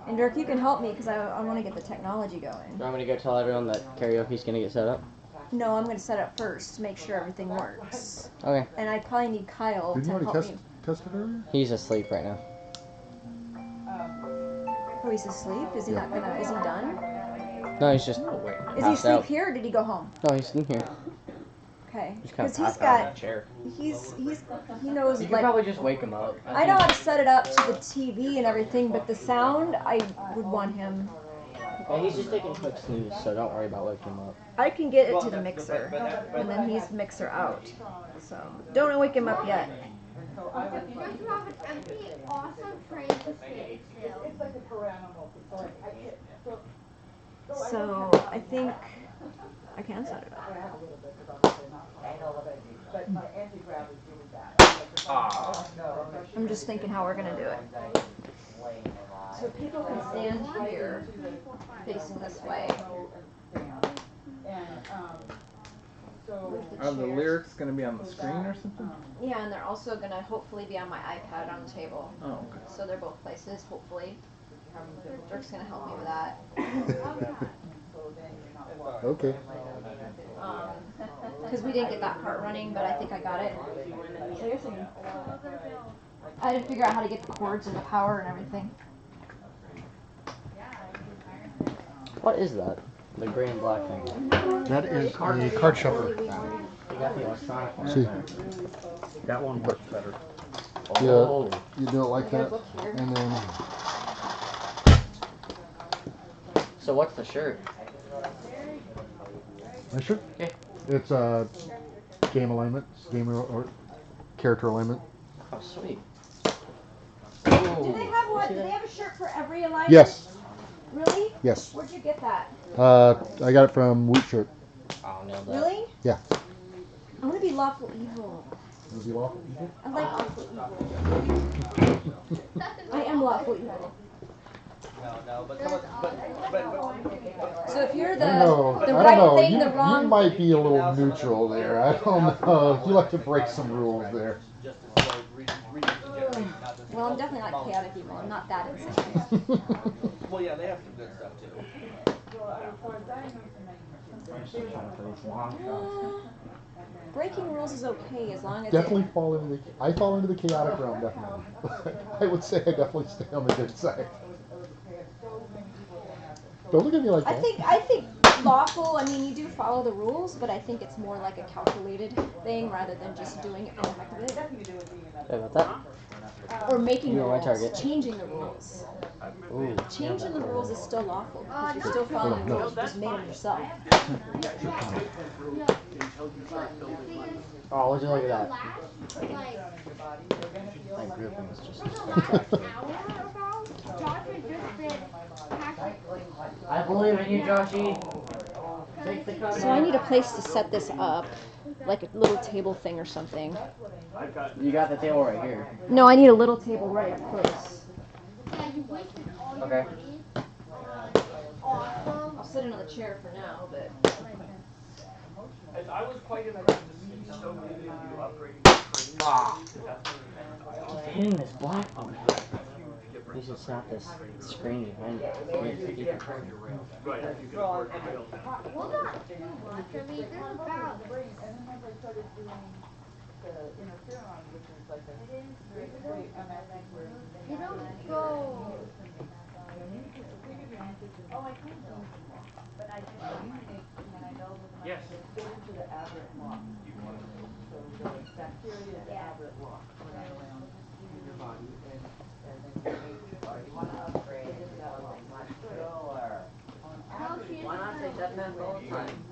I: And Dirk, you can help me because I want to get the technology going.
Q: Do you want me to go tell everyone that karaoke's going to get set up?
I: No, I'm going to set it up first to make sure everything works.
Q: Okay.
I: And I probably need Kyle
S: Didn't
I: to
S: you
I: help
S: already
I: me.
S: test it earlier?
Q: He's asleep right now.
I: Oh, he's asleep? Is he not gonna? Is he done?
Q: No, he's just
I: Is he asleep here or did he go home?
Q: No, he's in here.
I: Okay.
Q: He's kind
I: Because
Q: of
I: he's
Q: passed out in
I: got.
Q: that chair.
I: He knows
Q: You could
I: like.
Q: probably just wake him up.
I: I know how to set it up to the TV and everything, but the sound, I would want him.
Q: Yeah, he's just taking quick snooze, so don't worry about waking him up.
I: I can get it to the mixer, and then he's mixer out. So don't wake him up yet.
O: Don't you have an empty, awesome train to stay still?
E: It's like a paranormal.
I: So I think I can set it up.
E: But my anti-gravity is really bad.
I: I'm just thinking how we're gonna do it. So people can stand here, facing this way.
J: Are the lyrics gonna be on the screen or something?
B: Yeah, and they're also gonna hopefully be on my iPad on the table.
J: Oh, okay.
B: So they're both places, hopefully. Dirk's gonna help me with that.
S: Okay.
B: Because we didn't get that part running, but I think I got it. I had to figure out how to get the cords and the power and everything.
K: What is that? The gray and black thing.
S: That is a card shuffler.
K: You got the electronic one.
S: See.
K: That one works better.
S: Yeah,
K: Oh.
S: you do it like that, and then.
K: So what's the shirt?
S: My shirt?
K: Okay.
S: It's game alignment, or character alignment.
K: Oh, sweet.
B: Do they have what? Do they have a shirt for every alignment?
S: Yes.
B: Really?
S: Yes.
B: Where'd you get that?
S: I got it from Wheat Shirt.
K: Oh, nailed that.
B: Really?
S: Yeah.
B: I want to be lawful evil.
S: You be lawful evil?
B: I like lawful evil. I am lawful evil.
Q: No, but
B: So if you're
S: I don't know.
B: the right thing,
S: you,
B: the wrong.
S: You might be a little neutral there. I don't know. You like to break some rules there.
B: Well, I'm definitely not chaotic evil. I'm not that insane.
Q: Well, yeah, they have some good stuff too.
B: Breaking rules is okay as long as
S: Definitely fall into I fall into the chaotic realm, definitely. I would say I definitely stay on the good side. Don't look at me like that.
B: I think lawful, I mean, you do follow the rules, but I think it's more like a calculated thing rather than just doing it for the heck of it.
K: Sorry about that.
B: Or making
K: You
B: the
K: are my
B: rules,
K: target.
B: changing the rules.
K: Ooh.
B: Changing the rules is still lawful because you're still following the rules, you just made them yourself.
K: Oh, would you look at that? My grouping is just spectacular. I believe in you, Joshy. Take the cut.
B: So I need a place to set this up, like a little table thing or something.
K: You got the table right here.
B: No, I need a little table right up close.
K: Okay.
B: I'll sit in on the chair for now, but.
Q: I was quite impressed to see so many of you upgrading your training.
K: Ah. Hitting this black one. You should snap this screen behind it.
Q: Well, not too much. I mean, there's a balance.
E: And then once I started doing the interferon, which is like a basically MX where
O: You don't go.
E: Oh, I can't do them all. But I just when I know that
Q: Yes.
E: fit into the aberrant lock. So the bacteria, the aberrant lock running around in your body, and then you want to upgrade it that lock. On average,
K: Why not take that math all the time?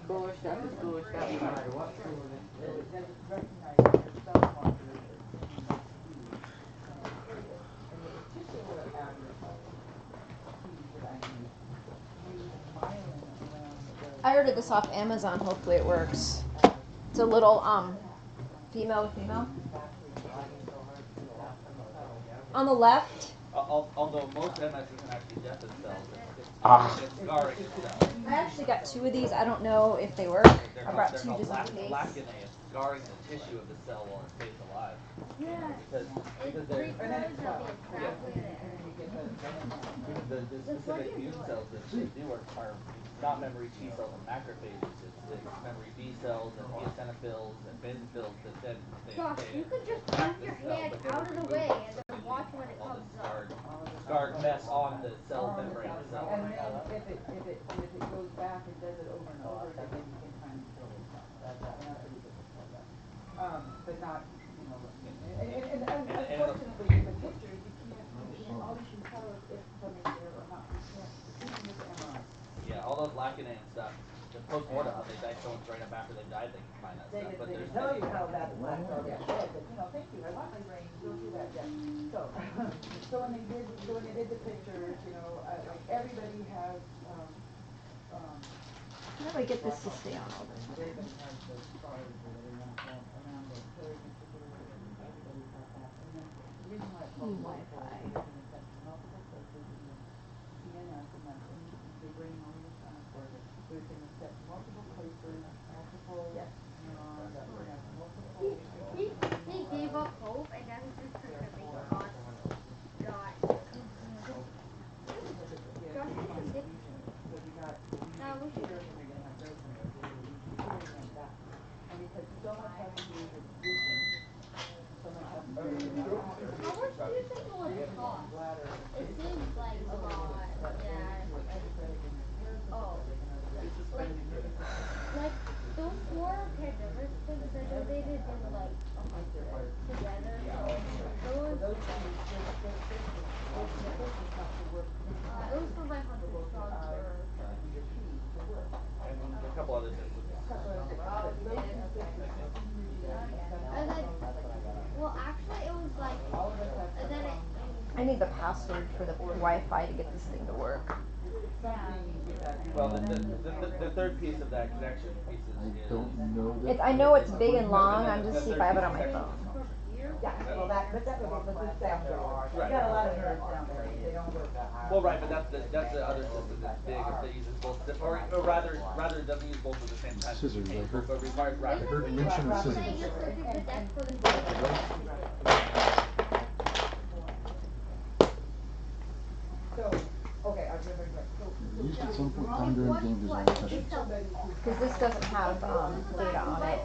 K: Cooler stuff is cooler stuff, no matter what cooler it
E: So
K: is.
E: it doesn't recognize your cell markers as being that key period. And the particular aberrant key that I use myelin around the.
B: I ordered this off Amazon. Hopefully it works. It's a little female to female. On the left.
Q: Although most MS isn't actually death itself, it's scarring itself.
B: I actually got two of these. I don't know if they work. I brought two just in case.
Q: Lacunae, it's scarring the tissue of the cell while it stays alive.
O: Yeah.
Q: Because they're the specific immune cells that they do are not memory T cells and macrophages. It's memory B cells and eosinophils and basophils that then
O: Gosh, you could just
Q: attack
O: move
Q: the
O: your
Q: cell,
O: hand
Q: but then
O: out of the
Q: remove
O: way
Q: all
O: and then watch when it comes up.
Q: scarred mess on the cell membrane itself.
E: And then if it goes back and does it over and over again, then you can kind of kill itself. That's pretty difficult. But not, and unfortunately with the pictures you can't, all you can tell is if something's there or not. You can't, even with the MRI.
Q: Yeah, all those lacunae and stuff. The post-mortem, when they die, someone's right up after they've died, they can find that stuff. But
E: They
Q: there's
E: can tell you how bad it was already dead, but thank you, I want my brain, go through that, yeah. So when they did the pictures, like everybody has,
B: How do I get this to stay on all the time?
E: everybody has the scars or whatever around the perimenticular, everybody has that. And then the reason why it's called multiple is because it's got multiple places in the CNS, and that's in the brain, all of the transport, so it's going to set multiple places at the
B: need the password for the Wi-Fi to get this thing to work.
Q: Well, the third piece of that connection piece is.
S: I don't know that.
B: I know it's big and long. I'm just see if I have it on my phone.
E: Yeah, well but that's down there. You got a lot of nerds down there. They don't work.
Q: Well, right, but that's the other system that's big that uses both, or rather it doesn't use both at the same time.
S: Scissors, I heard.
Q: But requires rapid.
S: I heard mention of scissors.
E: So, okay, I was gonna bring back.
S: Used at some point in time during game design sessions.
B: Because this doesn't have data on it.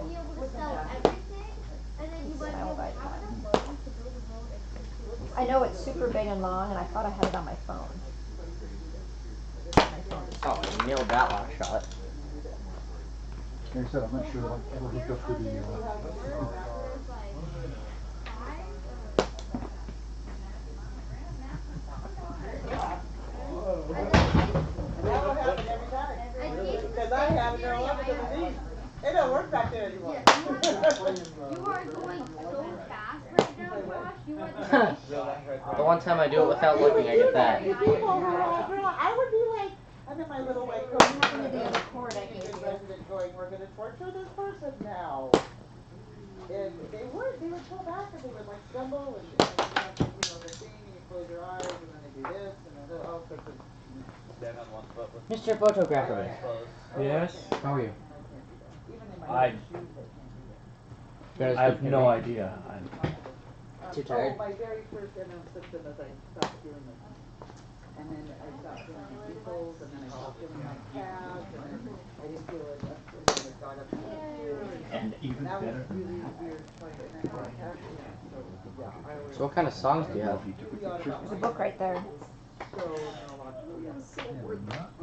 B: My old iPad. I know it's super big and long, and I thought I had it on my phone.
K: Oh, you nailed that last shot.
S: Like I said, I'm not sure I've ever hooked up to the.
E: That will happen every time. Because I have no other than these. It don't work back there anymore.
O: You are going so fast right now, Josh. You are
K: The one time I do it without looking, I get that.
E: I would be like, I'm in my little white coat. The other cord I gave you. Resident going, we're gonna torture this person now. And they would pull back and they would like stumble and you have to, the thing and you close your eyes and then they do this and then all sorts of.
Q: Stand on one foot with
K: Mr. Photographer.
T: Yes?
K: How are you?
T: I have no idea.
K: Too tired?
E: My very first MS system is I stopped doing it. And then I stopped doing easels and then I stopped doing my tabs and then I didn't do it until I got up to
T: And even
E: that
T: better
E: was really weird trying to connect
K: So what kind of songs do you have?
B: There's a book right there.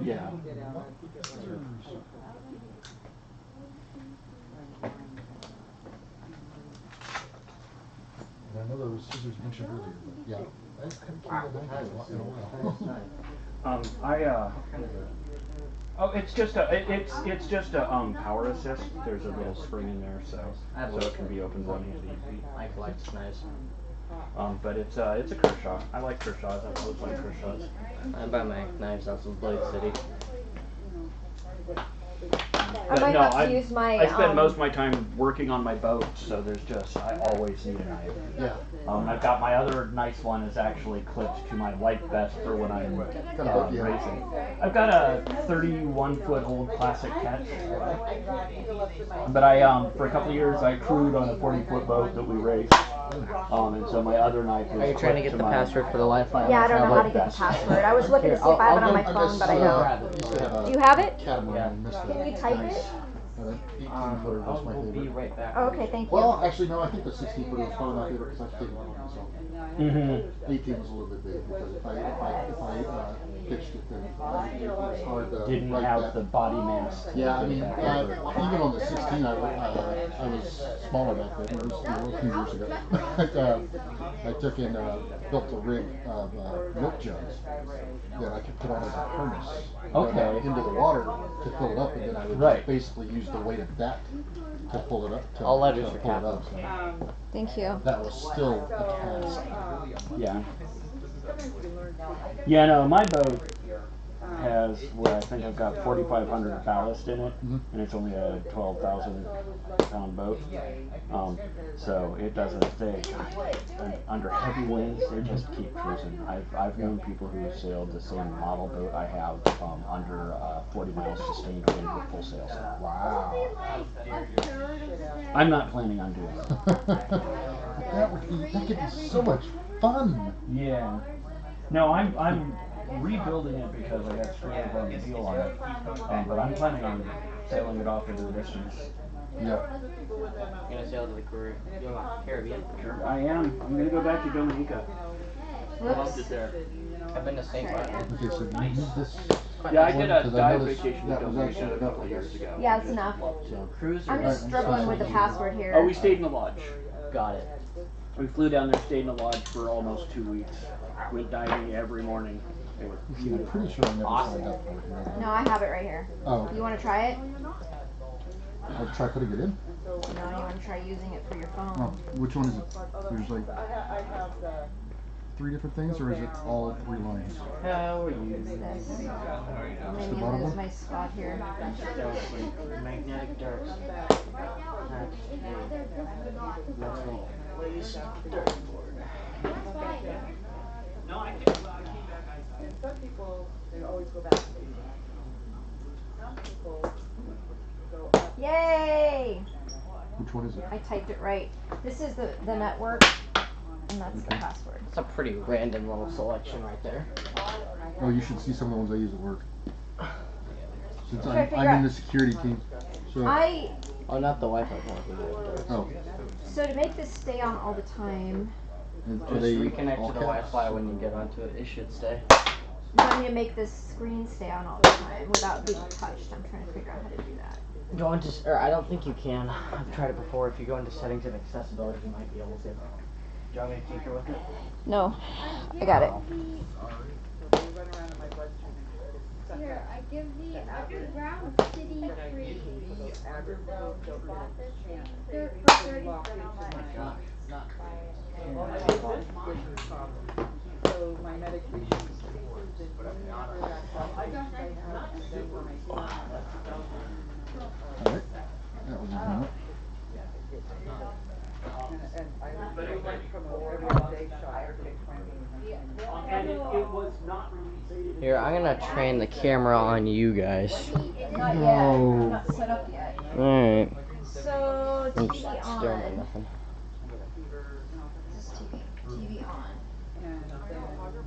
T: Yeah.
S: I know there was scissors mentioned earlier, but yeah, that's kind of cute.
K: It's just a power assist. There's a little spring in there, so it can be opened one hand easy. I collect knives. But it's a Kershaw. I like Kershaws. I've always liked Kershaws. I buy my knives out of Blade City.
B: I might have to use my.
K: I spend most of my time working on my boat, so I always need a knife.
S: Yeah.
K: I've got my other nice one is actually clipped to my life vest for when I'm racing. I've got a 31-foot old classic catch. But for a couple of years I crewed on a 40-foot boat that we raced. And so my other knife is. Are you trying to get the password for the Wi-Fi?
B: Yeah, I don't know how to get the password. I was looking to see if I have it on my phone, but I don't. Do you have it? Can you type it?
S: 18-footer was my favorite.
K: Be right back.
B: Oh, okay, thank you.
S: Well, actually, no, I think the 16-footer was probably my favorite because I've taken one on myself. 18 was a little bit big because if I pitched it, then it was hard to
K: Didn't
S: write
K: have
S: that.
K: the body mass.
S: Yeah, I mean, even on the 16, I was smaller back then. It was a few years ago. I took and built a rig of milk jugs that I could put on as a harness.
K: Okay.
S: Into the water to fill it up, and then I would basically use the weight of that to pull it up.
K: All letters
S: to
K: are
S: pull it up.
K: capitals.
S: So
B: Thank you.
S: that was still a task.
K: Yeah. Yeah, no, my boat has where I think I've got 4,500 ballast in it, and it's only a 12,000 pound boat. So it doesn't stay under heavy winds. It just keep cruising. I've known people who have sailed the same model boat I have under 40 miles sustained wind with full sails.
S: Wow.
K: I'm not planning on doing that.
S: That could be so much fun.
K: Yeah. No, I'm rebuilding it because I got screwed on the deal on it. But I'm planning on sailing it off into the distance.
S: Yeah.
K: You're gonna sail to the Caribbean? Sure, I am. I'm gonna go back to Dominica. I loved it there. I've been to St. Martin.
S: Okay, so you need this.
K: Yeah, I did a dive vacation to Dominica a couple of years ago.
B: Yeah, it's enough. I'm just struggling with the password here.
K: Oh, we stayed in the lodge.
T: Got it.
K: We flew down there, stayed in the lodge for almost 2 weeks. Went diving every morning.
S: See, I'm pretty sure I never signed up for it.
B: No, I have it right here.
S: Oh.
B: You want to try it?
S: I'll try putting it in.
B: No, you want to try using it for your phone.
S: Oh, which one is it? There's like. three different things, or is it all three lines?
P: How are you?
B: This. And
S: Just
B: then
S: the
B: you
S: bottom
B: lose
S: one?
B: my spot here.
K: Magnetic darts.
O: Right now, they're just not.
K: Let's roll.
P: Place dartboard.
O: That's fine.
P: No, I came back.
E: And some people, they always go back to basics. Some people go up.
B: Yay!
S: Which one is it?
B: I typed it right. This is the network, and that's the password.
P: That's a pretty random little selection right there.
S: Oh, you should see some of the ones I use at work. Since
B: Try to figure
S: I'm
B: out-
S: in the security team, so.
P: Oh, not the Wi-Fi one.
S: Oh.
B: So to make this stay on all the time,
S: Are
P: Just
S: they
P: reconnect
S: all
P: to the
S: caps?
P: Wi-Fi when you get onto it. It should stay.
B: you want me to make this screen stay on all the time without being touched. I'm trying to figure out how to do that.
P: Go into, or I don't think you can. I've tried it before. If you go into settings and accessibility, you might be able to. Do you want me to tinker with it?
B: No, I got it.
E: So they run around in my bloodstream and try to suck
O: Here,
E: up
O: I give the
E: the average
O: underground city
E: that I
O: free.
E: need. So those average kids don't get a chance
O: For
E: to be
O: 30
E: locked
O: for how
E: into
O: much?
E: my
O: What
E: this
O: is it?
E: addiction problem. So my medication decreases in me for that calculations I have, and then when I do, I'm at like 2,000
S: Alright. That was easy enough.
E: and I went from a every other day shot to 20
P: And it was not released. Here, I'm gonna train the camera on you guys.
B: Not yet. Not set up yet.
P: Alright.
B: So
P: I'm
B: TV
P: just staring at
B: on.
P: nothing.
B: This is TV. TV on.
E: And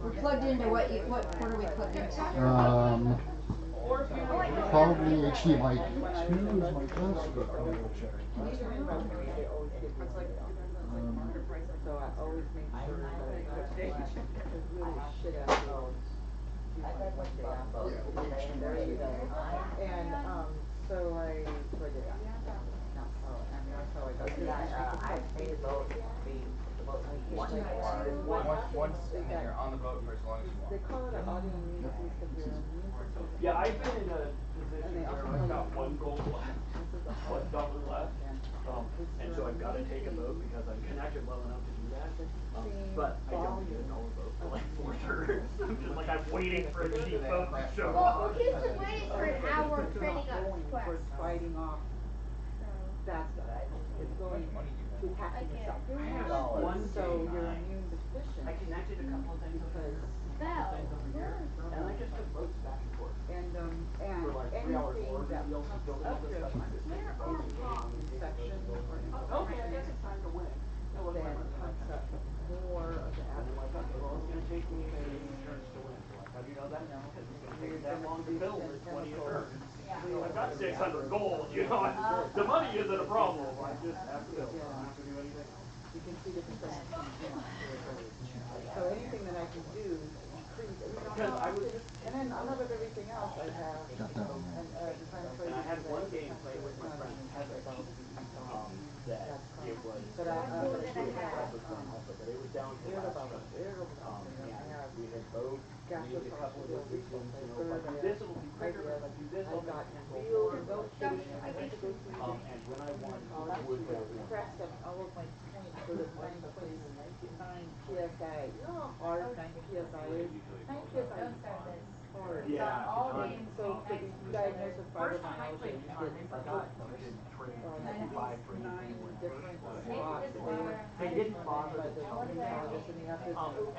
B: We're plugged into what port are we plugged into?
S: Probably HDMI 2 is my guess, but I will check.
E: even in restaurants, they always give me a deal. So I always make sure that there's really shit afterwards. Do my one day off. There you go. And so I did that. That's how I got it. And I can touch
N: Once and then you're on the boat for as long as you want.
E: They call it an autoimmune disease because your immune system.
K: Yeah, I've been in a
E: And
K: position
E: they
K: where
E: also
K: I've
E: call
K: got
E: it
K: one goal left, one dollar left, and so I've got to take a boat because I'm connected well enough to do that. But I don't get a dollar boat for like 4 turns. I'm just like, I'm waiting for a cheap boat to show
O: Well,
K: up.
O: he's been waiting for an hour training us quest.
E: Towards fighting off bad stuff. It's going to attacking yourself. So you're immune deficient.
K: I connected a couple of things over here, a couple things over here, and I just took boats back and forth.
E: And
K: For like 3 hours
E: anything
K: more,
E: that
K: deals and
E: pumps
K: building
E: up
K: all this
E: your
K: stuff. I'm just taking boats and getting on these
E: infection or
K: okay, I guess it's time to win. That wasn't
E: then
K: my money.
E: pumps up more of the
K: And they're like, okay, well, it's
E: adipose
K: going to take me 3
E: because
K: turns to win. They're like, how do you know that? Because it's going to take
E: you're
K: me that
E: gonna
K: long to
E: produce
K: build
E: 10
K: this 20 a
E: chemicals.
K: turn. So I've got 600 gold, you know. The money isn't a problem. I just have to build. I don't have to do anything else.
E: You can see the difference between so anything that I can do to increase,
K: Because I was just
E: and then on top of everything else, I have design choices.
K: And I had one game playing with my friend Kevin, that it was
E: But
K: pretty impressive playing also, but it was down to the last stretch. And we had both made a couple of decisions, you know, if I do this it'll be quicker, but if I do this it'll make the end roll more, and we'll shoot it anyway. And when I won, Wood had won.
E: Pressed on all of my points so that 9 points, 9 PSI, hard 9 PSI, 9 PSI is hard.
K: Yeah,
E: So to be diagnosed with fibromyalgia, you get
K: five for
E: 9 different
K: spots.
E: spots.
K: They didn't bother
E: by
K: to
E: the
K: tell me.
E: rheumatologist, and you have to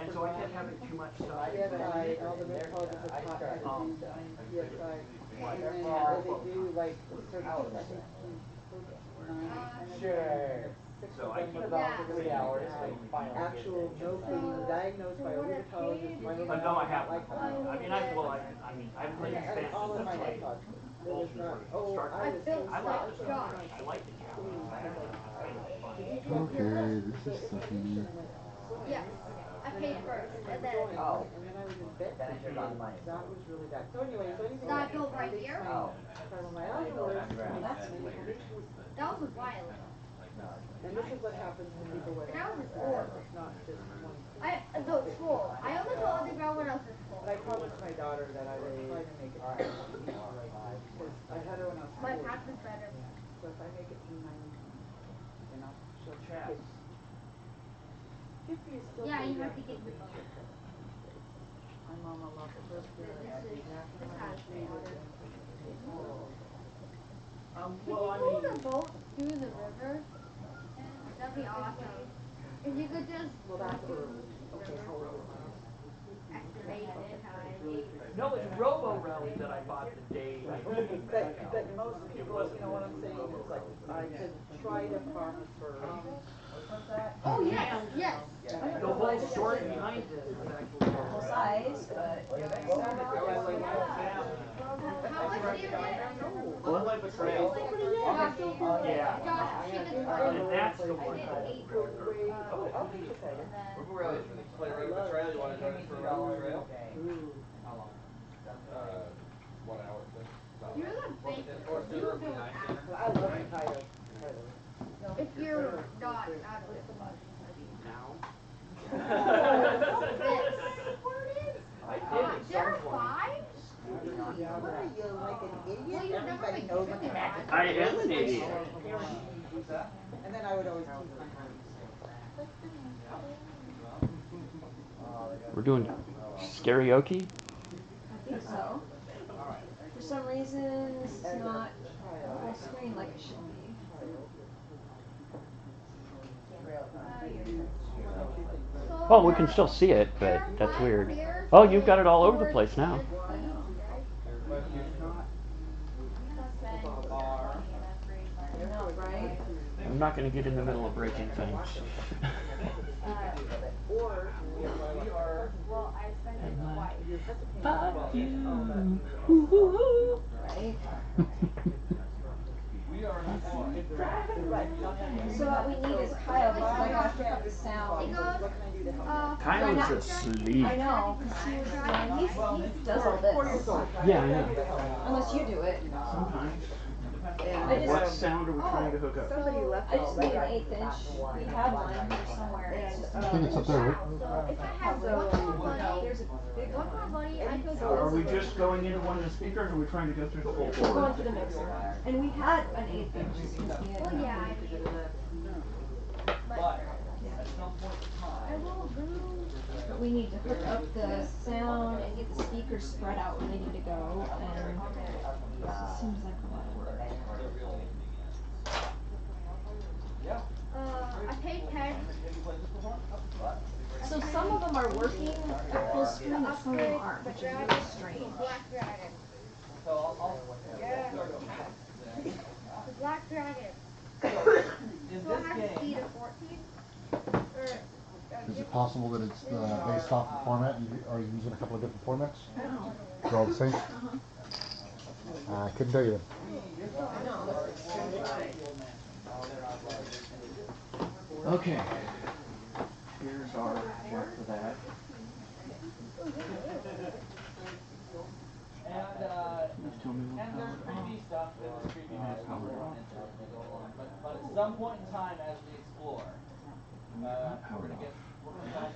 K: And so I kept having too much stuff.
E: PSI, and all the rheumatologists have taught me how to do 9 PSI. And then they do like certain, I think you put 9 kind of thing, and if 6
K: So
E: of
K: I
E: them
K: keep
E: are
K: about
E: wrong,
K: 3
E: then
K: hours
E: you have
K: to finally
E: actual no bleeding, diagnosed by a rheumatologist, fibromyalgia.
K: no, I have.
E: Like,
K: I mean, I haven't played
E: and
K: Spanish
E: all of
K: since I
E: mine
K: played
E: are positive. There was
K: Ultimate
E: not,
K: version.
E: oh, I was so
K: I like the
E: sad.
K: challenge. I like the challenge.
S: Okay, this is sucky.
O: Yes, I paid first, and then
E: And then I was in bed for 2 days. That was really bad. So anyway, so anything
O: that
E: that
O: go right
E: makes
O: here.
E: my fibromyalgia worse
O: Well,
E: makes
O: that's
E: me
O: weird. That was a while ago.
E: And this is what happens to people with
O: And I was in
E: MS.
O: school.
E: It's not just one thing.
O: No, school. I only go underground when I was in school.
E: But I promised my daughter that I would try to make it through 90. Because I had her when I was 40.
O: My path is better.
E: So if I make it through 90, then she'll take
O: Yeah, you have to get your book.
E: My mama loved her good.
O: This has water. Can
E: Well,
O: you
E: I
O: go on
E: mean,
O: a boat through the river? That'd be awesome. If you could just
E: well,
O: go
E: that's
O: through
E: early.
O: the
E: Okay,
O: river.
E: how early?
O: Excavation time.
P: No, it's Robo Rally that I bought the day I came back out.
E: But most
P: It
E: people,
P: wasn't
E: you know what I'm saying,
P: Robo
E: is like,
P: Rally.
E: I could try to promise her.
P: Which one's that?
I: Oh yes,
P: And
I: yes.
P: the whole story behind this was actually
I: Full size, but
P: How
O: How much do you get?
P: Let's play Betrayal. Yeah.
O: Josh, Sheena's
P: And that's the one.
E: Oh, I'll take the cider.
Q: Let's play Betrayal. You want to join us for Betrayal?
P: How long?
Q: 1 hour or so.
O: You're the big
Q: Or sooner if we nice sooner.
E: I love Kyle.
O: if you're not out of this much.
P: Now?
O: I did. There are 5?
E: What are you, like an idiot?
O: Well, you've never
E: Everybody
O: been
E: knows
O: given
E: I'm
O: one.
P: I am an idiot.
Q: What's that?
E: And then I would always tease my husband.
K: We're doing karaoke?
M: I think so. For some reason, this is not full screen like it should be.
K: Oh, we can still see it, but that's weird. Oh, you've got it all over the place now.
M: No, right?
K: I'm not going to get in the middle of breaking things.
E: Or,
Q: we are.
R: Well, I spent it twice.
K: Fuck you.
M: Right?
Q: We are
M: So what we need is Kyle because I gotta hook up the sound.
K: Kyle's asleep.
M: I know, because he does all this.
K: Yeah, I know.
M: Unless you do it.
K: Sometimes.
M: I just,
K: What sound are we trying to hook up?
M: I just need an 1/8 inch. We have one here somewhere. It's just
S: I think it's up there, right?
O: If I had one more money,
M: There's a big
O: one more money, I could go.
K: Are we just going into one of the speakers, or are we trying to go through the whole
M: We're
K: board?
M: going through the mixer. And we had an 1/8 inch.
O: Well, yeah, I mean,
Q: But at some point in
O: I
Q: time,
O: will do.
M: But we need to hook up the sound and get the speakers spread out where they need to go. And this seems like a lot of work.
Q: the real begins. Yeah.
O: I paid 10.
Q: Have you played this before? What?
M: So some of them are working at full screen and some of them aren't, which is really strange.
O: Black Dragon.
Q: So I'll
O: Yeah.
Q: start over.
O: The Black Dragon.
Q: In
O: So
Q: this
O: I have
Q: game,
O: speed of 14?
S: Is it possible that it's based off the format? Are you using a couple of different formats?
M: No.
S: They're all the same? I couldn't tell you.
K: Okay. Here's our work for that. Please tell me we'll
Q: and there's
K: power it
Q: creepy
K: off.
Q: stuff, and there's creepy
K: Yeah,
Q: monsters
K: power
Q: we
K: it
Q: run
K: off.
Q: into as we go along. But at some point in time, as we explore, we're gonna get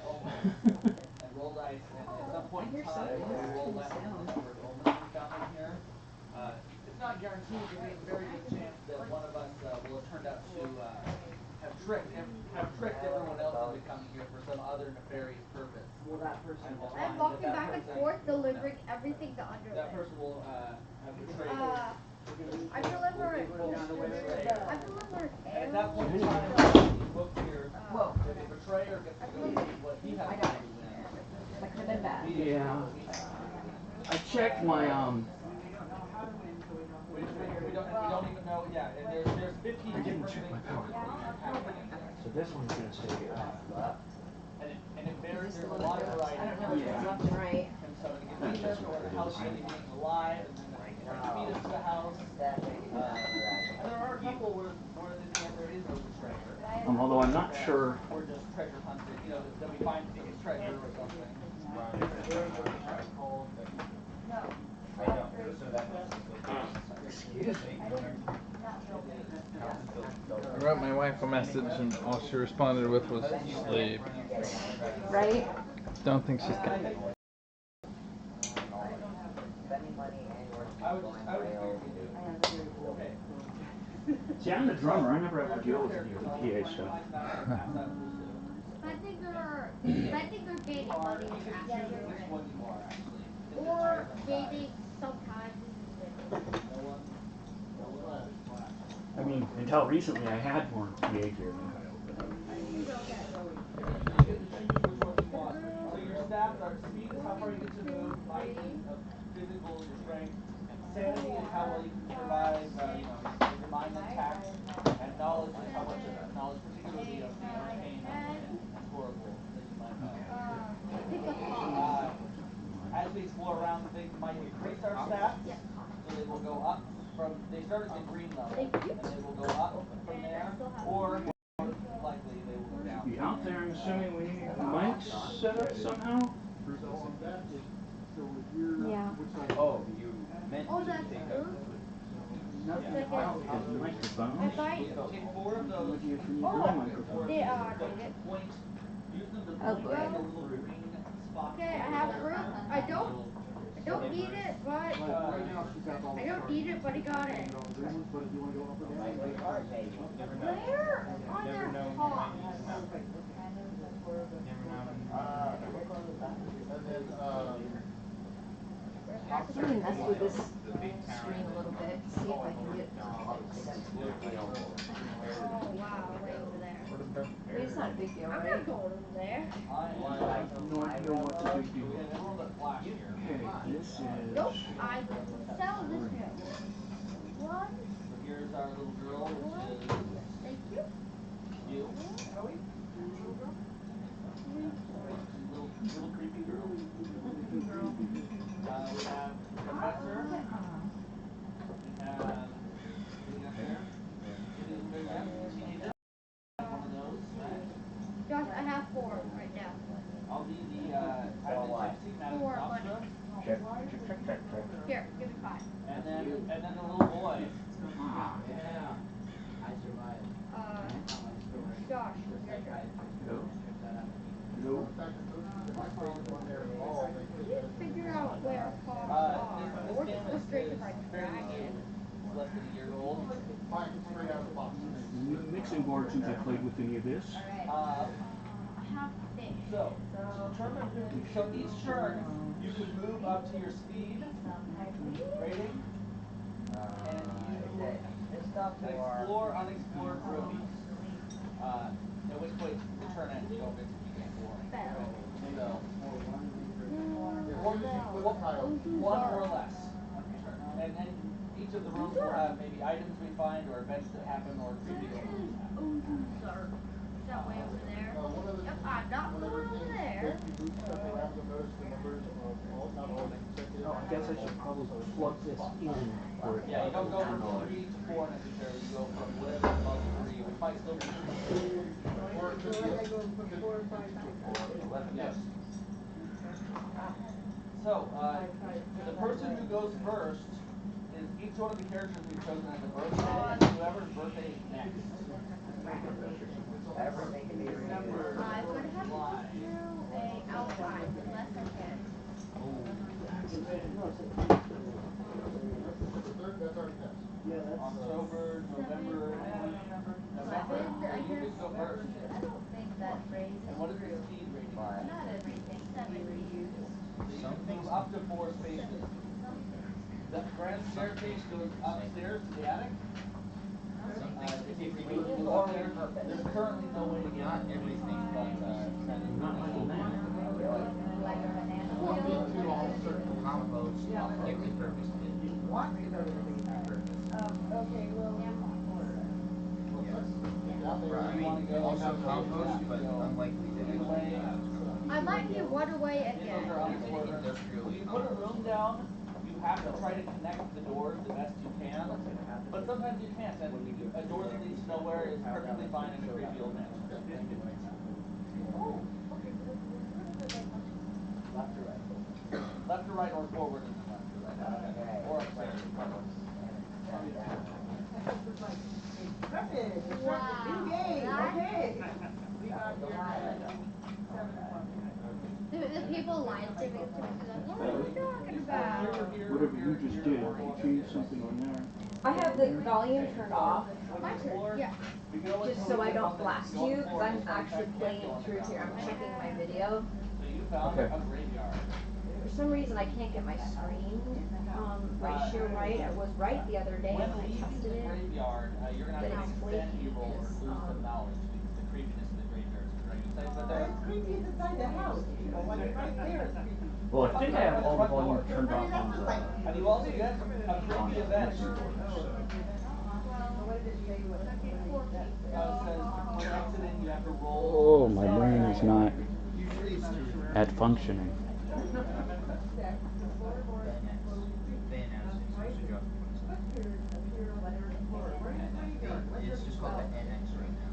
Q: omens and roll dice, and at some point in time, when we roll that the number of omens we found in here, it's not guaranteed, but there's a very good chance that one of us will have turned out to have tricked everyone else into coming here for some other nefarious purpose.
E: Will that person
Q: And we'll
O: I'm
Q: find
O: walking
Q: that
O: back and
Q: person-
O: forth delivering everything to Underlay.
Q: That person will have betrayed.
O: I delivered. I delivered.
Q: And at that point in time, these books here, the betrayer gets to go see what he has to do to win.
M: That could have been bad.
K: Yeah. I checked my
Q: We don't even know. Yeah, and there's 15
K: I didn't
Q: different
K: check my
Q: things
K: power.
Q: happening in this.
K: So this one's gonna stay off.
Q: And it varies. There's a lot of variety.
M: I don't know if it's left and right.
Q: From somebody getting beaten or the house really being alive and then the fetus to the house. And there are a couple where in the end there is no betrayer.
K: Although I'm not sure.
Q: We're just treasure hunting. You know, that we find somebody's treasure or something.
K: Excuse me.
J: I wrote my wife a message and all she responded with was sleep.
M: Right?
J: Don't think she's getting it.
K: See, I'm the drummer. I never have to deal with any of the PA stuff.
O: spending or gaining money is actually
Q: Which one you are actually? Is it
O: or
Q: the size?
O: gaining sometimes is the difference.
Q: No one. No one.
K: I mean, until recently, I had more behavior than
O: Okay.
Q: You get to choose which one you want. So your stats are speed is how far you get to move, might is physical, your strength, sanity is how well you can survive, is your mind intact, and knowledge is how much knowledge, particularly of the arcane and historical that you might know. As we explore around, they might increase our stats, so they will go up from, they start at the green level, and they will go up from there, or more likely they will go down.
K: be out there. I'm assuming we need mics set up somehow.
I: Yeah.
L: Oh, you meant
O: Oh,
L: to
O: that's
L: take
O: true.
K: Nothing else but microphones.
Q: So take 4 of those.
K: With you if you need
Q: Oh,
K: my
Q: okay.
K: microphone.
Q: 4 of these to point. Use them to point at the little green spots.
O: Okay, I have fruit. I don't need it, but I don't need it, but I got it. Where are their paws?
S: And then,
B: I'm gonna mess with this screen a little bit, see if I can get it fixed.
O: Oh wow, way over there.
B: I mean, it's not a big deal,
O: I'm
B: right?
O: not going over there.
K: I have no idea what's a big deal.
Q: Okay, it's a little bit flashier.
K: Okay, this is.
O: Nope, I sell this one. One.
Q: So here's our little girl, which is
O: Thank you.
Q: you. She's a little creepy girl. We have the professor. We have, what do we got there? Kitty Little Bear Jam, teenager. One of those, right?
O: Josh, I have 4 right now.
Q: I'll be the admin gypsy, Madame
O: 4 money.
Q: Nostra.
O: Here, give me 5.
Q: And then the little boy.
P: Yeah. I survived.
O: Josh, your turn.
K: Hello.
O: Can you figure out where paws are?
Q: This
O: Or
Q: game
O: just go straight to
Q: is
O: my
Q: fairly
O: dragon.
Q: new. It's less than a year old.
K: New mixing board since I played with any of this.
O: I have fish.
Q: So, to determine so each turn you can move up to your speed rating, and you can explore unexplored rooms. At which point your turn ends. You don't get to keep exploring. So, one or less each turn. And each of the rooms will have maybe items we find or events that happen or creepy openings happen.
O: Is that way over there? Yep, I'm not going over there.
K: Oh, I guess I should probably plug this in.
Q: Yeah, you don't go from 3 to 4 necessarily. You go from whatever's above 3, which might still be 3. Yes. So, the person who goes first is each one of the characters we've chosen as a birthday, and whoever's birthday is next.
C: Everything can be reused.
O: I'm gonna have to look through a outline unless I can.
Q: October, November, anyone? November. So you get to go first.
B: I don't think that phrase is
Q: And what is the
B: true.
Q: speed rating?
B: Not everything can be reused.
Q: So you can move up to 4 spaces. The grand staircase goes upstairs to the attic. If you need to move up there, there's currently no way to get everything, but that is
K: Not liking that.
B: Like a banana peel.
P: Compost can be repurposed. If you want to go to the repurposed.
I: Okay, well.
P: I mean, also compost, but unlikely to actually
O: I might be one away
Q: Those
O: again.
Q: are unexplored rooms. When you put a room down, you have to try to connect the doors the best you can, but sometimes you can't, and a door that leads to nowhere is perfectly fine in a creepy old mansion.
O: Oh, okay, so this is a little bit like
Q: Left to right. Left to right or forward and then left to right. Okay. Or upstairs.
E: Intrepid, new game, okay. We got here.
O: the people live streaming it to me, so like, what are you talking about?
K: whatever you just did, you changed something on there.
I: I have the volume turned off,
Q: My turn. Yeah. We go
I: just
Q: until
I: so
Q: we
I: I
Q: get
I: don't
Q: one that
I: blast
Q: go on the
I: you,
Q: floor
I: because
Q: and
I: I'm
Q: this one
I: actually
Q: can't
I: playing
Q: go
I: it
Q: on the
I: through
Q: ground.
I: here. I'm checking my video.
Q: So you found
H: Okay.
Q: a graveyard.
I: For some reason, I can't get my screen ratio right. It was right the other day when I
Q: When leaving
I: tested
Q: the
I: it,
Q: graveyard, you're gonna have
I: but
Q: to
I: it's
Q: make a
I: flaky
Q: sanity roll or
I: because
Q: lose some knowledge because the creepiness of the graveyard is are you excited about
E: But
Q: that?
E: it's creepy. It's inside the house. Like right there is creepy.
K: Well, I
Q: Up
K: think I
Q: there
K: have
Q: by the
K: all the
Q: front
K: volume
Q: door.
K: turned off on
E: That's like
Q: And you also you have a
K: on
Q: creepy event.
K: message boards, so.
Q: It says when exiting you have to roll.
K: Oh, my brain is not
N: Usually it's two.
K: at functioning.
N: Bayonets is usually dropping when it's on. It's just called the NX right now.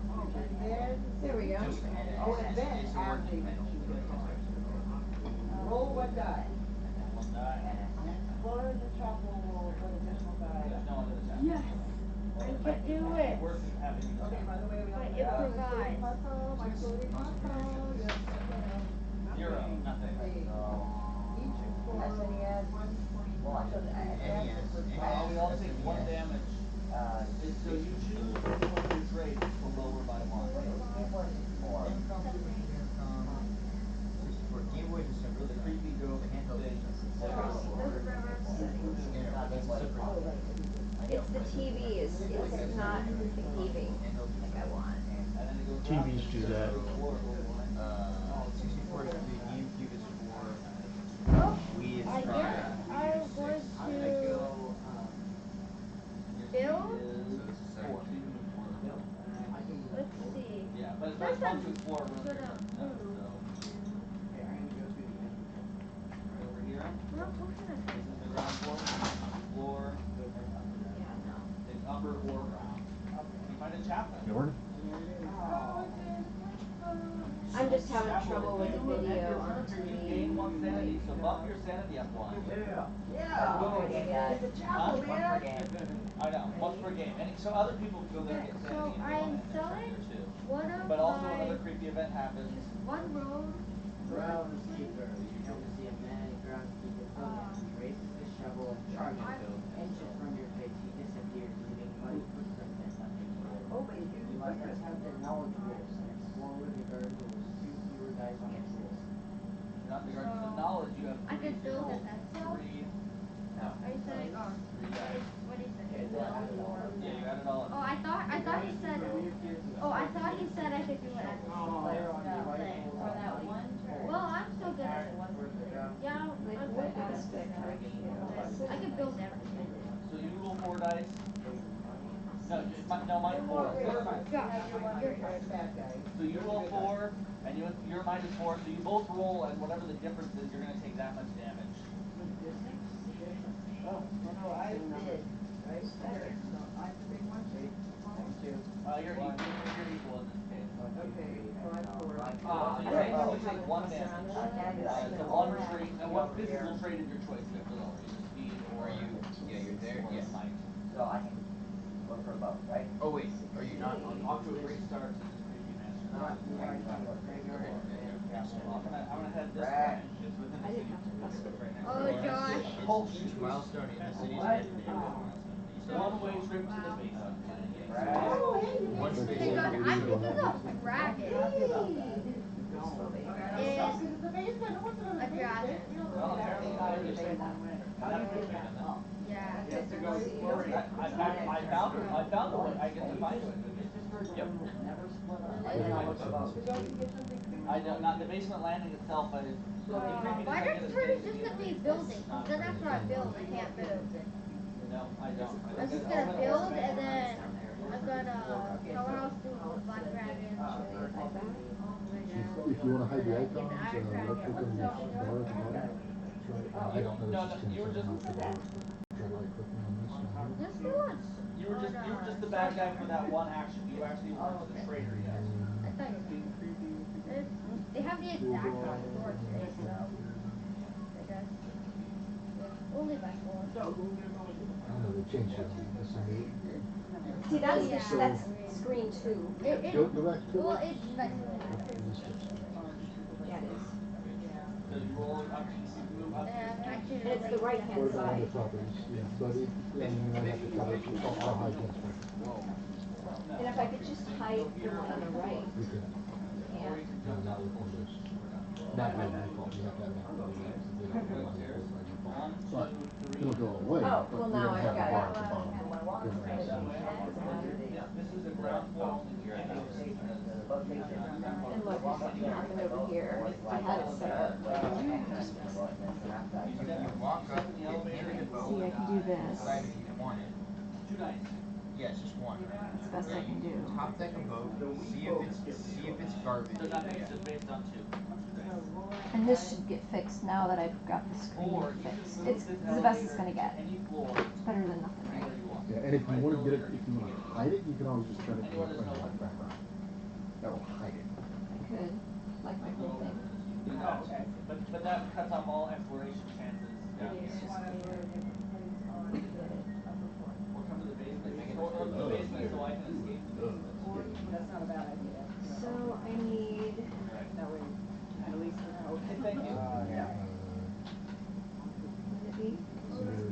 I: there we go.
N: Just the NX.
E: Oh, event
N: It's a
E: after
N: working
E: you
N: title,
E: choose
N: but
E: a
N: it's
E: card.
N: actually called.
E: Roll one die.
Q: One die.
E: Explorer in the chapel will roll one additional die.
Q: There's no one in the chapel.
O: Yes. I can do it.
Q: Worth is having in the
E: Okay,
Q: chapel.
E: by the way, we
O: But
E: also
O: it
E: have my
O: provides.
E: floating puzzle, my floating puzzle. Yes.
Q: Zero. Nothing.
E: Each explorer rolls one point.
C: Well, actually,
N: NES.
Q: We all take one damage. So you choose which one of your trades to lower by one.
C: Game Boy 64.
N: Famicom, 64. Game Boy is a separate
Q: The
N: thing.
Q: creepy ghost
N: The handheld
Q: thing.
N: is just a
C: Separate
N: separate
C: keyboard.
N: board. Yeah, no, that's a separate thing.
I: It's the TV. It's not behaving like I want.
Q: And then it goes around.
K: TVs do that.
N: 64 is 3, GameCube is 4,
O: Oh,
N: Wii is
O: I
N: 5,
O: guess
N: Wii U
O: I'm
N: is 6.
O: going to build.
N: So this is 7.
Q: Four. So you can move four.
O: Let's see.
Q: Yeah, but it's
O: First
Q: fun
O: I'm
Q: to explore a room here.
O: gonna
Q: No,
O: move.
Q: so
P: Okay, I'm gonna go through the empty one.
Q: right over here.
O: What can I
Q: This is the ground floor. Floor. It's upper or ground. You find a chapel.
K: Jordan?
I: I'm just having trouble with the video on the
Q: You
I: TV.
Q: gain one sanity, so bump your sanity up one.
C: Yeah. One per game, Dad.
E: It's a chapel,
C: One
E: man.
C: per game.
Q: I know, once per game. So other people can go there and
O: Okay,
Q: get
O: so
Q: sanity and
O: I
Q: go
O: am
Q: on in their turn
O: selling
Q: here too.
O: one of
Q: But also
O: my
Q: another creepy event happens.
O: one road.
P: Groundskeeper. You come to see a man in groundskeeper clothing. He raises his shovel and charges. Engine from your face. He disappears, leaving muddy footprints and nothing more.
E: Oh, but you
P: You must attempt the knowledge rules and explore with the guard rules. 2 fewer dice on the rules.
Q: Not in regards to knowledge, you have
O: I
Q: three.
O: could
Q: So you
O: build
Q: roll
O: it myself.
Q: three.
C: No.
O: Are you saying? Oh, what is it?
Q: Yeah, you add it all in.
O: Oh, I thought he said. Oh, I thought he said I could do it at the
P: Player on your right
O: thing.
P: rolls a d4.
O: Well, I'm still good at it. Yeah,
I: Like,
O: I'm
I: what
O: good at
I: aspect ratio?
O: I could build everything.
Q: So you roll 4 dice. No, mine's 4.
O: Josh, you're
E: bad guy.
Q: So you roll 4, and your mind is 4. So you both roll, and whatever the difference is, you're gonna take that much damage.
E: Oh, no, I did. Right there. So I have to take one.
Q: You're equal in this case.
E: Okay, 5, 4.
Q: So you take 1 damage. It's a 1 trait. Now, what physical trait of your choice gets lower? Either speed or
N: you're there?
Q: or
N: Yes.
Q: might.
C: So I can look for both, right?
N: Oh wait, are you not on
Q: Off to a great start to this creepy mansion. I'm gonna head this way.
N: It's within
I: I
N: the
I: didn't
N: city.
I: have to fuss with
N: It's right next
O: Oh,
N: to it.
O: Josh.
N: It's milestone in the city's head and end of milestone. You still have
Q: One-way trip to the basement.
E: Oh, hey, you
N: One
E: made
N: space.
E: it.
O: Because this is a dragon.
E: Because it's the basement. No one's gonna
O: A dragon.
E: We don't
Q: Well,
E: know that.
Q: apparently not every one way. Not every way.
O: Yeah.
Q: You have to go exploring. I found a way. I get to find a way. Yep. I don't. Not the basement landing itself. The creepiness
O: My
Q: I get
O: next
Q: is
O: turn
Q: getting
O: is
Q: to
O: just
Q: the
O: gonna be
Q: basement.
O: building. Because then after I build, I can't move.
Q: No, I don't.
O: I'm just gonna build and then I'm gonna powerhouse through the black dragon.
S: If you want to hide the icons, right click on the bar at the bottom. I don't know
Q: No,
S: this is
Q: you were just.
S: try right clicking on this one.
O: Just the once.
Q: You were just the bad guy for that one action. You actually weren't the traitor yet.
O: I thought you were. They have the exact sword today, so I guess. Yeah, only by 4.
S: I don't know, they changed it. This is me.
I: See, that's
O: Yeah.
I: that's screen 2.
S: Go back to
O: Well,
S: it.
O: it's messy.
I: Yeah, it is.
Q: So you roll up. You move up.
O: And I actually
I: And it's the
O: related
I: right
O: to
I: hand
S: One of the
I: side.
S: properties, yeah, but it, I mean, you might have to cover it, so I'll hide that for you.
I: And if I could just hide the one on the right.
S: You could.
I: Can't.
S: No, not with windows. Not by default, you have to have that for the, they don't allow you to do it by default. But it'll go away,
I: Oh,
S: but
I: well
S: you're
I: now
S: gonna
I: I've
S: have the
I: got
S: bar
I: it.
S: at the bottom. You're gonna
I: Right.
S: see.
I: Doesn't matter.
Q: This is a ground floor only greenhouse because
I: And look, if something happened over here, I had it set up. Just fix it.
Q: If you walk up, get in the boat,
I: See, I can do this.
Q: decide if you want it. 2 nights. Yes, just one.
I: That's the best I can do.
Q: Top deck a boat, see if it's garbage.
P: So nothing, it's just based on 2 days.
B: And this should get fixed now that I've got the screen fixed. It's the best it's gonna get.
P: Any floor,
B: It's better than nothing, right?
S: Yeah, and if you wanna get it, if you wanna hide it, you can always just turn it to a white background. That'll hide it.
B: I could, like my whole thing.
P: Oh, okay. But that cuts off all exploration chances down here.
I: It's just weird.
P: Or come to the basement, or the basement so I can escape the basement.
E: That's not a bad idea.
I: So I need.
E: That way, at least we know.
P: Thank you.
I: Would it be?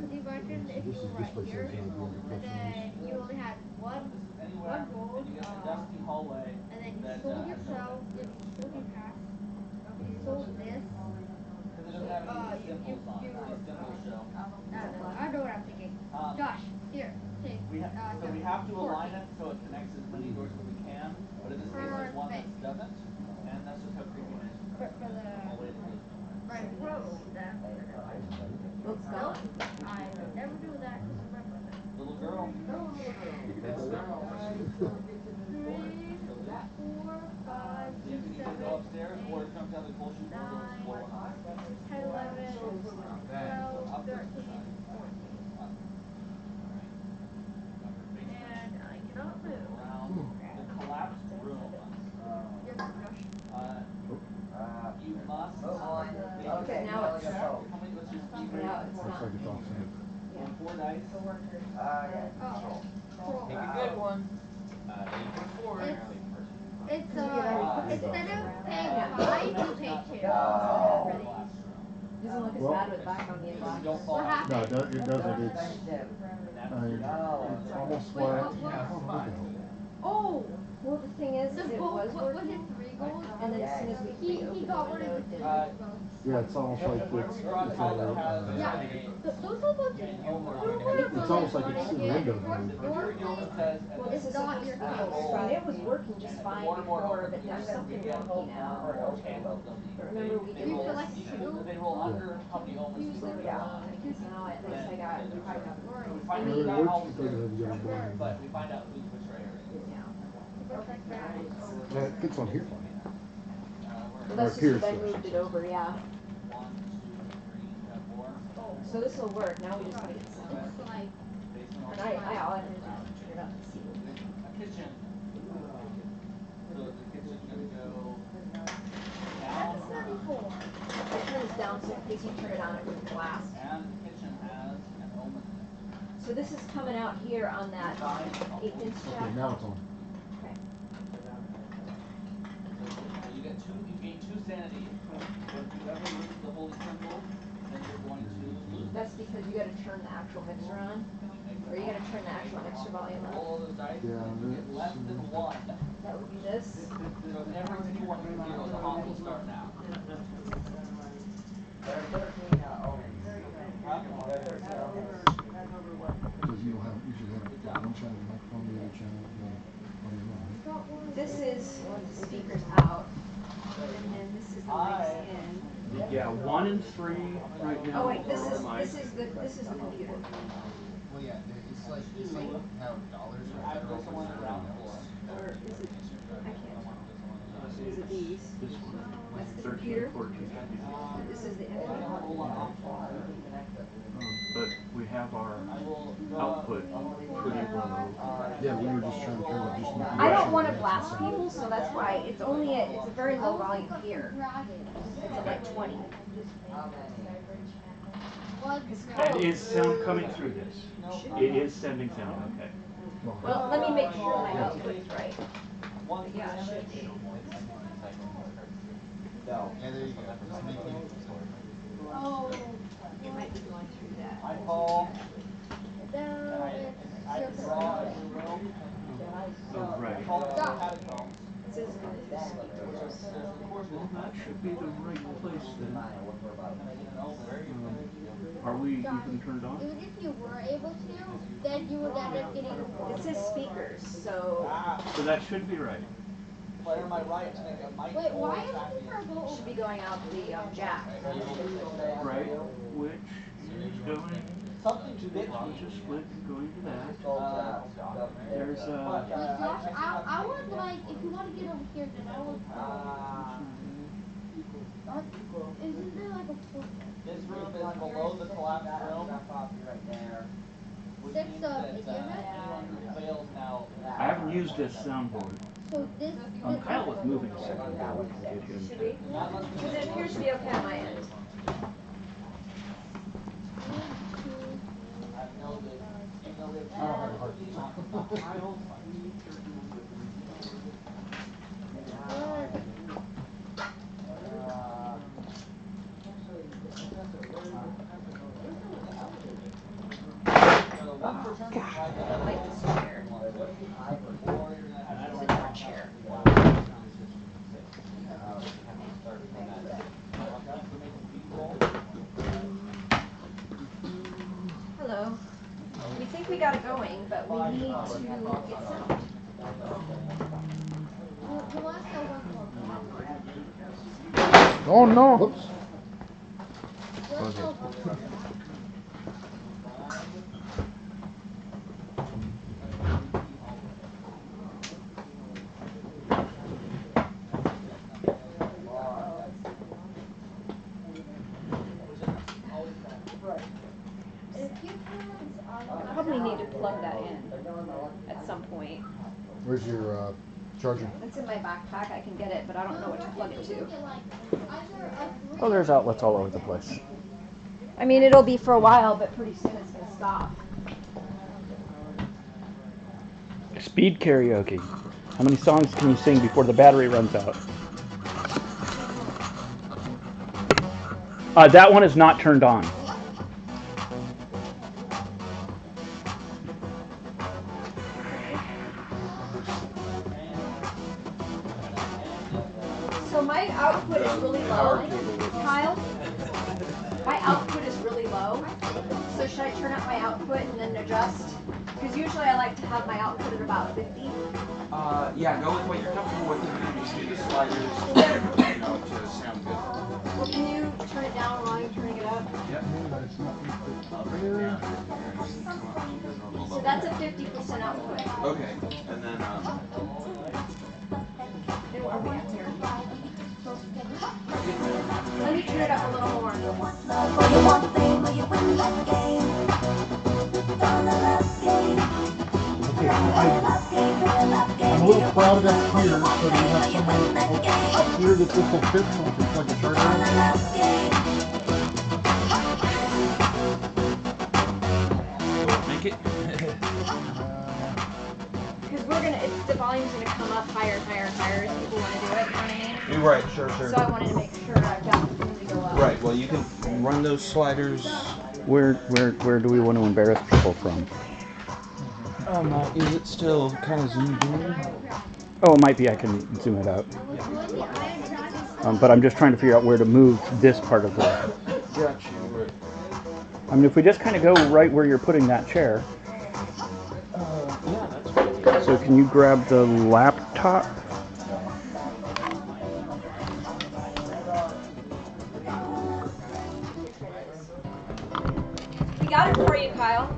O: Could you imagine if you were right here, and then you only had one gold,
P: And you get a dusty hallway
O: and then you
P: that
O: sold
P: has no
O: yourself, you sold your house, you sold this,
P: because it doesn't have any symbols on it. It's a symbol show.
O: I know what I'm thinking. Josh, here, take,
P: So we have to align
O: 14.
P: it so it connects as many doors as we can, but in this case there's one that doesn't, and that's just how creepy mansions
O: For
P: are.
O: the
P: Hallway that goes nowhere.
O: my road, that
I: Well, it's
O: nope,
I: gone.
O: I would never do that because of my brother.
P: Little girl.
O: Three, 4, 5,
P: So you
O: 6,
P: can either
O: 7,
P: go upstairs or
O: 8,
P: come down the coal chute door, go explore one of them.
O: 10, 11,
Q: Not bad.
O: 12, 13, 14. And I cannot move.
P: Around the collapsed room.
O: Yes, Josh.
P: You must
C: Okay,
I: now
C: now
I: it's
P: how many, let's just
I: Now it's
S: Looks
I: not.
S: like it's all set.
I: Yeah.
P: 4 dice.
C: Yeah.
O: Oh, cool.
Q: Pick a good one. Aim for 4.
O: It's instead of paying
I: Yeah.
O: 5, you pay 2.
I: Doesn't look as
S: Well-
I: bad with the background in black.
O: What happened?
S: No, it doesn't, it's, I mean, it's almost flat. I don't know.
O: Oh,
I: Well, the thing is,
O: the
I: it
O: gold,
I: was
O: what was it,
I: working,
O: 3 gold?
I: and then as soon as we
O: He
I: opened
O: got
I: the
O: rid
I: window,
O: of
I: it
O: the
I: didn't.
O: 3 gold.
S: Yeah, it's almost like it's
P: Brought
S: a,
P: it out that has
O: Yeah, those almost,
S: it's almost like it's in window mode.
I: Well, this is
O: not your
I: supposed to be,
O: fault.
I: I mean, it was working just fine before, but there's something wonky now. But remember, we
O: Do
I: did
O: you feel
I: this.
O: like you should
P: They roll under how many omens we
I: Usually
P: roll
I: without,
P: down.
I: because now at least I got,
P: So we
I: I
P: find
I: mean,
P: out how
S: It's because of the other one.
P: but we find out who's betrayer.
I: yeah.
S: Yeah, it fits on here fine.
I: Well, that's just because I moved it over, yeah.
P: 1, 2, 3, 4.
I: So this will work, now we just gotta get some.
O: It's like,
I: And all I have to do is turn it up and see.
P: A kitchen. So the kitchen's gonna go
O: that's
P: down.
O: 34.
I: I turn this down so in case you turn it on, it wouldn't blast.
P: And the kitchen has an omen in it.
I: So this is coming out here on that 1/8"
S: Okay,
I: jack.
S: now it's on.
I: Okay.
P: So you get 2, you gain 2 sanity. But if you ever lose the holy symbol, then you're going to lose.
I: That's because you gotta turn the actual mixer on, or you gotta turn the actual mixer volume
P: Roll
I: up.
P: all those dice,
S: Yeah,
P: and if you get less than 1.
I: That would be this.
P: So if every single one is 0, the haunt will start now.
C: There are 13 omens.
P: Huh?
C: There are 13 omens.
S: Because you'll have, usually have one channel, the microphone, the other channel, the audio on.
I: This is the speakers out, and then this is the mics in.
K: Yeah, 1 and 3 right now.
I: Oh wait, this
K: are
I: is
K: my-
I: this is the computer.
Q: Well, yeah, it's like how dollars are federal versus everything else.
I: Or is it? I can't tell. Is it these?
K: This one.
I: That's the
K: 13,
I: computer.
K: 14.
I: This is the input.
K: But we have our output pretty low.
S: Yeah, we were just trying to kind of just make.
I: I don't want to blast people, so that's why it's only it's a very low volume here. It's at like 20.
K: And is sound coming through this? It is sending sound, okay.
I: Well, let me make sure my output's right. Yeah, it should be.
C: No.
Q: Yeah, there you go. Just making.
O: Oh,
I: You might be going through that.
Q: I call.
O: Now it's your turn.
Q: Draw a new room.
K: Oh, right.
Q: Call it the
O: Stop.
Q: catacombs.
I: It says going through
Q: Which
I: speakers.
Q: is there's of course
K: Well, that should be the right place then. Are we even turned on?
O: Even if you were able to, then you would end up getting.
I: It says speakers, so.
K: So that should be right.
Q: Player my right to make a mic.
O: Wait, why am I looking for a vote?
I: Should be going out the jack.
K: Right, which is going.
Q: Something to bitch
K: I'll
Q: me.
K: just split and going to that. There's
O: Wait, Josh, I would like, if you want to get over here, then I would. Isn't there like a portal?
Q: This room is below the collapsed room. Right there.
O: Six Indiana?
Q: Anyone who fails now.
K: I haven't used this soundboard.
O: So this.
K: Kyle was moving a second ago. We can get him.
I: Should we? Because it appears to be okay on my end.
Q: I know this. Even though we have
I: I like this chair. It's a different chair. Hello. We think we got it going, but we need to get sound.
S: Oh no! Whoops.
I: I probably need to plug that in at some point.
S: Where's your charger?
I: It's in my backpack. I can get it, but I don't know what to plug it to.
K: Oh, there's outlets all over the place.
I: I mean, it'll be for a while, but pretty soon it's going to stop.
K: Speed karaoke. How many songs can you sing before the battery runs out? That one is not turned on.
I: So my output is really low, Kyle. My output is really low. So should I turn up my output and then adjust? Because usually I like to have my output at about 50.
N: Yeah, go with what you're comfortable with and then just do the sliders, you know, to sound good.
I: Well, can you turn it down while you're turning it up?
N: Yep.
I: So that's a 50% output.
N: Okay, and then,
I: Then what are we at here? Let me turn it up a little more.
S: I'm a little proud of that here, so you have someone up here that this will fit, so it's like a charger.
N: make it.
I: Because the volume's gonna come up higher and higher and higher as people want to do it, you know what I mean?
N: Right, sure.
I: So I wanted to make sure I've got the room to go up.
N: Right, well you can run those sliders.
K: Where do we want to embarrass people from?
N: Is it still kind of zoomed in?
K: Oh, it might be I can zoom it out. But I'm just trying to figure out where to move this part of the...
N: Got you, right.
K: I mean, if we just kind of go right where you're putting that chair.
N: Yeah, that's good.
K: So can you grab the laptop?
I: We got it for you, Kyle.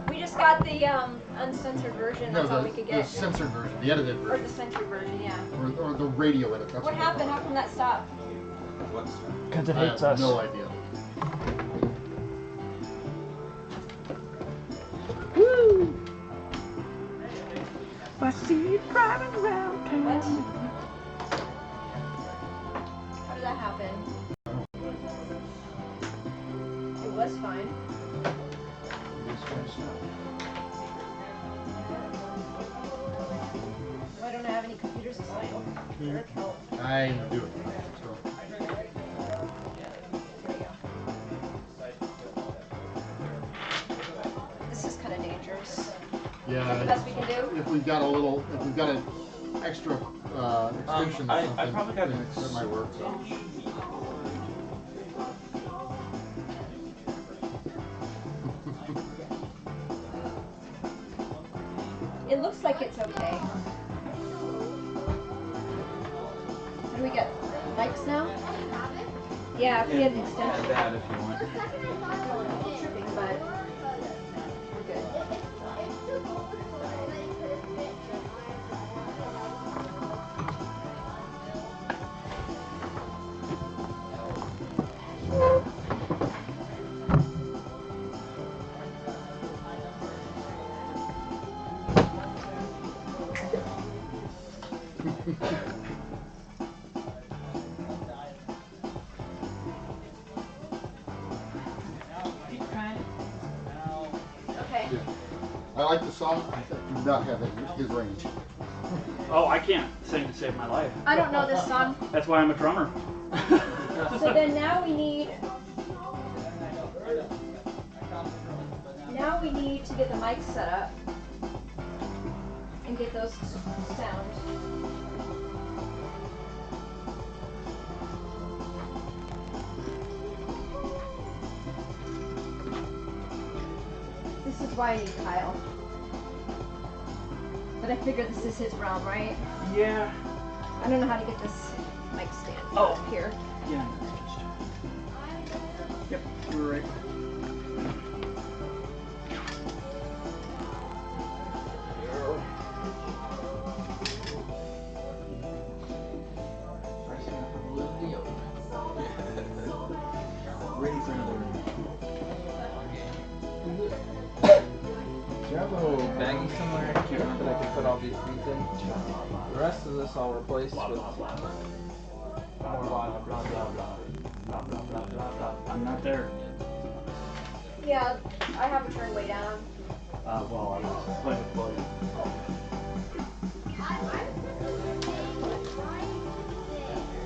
I: We just got the uncensored version. That's all we could get.
S: The censored version, the edited version.
I: Or the censored version, yeah.
S: Or the radio edit. That's
I: What happened? How come that stopped?
K: Because it
S: I
K: hates
S: have
K: us.
S: no idea.
K: Woo! I see you driving around town.
I: What? How did that happen? It was fine. I don't have any computers to sign. Eric, help.
S: I do it. So.
I: Is that the best we can do?
S: If we've got an extra extension or something,
N: I probably got
S: that might work.
I: It looks like it's okay. How do we get mics now? Yeah, if we had an extension.
N: Add that if you want.
I: Tripping, but we're good. Okay.
S: I like the song. I do not have his range.
K: Oh, I can't sing to save my life.
I: I don't know this song.
K: That's why I'm a drummer.
I: So then now we need to get the mics set up and get those sound. This is why I need Kyle. But I figure this is his realm, right?
K: Yeah.
I: I don't know how to get this mic stand up here.
K: Yeah. Yep, you're right.
N: Ready for another.
J: Do you have a little baggie somewhere that I can put all these things in? The rest of this I'll replace with more blah blah blah blah blah blah blah blah blah.
K: I'm not there.
I: Yeah, I have a turn way down.
K: Well, I was playing with William.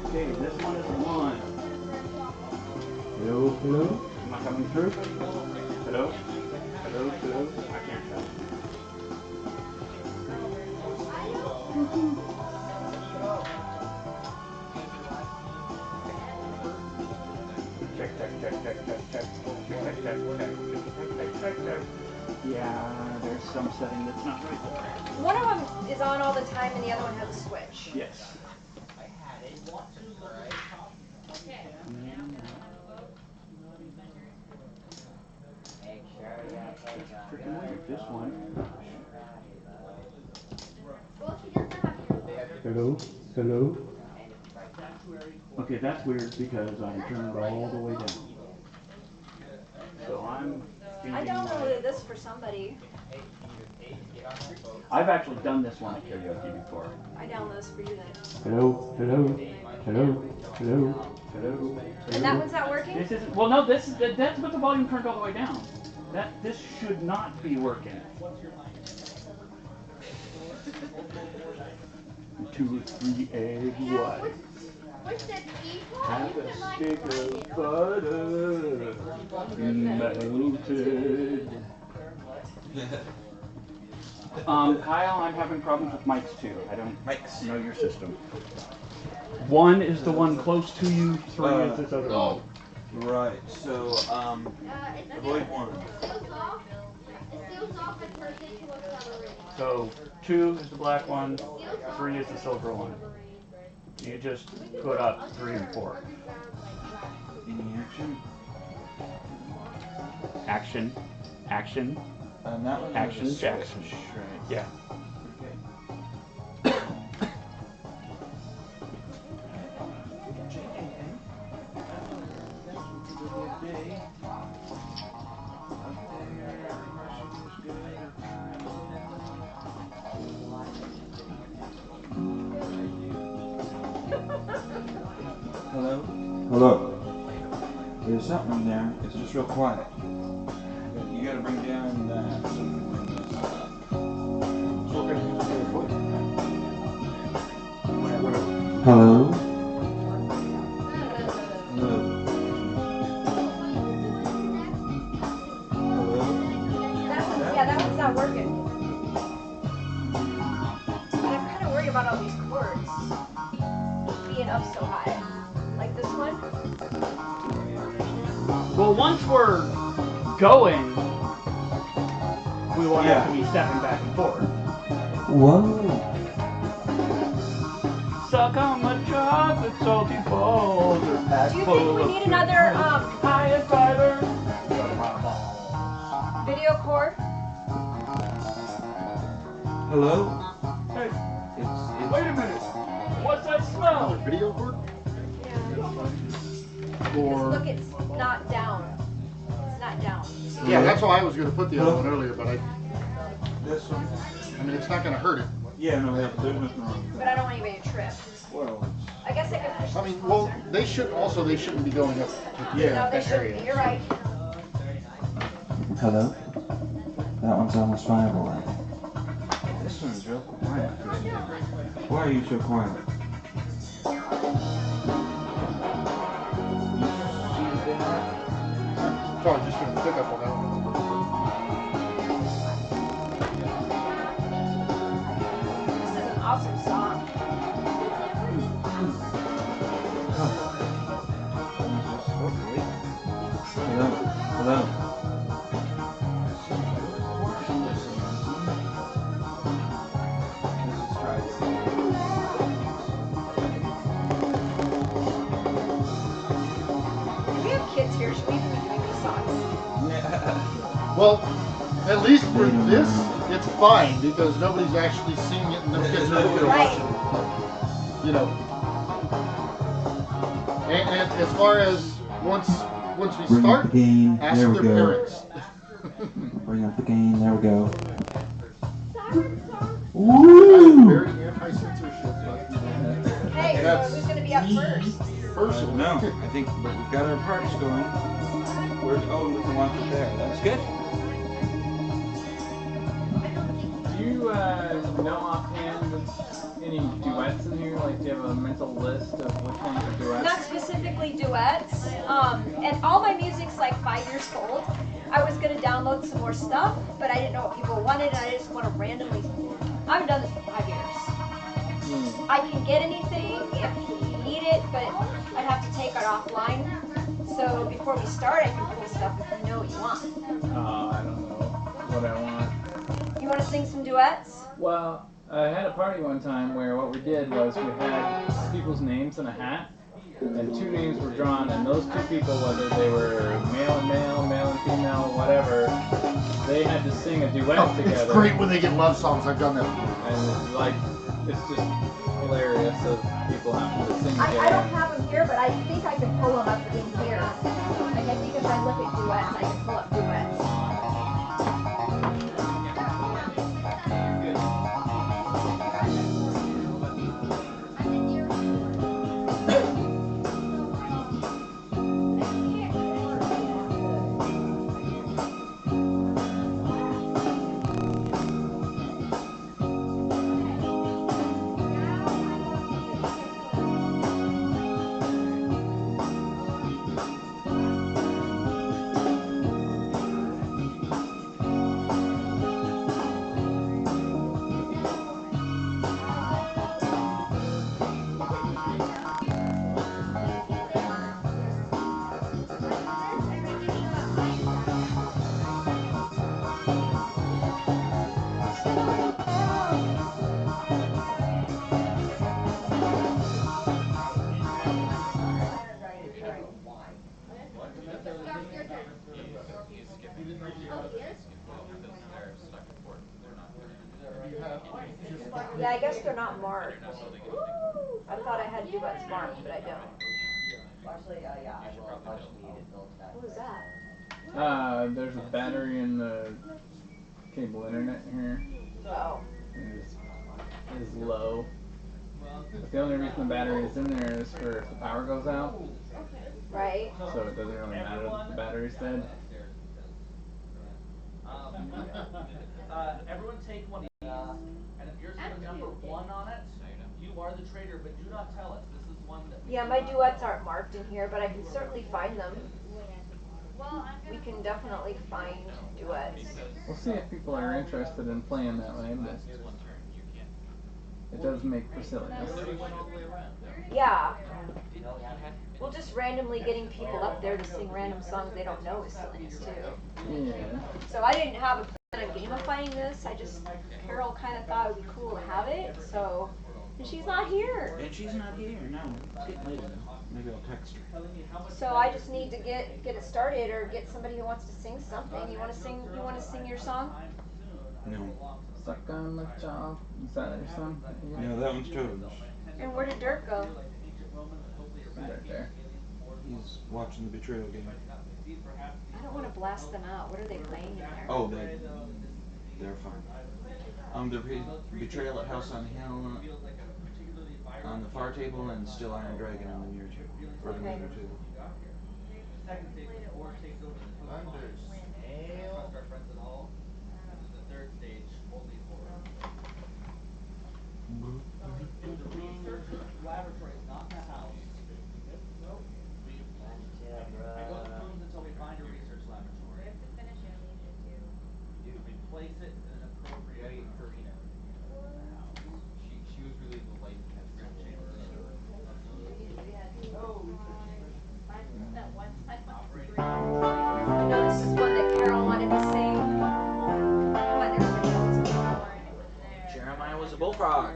K: Okay, this one is the one. Hello, hello. Am I coming through? Hello? Hello, hello. I can't tell. Check, check, check, check, check, check, check, check, check, check, check, check. Yeah, there's some setting that's not right there.
I: One of them is on all the time and the other one has a switch.
K: Yes. Freaking weird. This one. Hello? Hello? Okay, that's weird because I'm turned all the way down. So I'm
I: I downloaded this for somebody.
K: I've actually done this one at karaoke before.
I: I downloaded this for you then.
K: Hello? Hello? Hello? Hello? Hello?
I: And that one's not working?
K: This isn't. Well, no. That's with the volume turned all the way down. This should not be working. 2 or 3 egg whites. Have a stick of butter melted. Kyle, I'm having problems with mics too. I don't know your system. 1 is the one close to you. 3 is this other one.
N: Right. So avoid 1.
K: So 2 is the black one. 3 is the silver one. You just put up 3 and 4.
N: Any action?
K: Action. Action.
N: And that one
K: Action
N: is a
K: Jackson.
N: switch, right?
K: Yeah.
N: Hello?
L: Hello.
N: There's something there. It's just real quiet. You gotta bring down that.
L: Hello.
I: Yeah, that one's not working.
U: going, we won't have to be stepping back and forth.
L: Whoa.
U: Suck on the chocolate salty balls.
I: Do you think we need another
U: Iron fiber.
I: video cord?
L: Hello?
U: Hey, wait a minute. What's that smell?
S: Video cord?
I: Because look, it's not down. It's not down.
S: Yeah, that's why I was going to put the other one earlier, but this one. I mean, it's not going to hurt it.
F: Yeah, no, there's nothing wrong.
I: But I don't want anybody to trip.
F: Well,
I: I guess I could push.
S: I mean, well, they shouldn't be going up.
I: No, they shouldn't. You're right.
L: Hello? That one's almost viable.
F: this one's real quiet.
L: Why are you so quiet?
S: Probably just going to pick up on that one.
I: This is an awesome song.
L: Hello?
I: If we have kids here, should we even be doing these songs?
S: Well, at least for this, it's fine because nobody's actually singing it and the kids are going to watch it. You know. And as far as once we
L: Bring
S: start,
L: up the gain.
S: ask
L: There we
S: their
L: go.
S: parents.
L: Bring up the gain. There we go.
S: I'm very anti-censorship, but
I: Hey, so
S: that's
I: who's going to be up first?
S: personal.
F: No, I think, but we've got our parts going. Oh, we can watch it there. That's good.
J: Do you know offhand any duets in here? Like, do you have a mental list of which ones are duets?
I: Not specifically duets. And all my music's like 5 years old. I was gonna download some more stuff, but I didn't know what people wanted, and I just want to randomly. I haven't done this for 5 years. I can get anything if you need it, but I'd have to take it offline. So before we start, I can pull stuff if you know what you want.
J: I don't know what I want.
I: You want to sing some duets?
J: Well, I had a party one time where what we did was we had people's names in a hat, and 2 names were drawn, and those 2 people, whether they were male and male, male and female, whatever, they had to sing a duet together.
S: It's great when they get love songs. I've done that.
J: And it's like, it's just hilarious of people having to sing together.
I: I don't have them here, but I think I can pull them up in here. Like I think if I look at duets, I can pull up duets. Yeah, I guess they're not marked. I thought I had duets marked, but I don't.
C: Actually, yeah, I will. I'll just need it built back.
I: What was that?
J: There's a battery in the cable internet here.
I: Oh.
J: Is low. But the only reason the battery is in there is for if the power goes out.
I: Right.
J: So it doesn't really matter that the battery's dead.
Q: Everyone take one of these, and if yours has a number 1 on it, you are the trader, but do not tell us. This is one that
I: Yeah, my duets aren't marked in here, but I can certainly find them. We can definitely find duets.
J: We'll see if people are interested in playing that way, but it does make for silliness.
I: Yeah. Well, just randomly getting people up there to sing random songs they don't know is silliness too.
J: Yeah.
I: So I didn't have a plan on gamifying this. Carol kind of thought it would be cool to have it. So, and she's not here.
N: And she's not here. No, it's getting late though. Maybe I'll text her.
I: So I just need to get it started or get somebody who wants to sing something. You want to sing? You want to sing your song?
N: No.
J: Suck on the job. Is that your son?
N: No, that one's Toad's.
I: And where did Dirk go?
J: Right there.
N: He's watching the Betrayal game.
I: I don't want to blast them out. What are they playing in there?
N: Oh, they're fine. The Betrayal at House on Hill on the far table and Still Iron Dragon on the near table. Or the near table.
Q: Second stage, the Force takes over the Pokemon. Trust our friends at all. And then the third stage, only horror. It was a research laboratory, it's not in the house. Nope. I go through rooms until we find a research laboratory.
O: We have to finish Amnesia too.
Q: We do. We place it in an appropriate Karina in the house. She was really the light in that strip chamber.
O: That one time.
I: I know this is one that Carol wanted to sing. Come on, there's
N: Jeremiah was a bullfrog.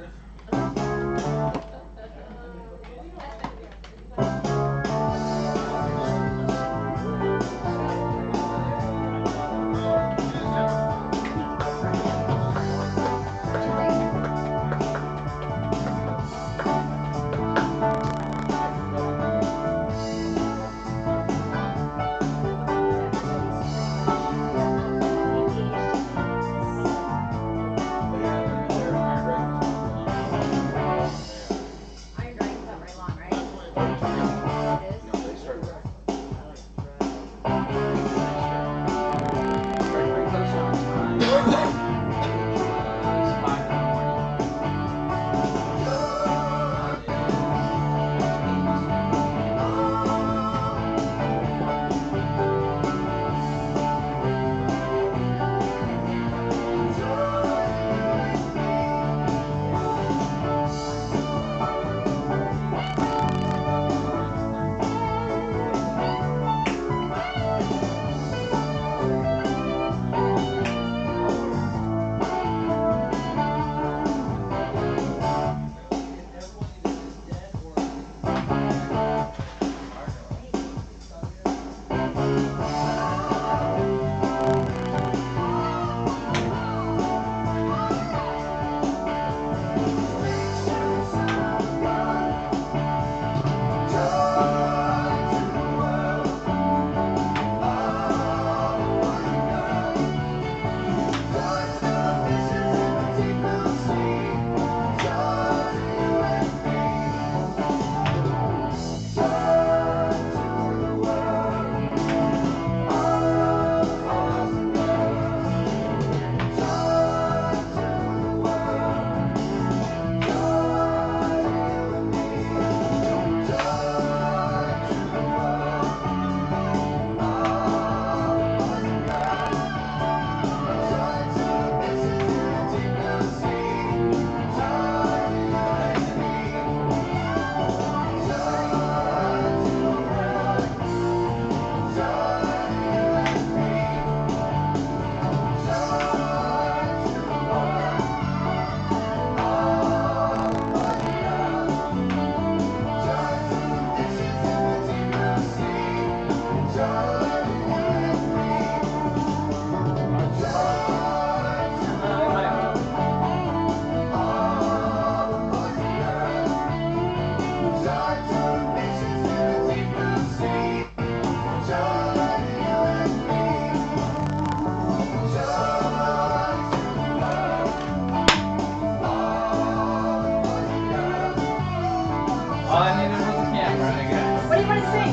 J: All I needed was a camera, I guess.
I: What do you want to sing?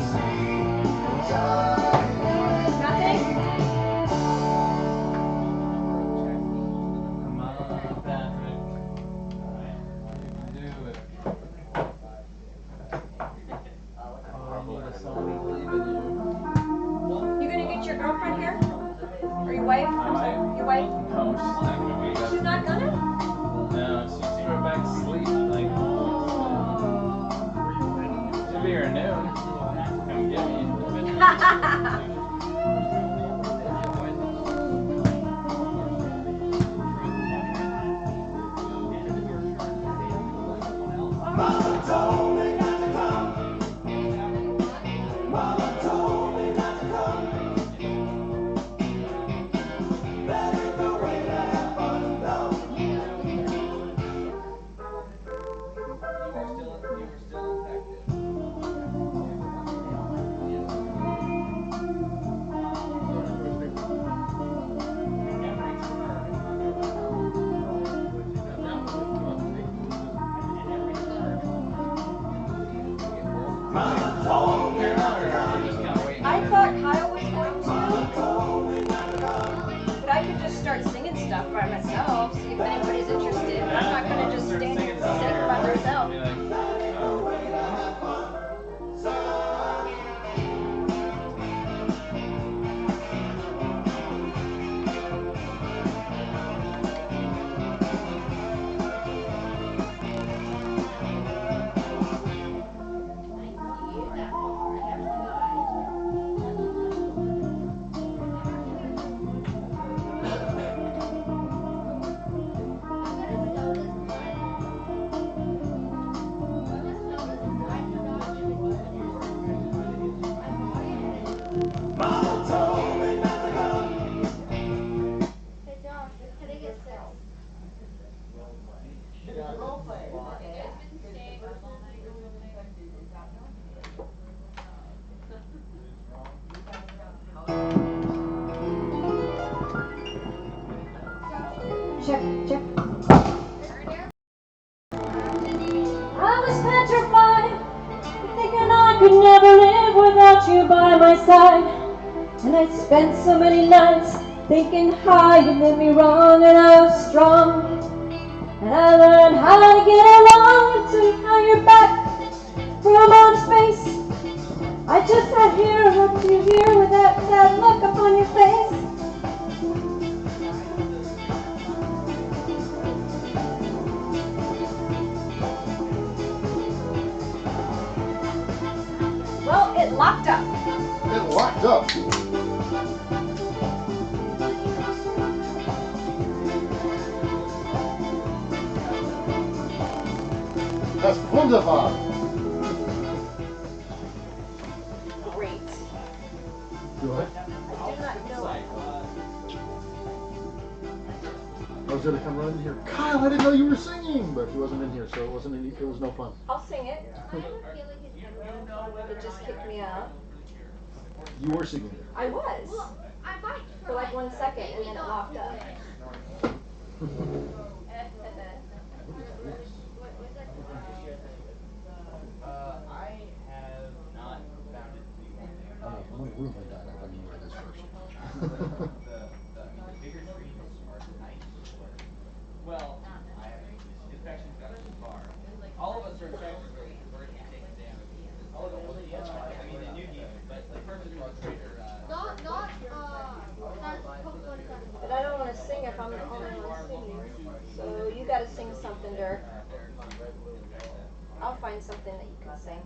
I: Nothing?
J: Come on, Patrick. You can do it. Oh, you need a song to believe in you.
I: You gonna get your girlfriend here? Or your wife?
J: My wife?
I: Your wife?
J: No, she's not gonna wake up.
I: She's not gonna?
J: No, she's going back to sleep. Like, she'll be here at noon.
A: Mama told me not to come. Mama told me not to come. That ain't the way to have fun, no.
Q: You were still infected. Every turn on your route, and every turn, you get both.
A: Mama told me not to come.
M: I thought Kyle was going to, but I could just start singing stuff by myself, see if anybody's interested. But I'm not gonna just stand here and sing by myself.
A: Mama told me not to come.
O: Hey Josh, can I get 6?
E: Role play.
I: Check, check. I was petrified, thinking I could never live without you by my side. And I spent so many nights thinking how you did me wrong, and I was strong. And I learned how to get along until you found your back from outer space. I just sat here and looked you here with that sad look upon your face.
M: Well, it locked up.
S: It locked up. That's wunderbar.
M: Great.
S: Go ahead.
M: I do not know.
S: I was gonna come running in here. Kyle, I didn't know you were singing, but he wasn't in here, so it wasn't any. It was no fun.
M: I'll sing it. It just kicked me out.
S: You were singing there.
M: I was.
O: I might
M: For like 1 second, and then it locked up.
P: I have not found it to be one thing.
S: I'm gonna ruin my diet if I can wear this first.
P: The bigger screens are nice, but
Q: Well,
P: I haven't used this.
Q: infection's got too far. All of us are infected, but we've already taken damage.
P: Oh, the old DS5. I mean the new DS, but
Q: The person who was trainer,
O: Not Pokemon Card.
M: But I don't want to sing if I'm the only one singing. So you gotta sing something, Dirk. I'll find something that you can sing.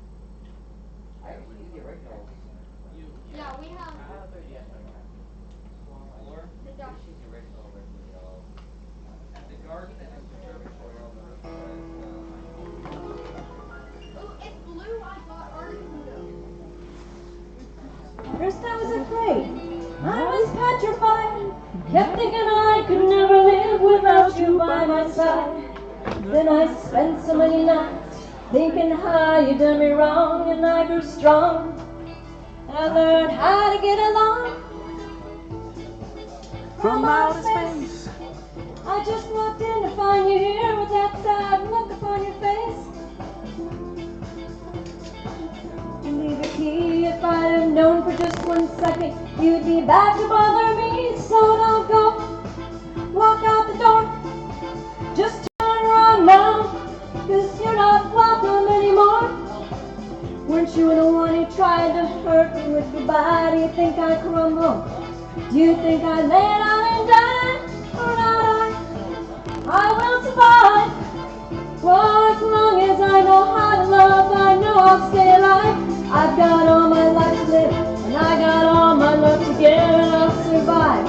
P: I actually use the originals.
O: Yeah, we have.
P: I have a 3DS right now.
Q: Or
O: Hey
P: I
O: Josh.
P: just use the original version of yellow.
Q: at the garden and the conservatory.
O: Oh, it's blue. I got Articuno.
I: First I was afraid, I was petrified, kept thinking I could never live without you by my side. Then I spent so many nights thinking how you done me wrong, and I grew strong. I learned how to get along from outer space. I just walked in to find you here with that sad look upon your face. Leave a key if I'd have known for just 1 second you'd be back to bother me, so don't go. Walk out the door, just turn around now, 'cause you're not welcome anymore. Weren't you the one who tried to hurt me with goodbye? Do you think I crumble? Do you think I lay down and die? Or not I will survive. For as long as I know how to love, I know I'll stay alive. I've got all my life to live, and
G: I got all my love to give and I'll survive.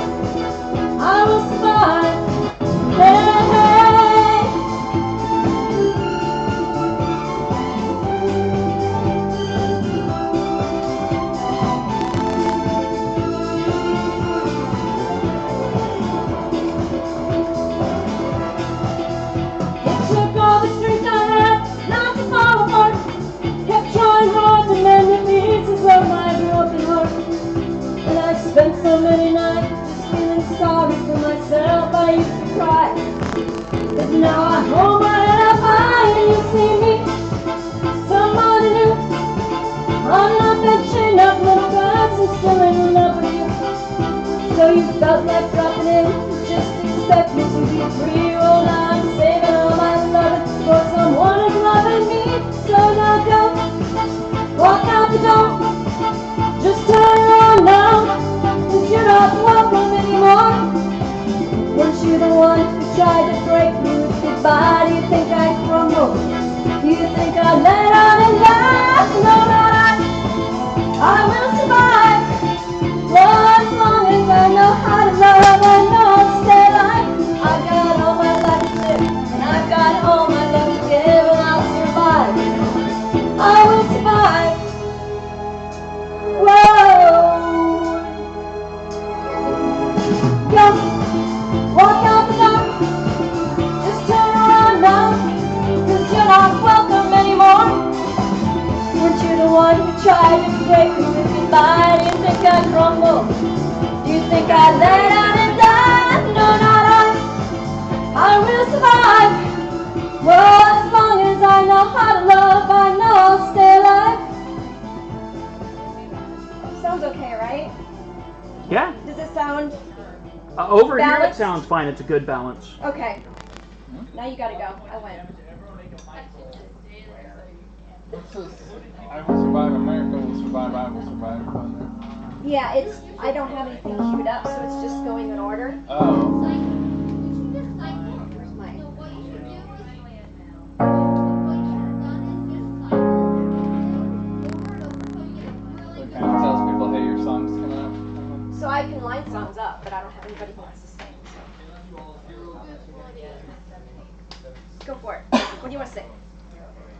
G: I will survive. Hey, hey. It took all the strength I had not to fall apart. Kept trying hard to mend the pieces of my broken heart. And I spent so many nights just feeling sorry for myself. I used to cry, but now I hold my head up high and you see me, somebody new. I'm not that chained up little guy, I'm still in love with you. So you felt like dropping in, just expecting to be free. Well, now I'm saving all my loving for someone who's loving me. So now go, walk out the door, just turn around now, 'cause you're not welcome anymore. Weren't you the one who tried to break me with goodbye? Do you think I'd crumble? Do you think I'd lay down and die? No, not I will survive. Well, as long as I know how to love, I know I'll stay alive. I've got all my life to live, and I've got all my love to give, and I'll survive. I will survive. Whoa. Go, walk out the door, just turn around now, 'cause you're not welcome anymore. Weren't you the one who tried to break me with goodbye? Do you think I'd crumble? Do you think I'd lay down and die? No, not I will survive. Well, as long as I know how to love, I know I'll stay alive. Sounds okay, right?
K: Yeah.
G: Does it sound
K: Over here it
G: balanced?
K: sounds fine. It's a good balance.
G: Okay. Now you gotta go. I went.
J: What's this? I will survive. America will survive. I will survive.
G: Yeah, it's. I don't have anything queued up, so it's just going in order.
J: Oh.
G: Where's mine?
J: It kind of tells people, hey, your song's coming up.
G: So I can line songs up, but I don't have anybody who wants to sing. So. Go for it. What do you want to sing?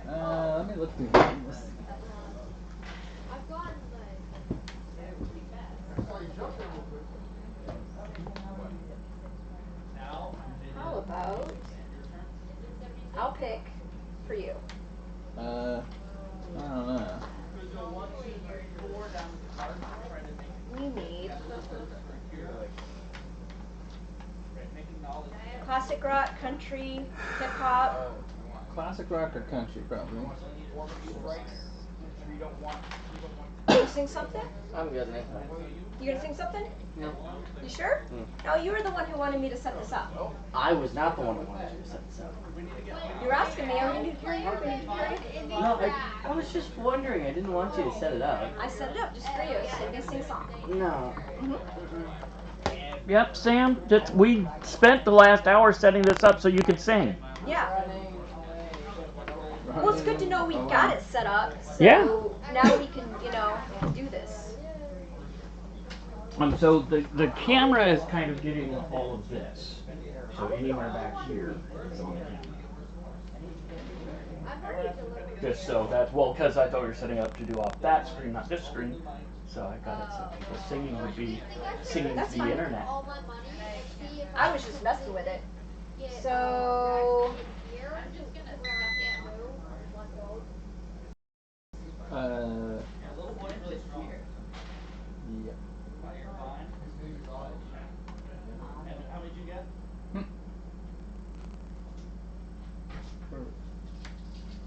J: Let me look through this.
G: How about I'll pick for you.
J: I don't know.
G: We need classic rock, country, hip hop.
J: Classic rock or country, probably.
G: Can you sing something?
P: I'm good, man.
G: You gonna sing something?
P: No.
G: You sure? No, you were the one who wanted me to set this up.
P: I was not the one who wanted you to set this up.
G: You were asking me, I need to hear you, I need to hear you.
P: No, I was just wondering. I didn't want you to set it up.
G: I set it up just for you, so you can sing a song.
P: No.
K: Yep, Sam. We spent the last hour setting this up so you could sing.
G: Yeah. Well, it's good to know we got it set up, so
K: Yeah.
G: now we can, do this.
K: So the camera is kind of getting all of this. So anywhere back here is on the camera. Just so that, because I thought we were setting up to do off that screen, not this screen. So I got it so people singing would be singing to the internet.
G: I was just messing with it. So.
J: Yeah.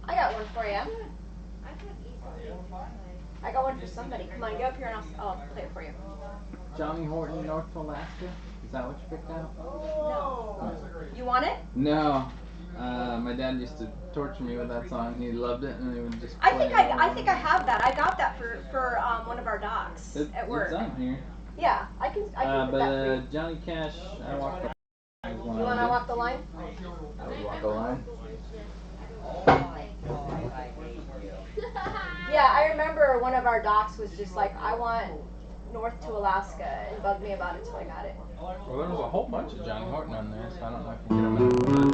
G: I got one for you. I got one for somebody. Come on, get up here and I'll play it for you.
J: Johnny Horton, North Alaska? Is that what you picked out?
G: No. You want it?
J: No. My dad used to torture me with that song. He loved it, and he would just.
G: I think I have that. I got that for one of our dogs at work.
J: It's on here.
G: Yeah, I can put that for you.
J: Johnny Cash, I Walk the Line.
G: You want to walk the line?
J: I would walk the line.
G: Yeah, I remember one of our docs was just like, I want
I: north to Alaska and bugged me about it till I got it.
J: Well, there was a whole bunch of Johnny Horton on there, so I don't know if you can get them in order.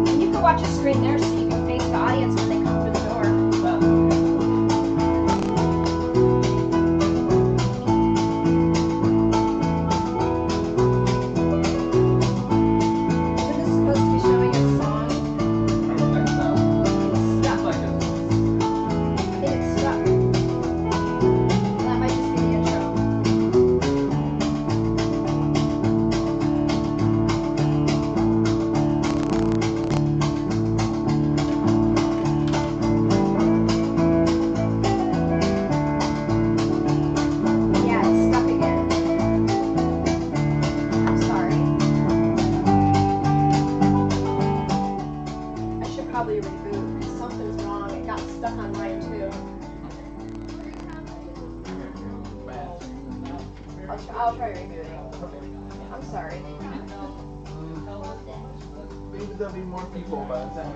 I: And you can watch a screen there so you can face the audience when they come through the door. Isn't this supposed to be showing a song? It's stuck. I think it's stuck. That might just be the intro. Yeah, it's stuck again. I'm sorry. I should probably reboot because something's wrong. It got stuck on mine too. I'll try rebooting. I'm sorry.
J: Maybe there'll be more people by the time.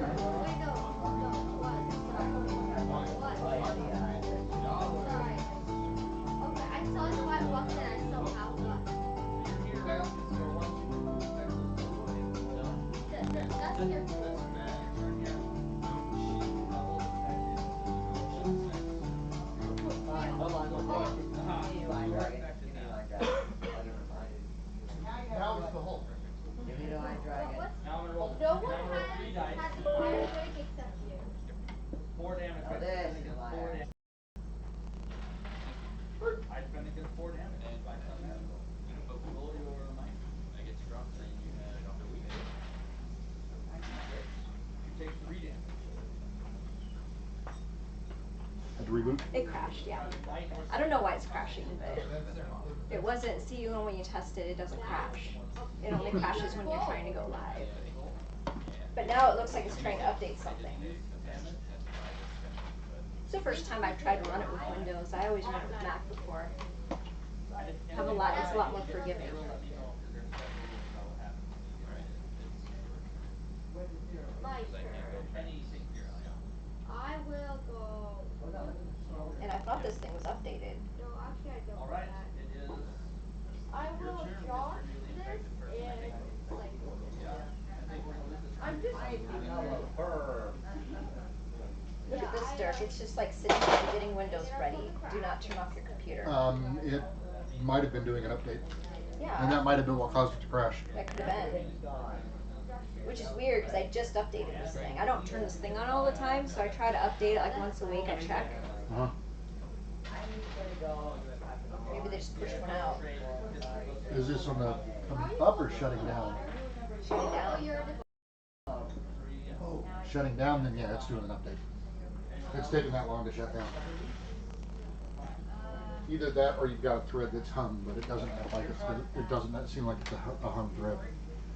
S: Now it's the whole.
P: Give me the line dragon.
O: No one has the fire break except you.
Q: 4 damage.
P: Oh, this is a liar.
Q: I defend against 4 damage. And by some miracle. But roll your might. I get to drop saying you had the weak. You take 3 damage.
S: Had to reboot?
I: It crashed, yeah. I don't know why it's crashing, but it wasn't. See, you know, when you test it, it doesn't crash. It only crashes when you're trying to go live. But now it looks like it's trying to update something. It's the first time I've tried to run it with Windows. I always run it with Mac before. It's a lot more forgiving.
O: My turn. I will go.
I: And I thought this thing was updated.
O: No, actually I don't.
Q: Alright, it is.
O: I will drop this and cycle this. I'm just
I: Look at this, Dirk. It's just like sitting there getting Windows ready. Do not turn off your computer.
S: It might have been doing an update.
I: Yeah.
S: And that might have been what caused it to crash.
I: That could have been. Which is weird because I just updated this thing. I don't turn this thing on all the time, so I try to update it like once a week. I check.
S: Uh-huh.
I: Maybe they just pushed one out.
S: Is this on the coming up or shutting down?
I: Shutting down.
S: Oh, shutting down, then yeah, it's doing an update. It's taking that long to shut down. Either that or you've got a thread that's hung, but it doesn't look like it doesn't seem like it's a hung thread.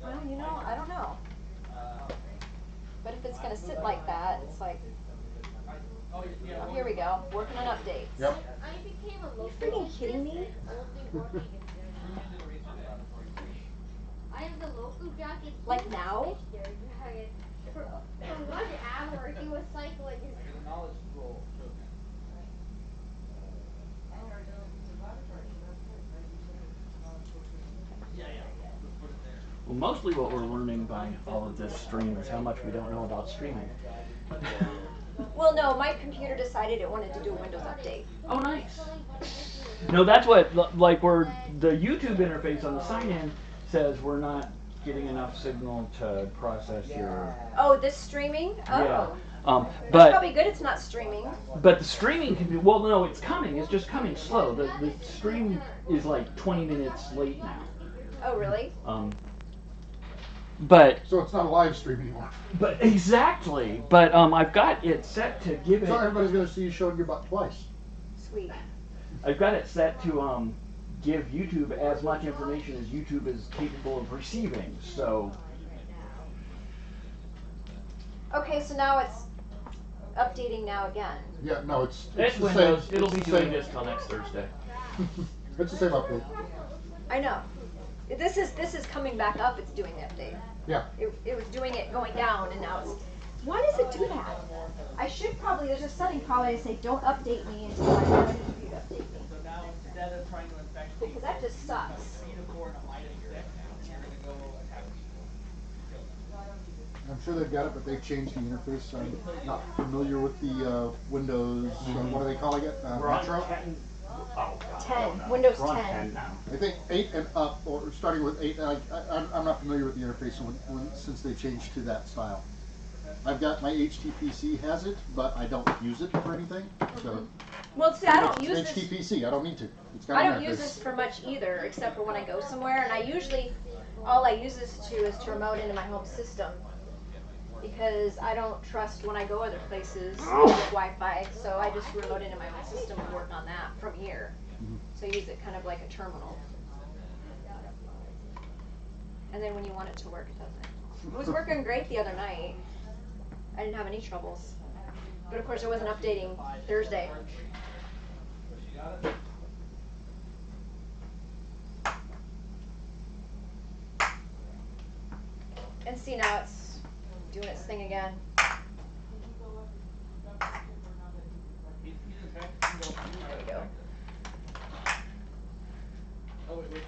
I: Well, you know, I don't know. But if it's going to sit like that, it's like, oh, here we go. Working on updates.
S: Yep.
O: I became a
I: Are you
O: local.
I: freaking kidding me?
O: I am the local dragon.
I: Like now?
O: Dragon. For 1 hour, he was cycling his.
Q: Get a knowledge roll token. Yeah. Let's put it there.
K: Well, mostly what we're learning by all of this stream is how much we don't know about streaming.
I: Well, no, my computer decided it wanted to do a Windows update.
K: Oh, nice. No, that's what, like, where the YouTube interface on the sign-in says we're not getting enough signal to process your...
I: Oh, this streaming? Oh.
K: Yeah.
I: That's
K: But
I: probably good it's not streaming.
K: But the streaming can be, well, no, it's coming. It's just coming slow. The stream is like 20 minutes late now.
I: Oh, really?
K: But
S: so it's not a live stream anymore.
K: But exactly. But I've got it set to give it.
S: So everybody's going to see you showing your butt twice.
I: Sweet.
K: I've got it set to give YouTube as much information as YouTube is capable of receiving. So.
I: Okay, so now it's updating now again.
S: Yeah, no, it's
K: Windows. It'll be doing this till next Thursday.
S: It's the same update.
I: I know. This is coming back up. It's doing the update.
S: Yeah.
I: It was doing it going down, and now it's. Why does it do that? I should probably. There's a setting probably to say don't update me until I'm ready for you to update me.
Q: So now instead of trying to infect
I: Because that just sucks.
Q: 3 to 4 and a -6, you're gonna go attack people. Kill them.
S: I'm sure they've got it, but they've changed the interface. I'm not familiar with the Windows. What are they calling it? Metro?
I: 10. Windows 10.
S: I think 8 and up, or starting with 8. I'm not familiar with the interface since they changed to that style. I've got my HTPC has it, but I don't use it for anything. So
I: Well, see, I don't use this.
S: HTPC. I don't need to. It's got
I: I
S: an
I: don't use
S: interface.
I: this for much either, except for when I go somewhere, and I usually all I use this is to remote into my home system. Because I don't trust when I go other places with Wi-Fi, so I just remote into my own system and work on that from here. So I use it kind of like a terminal. And then when you want it to work, it doesn't. It was working great the other night. I didn't have any troubles. But of course it wasn't updating Thursday. And see, now it's doing its thing again. There we go.
Q: Oh, wait.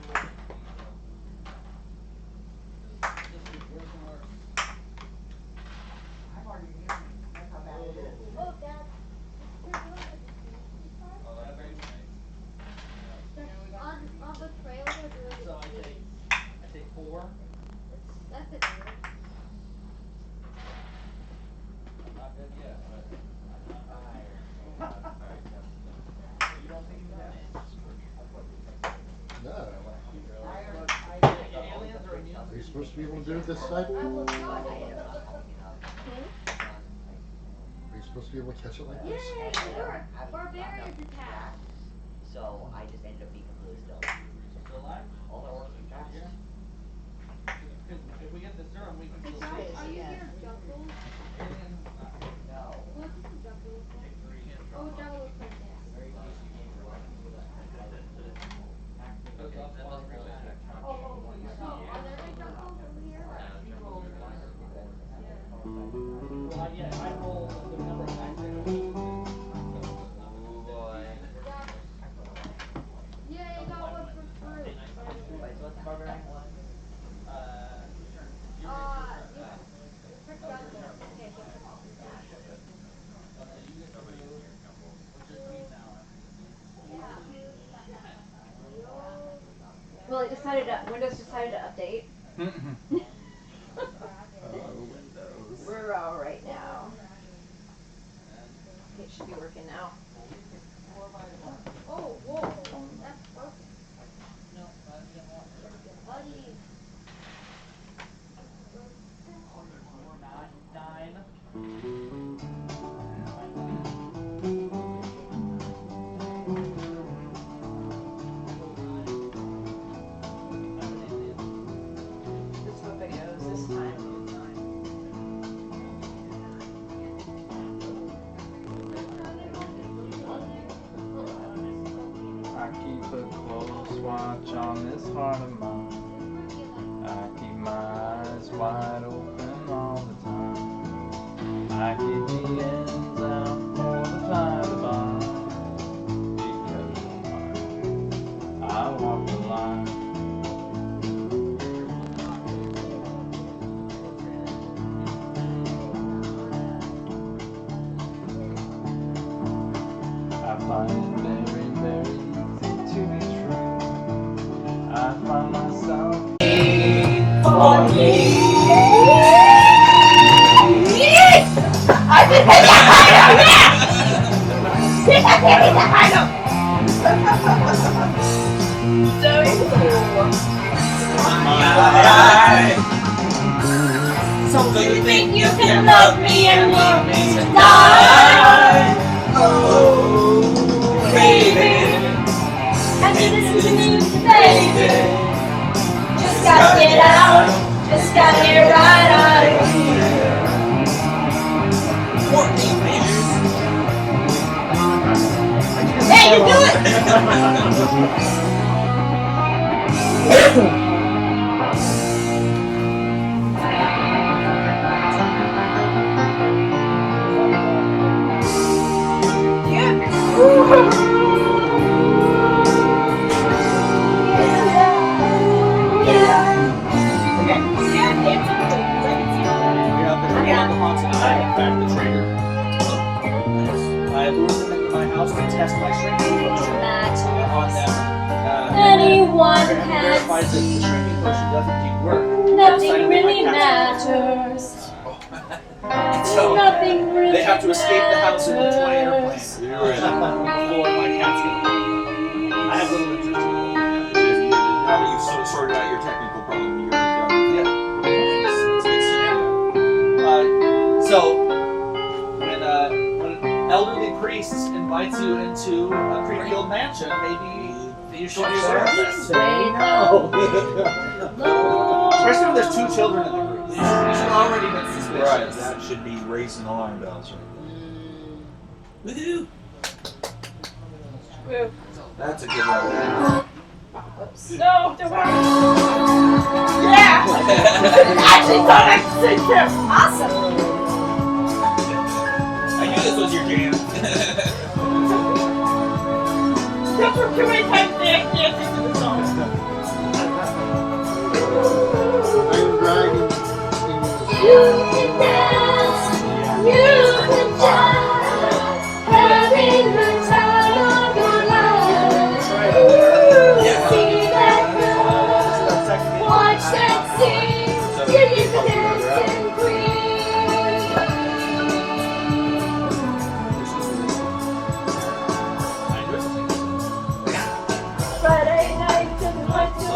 O: Oh, Dad. On the trail, they're doing
Q: So I take 4.
O: That's it.
Q: I'm not dead yet, but you don't think you have?
S: No.
Q: Aliens are immune.
S: Are you supposed to be able to do it this side? Are you supposed to be able to catch it like this?
O: Yay, look! Barbarians attack.
C: So I just ended up being completely still.
Q: Still alive?
C: All that works was fast.
Q: Yeah. Because if we get the serum, we can
O: Hey,
Q: still
O: guys,
Q: see.
O: are you here, Jungle?
Q: Alien,
C: No.
O: What does the jungle look like? Oh, jungle looks like this. Oh, so are there any jungles over here?
Q: Well, yeah, I roll the number of attacks I roll.
O: Yay, I got one for fruit.
C: Wait, so what's the barbarian one?
O: For jungle. Okay, so
I: Well, it decided to, Windows decided to update.
J: Windows.
I: We're all right now. It should be working now.
O: Oh, whoa. That's perfect.
Q: No, not even one.
O: Buddy.
Q: 9.
I: Let's hope it goes this time.
J: I keep a close watch on this heart of mine. I keep my eyes wide open all the time. I keep the ends out for the fly to bind. Because you're mine, I walk the line. I find it very, very easy to be true. I find myself for me.
G: I just hit that item! Yes! Hit that item! So cool. So you think you can love me and leave me to die? Oh, baby, have you listened to me, baby? Just gotta get out, just gotta get right out of here. 14 minutes. Hey, you do it!
Q: I lured them into my house to test my shrinking potion on them.
G: Anyone
Q: verifies that the shrinking potion doesn't keep work.
G: Nothing really matters.
Q: So
G: Nothing really
Q: they have to escape the house in a toy airplane
G: matters.
Q: before my cats get away. I have little interest in it.
N: Now that you've sort of sorted out your technical problem, you're done with it. It's good scenario.
Q: So when an elderly priest invites you into a creepy old mansion, maybe you should be aware of this. Especially when there's 2 children in the group. You should already be suspicious.
N: Right, that should be raising alarm bells right there.
Q: Woohoo!
M: Woo.
N: That's a good one.
M: No, don't worry. Yeah! Actually thought I could sit there. Awesome!
Q: I knew this was your jam.
M: Don't for too many times dancing to the song.
G: You can dance, you can shout, having the time of your life. See that girl, watch that scene, you can dance and Friday night and like to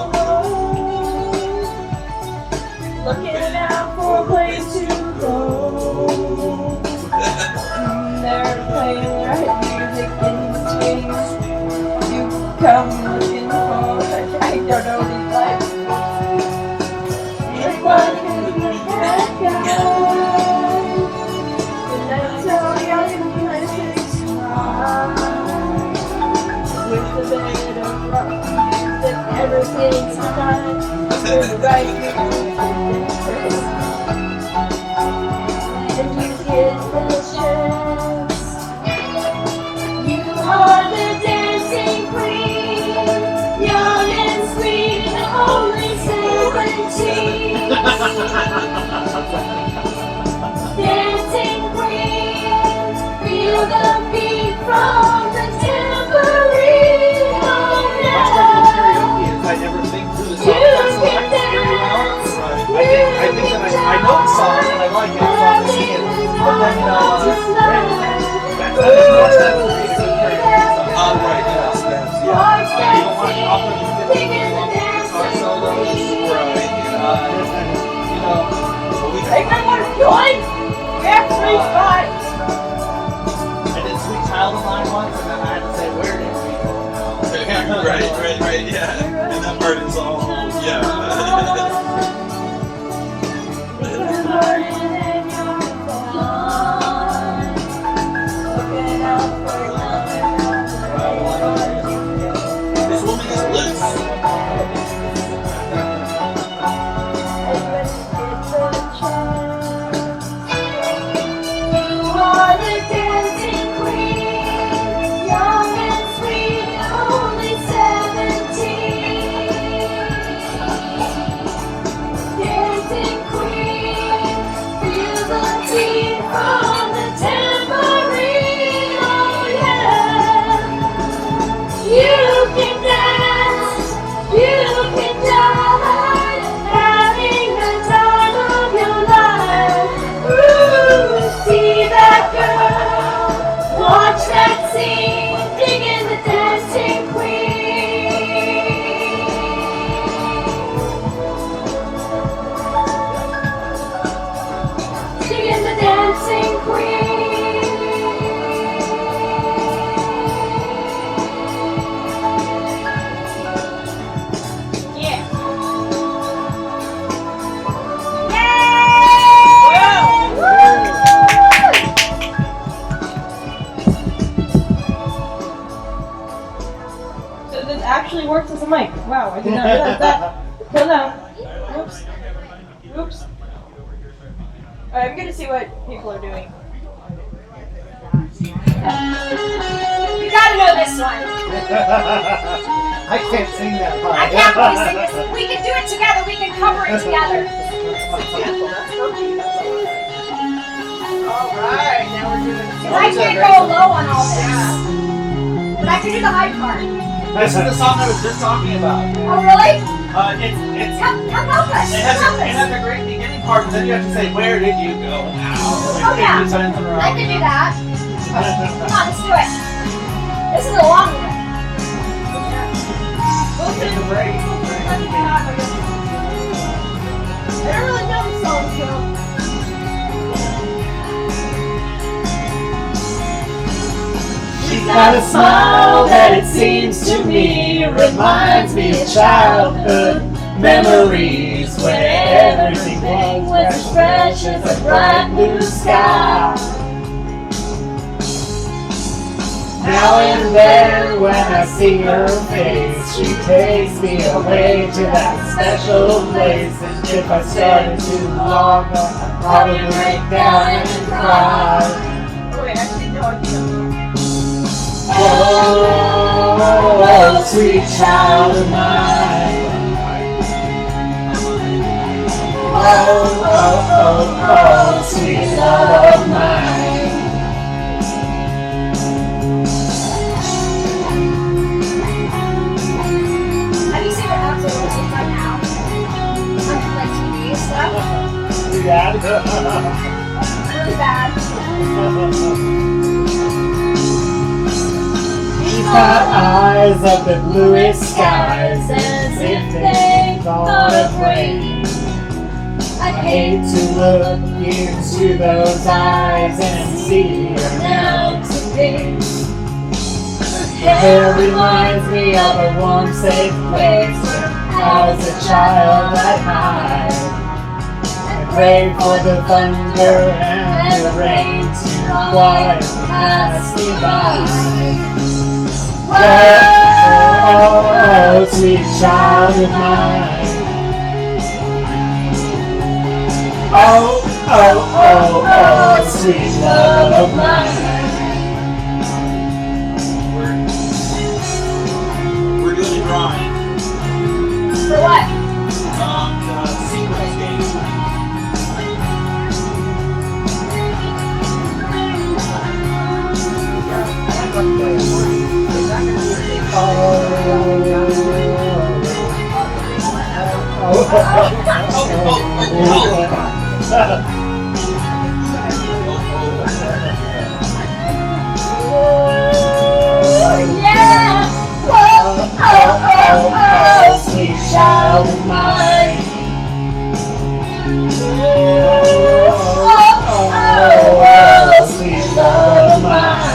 G: looking out for a place to go. They're playing the right music in the streets. You come looking for, I don't know these lights. Everybody can be that guy. The nights are young and places with the bed of rock music, everything's fine. You're the right music. And you get the chance. You are the dancing queen, young and sweet, only 17. Dancing queen, feel the beat from the tambourine. Oh yeah.
Q: I never think through the
G: You
Q: song.
G: can dance.
Q: I think that I know the song and I like it, so I'm singing it. But then, right, yes, yeah. You don't want to offer the guitar solos, right? You know,
G: actually works as a mic. Wow, I did not realize that. Till now. Oops. Oops. Alright, I'm gonna see what people are doing.
D: You gotta know this one.
A: I can't sing that part.
D: I can't really sing this. We can do it together. We can cover it together.
A: Alright, now we're doing it.
D: I can't go low on all this. But I can do the high part.
Q: This is the song I was just talking about.
D: Oh, really?
Q: It's
D: Come help us.
Q: it has a great beginning part, and then you have to say, where did you go now?
D: Oh, yeah. I can do that. Come on, let's do it. This is a long one.
A: Take a break.
G: I don't really know the song, so.
V: She's got a smile that it seems to me reminds me of childhood memories where everything was as fresh as a bright blue sky. Now and then when I see her face, she takes me away to that special place. And if I started too long, I'd probably break down and cry.
G: Oh, wait, actually, no, I can't.
V: Oh, sweet child of mine. Oh, sweet love of mine.
D: Have you seen what Absolute looks like now? On like TV and stuff?
V: Yeah.
D: Really bad.
V: She's got eyes of the bluest skies, as if they thought of rain. I hate to look into those eyes and see her now today. Her hair reminds me of a warm, safe place where as a child I'd hide. I pray for the thunder and the rain to quiet pass me by. Oh, sweet child of mine. Oh, sweet love of mine.
Q: We're doing a drawing.
D: For what?
Q: The sequence game.
V: Yeah! Sweet child of mine. Sweet love of mine.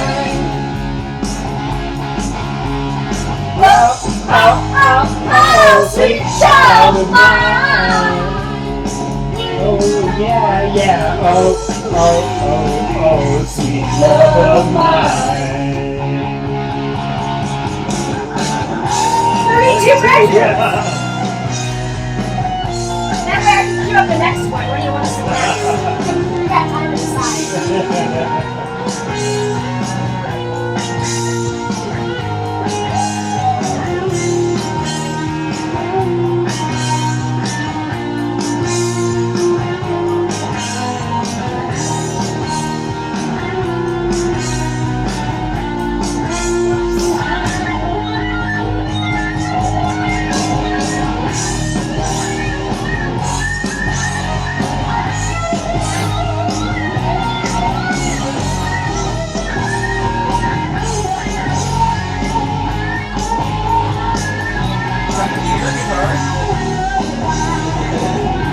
V: Sweet child of mine. Oh yeah. Oh, sweet love of mine.
D: 32 breakfast.
V: Yeah.
D: That way I can queue up the next one. What do you want to see next? We got time to decide.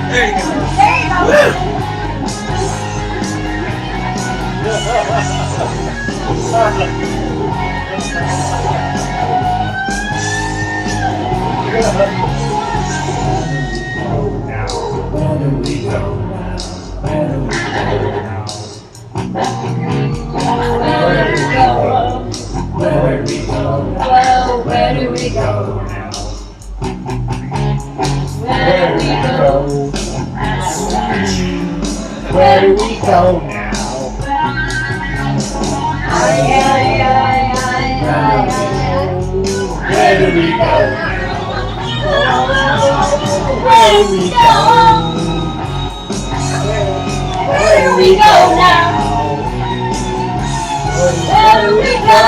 Q: There you go.
D: There you go.
V: Where do we go now? Where do we go now? Where do we go? Where do we go now? know. Where do we go now? Where do we go now? Where do we go? Where do we go now? Where do we go?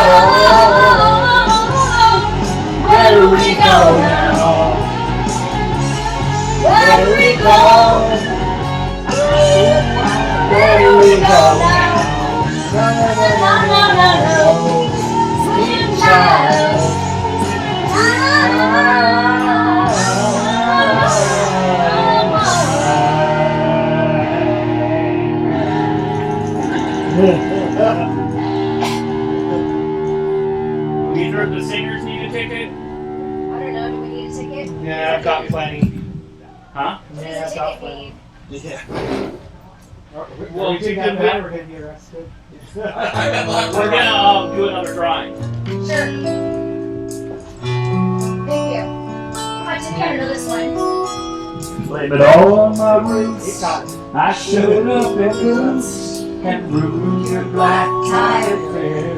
V: Where do we go now? Where do we go? Where do we go now? No, sweet child.
U: Either of the singers need a ticket?
D: I don't know, do we need a ticket?
U: Yeah, I've got plenty. Huh?
D: Yeah, I've got plenty.
U: Yeah.
V: Well, we take that back, we're gonna be arrested.
U: We're gonna do another drawing.
D: Sure. Thank you. I took care of this one.
V: Blame it all on my roots. I showed up at Boots and ruined your black tie affair.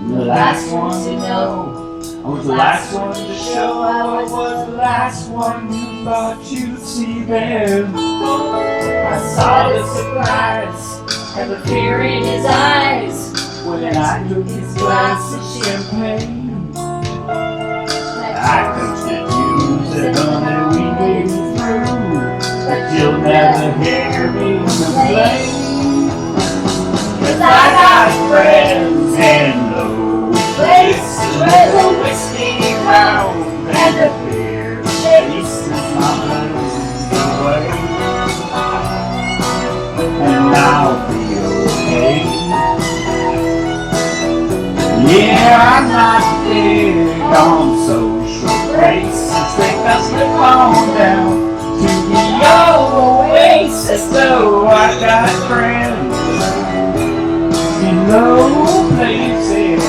V: The last one to know, I was the last one to show, I was the last one you thought you'd see there. I saw the surprise and the fear in his eyes when I took his glass of champagne. I coached it, you said, honey, we made it through, but you'll never hear me complain. 'Cause I got friends in low places where the whiskey round and the beer chases my blues away. And I'll be okay. Yeah, I'm not big on social graces. Think I'll slip on down to the oasis, though I got friends in low places.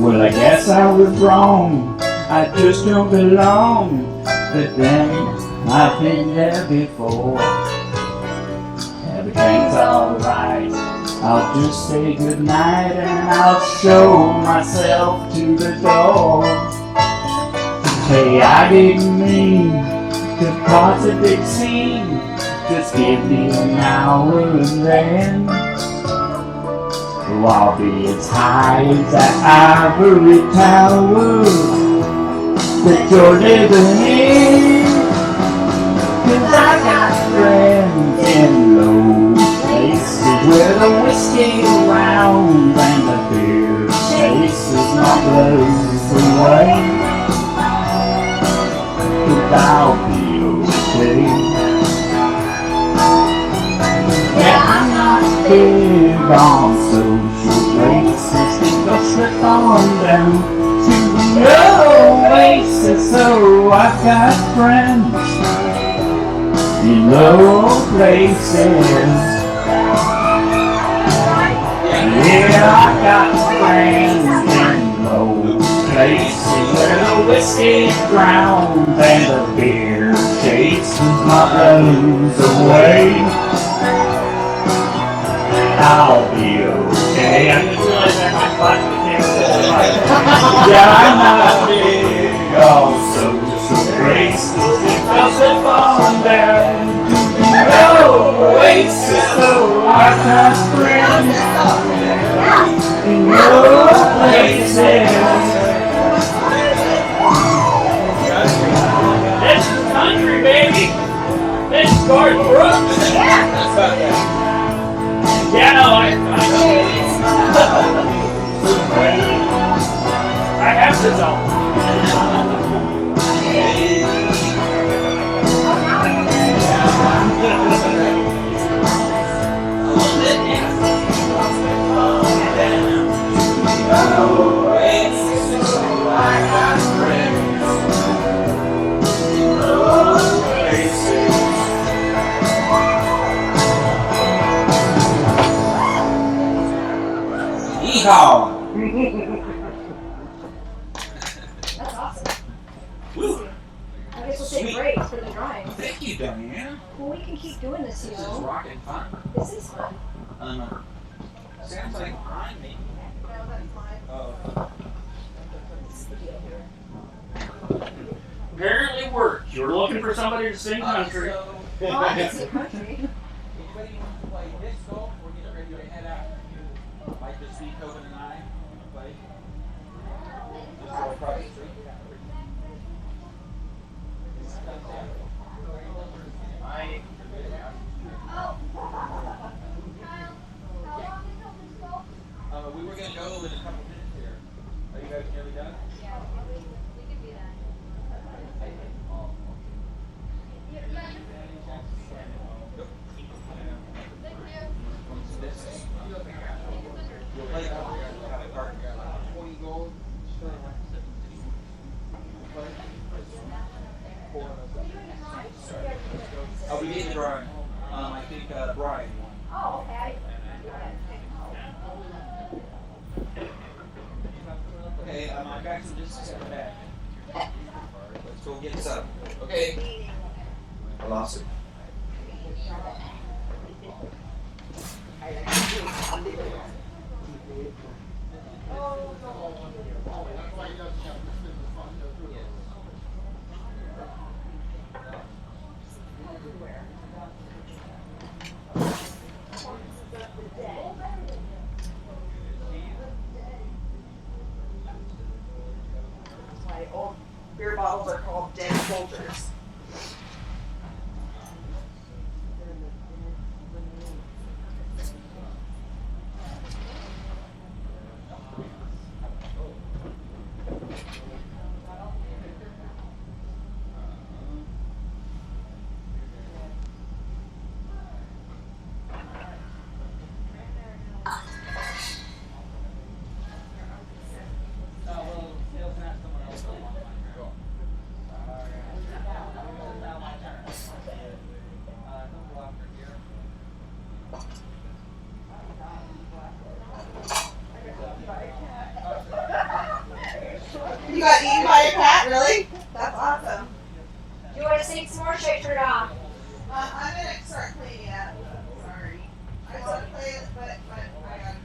V: Well, I guess I was wrong, I just don't belong, but then I've been there before. Everything's alright, I'll just say goodnight and I'll show myself to the door. Hey, I didn't mean to cause a big scene, just give me an hour and then I'll be as high as that ivory tower that you're living in. 'Cause I got friends in low places where the whiskey round and the beer chases my blues away. 'Cause I'll be okay. Yeah, I'm not big on social places, think I'll slip on down to the oasis, so I've got friends in low places. Yeah, I got friends in low places where the whiskey drowns and the beer chases my blues away. I'll be okay. I just realized I might fight the yeah, I'm not big on social graces. I'll slip on down to the oasis, so I got friends in your places. This is country, baby. This is Garth Brooks. Yeah, no, I have this on.
D: That's awesome.
N: Woo.
D: I guess we'll take breaks for the drawings.
N: Thank you, Diane.
D: Well, we can keep doing this, you
N: This is
D: know.
N: rocking fun.
D: This is fun.
N: Sounds like I'm me.
K: Apparently worked. You were looking for somebody to sing country.
D: Oh, I can sing country.
Q: Anybody wants to play disco? We're getting ready to head out. Like this week, Hogan and I play. Just go across the street. We were going to go in a couple minutes here. Are you guys nearly done? Yeah, we can be done. Oh, we need the drawing. I think Brian won.
D: Oh, okay.
Q: Okay, I got some discs in the back. Let's go get some. Okay. I lost it.
E: My old beer bottles are called dead soldiers. You got eaten by a cat, really? That's awesome.
D: Do you want to sing some more? Shake it off.
E: I'm gonna start cleaning up. Sorry. I want to play it, but I got.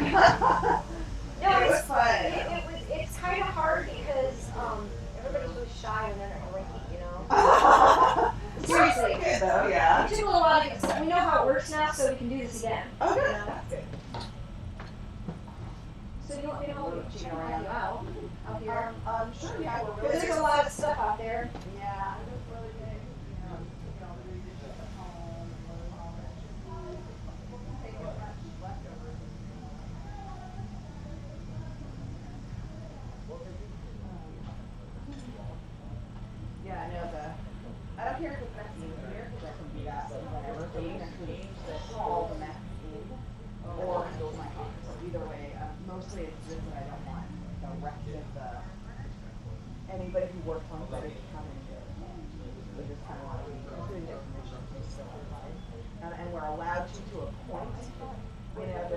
E: fun.
D: No,
E: It was
D: it's
E: fun.
D: It's kind of hard because everybody's really shy when they're at a ranking, you know. Seriously.
E: Good though, yeah.
D: It took a little while to get. We know how it works now, so we can do this again.
E: Oh, good.
D: You know?
E: That's good.
D: So you want me to hold you around you out here?
E: Sure, yeah.
D: Because there's a lot of stuff out there.
E: Yeah. Yeah, I know I don't care if it's messy in here because I can do that whenever. So you can change all the mess in or handle my car. So either way, mostly it's just that I don't want the rest of anybody who works on site to come and do it. We just kind of want to be including their permission to still apply. And we're allowed to a point. You know,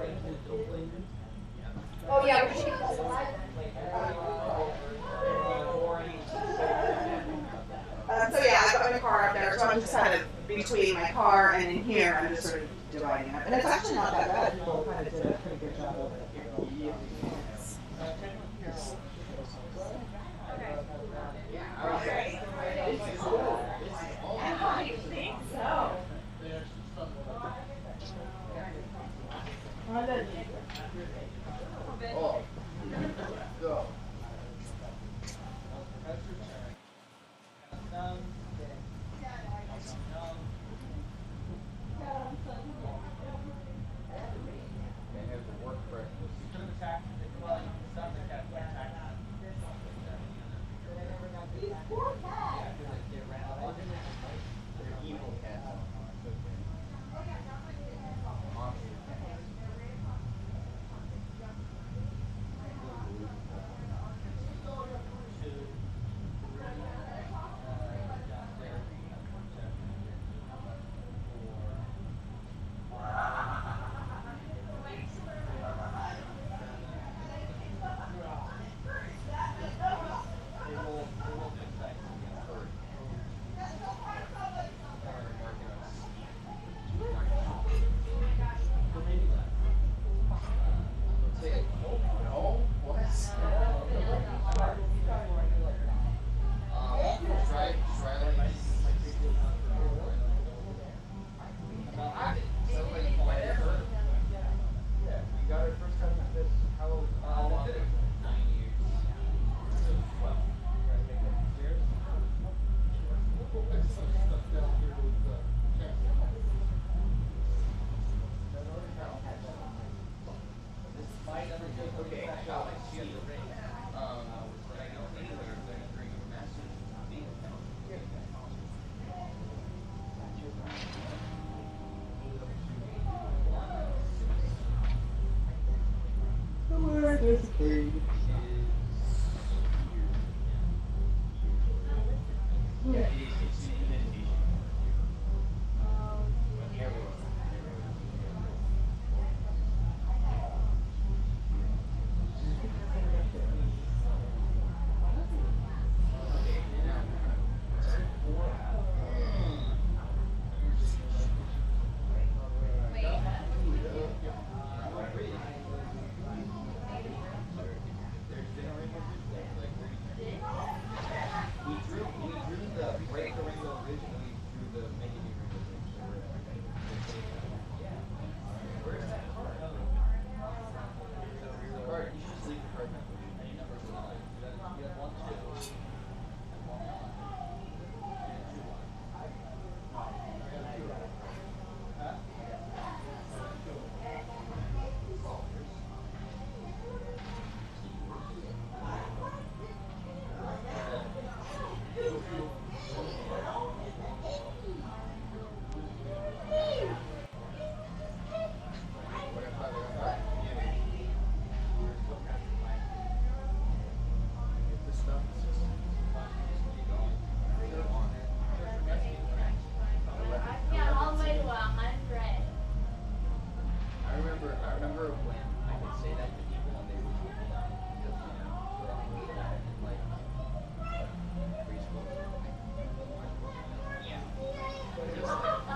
D: Oh yeah, we should get this alive.
E: So yeah, I got my car up there, so I'm just kind of between my car and in here, I'm just sort of dividing up. And it's actually not that bad. People kind of did a pretty good job of it. Okay. I think so.
F: Oh. Go.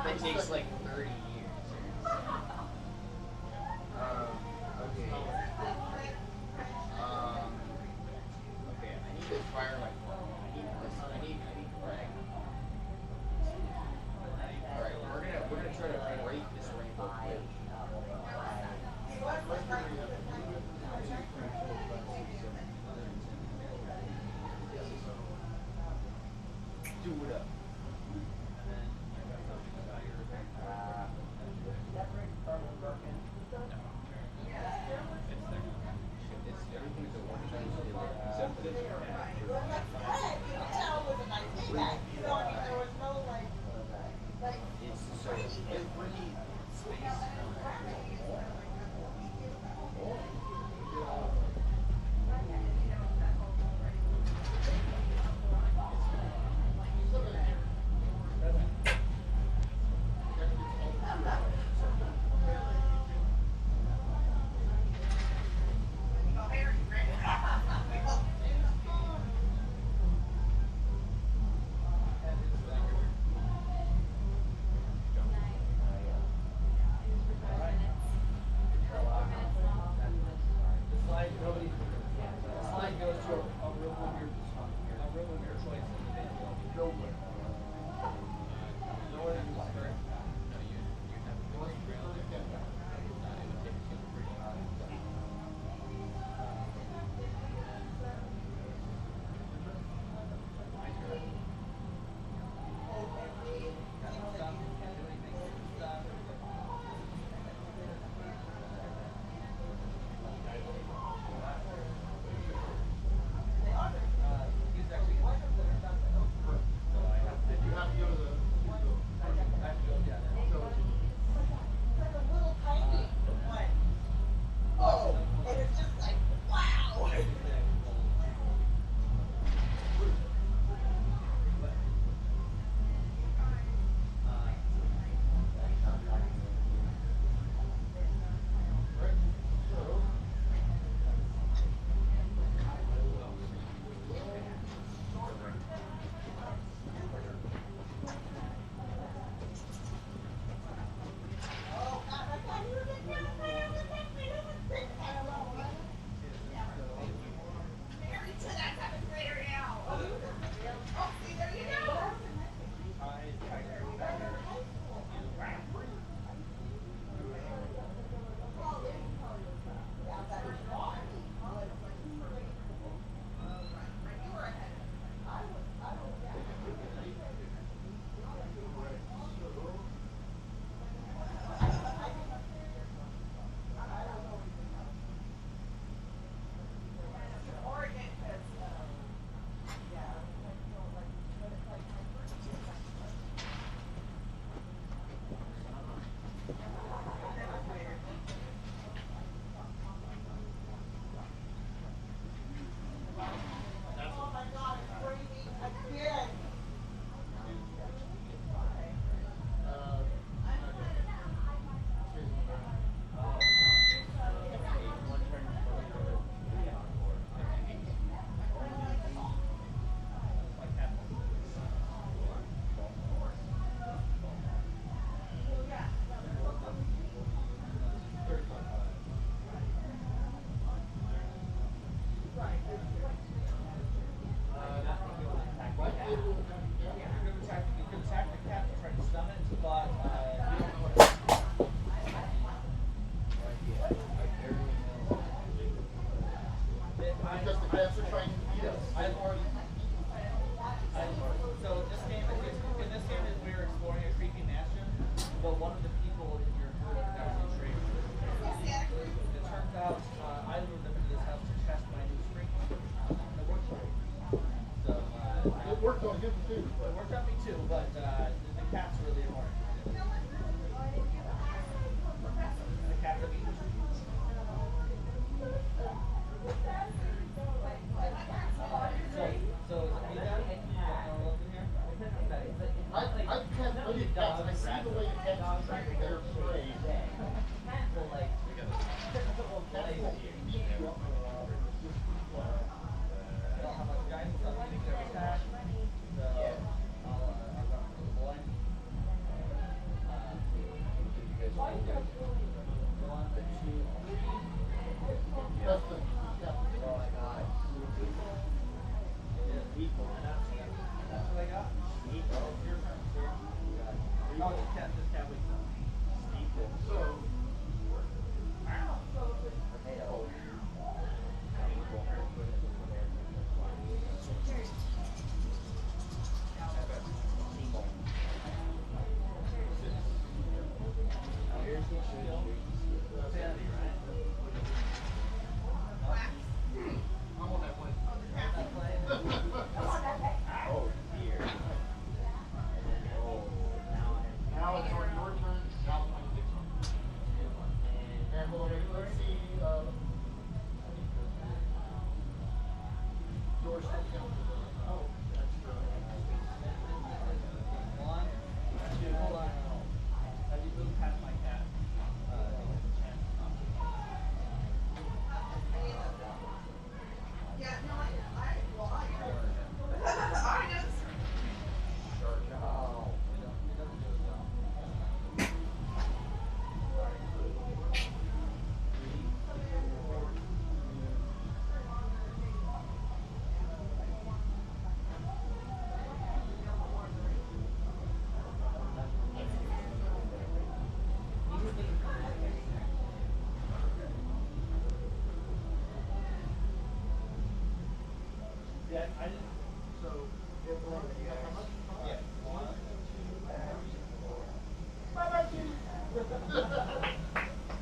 P: It takes like 30 years. Okay.
Q: do it up.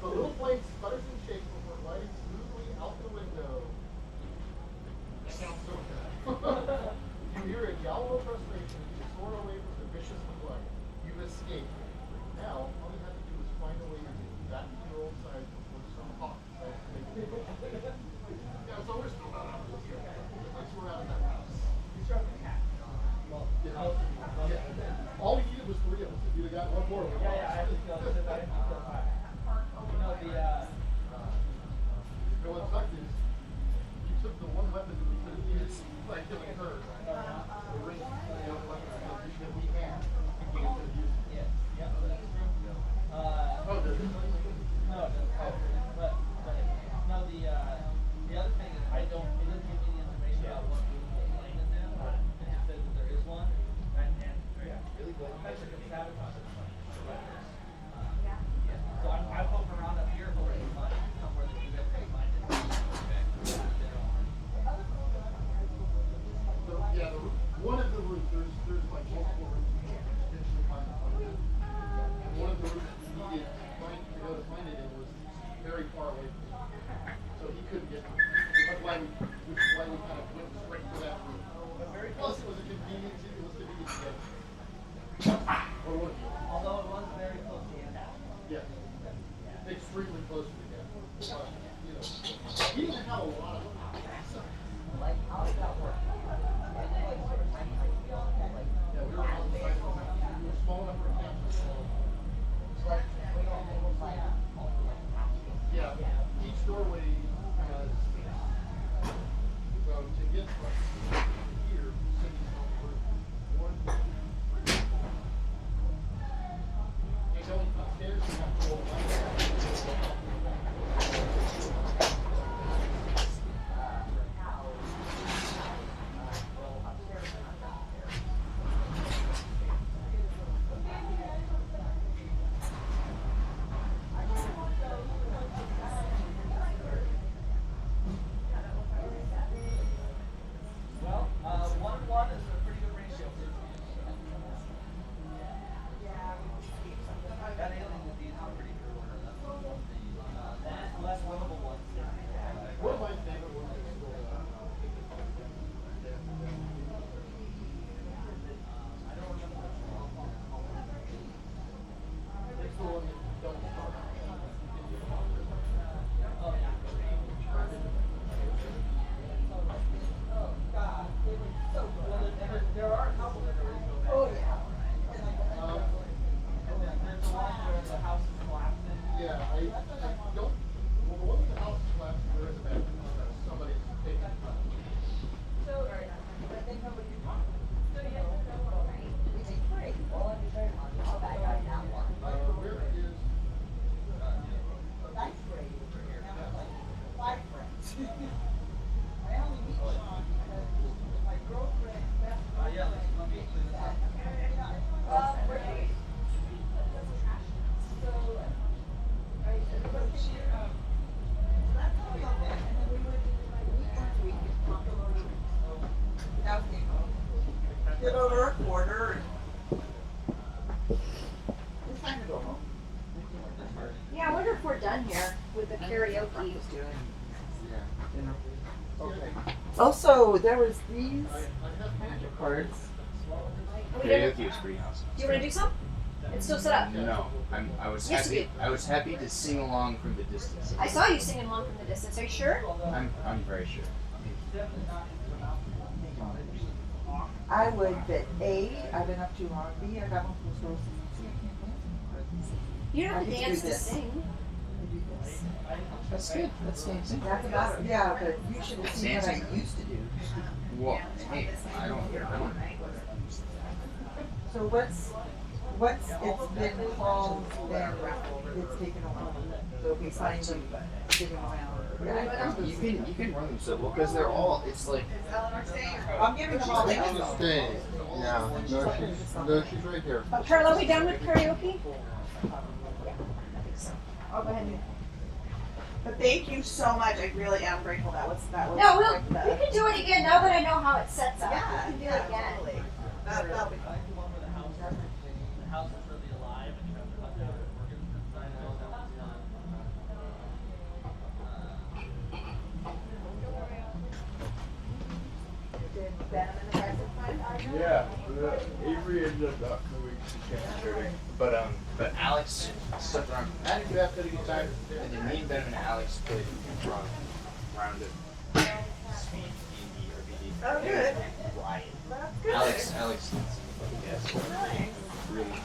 S: The little plane sputters and shakes before gliding smoothly out the window. That sounds so good. You hear a yowl of frustration as you soar away from the vicious flight. You've escaped. Now, all you have to do is find a way to get back to your old side before some hawk decides to make it. Yeah, so we're still out. Once we're out of that house. You start with the cat. Well, yeah. All we needed was 3 of us. If you'd have got one more.
Q: Yeah, I have to go. You know,
S: what sucked is you took the one weapon that we could have used by killing her. The ring, the other weapon that we had. We could have used it.
Q: Yeah, that's true.
S: Oh, does it?
Q: No, it doesn't. But no, the other thing is it doesn't give me the information about what room the plane is in. It just says that there is one. And really good. That's like a sabotage of the plane. So I'm poking around up here for money somewhere that you guys can find it.
S: One of the routes, there's like multiple routes you can potentially find the plane. And one of the routes you needed to go to find it in was very far away from him. So he couldn't get to it. That's why we kind of went straight for that route. Plus it was a convenient to get. Or what?
Q: Although it was very close to the end.
S: Yeah. Extremely close to the gap. You know, he didn't have a lot of
C: Like, how does that work?
S: Yeah, we were on the side of the mountain. We were small enough for camp. Yeah, each doorway has space. So to get from here, Cindy's home room, 1, 2, 3. And going upstairs, you have to roll
Q: Well, 1-1 is a pretty good ratio. That alien disease is pretty good. That's the less winnable ones.
S: One of my favorite ones is still
Q: I don't remember which one.
S: it's the one that don't start.
Q: Oh, yeah. Oh, God. It was so good. Well, there are a couple that are really good. Oh, yeah. And then there's the one where the house is collapsing.
S: Yeah, I don't. Well, the one with the house collapsed, there is a bad news. Somebody's taking it.
D: So, but then nobody talked. So you have to know what, right? It's great. Well, I'm very much all that guy now.
S: Where is?
E: That's great. Five friends. I only meet Sean because my girlfriend, best friend.
Q: Yeah, let me clean this up.
D: Right. So,
E: That's how we all met. And then we went to week in Puzzlery. That was the get over a quarter. It's time to go home.
D: yeah, I wonder if we're done here with the karaoke.
E: Okay. Also, there was these magic cards.
R: Karaoke was pretty awesome.
D: Do you want to do some? It's still set up.
R: No, I was
D: Yes, you
R: happy. I was happy to sing along from the distance.
D: I saw you singing along from the distance. Are you sure?
R: I'm very sure.
E: I would, but A, I've been up too long. B, I got one from the store since C, I can't dance.
D: You don't have to
E: I get
D: dance
E: do
D: to
E: this.
D: sing.
E: I do this.
R: That's good. That's dancing.
E: That's about it. Yeah, but you should have seen what I
R: Dancing.
E: used to do.
R: Well, hey, I don't.
E: So what's it's been called, then it's taken a while. So we find them sitting around. Yeah,
R: You can run them simple because they're all. It's like.
E: I'm giving them all
R: She's
E: the
R: staying.
S: Yeah, no, she's right here.
D: Carla, are we done with karaoke?
E: I'll go ahead and. But thank you so much. I really am grateful. That was
D: No,
E: like
D: we can do it again now that I know how it sets up.
E: Yeah,
D: We can do
E: yeah,
D: it again.
E: totally. That'll be fine. Did Venom and the guys find
F: Yeah, Avery ended up not coming to camp shooting, but
R: Alex stuck around. I didn't have a good time, and then me and Venom and Alex played round of speed D&D or BD.
E: Oh, good.
R: Riot.
E: That's good.
R: Alex, yes, really fun.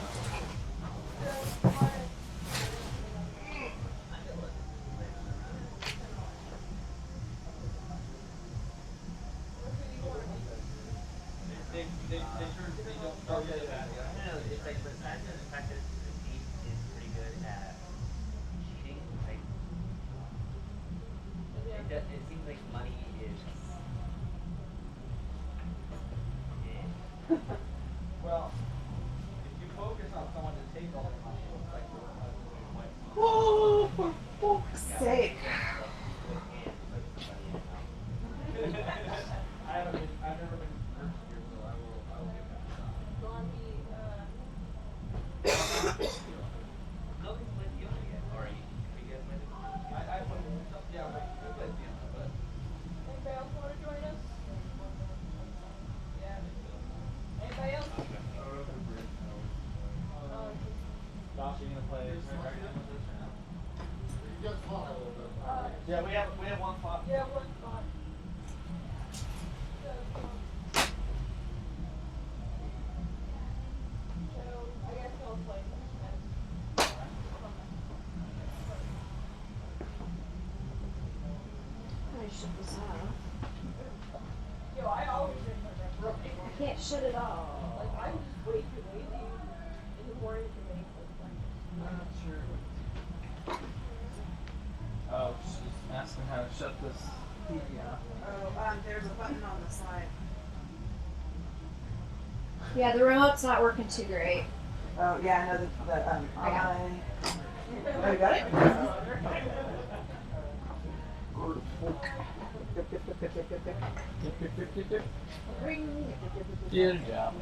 P: It seems like money is.
Q: Well, if you focus on someone to take all the money, it looks like
E: Oh, for fuck's sake.
Q: I've never been first here, so I will give that a shot.
P: Nobody's played Fiona yet, or you guys played it?
Q: I played stuff, yeah, we played Fiona, but. Anybody else want to join us? Yeah, anybody else? Josh, are you gonna play Dragon with us or no? Yeah, we have one spot. Yeah, one spot. So I guess I'll play.
I: I shut this off.
Q: Yo, I always drink my breath.
I: I can't shut it off.
Q: Like I was just way too lazy in the morning to make this. I'm not sure. Oh, she's asking how to shut this TV off.
E: Oh, there's a button on the side.
I: Yeah, the remote's not working too great.
E: Oh, yeah, I know
I: I got it.
E: Oh, you got it?
J: Good job.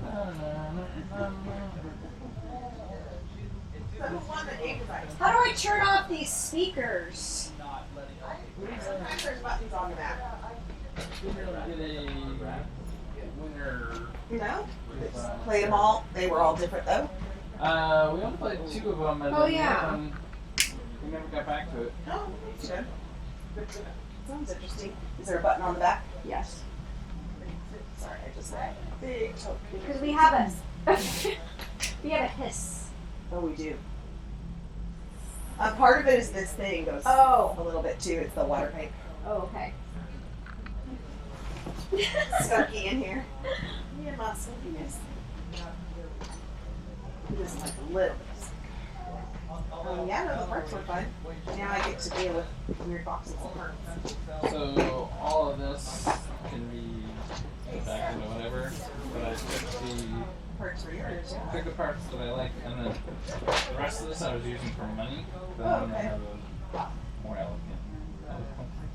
I: How do I turn off these speakers?
E: Sometimes there's buttons on the back.
J: We don't get a winner.
E: No? Played them all. They were all different though.
J: We only played 2 of them, and
I: Oh,
J: then
I: yeah.
J: we never got back to it.
E: Oh, that's good. Sounds interesting. Is there a button on the back?
I: Yes.
E: Sorry, I just said big choke.
I: Because we have a we have a hiss.
E: Oh, we do. Part of it is this thing goes
I: Oh.
E: a little bit too. It's the water pipe.
I: Oh, okay.
E: Skunky in here. Me and my skunkiness. Just like a little bit. Yeah, no, the parts were fun. Now I get to deal with weird boxes of parts.
J: So all of this can be put back into whatever, but I took the
E: Parts were yours, yeah.
J: took the parts that I like, and then the rest of this I was using for money. But
E: Oh,
J: then I
E: okay.
J: have a more elegant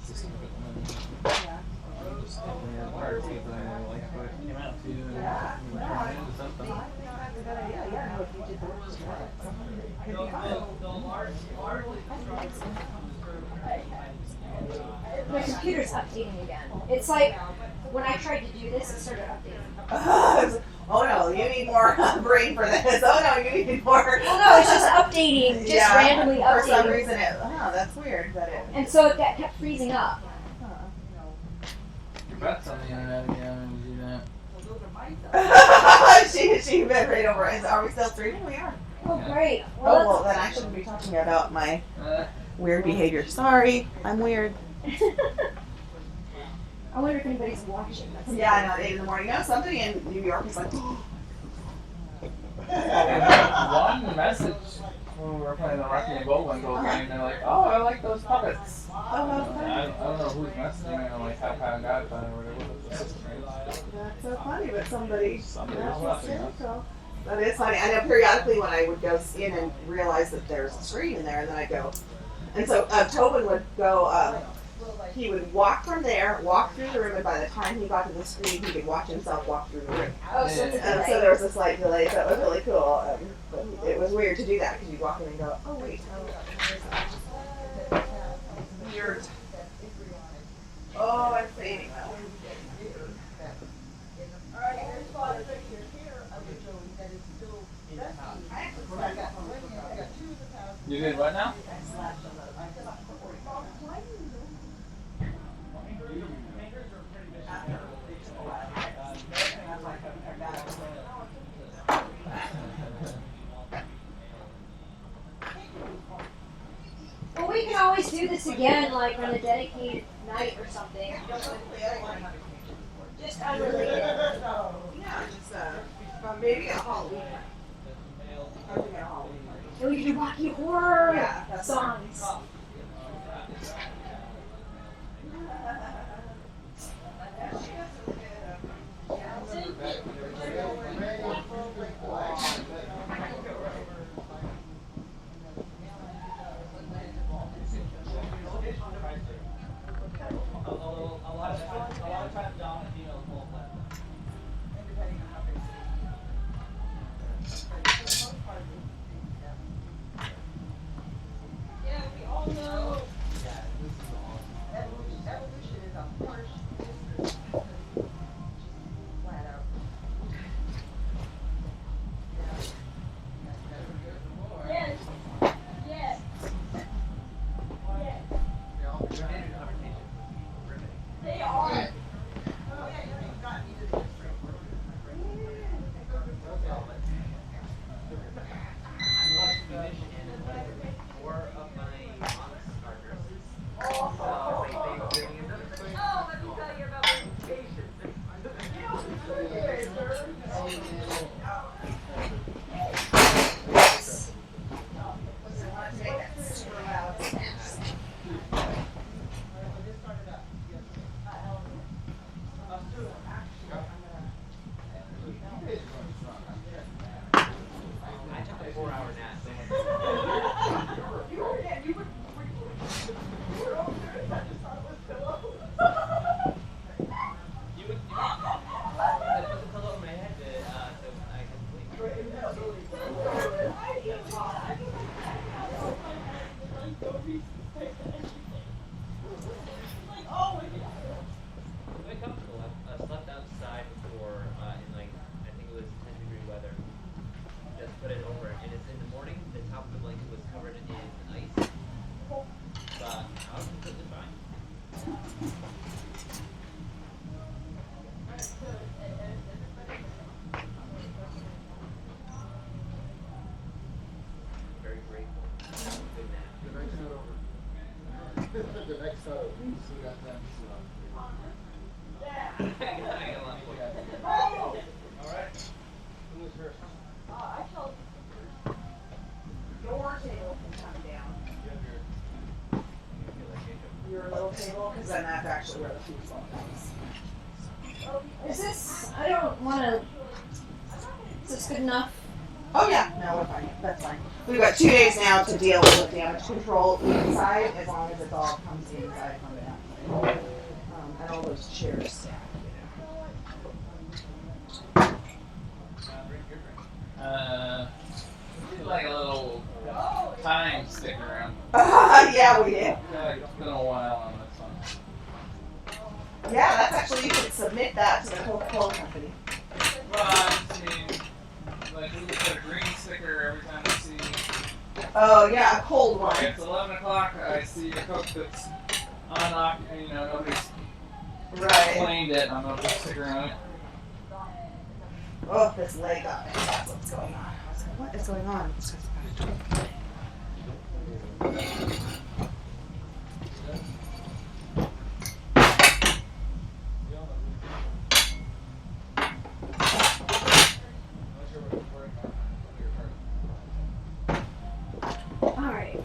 J: system of it. And then just taking the parts that I like what it came out to, and
E: Yeah.
J: turn it into something.
E: That's a good idea. Yeah, no, if you did the work right, could be fun.
I: My computer's updating again. It's like when I tried to do this, it started updating.
E: Oh no, you need more brain for this. Oh no, you need more.
I: Well, no, it's just updating, just randomly updating.
E: For some reason, that's weird. But it.
I: And so it kept freezing up.
J: Your butt's on the internet again when you do that.
E: she been right over it. Are we still streaming? We are.
I: Oh, great.
E: Well, then I shouldn't be talking about my weird behavior. Sorry, I'm weird.
I: I wonder if anybody's watching.
E: Yeah, I know. At 8 in the morning. No, somebody in New York is like.
J: One message when we were playing the Rocky and Bullwinkle game, they're like, "Oh, I like those puppets." I don't know who's messaging or like how I got it, but whatever the system is.
E: That's so funny, but somebody
J: was
E: that's
J: watching us.
E: hysterical. That is funny. I know periodically when I would go in and realize that there's a screen in there, and then I'd go. And so Tobin would go he would walk from there, walk through the room, and by the time he got to the screen, he could watch himself walk through the room.
I: Oh, so it's a delay.
E: So there was a slight delay, so it was really cool. But it was weird to do that because you'd walk in and go, oh wait, weird. Oh, I'm saving that one.
J: You did what now?
I: Well, we can always do this again, like on a dedicated night or something. Just unrelated.
E: Yeah, just maybe a Halloween.
I: And we can do Rocky Horror
E: Yeah,
I: songs.
Q: A lot of times dominant females won't let them.
D: Yeah, we all know. Evolution is a harsh mystery. Flat out. Yes. Yes. Yes. They are.
S: The next time we got that.
D: Alright. Who was first? I told
E: Your table can come down. Your little table, because then that's actually where the food's going.
I: Is this? I don't want to. Is this good enough?
E: Oh yeah, no, we're fine. That's fine. We've got 2 days now to deal with damage control inside, as long as it all comes inside from the outside. And all those chairs stacked.
J: We like a little time stick around.
E: Yeah, we did.
J: It's been a while on this one.
E: Yeah, that's actually, you can submit that to the Coca-Cola company.
J: Well, I've seen, like, we put a green sticker every time I see.
E: Oh, yeah, a cold one.
J: It's 11 o'clock, I see a Coke that's unoccupied, you know, nobody's claimed it, I'm gonna put a sticker on it.
E: Oh, this leg up. That's what's going on. What is going on?
I: Alright.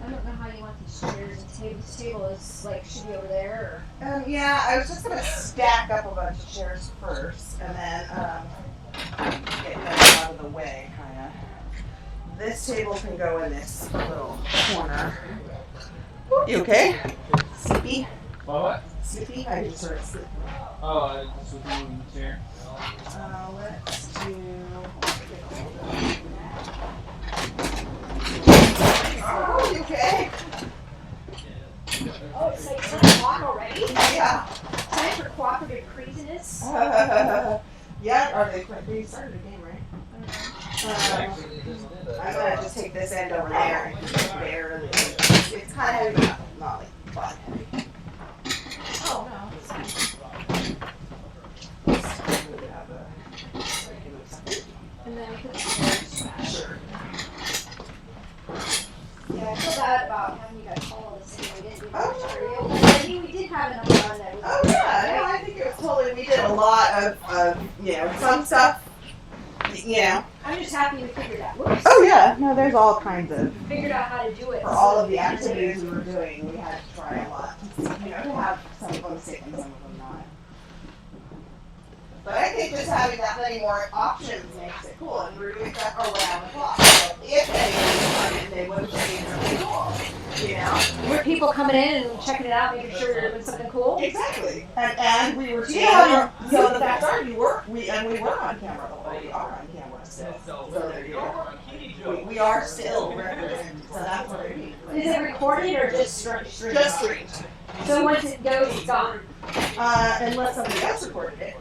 I: I don't know how you want these chairs and tables. This table is like, should be over there or?
E: Yeah, I was just gonna stack up a bunch of chairs first, and then get them out of the way, kinda. this table can go in this little corner. You okay? Sleepy?
J: What?
E: Sleepy? I just sort of sleep.
J: Oh, I just was moving the chair.
E: Let's do. Oh, you okay?
O: Oh, it's like 10 o'clock already?
E: Yeah.
O: Time for cooperative craziness?
E: Yeah, or they started the game, right? I'm gonna just take this end over there and just barely. It's kind of not like butt heavy.
O: Oh, no. And then put the chairs.
E: Sure.
O: Yeah, I feel bad about having you guys follow this thing. We didn't do much for you. I mean, we did have enough fun that was.
E: Oh yeah, no, I think it was totally. We did a lot of some stuff.
O: I'm just happy we figured out. Whoops.
E: Oh yeah, no, there's all kinds of.
O: Figured out how to do it.
E: For all of the activities we were doing, we had to try a lot. To have some of them stick and some of them not. But I think just having that many more options makes it cool, and we're doing stuff around the clock. So if anyone they would say it's really cool,
O: Were people coming in and checking it out, making sure you're doing something cool?
E: Exactly. And we were together. So the fact are, we were on camera. We are on camera still. So there you go. We are still recording. So that's what I mean.
O: Is it recorded or just streamed?
E: Just streamed.
O: So once it goes, it's gone.
E: Unless somebody else recorded it.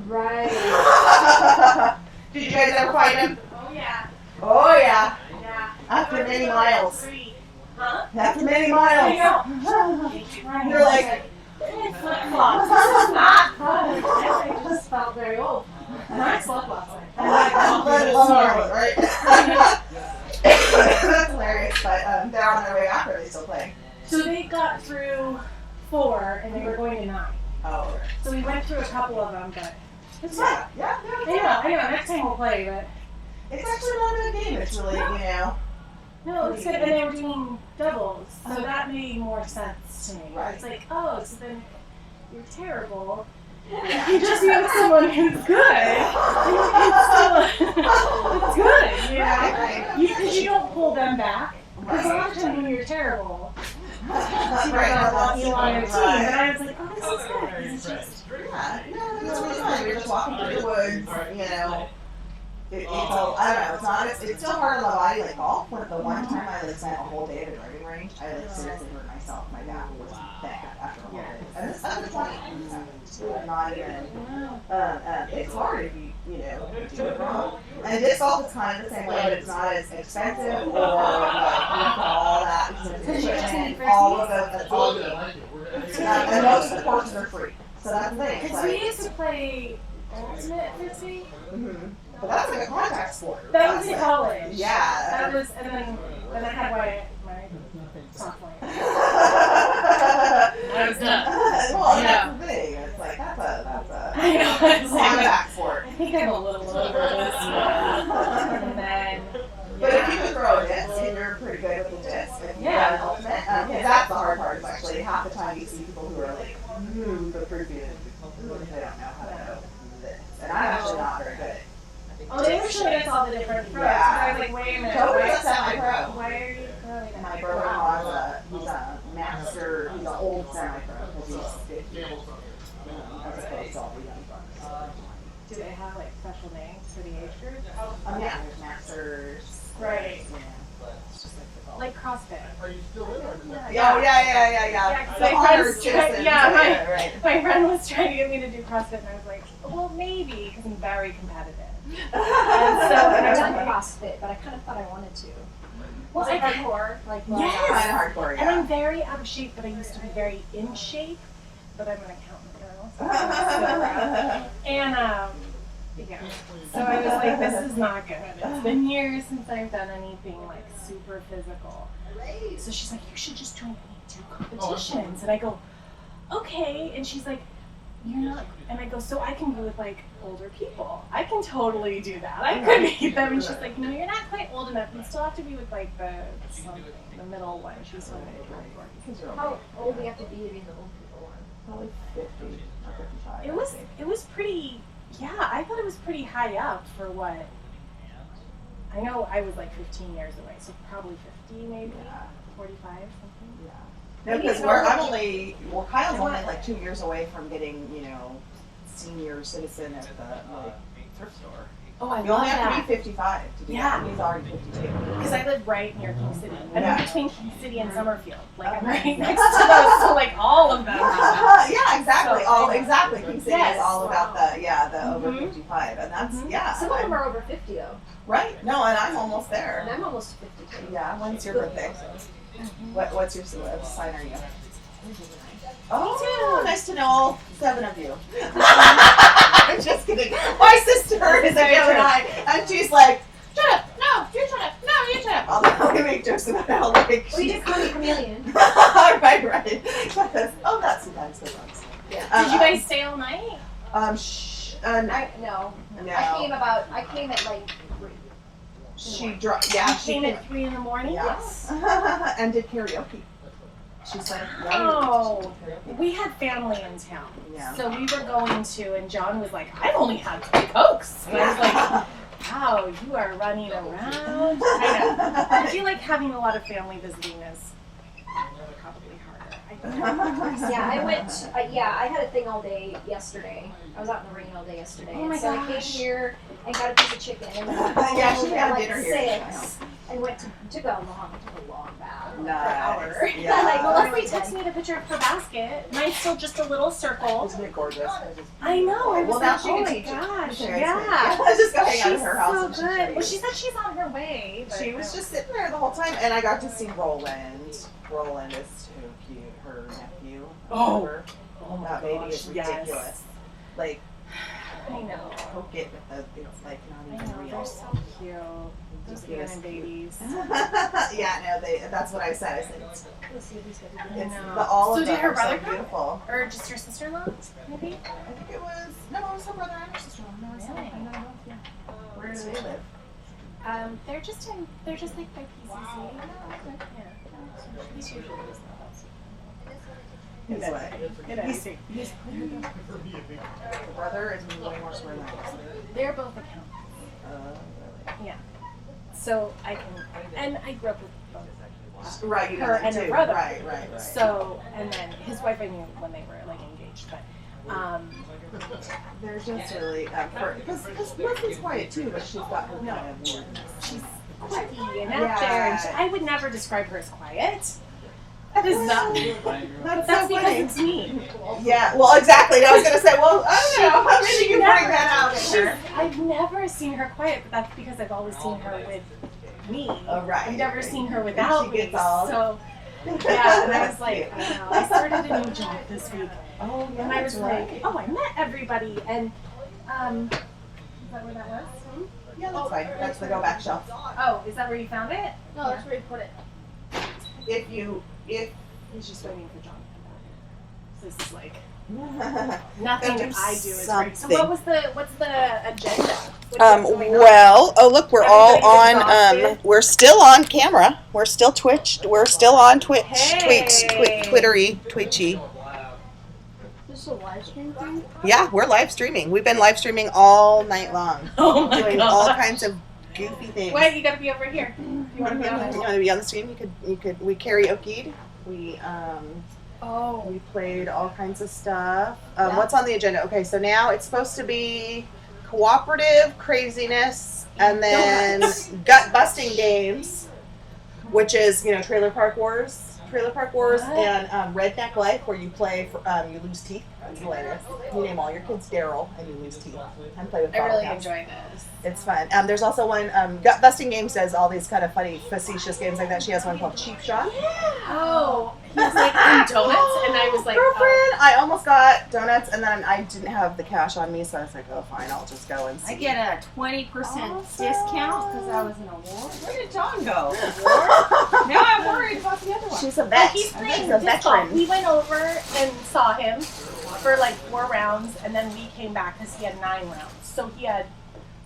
O: Right.
E: Did you guys ever find him?
O: Oh yeah.
E: Oh yeah.
O: Yeah.
E: After many miles.
O: Huh?
E: After many miles. You're like,
O: flip-flops. This is not fun. I just felt very old. And I slept last night.
E: Right? That's hilarious, but they're on their way after they still play.
B: So they got through 4 and they were going to 9.
E: Oh.
B: So we went through a couple of them, but it's fun.
E: Yeah.
B: I know. Next time we'll play, but
E: it's actually not a bad game. It's really,
B: No, it's good. And they were doing doubles, so that made more sense to me.
E: Right.
B: It's like, oh, so then you're terrible. You just need someone who's good. It's good,
E: Right.
B: Because you don't pull them back. Because a lot of times when you're terrible, people want you on your team. And I was like, oh, this is good. It's just,
E: It's really fun. You're just walking through the woods, It's all, I don't know, it's still hard on the body like golf. When the one time I spent a whole day at a driving range, I seriously hurt myself. My back was bad after a whole day. And this under 20. Not even. It's hard if you do it wrong. And disc golf is kind of the same way, but it's not as expensive or all that. All of those. And most of the courses are free. So that's the thing.
B: because we used to play ultimate frisbee.
E: But that's like a contact sport.
B: That was in college.
E: Yeah.
B: That was, and then I had my sophomore. I was done.
E: Well, that's the thing. It's like that's a
B: I know. It's
E: contact sport.
B: I think I'm a little over this. And then.
E: But if you can throw a disc, and you're pretty good with the disc, if you got an ultimate, that's the hard part. Is actually half the time you see people who are like, the frisbee, they don't know how to know this, and I'm actually not very good.
B: Oh, they were showing us all the different pros.
E: Yeah.
B: I was like, wait a minute.
E: Toby's a semi-pro.
B: Why are you throwing that?
E: My brother-in-law he's a master, he's an old semi-pro, because he's 50. As opposed to all the young bucks.
B: Do they have like special names for the age group?
E: Yeah, there's masters.
B: Right.
E: It's just
B: like CrossFit.
E: Are you still in? Yeah.
B: My friend was trying to get me to do CrossFit, and I was like, well, maybe, because I'm very competitive.
I: And I've done CrossFit, but I kind of thought I wanted to.
B: Well,
I: like
B: I
I: hardcore, like
B: yes,
E: hardcore,
B: and I'm very out of shape, but I used to be very in shape. But I'm an accountant now, and yeah. So I was like, this is not good. It's been years since I've done anything like super physical. So she's like, you should just join me to competitions. And I go, okay. And she's like, you're not. And I go, so I can go with like older people. I can totally do that. I could beat them. And she's like, no, you're not quite old enough. You still have to be with like the middle one. She's one of
I: How old do you have to be to be the old people one?
E: Probably 50 or 55.
B: It was pretty. Yeah, I thought it was pretty high up for what. I know I was like 15 years away, so probably 50 maybe, 45 something.
H: Yeah. No, because Kyle's only like 2 years away from getting, senior citizen at the thrift store.
B: Oh, I
H: You
B: love
H: only have
B: that.
H: to be 55 to do that, and he's already 52.
B: Because I live right near King City. I'm
H: Yeah.
B: in between King City and Summerfield. Like I'm right next to those, so like all of them.
H: Yeah, exactly.
B: So,
H: Exactly. King City
B: Yes.
H: is all about the over 55, and that's
M: Some of them are over 50 though.
H: Right. No, and I'm almost there.
M: And I'm almost 52.
H: Yeah. When's your birthday? What's your sign? Are you? Oh, nice to know all 7 of you. I'm just kidding. My sister is a Gemini, and she's like, shut up, no, you shut up, no, you shut up. Although we make jokes about how like
M: We just call you chameleon.
H: right. Oh, that's nice.
B: Yeah. Did you guys stay all night?
M: No.
H: No.
M: I came at like 3.
H: She
B: came at 3 in the morning.
H: Yes. And did karaoke. She said,
B: oh, we had family in town.
H: Yeah.
B: So we were going to, and John was like, I've only had 3 Cokes. And I was like, wow, you are running around. I feel like having a lot of family visiting is probably harder.
M: Yeah, I went. I had a thing all day yesterday. I was out in the rain all day yesterday.
B: Oh my
M: so I came
B: gosh.
M: here and got a piece of chicken and then went home
H: Yeah, she
M: at
H: had
M: like
H: dinner here.
M: 6 and went to took a long bath. For an
H: Nice.
M: hour.
H: Yeah.
M: Like,
B: Well,
M: literally
B: Leslie texted me the picture of her basket. Mine's still just a little circle.
H: Isn't it gorgeous?
B: I know. I was
H: Well, now
B: like,
H: she
B: oh
H: can
B: my
H: teach you.
B: gosh.
H: You guys
B: Yeah.
H: can- just go hang out at
B: She's
H: her house
B: so
H: and she'll show
B: good.
H: you.
B: Well, she said she's on her way. But
H: She was just sitting there the whole time, and I got to see Roland. Roland is so cute. Her nephew.
B: Oh.
H: That baby is
B: yes.
H: ridiculous. Like,
B: I know.
H: poke it with a, it's like not
B: I
H: even
B: know.
H: real.
B: They're so cute. Those
H: Yes.
B: Anna babies.
H: Yeah, no, that's what I said. I said it's
B: I know.
H: all
B: So
H: of
B: did
H: them
B: her
H: are
B: brother
H: so
B: come?
H: beautiful.
B: Or just your sister-in-law, maybe?
H: I think it was it was her brother and her sister-in-law. No, it's not.
B: Really?
H: I don't know. Yeah. Where do they live?
B: They're just like by PCC. Yeah. He's usually just the house.
H: His way.
B: He's
H: The brother is way more smart than us.
B: They're both accountants. Yeah. So I can, and I grew up with both.
H: Right, you know
B: her
H: that
B: and her
H: too.
B: brother.
H: Right.
B: So, and then his wife I knew when they were like engaged, but
H: They're just really, because Leslie's quiet too, but she's got her kind of weirdness.
B: she's quirky and out there, and I would never describe her as quiet. That is not. But that's
H: so
B: because
H: funny.
B: it's me.
H: Yeah, well, exactly. I was going to say, well, I don't know. How did you bring that out in her?
B: I've never seen her quiet, but that's because I've always seen her with me.
H: Oh, right.
B: I've never seen her without
H: She gets
B: me.
H: all-
B: So, yeah, and I was like, I know. I started a new job this week.
H: Oh, yeah,
B: And I was
H: that's right.
B: like, oh, I met everybody. And, is that where that was?
H: Yeah, that's fine. That's the go back shelf.
B: Oh, is that where you found it?
M: No, that's where you put it.
H: If
B: He's just waiting for John to come back. So this is like
H: Gotta
B: nothing
H: do
B: that I do is great. So
H: something.
B: what's the agenda? What's going on?
H: well, oh look, we're all
B: Everybody's
H: on.
B: exhausted.
H: We're still on camera. We're still Twitched. We're still on Twitch.
B: Hey.
H: Twitchy.
M: This is a live stream thing?
H: Yeah, we're live streaming. We've been live streaming all night long.
B: Oh my
H: doing
B: gosh.
H: all kinds of goofy things.
B: Wait, you gotta be over here. You want to be on
H: You
B: this?
H: want to be on the stream? You could. We karaoke'd. We we played all kinds of stuff. What's on the agenda? Okay, so now it's supposed to be cooperative craziness and then gut busting games, which is Trailer Park Wars, and Redneck Life, where you play for, you lose teeth. It's hilarious. You name all your kids Daryl and you lose teeth and play with
B: I really
H: bottles.
B: enjoy this.
H: It's fun. There's also one, Gut Busting Games does all these kind of funny, facetious games like that. She has one called Cheap Shot.
B: Oh, he was like in donuts, and I was like,
H: Girlfriend, I almost got donuts, and then I didn't have the cash on me, so I was like, oh, fine, I'll just go and see.
T: I get a 20% discount because I was in a war. Where did John go? Now I'm worried about the other one.
H: She's a vet.
B: He's playing
H: She's a
B: disc golf.
H: veteran.
B: We went over and saw him for like 4 rounds, and then we came back because he had 9 rounds. So he had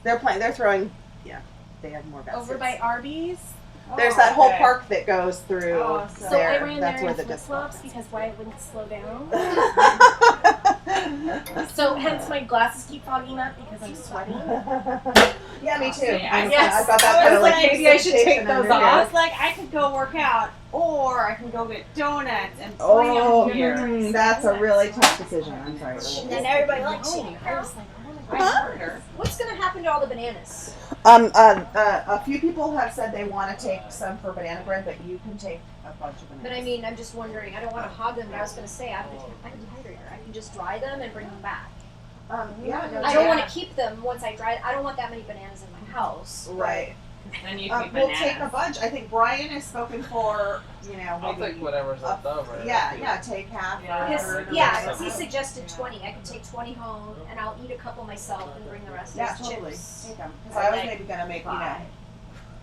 H: They're throwing, they have more baskets.
B: over by Arby's.
H: There's that whole park that goes through
B: So
H: there.
B: I ran
H: That's
B: there
H: where
B: in
H: the
B: flip
H: disc
B: flops because Wyatt wouldn't slow down. So hence my glasses keep fogging up because I'm sweating.
H: Yeah, me too.
T: Yes.
H: I thought that
T: I
H: kind
T: was
H: of
T: like,
H: like
T: maybe I should take those off. I was
H: off.
T: like, I could go work out, or I can go get donuts and bring
H: Oh,
T: them here.
H: that's a really tough decision. I'm sorry.
I: And then everybody likes you. What's gonna happen to all the bananas?
H: A few people have said they want to take some for banana bread, but you can take a bunch of bananas.
I: But I mean, I'm just wondering. I don't want to hog them. But I was gonna say I have a dehydrator. I can just dry them and bring them back.
H: Yeah. No,
I: I don't want to keep them once I dry. I don't want that many bananas in my house.
H: Right.
T: Then you
H: We'll take a bunch. I think Brian has spoken for,
J: I'll
H: maybe
J: take whatever's left over.
H: take half.
I: Because he suggested 20. I could take 20 home, and I'll eat a couple myself and bring the rest as
H: totally.
I: chips.
H: Take them. Because I was maybe gonna make,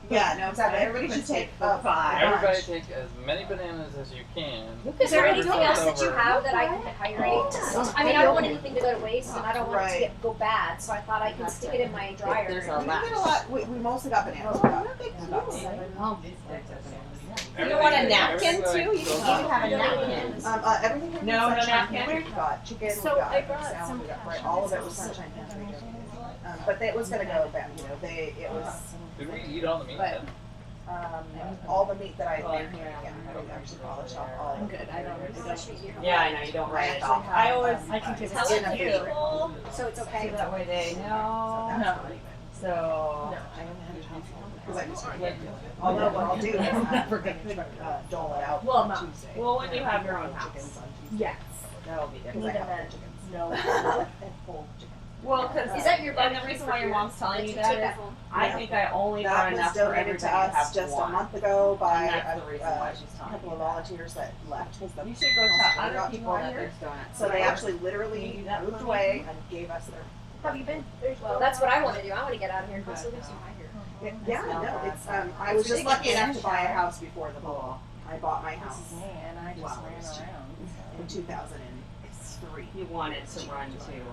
H: Yeah, no, exactly. Everybody should take a bunch.
J: Everybody take as many bananas as you can.
I: Is there anything else that you have that I can dehydrate? I mean, I don't want anything to go to waste, and I don't want it to go bad, so I thought I could stick it in my dryer.
H: We get a lot. We mostly got bananas.
T: You don't want a napkin too? You can have a napkin.
H: Everything.
T: No napkin.
H: We got chicken.
I: So
H: we got
I: I brought
H: salmon,
I: some
H: we got bread. All of it was sunshine pantry. But it was gonna go bad. It was.
J: Did we eat all the meat?
H: But, all the meat that I made here again, I actually polished off all.
T: I'm good. I don't.
H: Yeah,
T: I know you don't write it off. I always. I can take
I: Tell
T: it
I: people, so it's okay.
T: that way they know.
H: No.
T: So. No.
H: Because I just although what I'll do is I'm never gonna dole it out
T: Well,
H: on
T: no.
H: Tuesday.
T: Well, when you have your own house.
H: Chickens on Tuesday.
T: Yes. That'll be
H: Because
T: different.
H: I have chickens.
T: No.
H: And full chickens.
T: Well, because
I: Is that your
T: and the
I: barbecue
T: reason
I: for
T: why your
I: your-
T: mom's telling
I: like
T: you
I: to
T: that
I: take
T: is
I: that home?
T: I think I only
H: That
T: brought
H: was
T: enough for
H: donated
T: everybody
H: to
T: to
H: us
T: have
H: just a
T: one.
H: month ago by
T: And that's the reason why she's telling
H: couple
T: you
H: of
T: that.
H: volunteers that left because the
T: You should go
H: hospital
T: tell other
H: got
T: people
H: tore
T: that
H: here.
T: there's donuts.
H: So they
T: Yeah.
H: actually literally moved away and gave us their.
I: Have you been? Well, that's what I want to do. I want to get out of here and go so live higher.
H: Yeah, no, it's I was just lucky enough to buy a house before the ball. I bought my house.
T: And I just ran around.
H: In 2003.
T: You wanted to run to, you're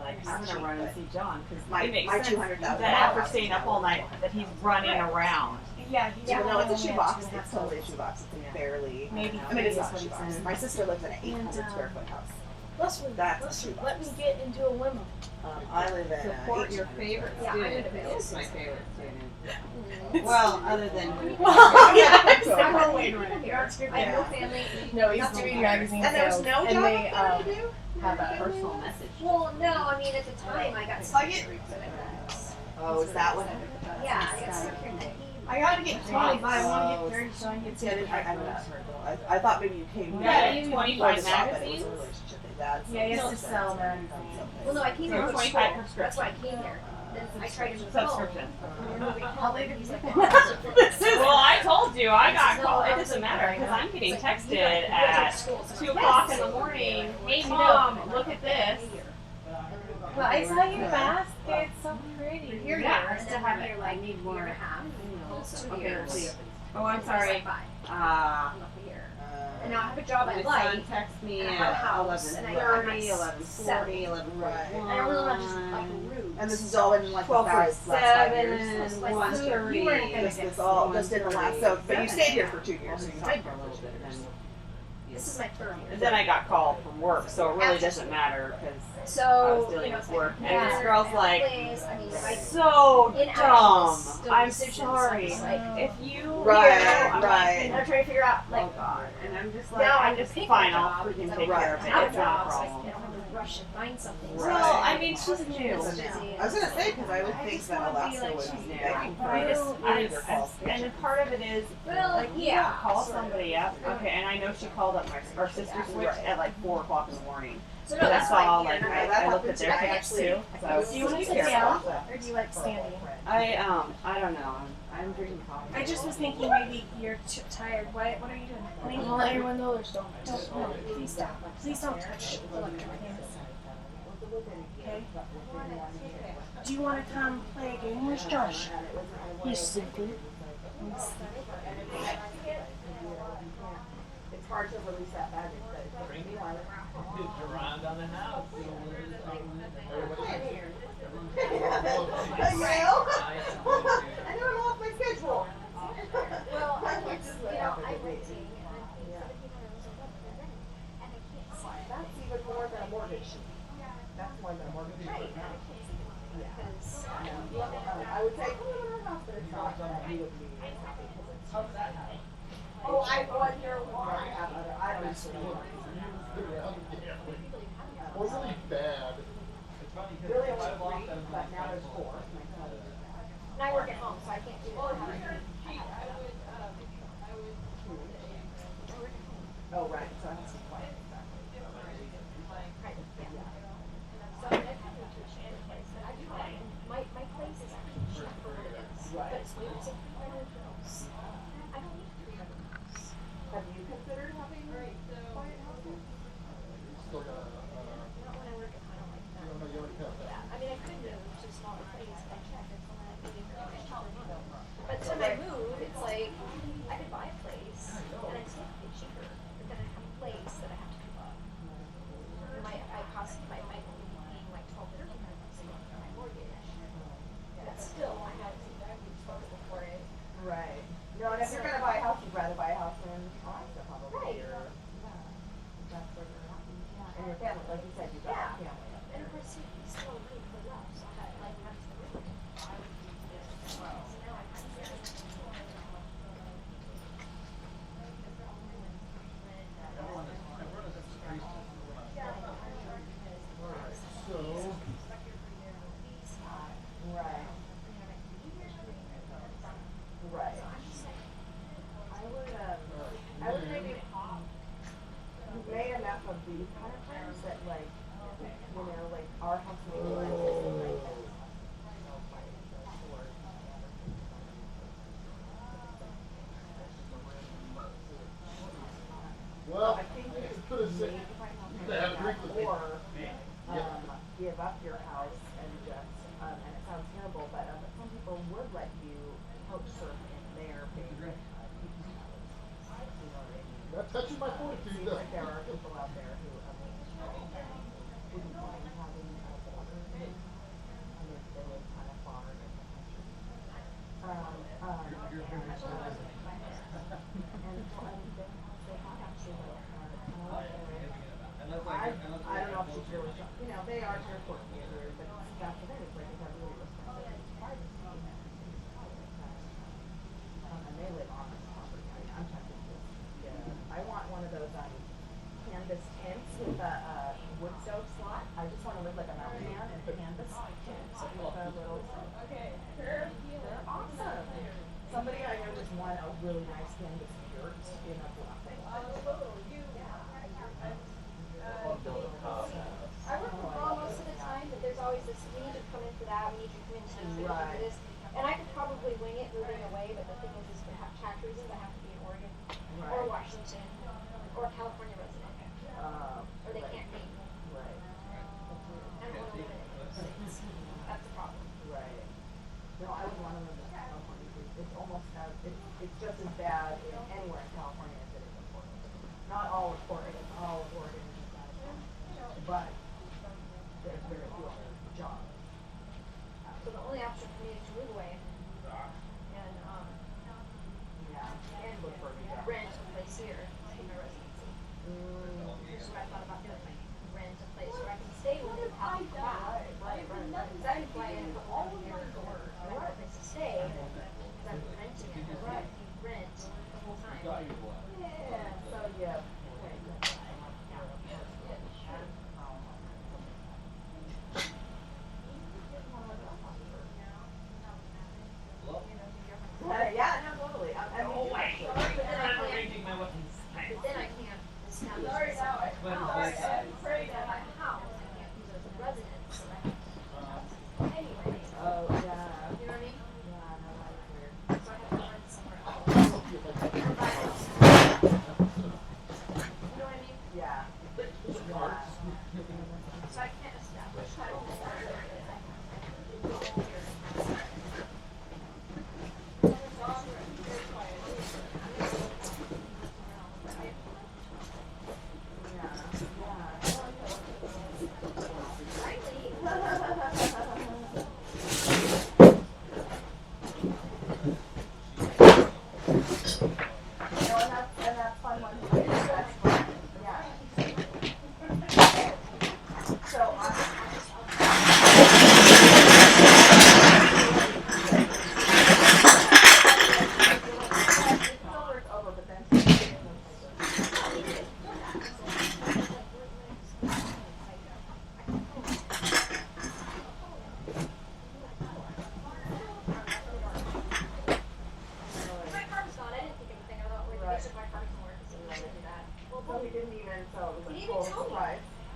T: like, I'm gonna run and see John, because
H: My-
T: it makes
H: my
T: sense
H: $200,000
T: that after
H: house
T: staying
H: is
T: up all night, that he's running around.
B: Yeah,
H: Even though it's a shoebox, it's totally a shoebox. It's barely.
B: Maybe
H: I mean, it's not a
B: what he
H: shoebox.
B: said.
H: My sister lives in an 800 square foot house. That's a shoebox.
B: Let me get into a limo.
H: I live in
T: Support your favorite
I: Yeah, I'm
T: student.
I: gonna
T: This
I: be-
T: is my favorite student. Well, other than.
B: Well, yeah,
I: I'm
B: I'm
I: waiting right here. I have no family.
B: No, he's
I: nothing
B: doing
I: here.
B: magazine
H: And there's
B: sales,
H: no
B: and
H: job
B: they
H: for you to do?
T: Have a personal message.
I: Well, no, I mean at the time I got
H: Plug it.
I: surgery for that.
H: Oh, is that what?
I: Yeah, I got surgery.
B: I gotta get 20, but I want to get 30 so I can get
H: See, I didn't. I haven't asked her though. I thought maybe you came
T: Yeah,
H: here.
T: you
H: for
T: 25
H: the shop, but it was a
T: magazines?
H: relationship that that's.
B: Yeah, he has to sell magazines.
I: Well, no, I came
T: So
I: here for
T: 25
I: school. That's why I came here. Then I tried to move
T: Subscription.
I: home. How late he's like,
T: Well, I told you, I got called. It doesn't matter because I'm getting texted at 2 o'clock in the morning. Hey, Mom, look at this.
B: Well, I saw your basket. It's so pretty.
I: You're
T: Yeah,
I: here,
T: I
I: and
T: still
I: then
T: have
I: I'm
T: it.
I: here like maybe a year and a half. Almost 2
T: Okay,
I: years.
T: let's see. Oh, I'm sorry.
I: I'm not here. And now I have a job I
T: My
I: like.
T: son texted me
I: and I have a
T: at
I: house, and I got my
T: 11:30, 11:40, 11:41.
I: And I really want to just like rude.
H: And this is all in like the
T: 12
H: last 5 years.
T: 7, 1:30.
I: You weren't gonna
H: This all just in the last. So, but you stayed here for 2 years. So you
T: Stayed
H: had
T: for a little bit, and then-
I: This is my third year.
T: And then I got called from work, so it really doesn't matter because I
I: So,
T: was dealing with work. And
I: yeah,
T: this girl's like,
I: please, I mean, I
T: so
I: in
T: dumb.
I: hours, the
T: I'm
I: decisions,
T: sorry.
I: I'm just like,
T: If you,
H: Right,
T: you know, I'm
H: right.
T: like,
I: and I'm trying to figure out like.
T: oh God. And I'm just like,
I: Now I
T: I'm
I: can
T: just
I: pick
T: fine.
I: my
T: I'll
I: job
T: freaking
I: because
T: take
I: I
T: care of it.
I: have
T: It's
I: a
T: not a
I: job, so I
T: problem.
I: don't have to rush and find something.
H: Right.
T: Well, I mean, she's new.
H: I was gonna say because I would think that Alaska would be begging for
T: I just,
H: either calls.
T: and then part of it is,
I: Well,
T: like, you
I: yeah.
T: don't call somebody up. Okay, and I know she called up our sister switch at like 4 o'clock in the morning.
I: So
T: So
I: no,
T: that's
I: that's why
T: all.
I: I'm
T: Like,
I: here.
T: I looked at their
H: I
T: tickets
H: actually-
T: too. So
B: Do you want to sit
T: careful.
B: down, or do you like standing?
T: I don't know. I'm drinking coffee.
B: I just was thinking maybe you're too tired. What are you doing? I mean, let everyone know there's donuts. Don't, no, please stop. Please don't touch the electric things. Okay? Do you want to come play a game with Josh? He's simply.
H: It's hard to release that magic, but bring me one.
J: Around on the house.
H: I know I'm off my schedule.
I: Well, I went, I went to.
H: That's even more than a mortgage. That's more than a mortgage.
I: Because
H: say, "Come over to our house," but it's not that he would be as happy because it's just. Oh, I wonder why. I don't actually know.
S: We're really bad.
H: Really only 3, but now there's 4.
M: And I work at home, so I can't do it.
H: Oh, right. So I have some quiet.
M: Kind of, yeah. So I mean, I've had to teach and place, but I do like my place is actually cheap for what it is. But it's new. It's a 300 house. I don't need a 300 house.
H: Have you considered having quiet houses?
S: Still got
M: Not when I work at home like that.
S: you already have that.
M: Yeah, I mean, I could move to a smaller place if I checked. It's only like maybe but to my mood, it's like I could buy a place and I'd still pay cheaper, but then I have a place that I have to keep up. My cost might be paying like $1,200 a month for my mortgage. But still, I have to be responsible for it.
H: Right. No, and if you're gonna buy a house, you'd rather buy a house in Alaska, probably.
M: Right.
H: Or, that's where you're happy. And your family, like you said, you've got a family.
M: And of course, he's still really put up, so I like have to really. So now I kind of
H: Right. Right. I would maybe made enough of these kind of friends that like, you know, like our house maybe like
S: Well,
H: I think you
S: put a
H: could
S: six.
H: maybe
S: Have a drink with me.
H: or
S: Yeah.
H: give up your house and just and it sounds terrible, but some people would let you couch surf in their big
S: That touches my fortitude,
H: seems
S: doesn't
H: like there are people out there who wouldn't mind having a border and if they live kind of far in the country. I don't know if she's really, you know, they are here for years, but that's the thing, it's like, it's really respected privacy. And they live on this property. I mean, I'm tempted to get I want one of those canvas tents with a wood stove slot. I just want to live like a mountain man and put canvas tents with a little. They're awesome. Somebody I know just won a really nice canvas yurt in a block.
M: I work from home most of the time, but there's always this, we need to come in for that, we need to come in for this. And I could probably wing it moving away, but the thing is for tax reasons, I have to be in Oregon or Washington or California resident. Or they can't be.
H: Right.
M: I don't want to live in any of those states. That's the problem.
H: Right. No, I would want to live in California. It's almost as, it's just as bad anywhere in California as it is in Portland. Not all of Oregon, all of Oregon is bad, but there's very few other jobs.
M: So the only option for me is to move away and rent a place here to keep my residency. Here's what I thought about doing, like rent a place where I can stay with it out and back. Because I can fly in a couple of years or I don't have a place to stay because I'm renting it. Right. Rent the whole time.
H: Yeah, so yeah. Yeah, no, totally.
M: But then I can't establish myself at my house. At my house, I can't use it as a residence. So I have to anyway.
H: Oh, yeah.
M: You know what I mean?
H: Yeah, no, that's weird.
M: So I have to rent somewhere else. You know what I mean?
H: Yeah.
M: So I can't establish my own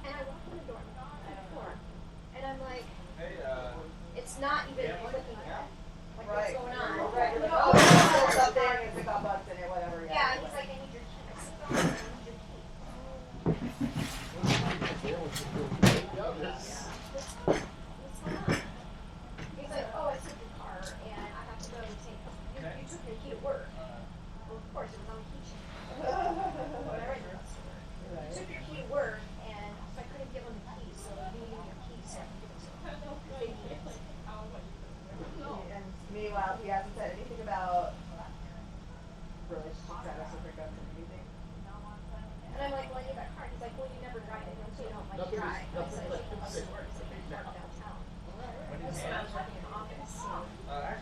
M: And I walk in the door, and I'm like, it's not even clicking yet. Like, what's going on?
H: Right. You're like, oh, there's something, it's got bugs in it, whatever.
M: Yeah, and he's like, I need your key. I said, oh, I need your key. What's going on? He's like, oh, I took your car, and I have to go take, you took your key to work. Well, of course, it was on the key chain. You took your key to work, and so I couldn't give him the key, so you need your key so I can give it to him. They need it.
H: And meanwhile, he hasn't said anything about relationship status or breakups or anything.
M: And I'm like, well, I need that car. He's like, well, you never drive it, so you don't like to drive. I said, like, the store is like parked downtown. So I was working in the office.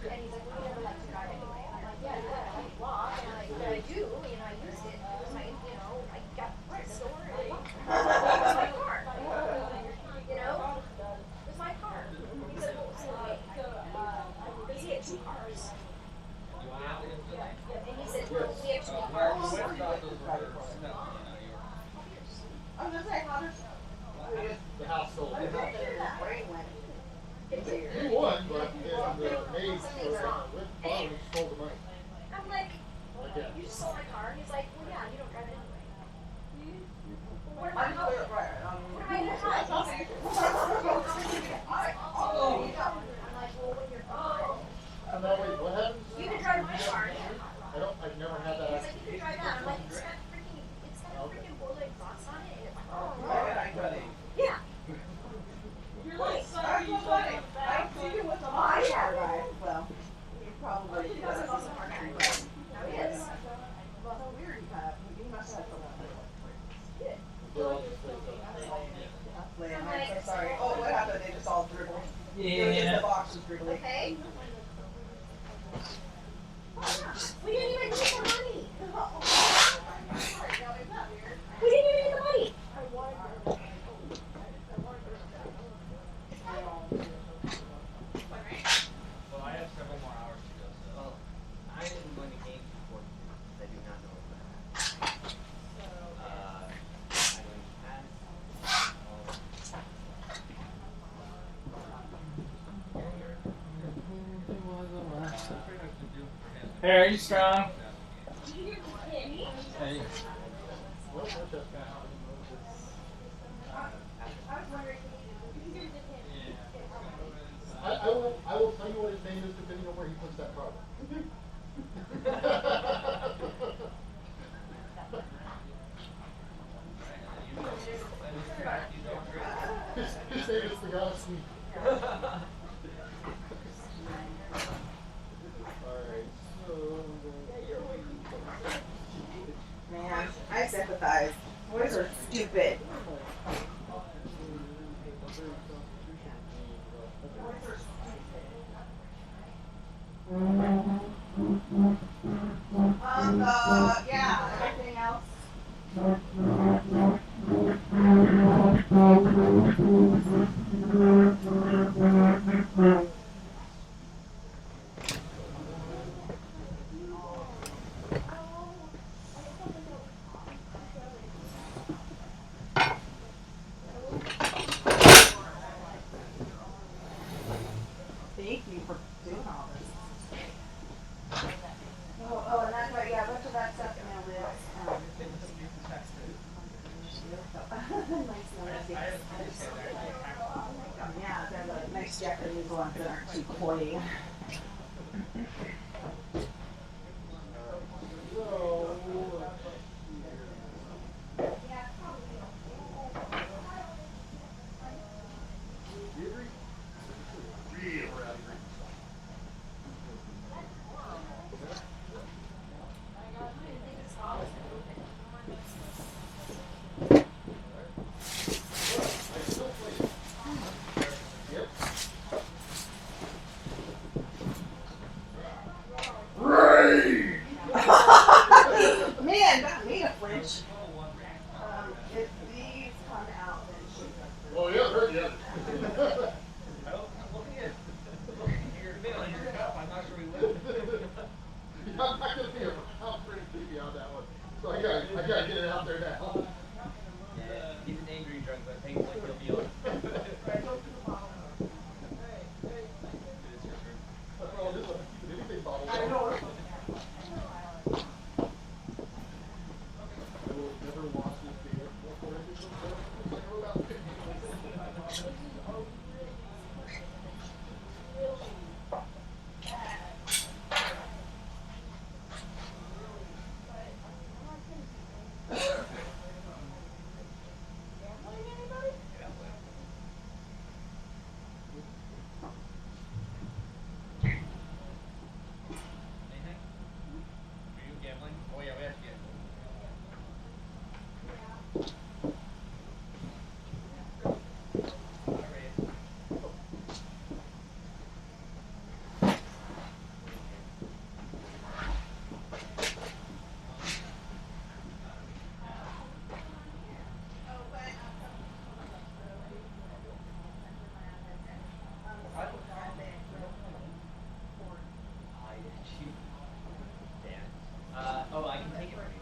M: And he's like, well, you never like to drive anyway. And I'm like, yeah, I like to walk. And I'm like, but I do, you know, I used it. It was my, you know, I got the store and I walked. It was my car. You know? It was my car. He said, well, so wait. Because he had 2 cars. And he said, well, we have 2 cars.
H: I was gonna say, how does
S: The house sold.
H: brain went?
S: You won, but in the maze with phone sold the money.
M: I'm like,
S: Okay.
M: you just sold my car? He's like, well, yeah, you don't drive it anyway. What am I
H: I'm
M: doing?
H: right.
M: What am I gonna drive? I'm like, well, when you're gone,
S: No, wait, what happens?
M: you can drive my car.
S: I've never had that.
M: He's like, you can drive that. I'm like, it's got freaking boiled exhaust on it, and it's like, oh, yeah.
H: You're like, sorry, you funny. I see you with the my car guy. Well, he probably
M: He was also a car guy. Now he is.
H: Well, how weird he must have someone. I'm so sorry. Oh, what happened? They just all dribbled.
Q: Yeah.
H: The box was dribbling.
M: Okay. We didn't even get the money. We didn't even get the money.
Q: Well, I have several more hours to go, so.
P: Well, I didn't win the game before because I do not know what that. I went past.
J: Hey, are you strong? Hey.
S: I will tell you what his name is depending on where he puts that card. His name is the Galaxy.
H: Man, I sympathize. Boys are stupid. Yeah, everything else. Thank you for doing all this. Oh, and that's right, yeah, look at that stuff in the list. Yeah, they're the nice Japanese ones that aren't too cloying.
Q: but thankfully he'll be on. Oh, I can take it from you.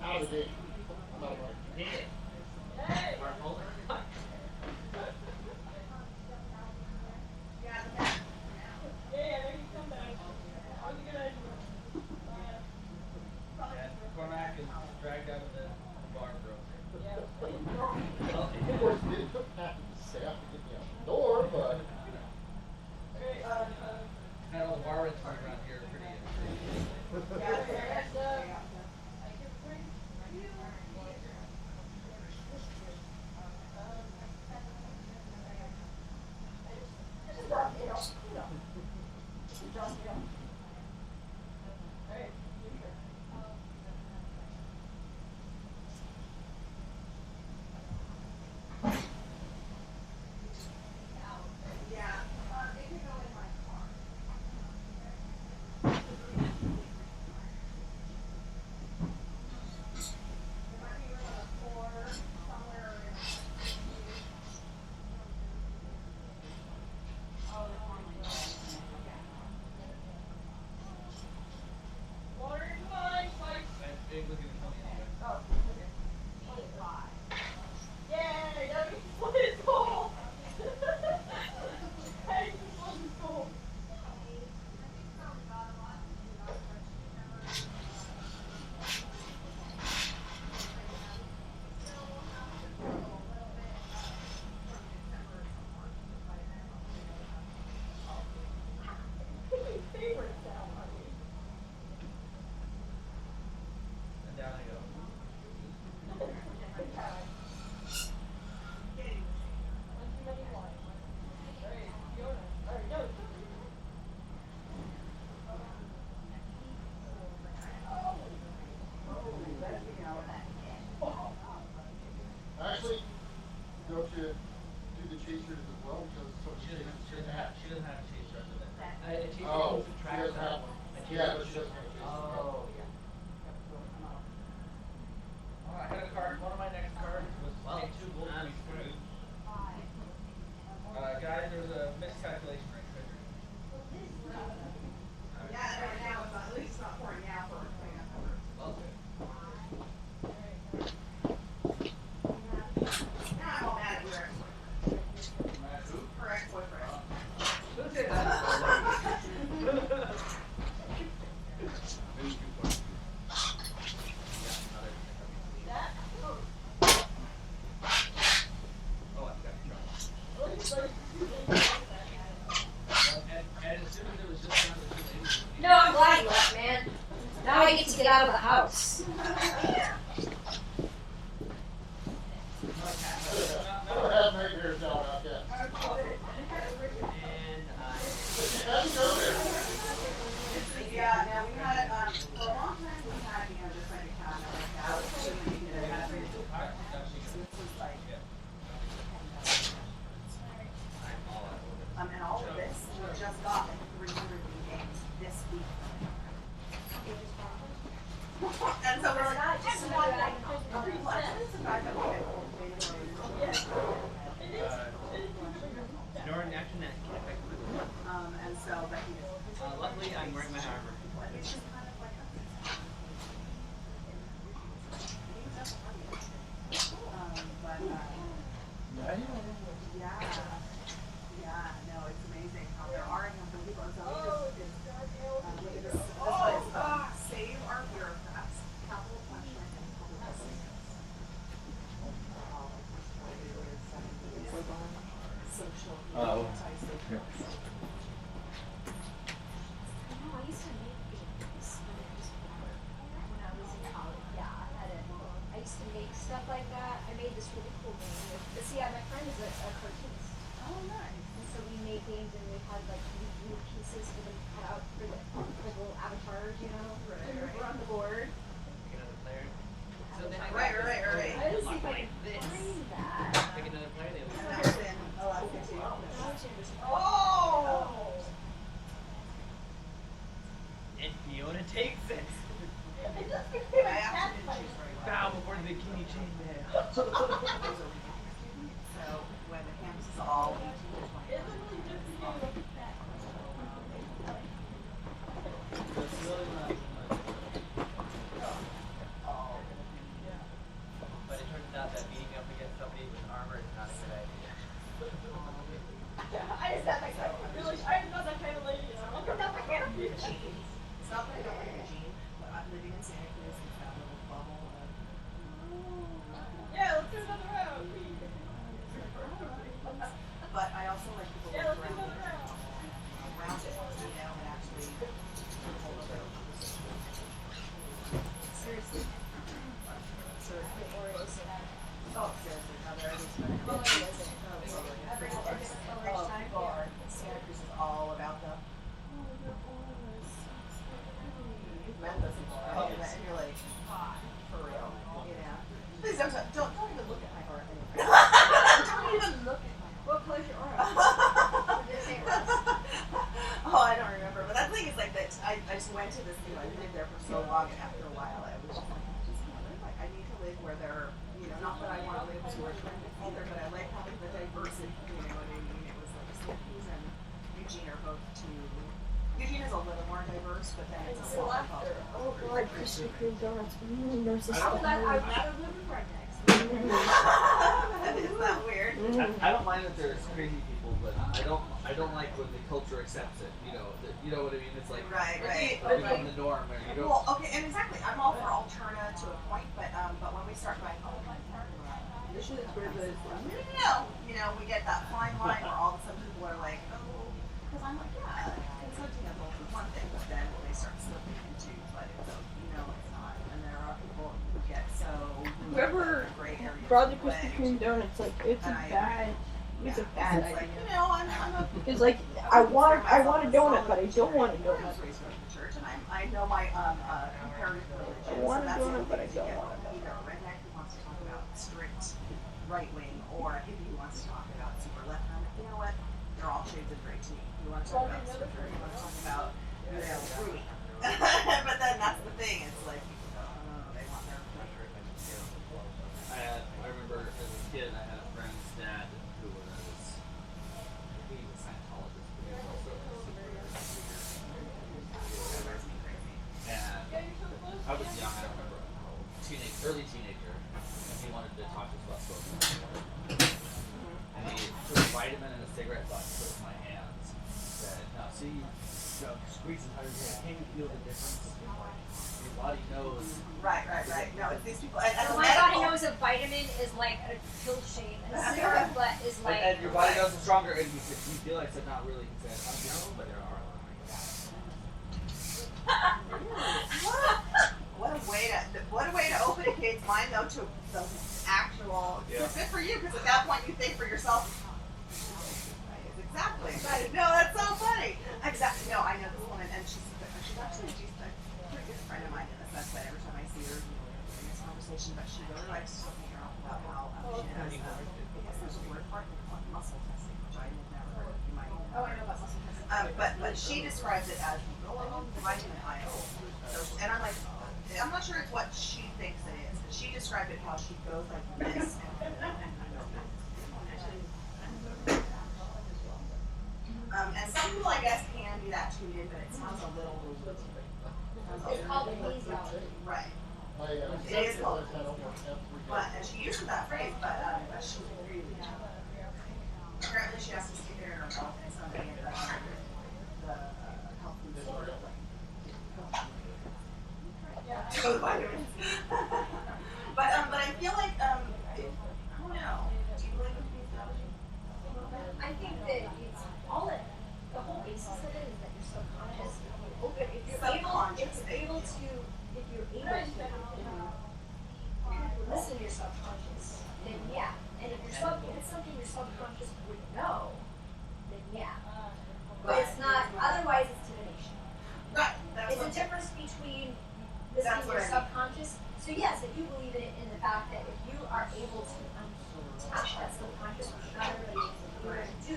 S: Out of the gate.
Q: Cormac is dragged out of the bar for
S: Of course, they took half the staff to get me out the door, but.
Q: I know the bar rents around here are pretty.
S: Actually, don't you do the chasers as well? Because
Q: She doesn't have a chaser under that. A chaser
S: oh,
Q: goes to
S: she
Q: track
S: doesn't
Q: that.
S: have one. Yeah, but she doesn't have a chaser.
Q: Oh, yeah. Oh, I had a card. One of my next cards was take 2 gold to be screwed. Guys, there's a miscalculation right there.
H: Yeah, right now it's at least not pouring out for cleanup.
Q: Okay.
H: Now I'm all mad at you, actually. Her ex-boyfriend.
Q: Who said that?
M: No, I'm glad you left, man. Now I get to get out of the house.
S: Never had nightmares down out there.
H: Yeah, now we had, for a long time we had, just like a cabinet like that. This is like, and all of this, we just got like 300 new games this week. And so we're like, just one like 3 lessons, the fact that we had
J: Oh.
M: No, I used to make games when I was in college. Yeah, I used to make stuff like that. I made this really cool game with, see, my friend is a cartoonist.
H: Oh, nice.
M: And so we made games and we had like little pieces for them to cut out for the little avatars, you know, right. On the board.
P: So then
H: Right.
M: I just see if I can find that.
P: Pick another player, they would
H: Oh!
P: And Fiona takes it. Bow before the bikini chainmail.
H: So when the canvas is all
P: But it turns out that beating up against somebody with armor is not a good idea.
M: I just had like, I'm not that kind of lady. I'm not that kind of lady.
H: It's not that I don't like Eugene, but I'm living in Santa Cruz. It's that little bubble of.
M: Yeah, let's do another round.
H: But I also like people
M: Yeah, let's do
H: around
M: another round.
H: it, you know, and actually hold a real conversation.
M: Seriously.
H: Oh, seriously, now there it is.
M: Oh, it isn't. Every time.
H: God, Santa Cruz is all about the. Memphis is all and you're like, for real, you know. Please don't even look at my aura anymore. Don't even look at my aura.
M: What color's your aura?
H: Oh, I don't remember. But that thing is like that. I just went to this, I lived there for so long, and after a while, I was just like, I need to live where there are, not that I want to live to a trending either, but I like having the diversity, you know what I mean? It was like Santa Cruz and Eugene are both two. Eugene is a little more diverse, but then it's a smaller culture.
I: Oh god, Krispy Kreme donuts. There's this
M: I would rather live with rednecks.
H: Isn't that weird?
Q: I don't mind that there's crazy people, but I don't like when the culture accepts it. You know what I mean? It's like
H: Right.
Q: become the norm, or you don't.
H: Well, okay, and exactly. I'm all for Alterna to a point, but when we start going, oh, this is where the we get that fine line where all of a sudden people are like, oh, because I'm like, yeah, consenting adults is one thing, but then they start slipping into, but it's not, and there are people who get so
I: Whoever
H: gray area
I: brought the Krispy Kreme donuts, like, it's a bad
H: Like, I'm a
I: It's like, I want a donut, but I don't want a donut.
H: church, and I know my comparative religion.
I: I want a
H: so that's
I: donut, but I don't
H: get
I: want a donut.
H: either a redneck who wants to talk about strict right wing, or a hippie who wants to talk about super left. And I'm like, you know what? They're all shades of gray to me. You want to talk about scripture, you want to talk about fruity. But then that's the thing. It's like they want their pleasure.
Q: I remember as a kid, I had a friend's dad who was he was a Scientologist, but he was also a and I was young. I don't remember, early teenager, and he wanted to talk to us about smoking. And he took a vitamin and a cigarette butt, put it in my hands, said, "Now see, squeeze it hard. Can you feel the difference? Your body knows."
H: Right. No, it's these people.
M: My body knows a vitamin is like a pill shape, and a cigarette butt is like.
Q: And your body knows it's stronger. And he said, "You feel?" I said, "Not really." He said, "No, but there are."
H: What a way to open a kid's mind though to the actual.
Q: Yeah.
H: It's good for you because at that point you think for yourself. Exactly. No, that's so funny. Exactly. No, I know this woman, and she's actually a pretty good friend of mine in the sense that every time I see her in this conversation, but she really likes to talk about how she has. I guess there's a word for it called muscle testing, which I had never heard. You might.
M: Oh, I know about muscle testing.
H: But she describes it as you go along the vitamin aisle, and I'm like, I'm not sure it's what she thinks it is, but she described it how she goes like this. And some people, I guess, can do that tuned in, but it sounds a little.
M: It's called kinesiology.
H: Right. It is called. But and she uses that phrase, but she's really. Apparently, she has to stick it in her mouth and somebody in the health food store. Yeah. Vitamins. But I feel like I don't know. Do you believe in kinesiology?
M: I think something your subconscious would know, then yeah. But it's not, otherwise it's divination.
H: Right.
M: It's a difference between this being your subconscious. So yes, if you believe in it in the fact that if you are able to untouch that subconscious, which not everybody is able to do.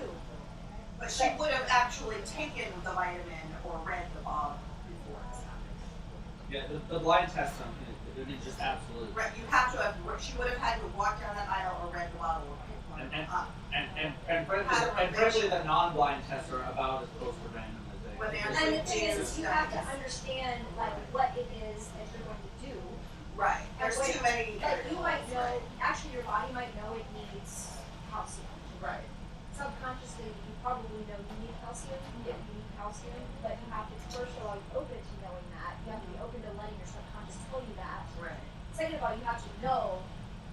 H: But she would have actually taken the vitamin or read the Bob before this happened.
Q: Yeah, the blind test something. It is just absolute.
H: Right, you have to have. She would have had to walk down that aisle or read the bottle or pick one up.
Q: And frankly, the non-blind tests are about as close to random as they.
M: And the thing is, you have to understand like what it is that you're going to do.
H: Right. There's too many.
M: Like you might know. Actually, your body might know it needs calcium.
H: Right.
M: Subconsciously, you probably know you need calcium. You need calcium, but you have to first of all be open to knowing that. You have to be open to letting your subconscious tell you that.
H: Right.
M: Second of all, you have to know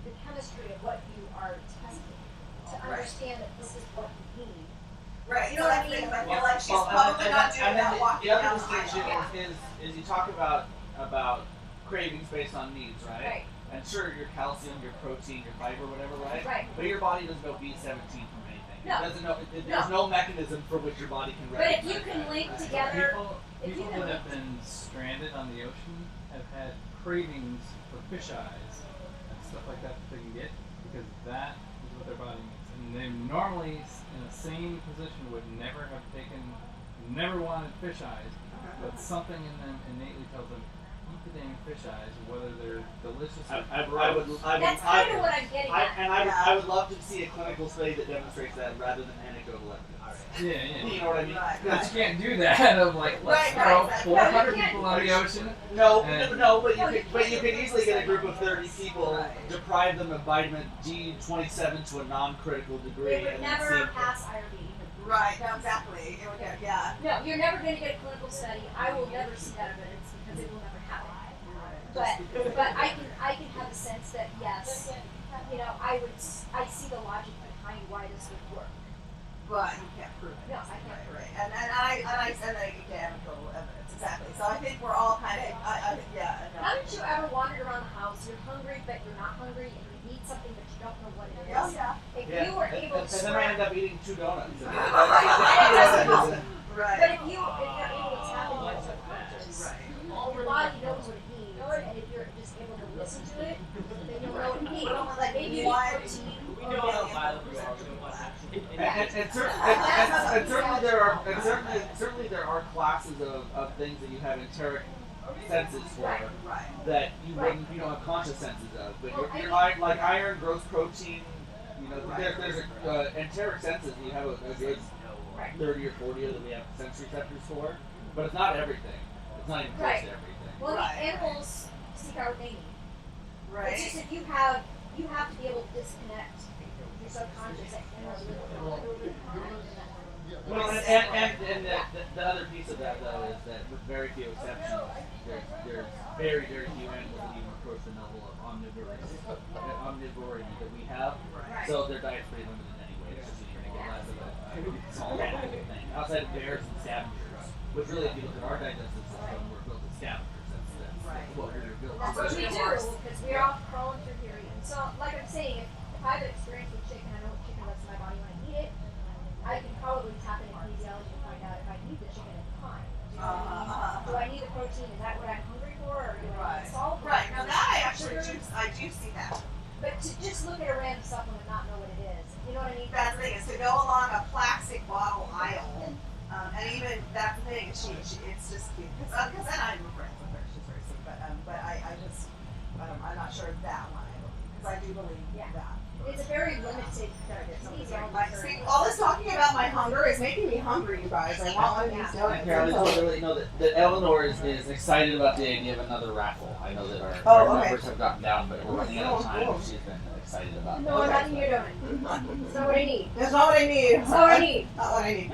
M: the chemistry of what you are testing to understand that this is what you need.
H: Right.
M: You know what I mean?
H: I feel like she's probably not doing that walking
Q: The other
H: down the
Q: distinction
H: aisle.
Q: is you talk about cravings based on needs, right?
M: Right.
Q: And sure, your calcium, your protein, your fiber, whatever, right?
M: Right.
Q: But your body doesn't know B17 from anything.
M: No.
Q: It doesn't know. There's no mechanism for which your body can
M: But
Q: recognize.
M: if you can
Q: that.
M: link together,
J: People that have been stranded on the ocean have had cravings for fish eyes and stuff like that they can get because that is what their body needs. And they normally, in a sane position, would never have never wanted fish eyes, but something in them innately tells them, eat the dang fish eyes, whether they're delicious or
M: That's kind of what I'm getting at.
Q: I would love to see a clinical study that demonstrates that rather than anecdotal evidence.
J: Yeah.
Q: You know what I mean?
J: But you can't do that of like, let's throw 400 people on the ocean.
Q: No, but you could easily get a group of 30 people, deprive them of vitamin D27 to a non-critical degree.
M: It would never pass IRB.
H: Right, no, exactly. It would get, yeah.
M: No, you're never going to get a clinical study. I will never see that evidence because it will never happen. But I can have a sense that yes, you know, I see the logic behind why this would work.
H: But you can't prove it.
M: No, I can't prove it.
H: And I said that you can't have anecdotal evidence, exactly. So I think we're all kind of, yeah.
M: Haven't you ever wandered around the house, you're hungry, but you're not hungry, and you need something, but you don't know what it is?
H: Oh, yeah.
M: If you were able to
Q: and then I end up eating 2 donuts.
M: Right. But if you're able to tap into your subconscious, your body knows what it needs, and if you're just able to listen to it, then you'll know what it needs. Like maybe you need protein.
Q: Certainly there are classes of things that you have enteric senses for that you wouldn't have conscious senses of. But you're like iron, gross protein. You know, there's enteric senses. And you have a good 30 or 40 that we have sense receptors for, but it's not everything. It's not even close to everything.
M: Well, the animals seek out what they need.
H: Right.
M: It's just that you have to be able to disconnect your subconscious and
Q: Well, and the other piece of that though is that with very few exceptions, there's very few animals that even approach the level of omnivory that we have. So their diet's pretty limited anyway. It's just you're gonna get less of a small animal thing. Outside of bears and scavengers, which really, if you look at our digestive system, we're built as scavengers. That's what we're built.
M: that's what we do because we're all crawling through here. And so, like I'm saying, if I have an experience with chicken, I know what chicken does to my body when I eat it. I can probably tap into kinesiology to find out if I need the chicken at the time. Do I need the protein? Is that what I'm hungry for, or do I need salt?
H: Right. Now that I actually do see that.
M: But to just look at a random supplement and not know what it is, you know what I mean?
H: That's the thing is to go along a plastic bottle aisle, and even that's the thing. It's just because then I'm friends with her. She's very sick, but I'm not sure of that one. I believe because I do believe that.
M: It's a very limited kinesiology.
H: See, all this talking about my hunger is making me hungry, you guys. I want one of these donuts.
Q: Carol, I really know that Eleanor is excited about the idea of another raffle. I know that our numbers have gotten down, but we're running out of time. She's been excited about it.
M: No, I'm not in your donut. That's not what I need.
H: That's not what I need.
M: That's not what I need.
H: Not what I need.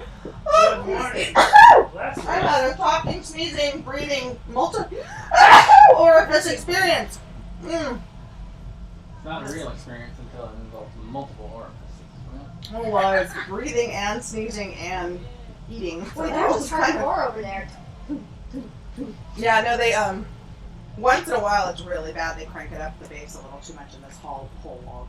H: I've had a talking, sneezing, breathing, orifice experience.
J: It's not a real experience until it involves multiple orifices.
H: Oh, well, it's breathing and sneezing and eating.
M: Wait, there's a hardcore over there.
H: Yeah, no, they once in a while it's really bad. They crank it up the bass a little too much in this whole wall.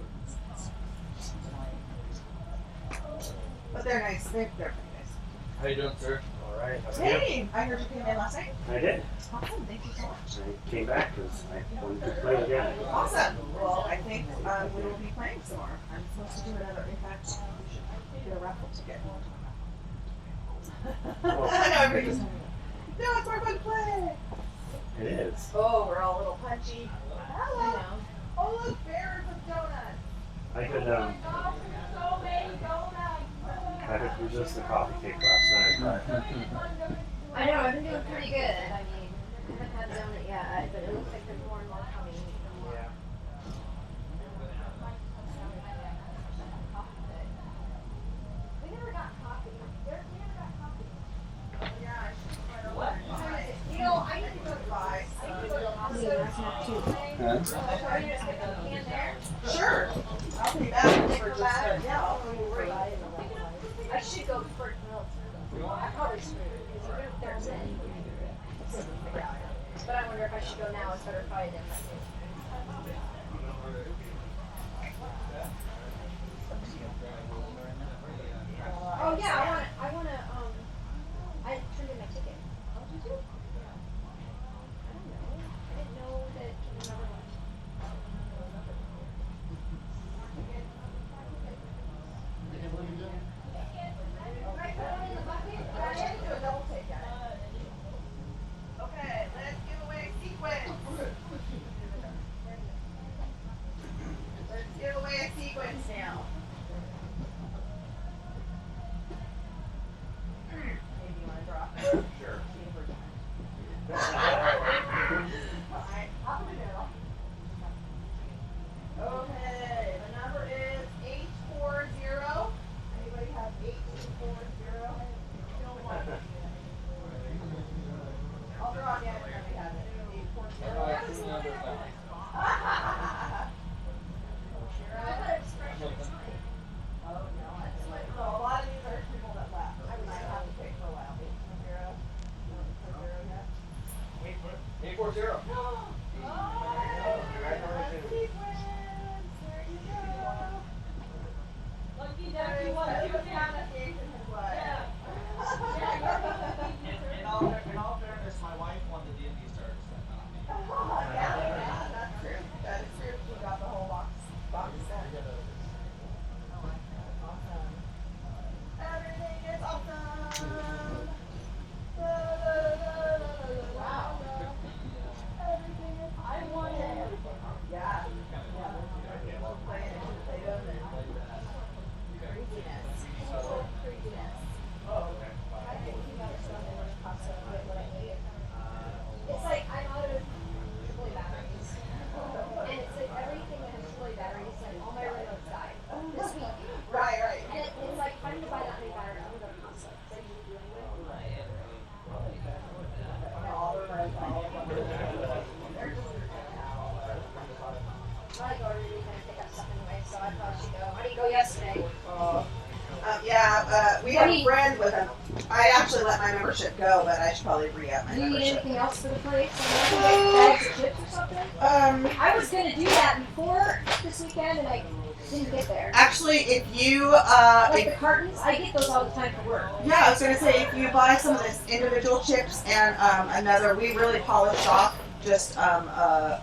H: But they're nice. They're pretty nice.
N: How you doing, sir?
A: All right.
H: Hey, I heard you came in last night.
A: I did.
H: Awesome. Thank you so much.
A: I came back because I wanted to play again.
H: Awesome. Well, I think we will be playing some more. I'm supposed to do another. In fact, we should get a raffle ticket. I know everybody's. No, it's more fun to play.
A: It is.
H: Oh, we're all a little punchy. Hello. Oh, look, bears with donuts.
A: I could
H: So many donuts.
A: I could resist the coffee cake last night, but
M: I know, I've been doing pretty good. I mean, I haven't had a donut yet, but it looks like there's more and more coming.
A: yeah.
M: We never got coffee. We never got coffee.
H: Yeah,
M: What? You know, I need to go to buy. I need to go to the hospital. Are you just getting the can there?
H: Sure. I'll be back for just yeah, I'll be worried.
M: I should go for milk. I probably should. Because there's any. But I wonder if I should go now. It's better if I didn't. Oh yeah, I wanna, I turned in my ticket. Oh, did you? I don't know. I didn't know that another one.
H: Okay, let's give away sequence. Let's give away a sequence now. Maybe you want to drop it?
R: Sure.
H: Alright, up in the middle. Okay, the number is 840. Anybody have 8240? I'll draw again if somebody has it. 840. Oh no, that's like, so a lot of these are people that left. I might have to pick for a while. 840. Yet.
R: 840.
H: Lucky Ducky, what?
Q: In all fairness, my wife won the D&D Stars.
H: Yeah, that's true. That is true. We got the whole box set. Awesome. Everything is awesome. Wow. Everything is. I won it. Yeah. We'll play it and play them and craziness. Craziness.
Q: Oh, okay.
M: I think you got something when it pops up what I need. It's like I'm out of AAA batteries. And it's like everything that has AAA batteries, like all my remotes died this week.
H: Right.
M: And it's like if I'm gonna buy that many batteries, I'm gonna go to Costco. So I usually do anyway. I go every weekend and pick up stuff anyway, so I probably should go. I didn't go yesterday.
H: We have a friend with a. I actually let my membership go, but I should probably re-up my
M: Do you need
H: membership.
M: anything else for the place? Like, bags of chips or something? I was gonna do that before this weekend, and I didn't get there.
H: Actually, if you
M: Like the cartons, I get those all the time for work.
H: yeah, I was gonna say if you buy some of this individual chips and another, we really polish off just the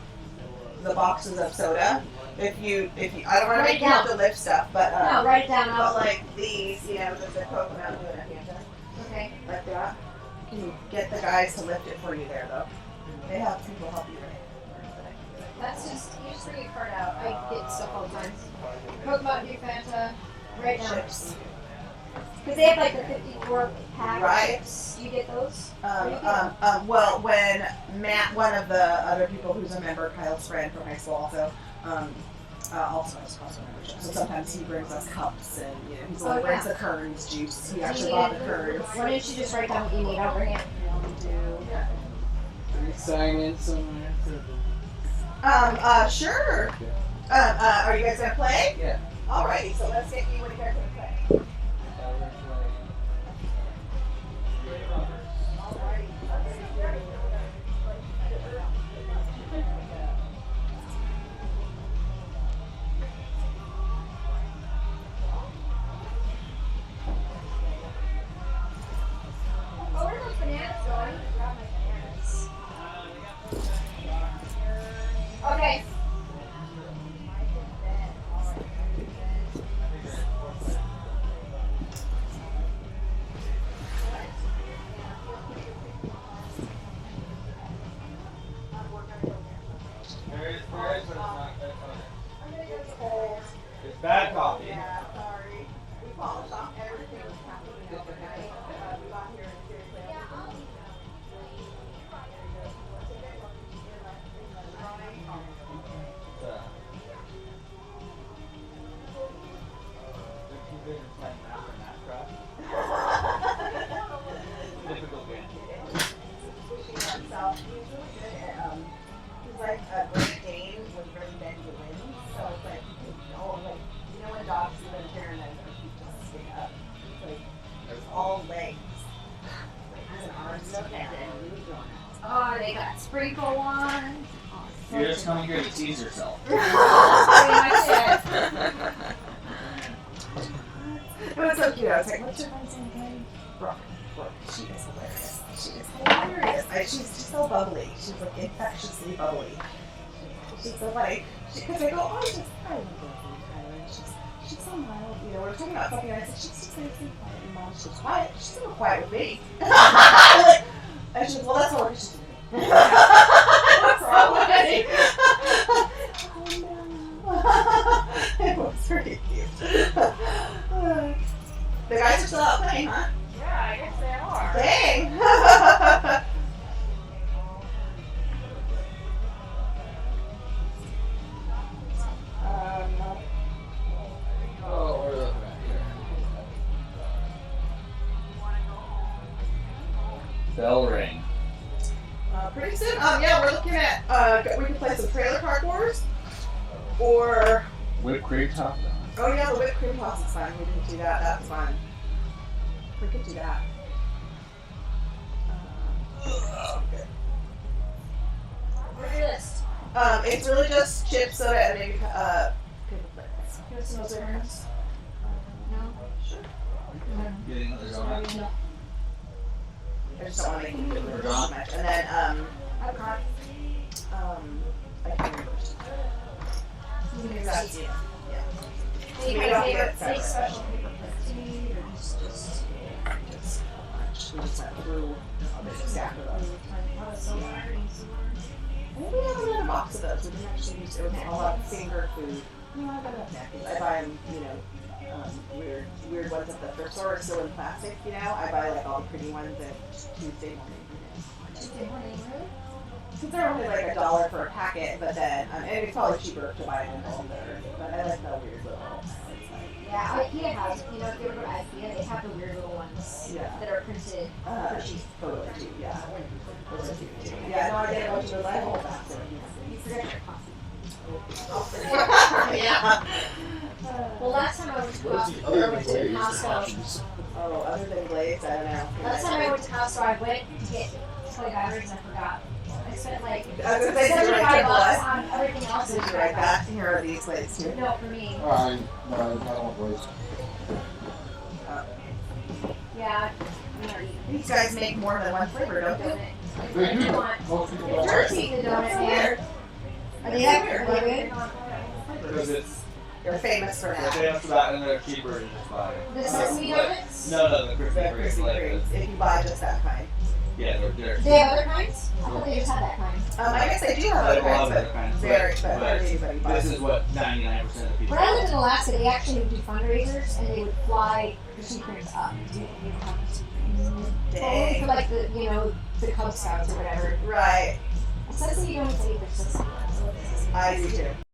H: boxes of soda. If you, I don't want to
M: Write
H: make
M: it
H: you have
M: down.
H: to lift stuff, but
M: No, write it down.
H: But like these, you know, the Coke Mountain Dew and a Fanta,
M: Okay.
H: like that. Can you get the guys to lift it for you there though? They have people help you with it.
M: That's just, you just bring your card out. I get stuff all the time. Coke Mountain Dew, Fanta, right now.
H: Chips.
M: Because they have like the 54 pack
H: Right.
M: chips. You get those?
H: Well, when Matt, one of the other people who's a member, Kyle's friend from high school also, also has Costco membership. So sometimes he brings us cups and, you know, he's the one who brings the Kern's juice. He actually bought the Kern's.
M: Why don't you just write down what you need? I'll bring it.
J: Sign in somewhere for
H: Sure. Are you guys gonna play?
J: Yeah.
H: Alrighty, so let's get you what you guys gonna play.
Q: envision playing that for that crush. Difficult game.
H: himself. He's really good at, he's like a Great Dane with really big limbs. So it's like, you know when dogs see them turn and their feet just stick up? It's like, it's all legs. He's an arms and
O: Oh, they got sprinkle ones.
Q: You're just coming here to tease yourself.
H: It was so cute. I was like, what's your friend's name? Brooke. She is hilarious. She is hilarious. She's just so bubbly. She's like infectiously bubbly. She's so funny. Because I go, oh, I love her. She's so mild. You know, we're talking about something, and I said, she's just so quiet. And Mom, she's quiet. She's so quiet with me. And she goes, well, that's all we should do. What's wrong with me? It was pretty cute. The guys are still out playing, huh?
T: Yeah, I guess they are.
H: Dang!
Q: Oh, what are we looking at here? Bell ring.
H: Pretty soon. Yeah, we're looking at. We can play some Trailer Park Wars, or.
Q: Whipped cream top.
H: Oh yeah, the whipped cream toss is fun. We didn't do that. That's fun. We could do that.
O: What's this?
H: It's really just chips, soda, and maybe give us some turns.
O: No.
H: Sure.
Q: Getting another donut.
O: No.
H: I just don't want to make it too much. And then I can't remember. Exactly. Yeah.
O: Any
H: We
O: kind
H: don't
O: of
H: get
O: favorite
H: it separate.
O: special paper clips you need, or just
H: We just went through a big stack of those. Maybe we have another box of those. We didn't actually use it. It was all about finger food. No, I got enough napkins. I buy them, weird ones at the thrift store, still in plastic, you know. I buy like all the pretty ones at Tuesday morning,
O: Tuesday morning, really?
H: Since they're only like $1 for a packet, but then, and it's probably cheaper to buy them in bulk there. But I like the weird little.
O: Yeah, IKEA has, you know, if you ever go to IKEA, they have the weird little ones that are printed for cheap.
H: Totally cheap, yeah. Those are cute too. Yeah, no, I get a bunch of those. I hold that.
O: You forget your coffee.
H: Yeah.
O: Well, last time I went to Costco.
H: Oh, other than Glades, I don't know.
O: Last time I went to Costco, I went to get toy batteries and I forgot. I spent like
H: I was gonna say, did you write
O: $75 on everything else.
H: Did you write that? Here are these Glades too.
O: No, for me.
S: I don't want Glades.
O: Yeah.
H: These guys make more than one flavor, don't they?
S: They do.
O: Most
S: people
O: don't. Jersey the donut there. Are they good? Are they good?
Q: Because it's.
H: They're famous for that.
Q: They're famous for that, and they're cheaper to just buy.
O: The sesame donuts?
Q: No, the crispy
H: The crispy
Q: Kremes.
H: Kremes, if you buy just that kind.
Q: Yeah, they're.
O: Do they have other kinds? I thought they just had that kind.
H: I guess they do have other kinds, but very
Q: This is what 99% of people.
O: When I lived in Alaska, they actually would do fundraisers and they would fly Krispy Kremes up.
H: Dang.
O: For like the Cub Scouts or whatever.
H: Right.
O: Sesame donuts, I eat their sesame.
H: I do too.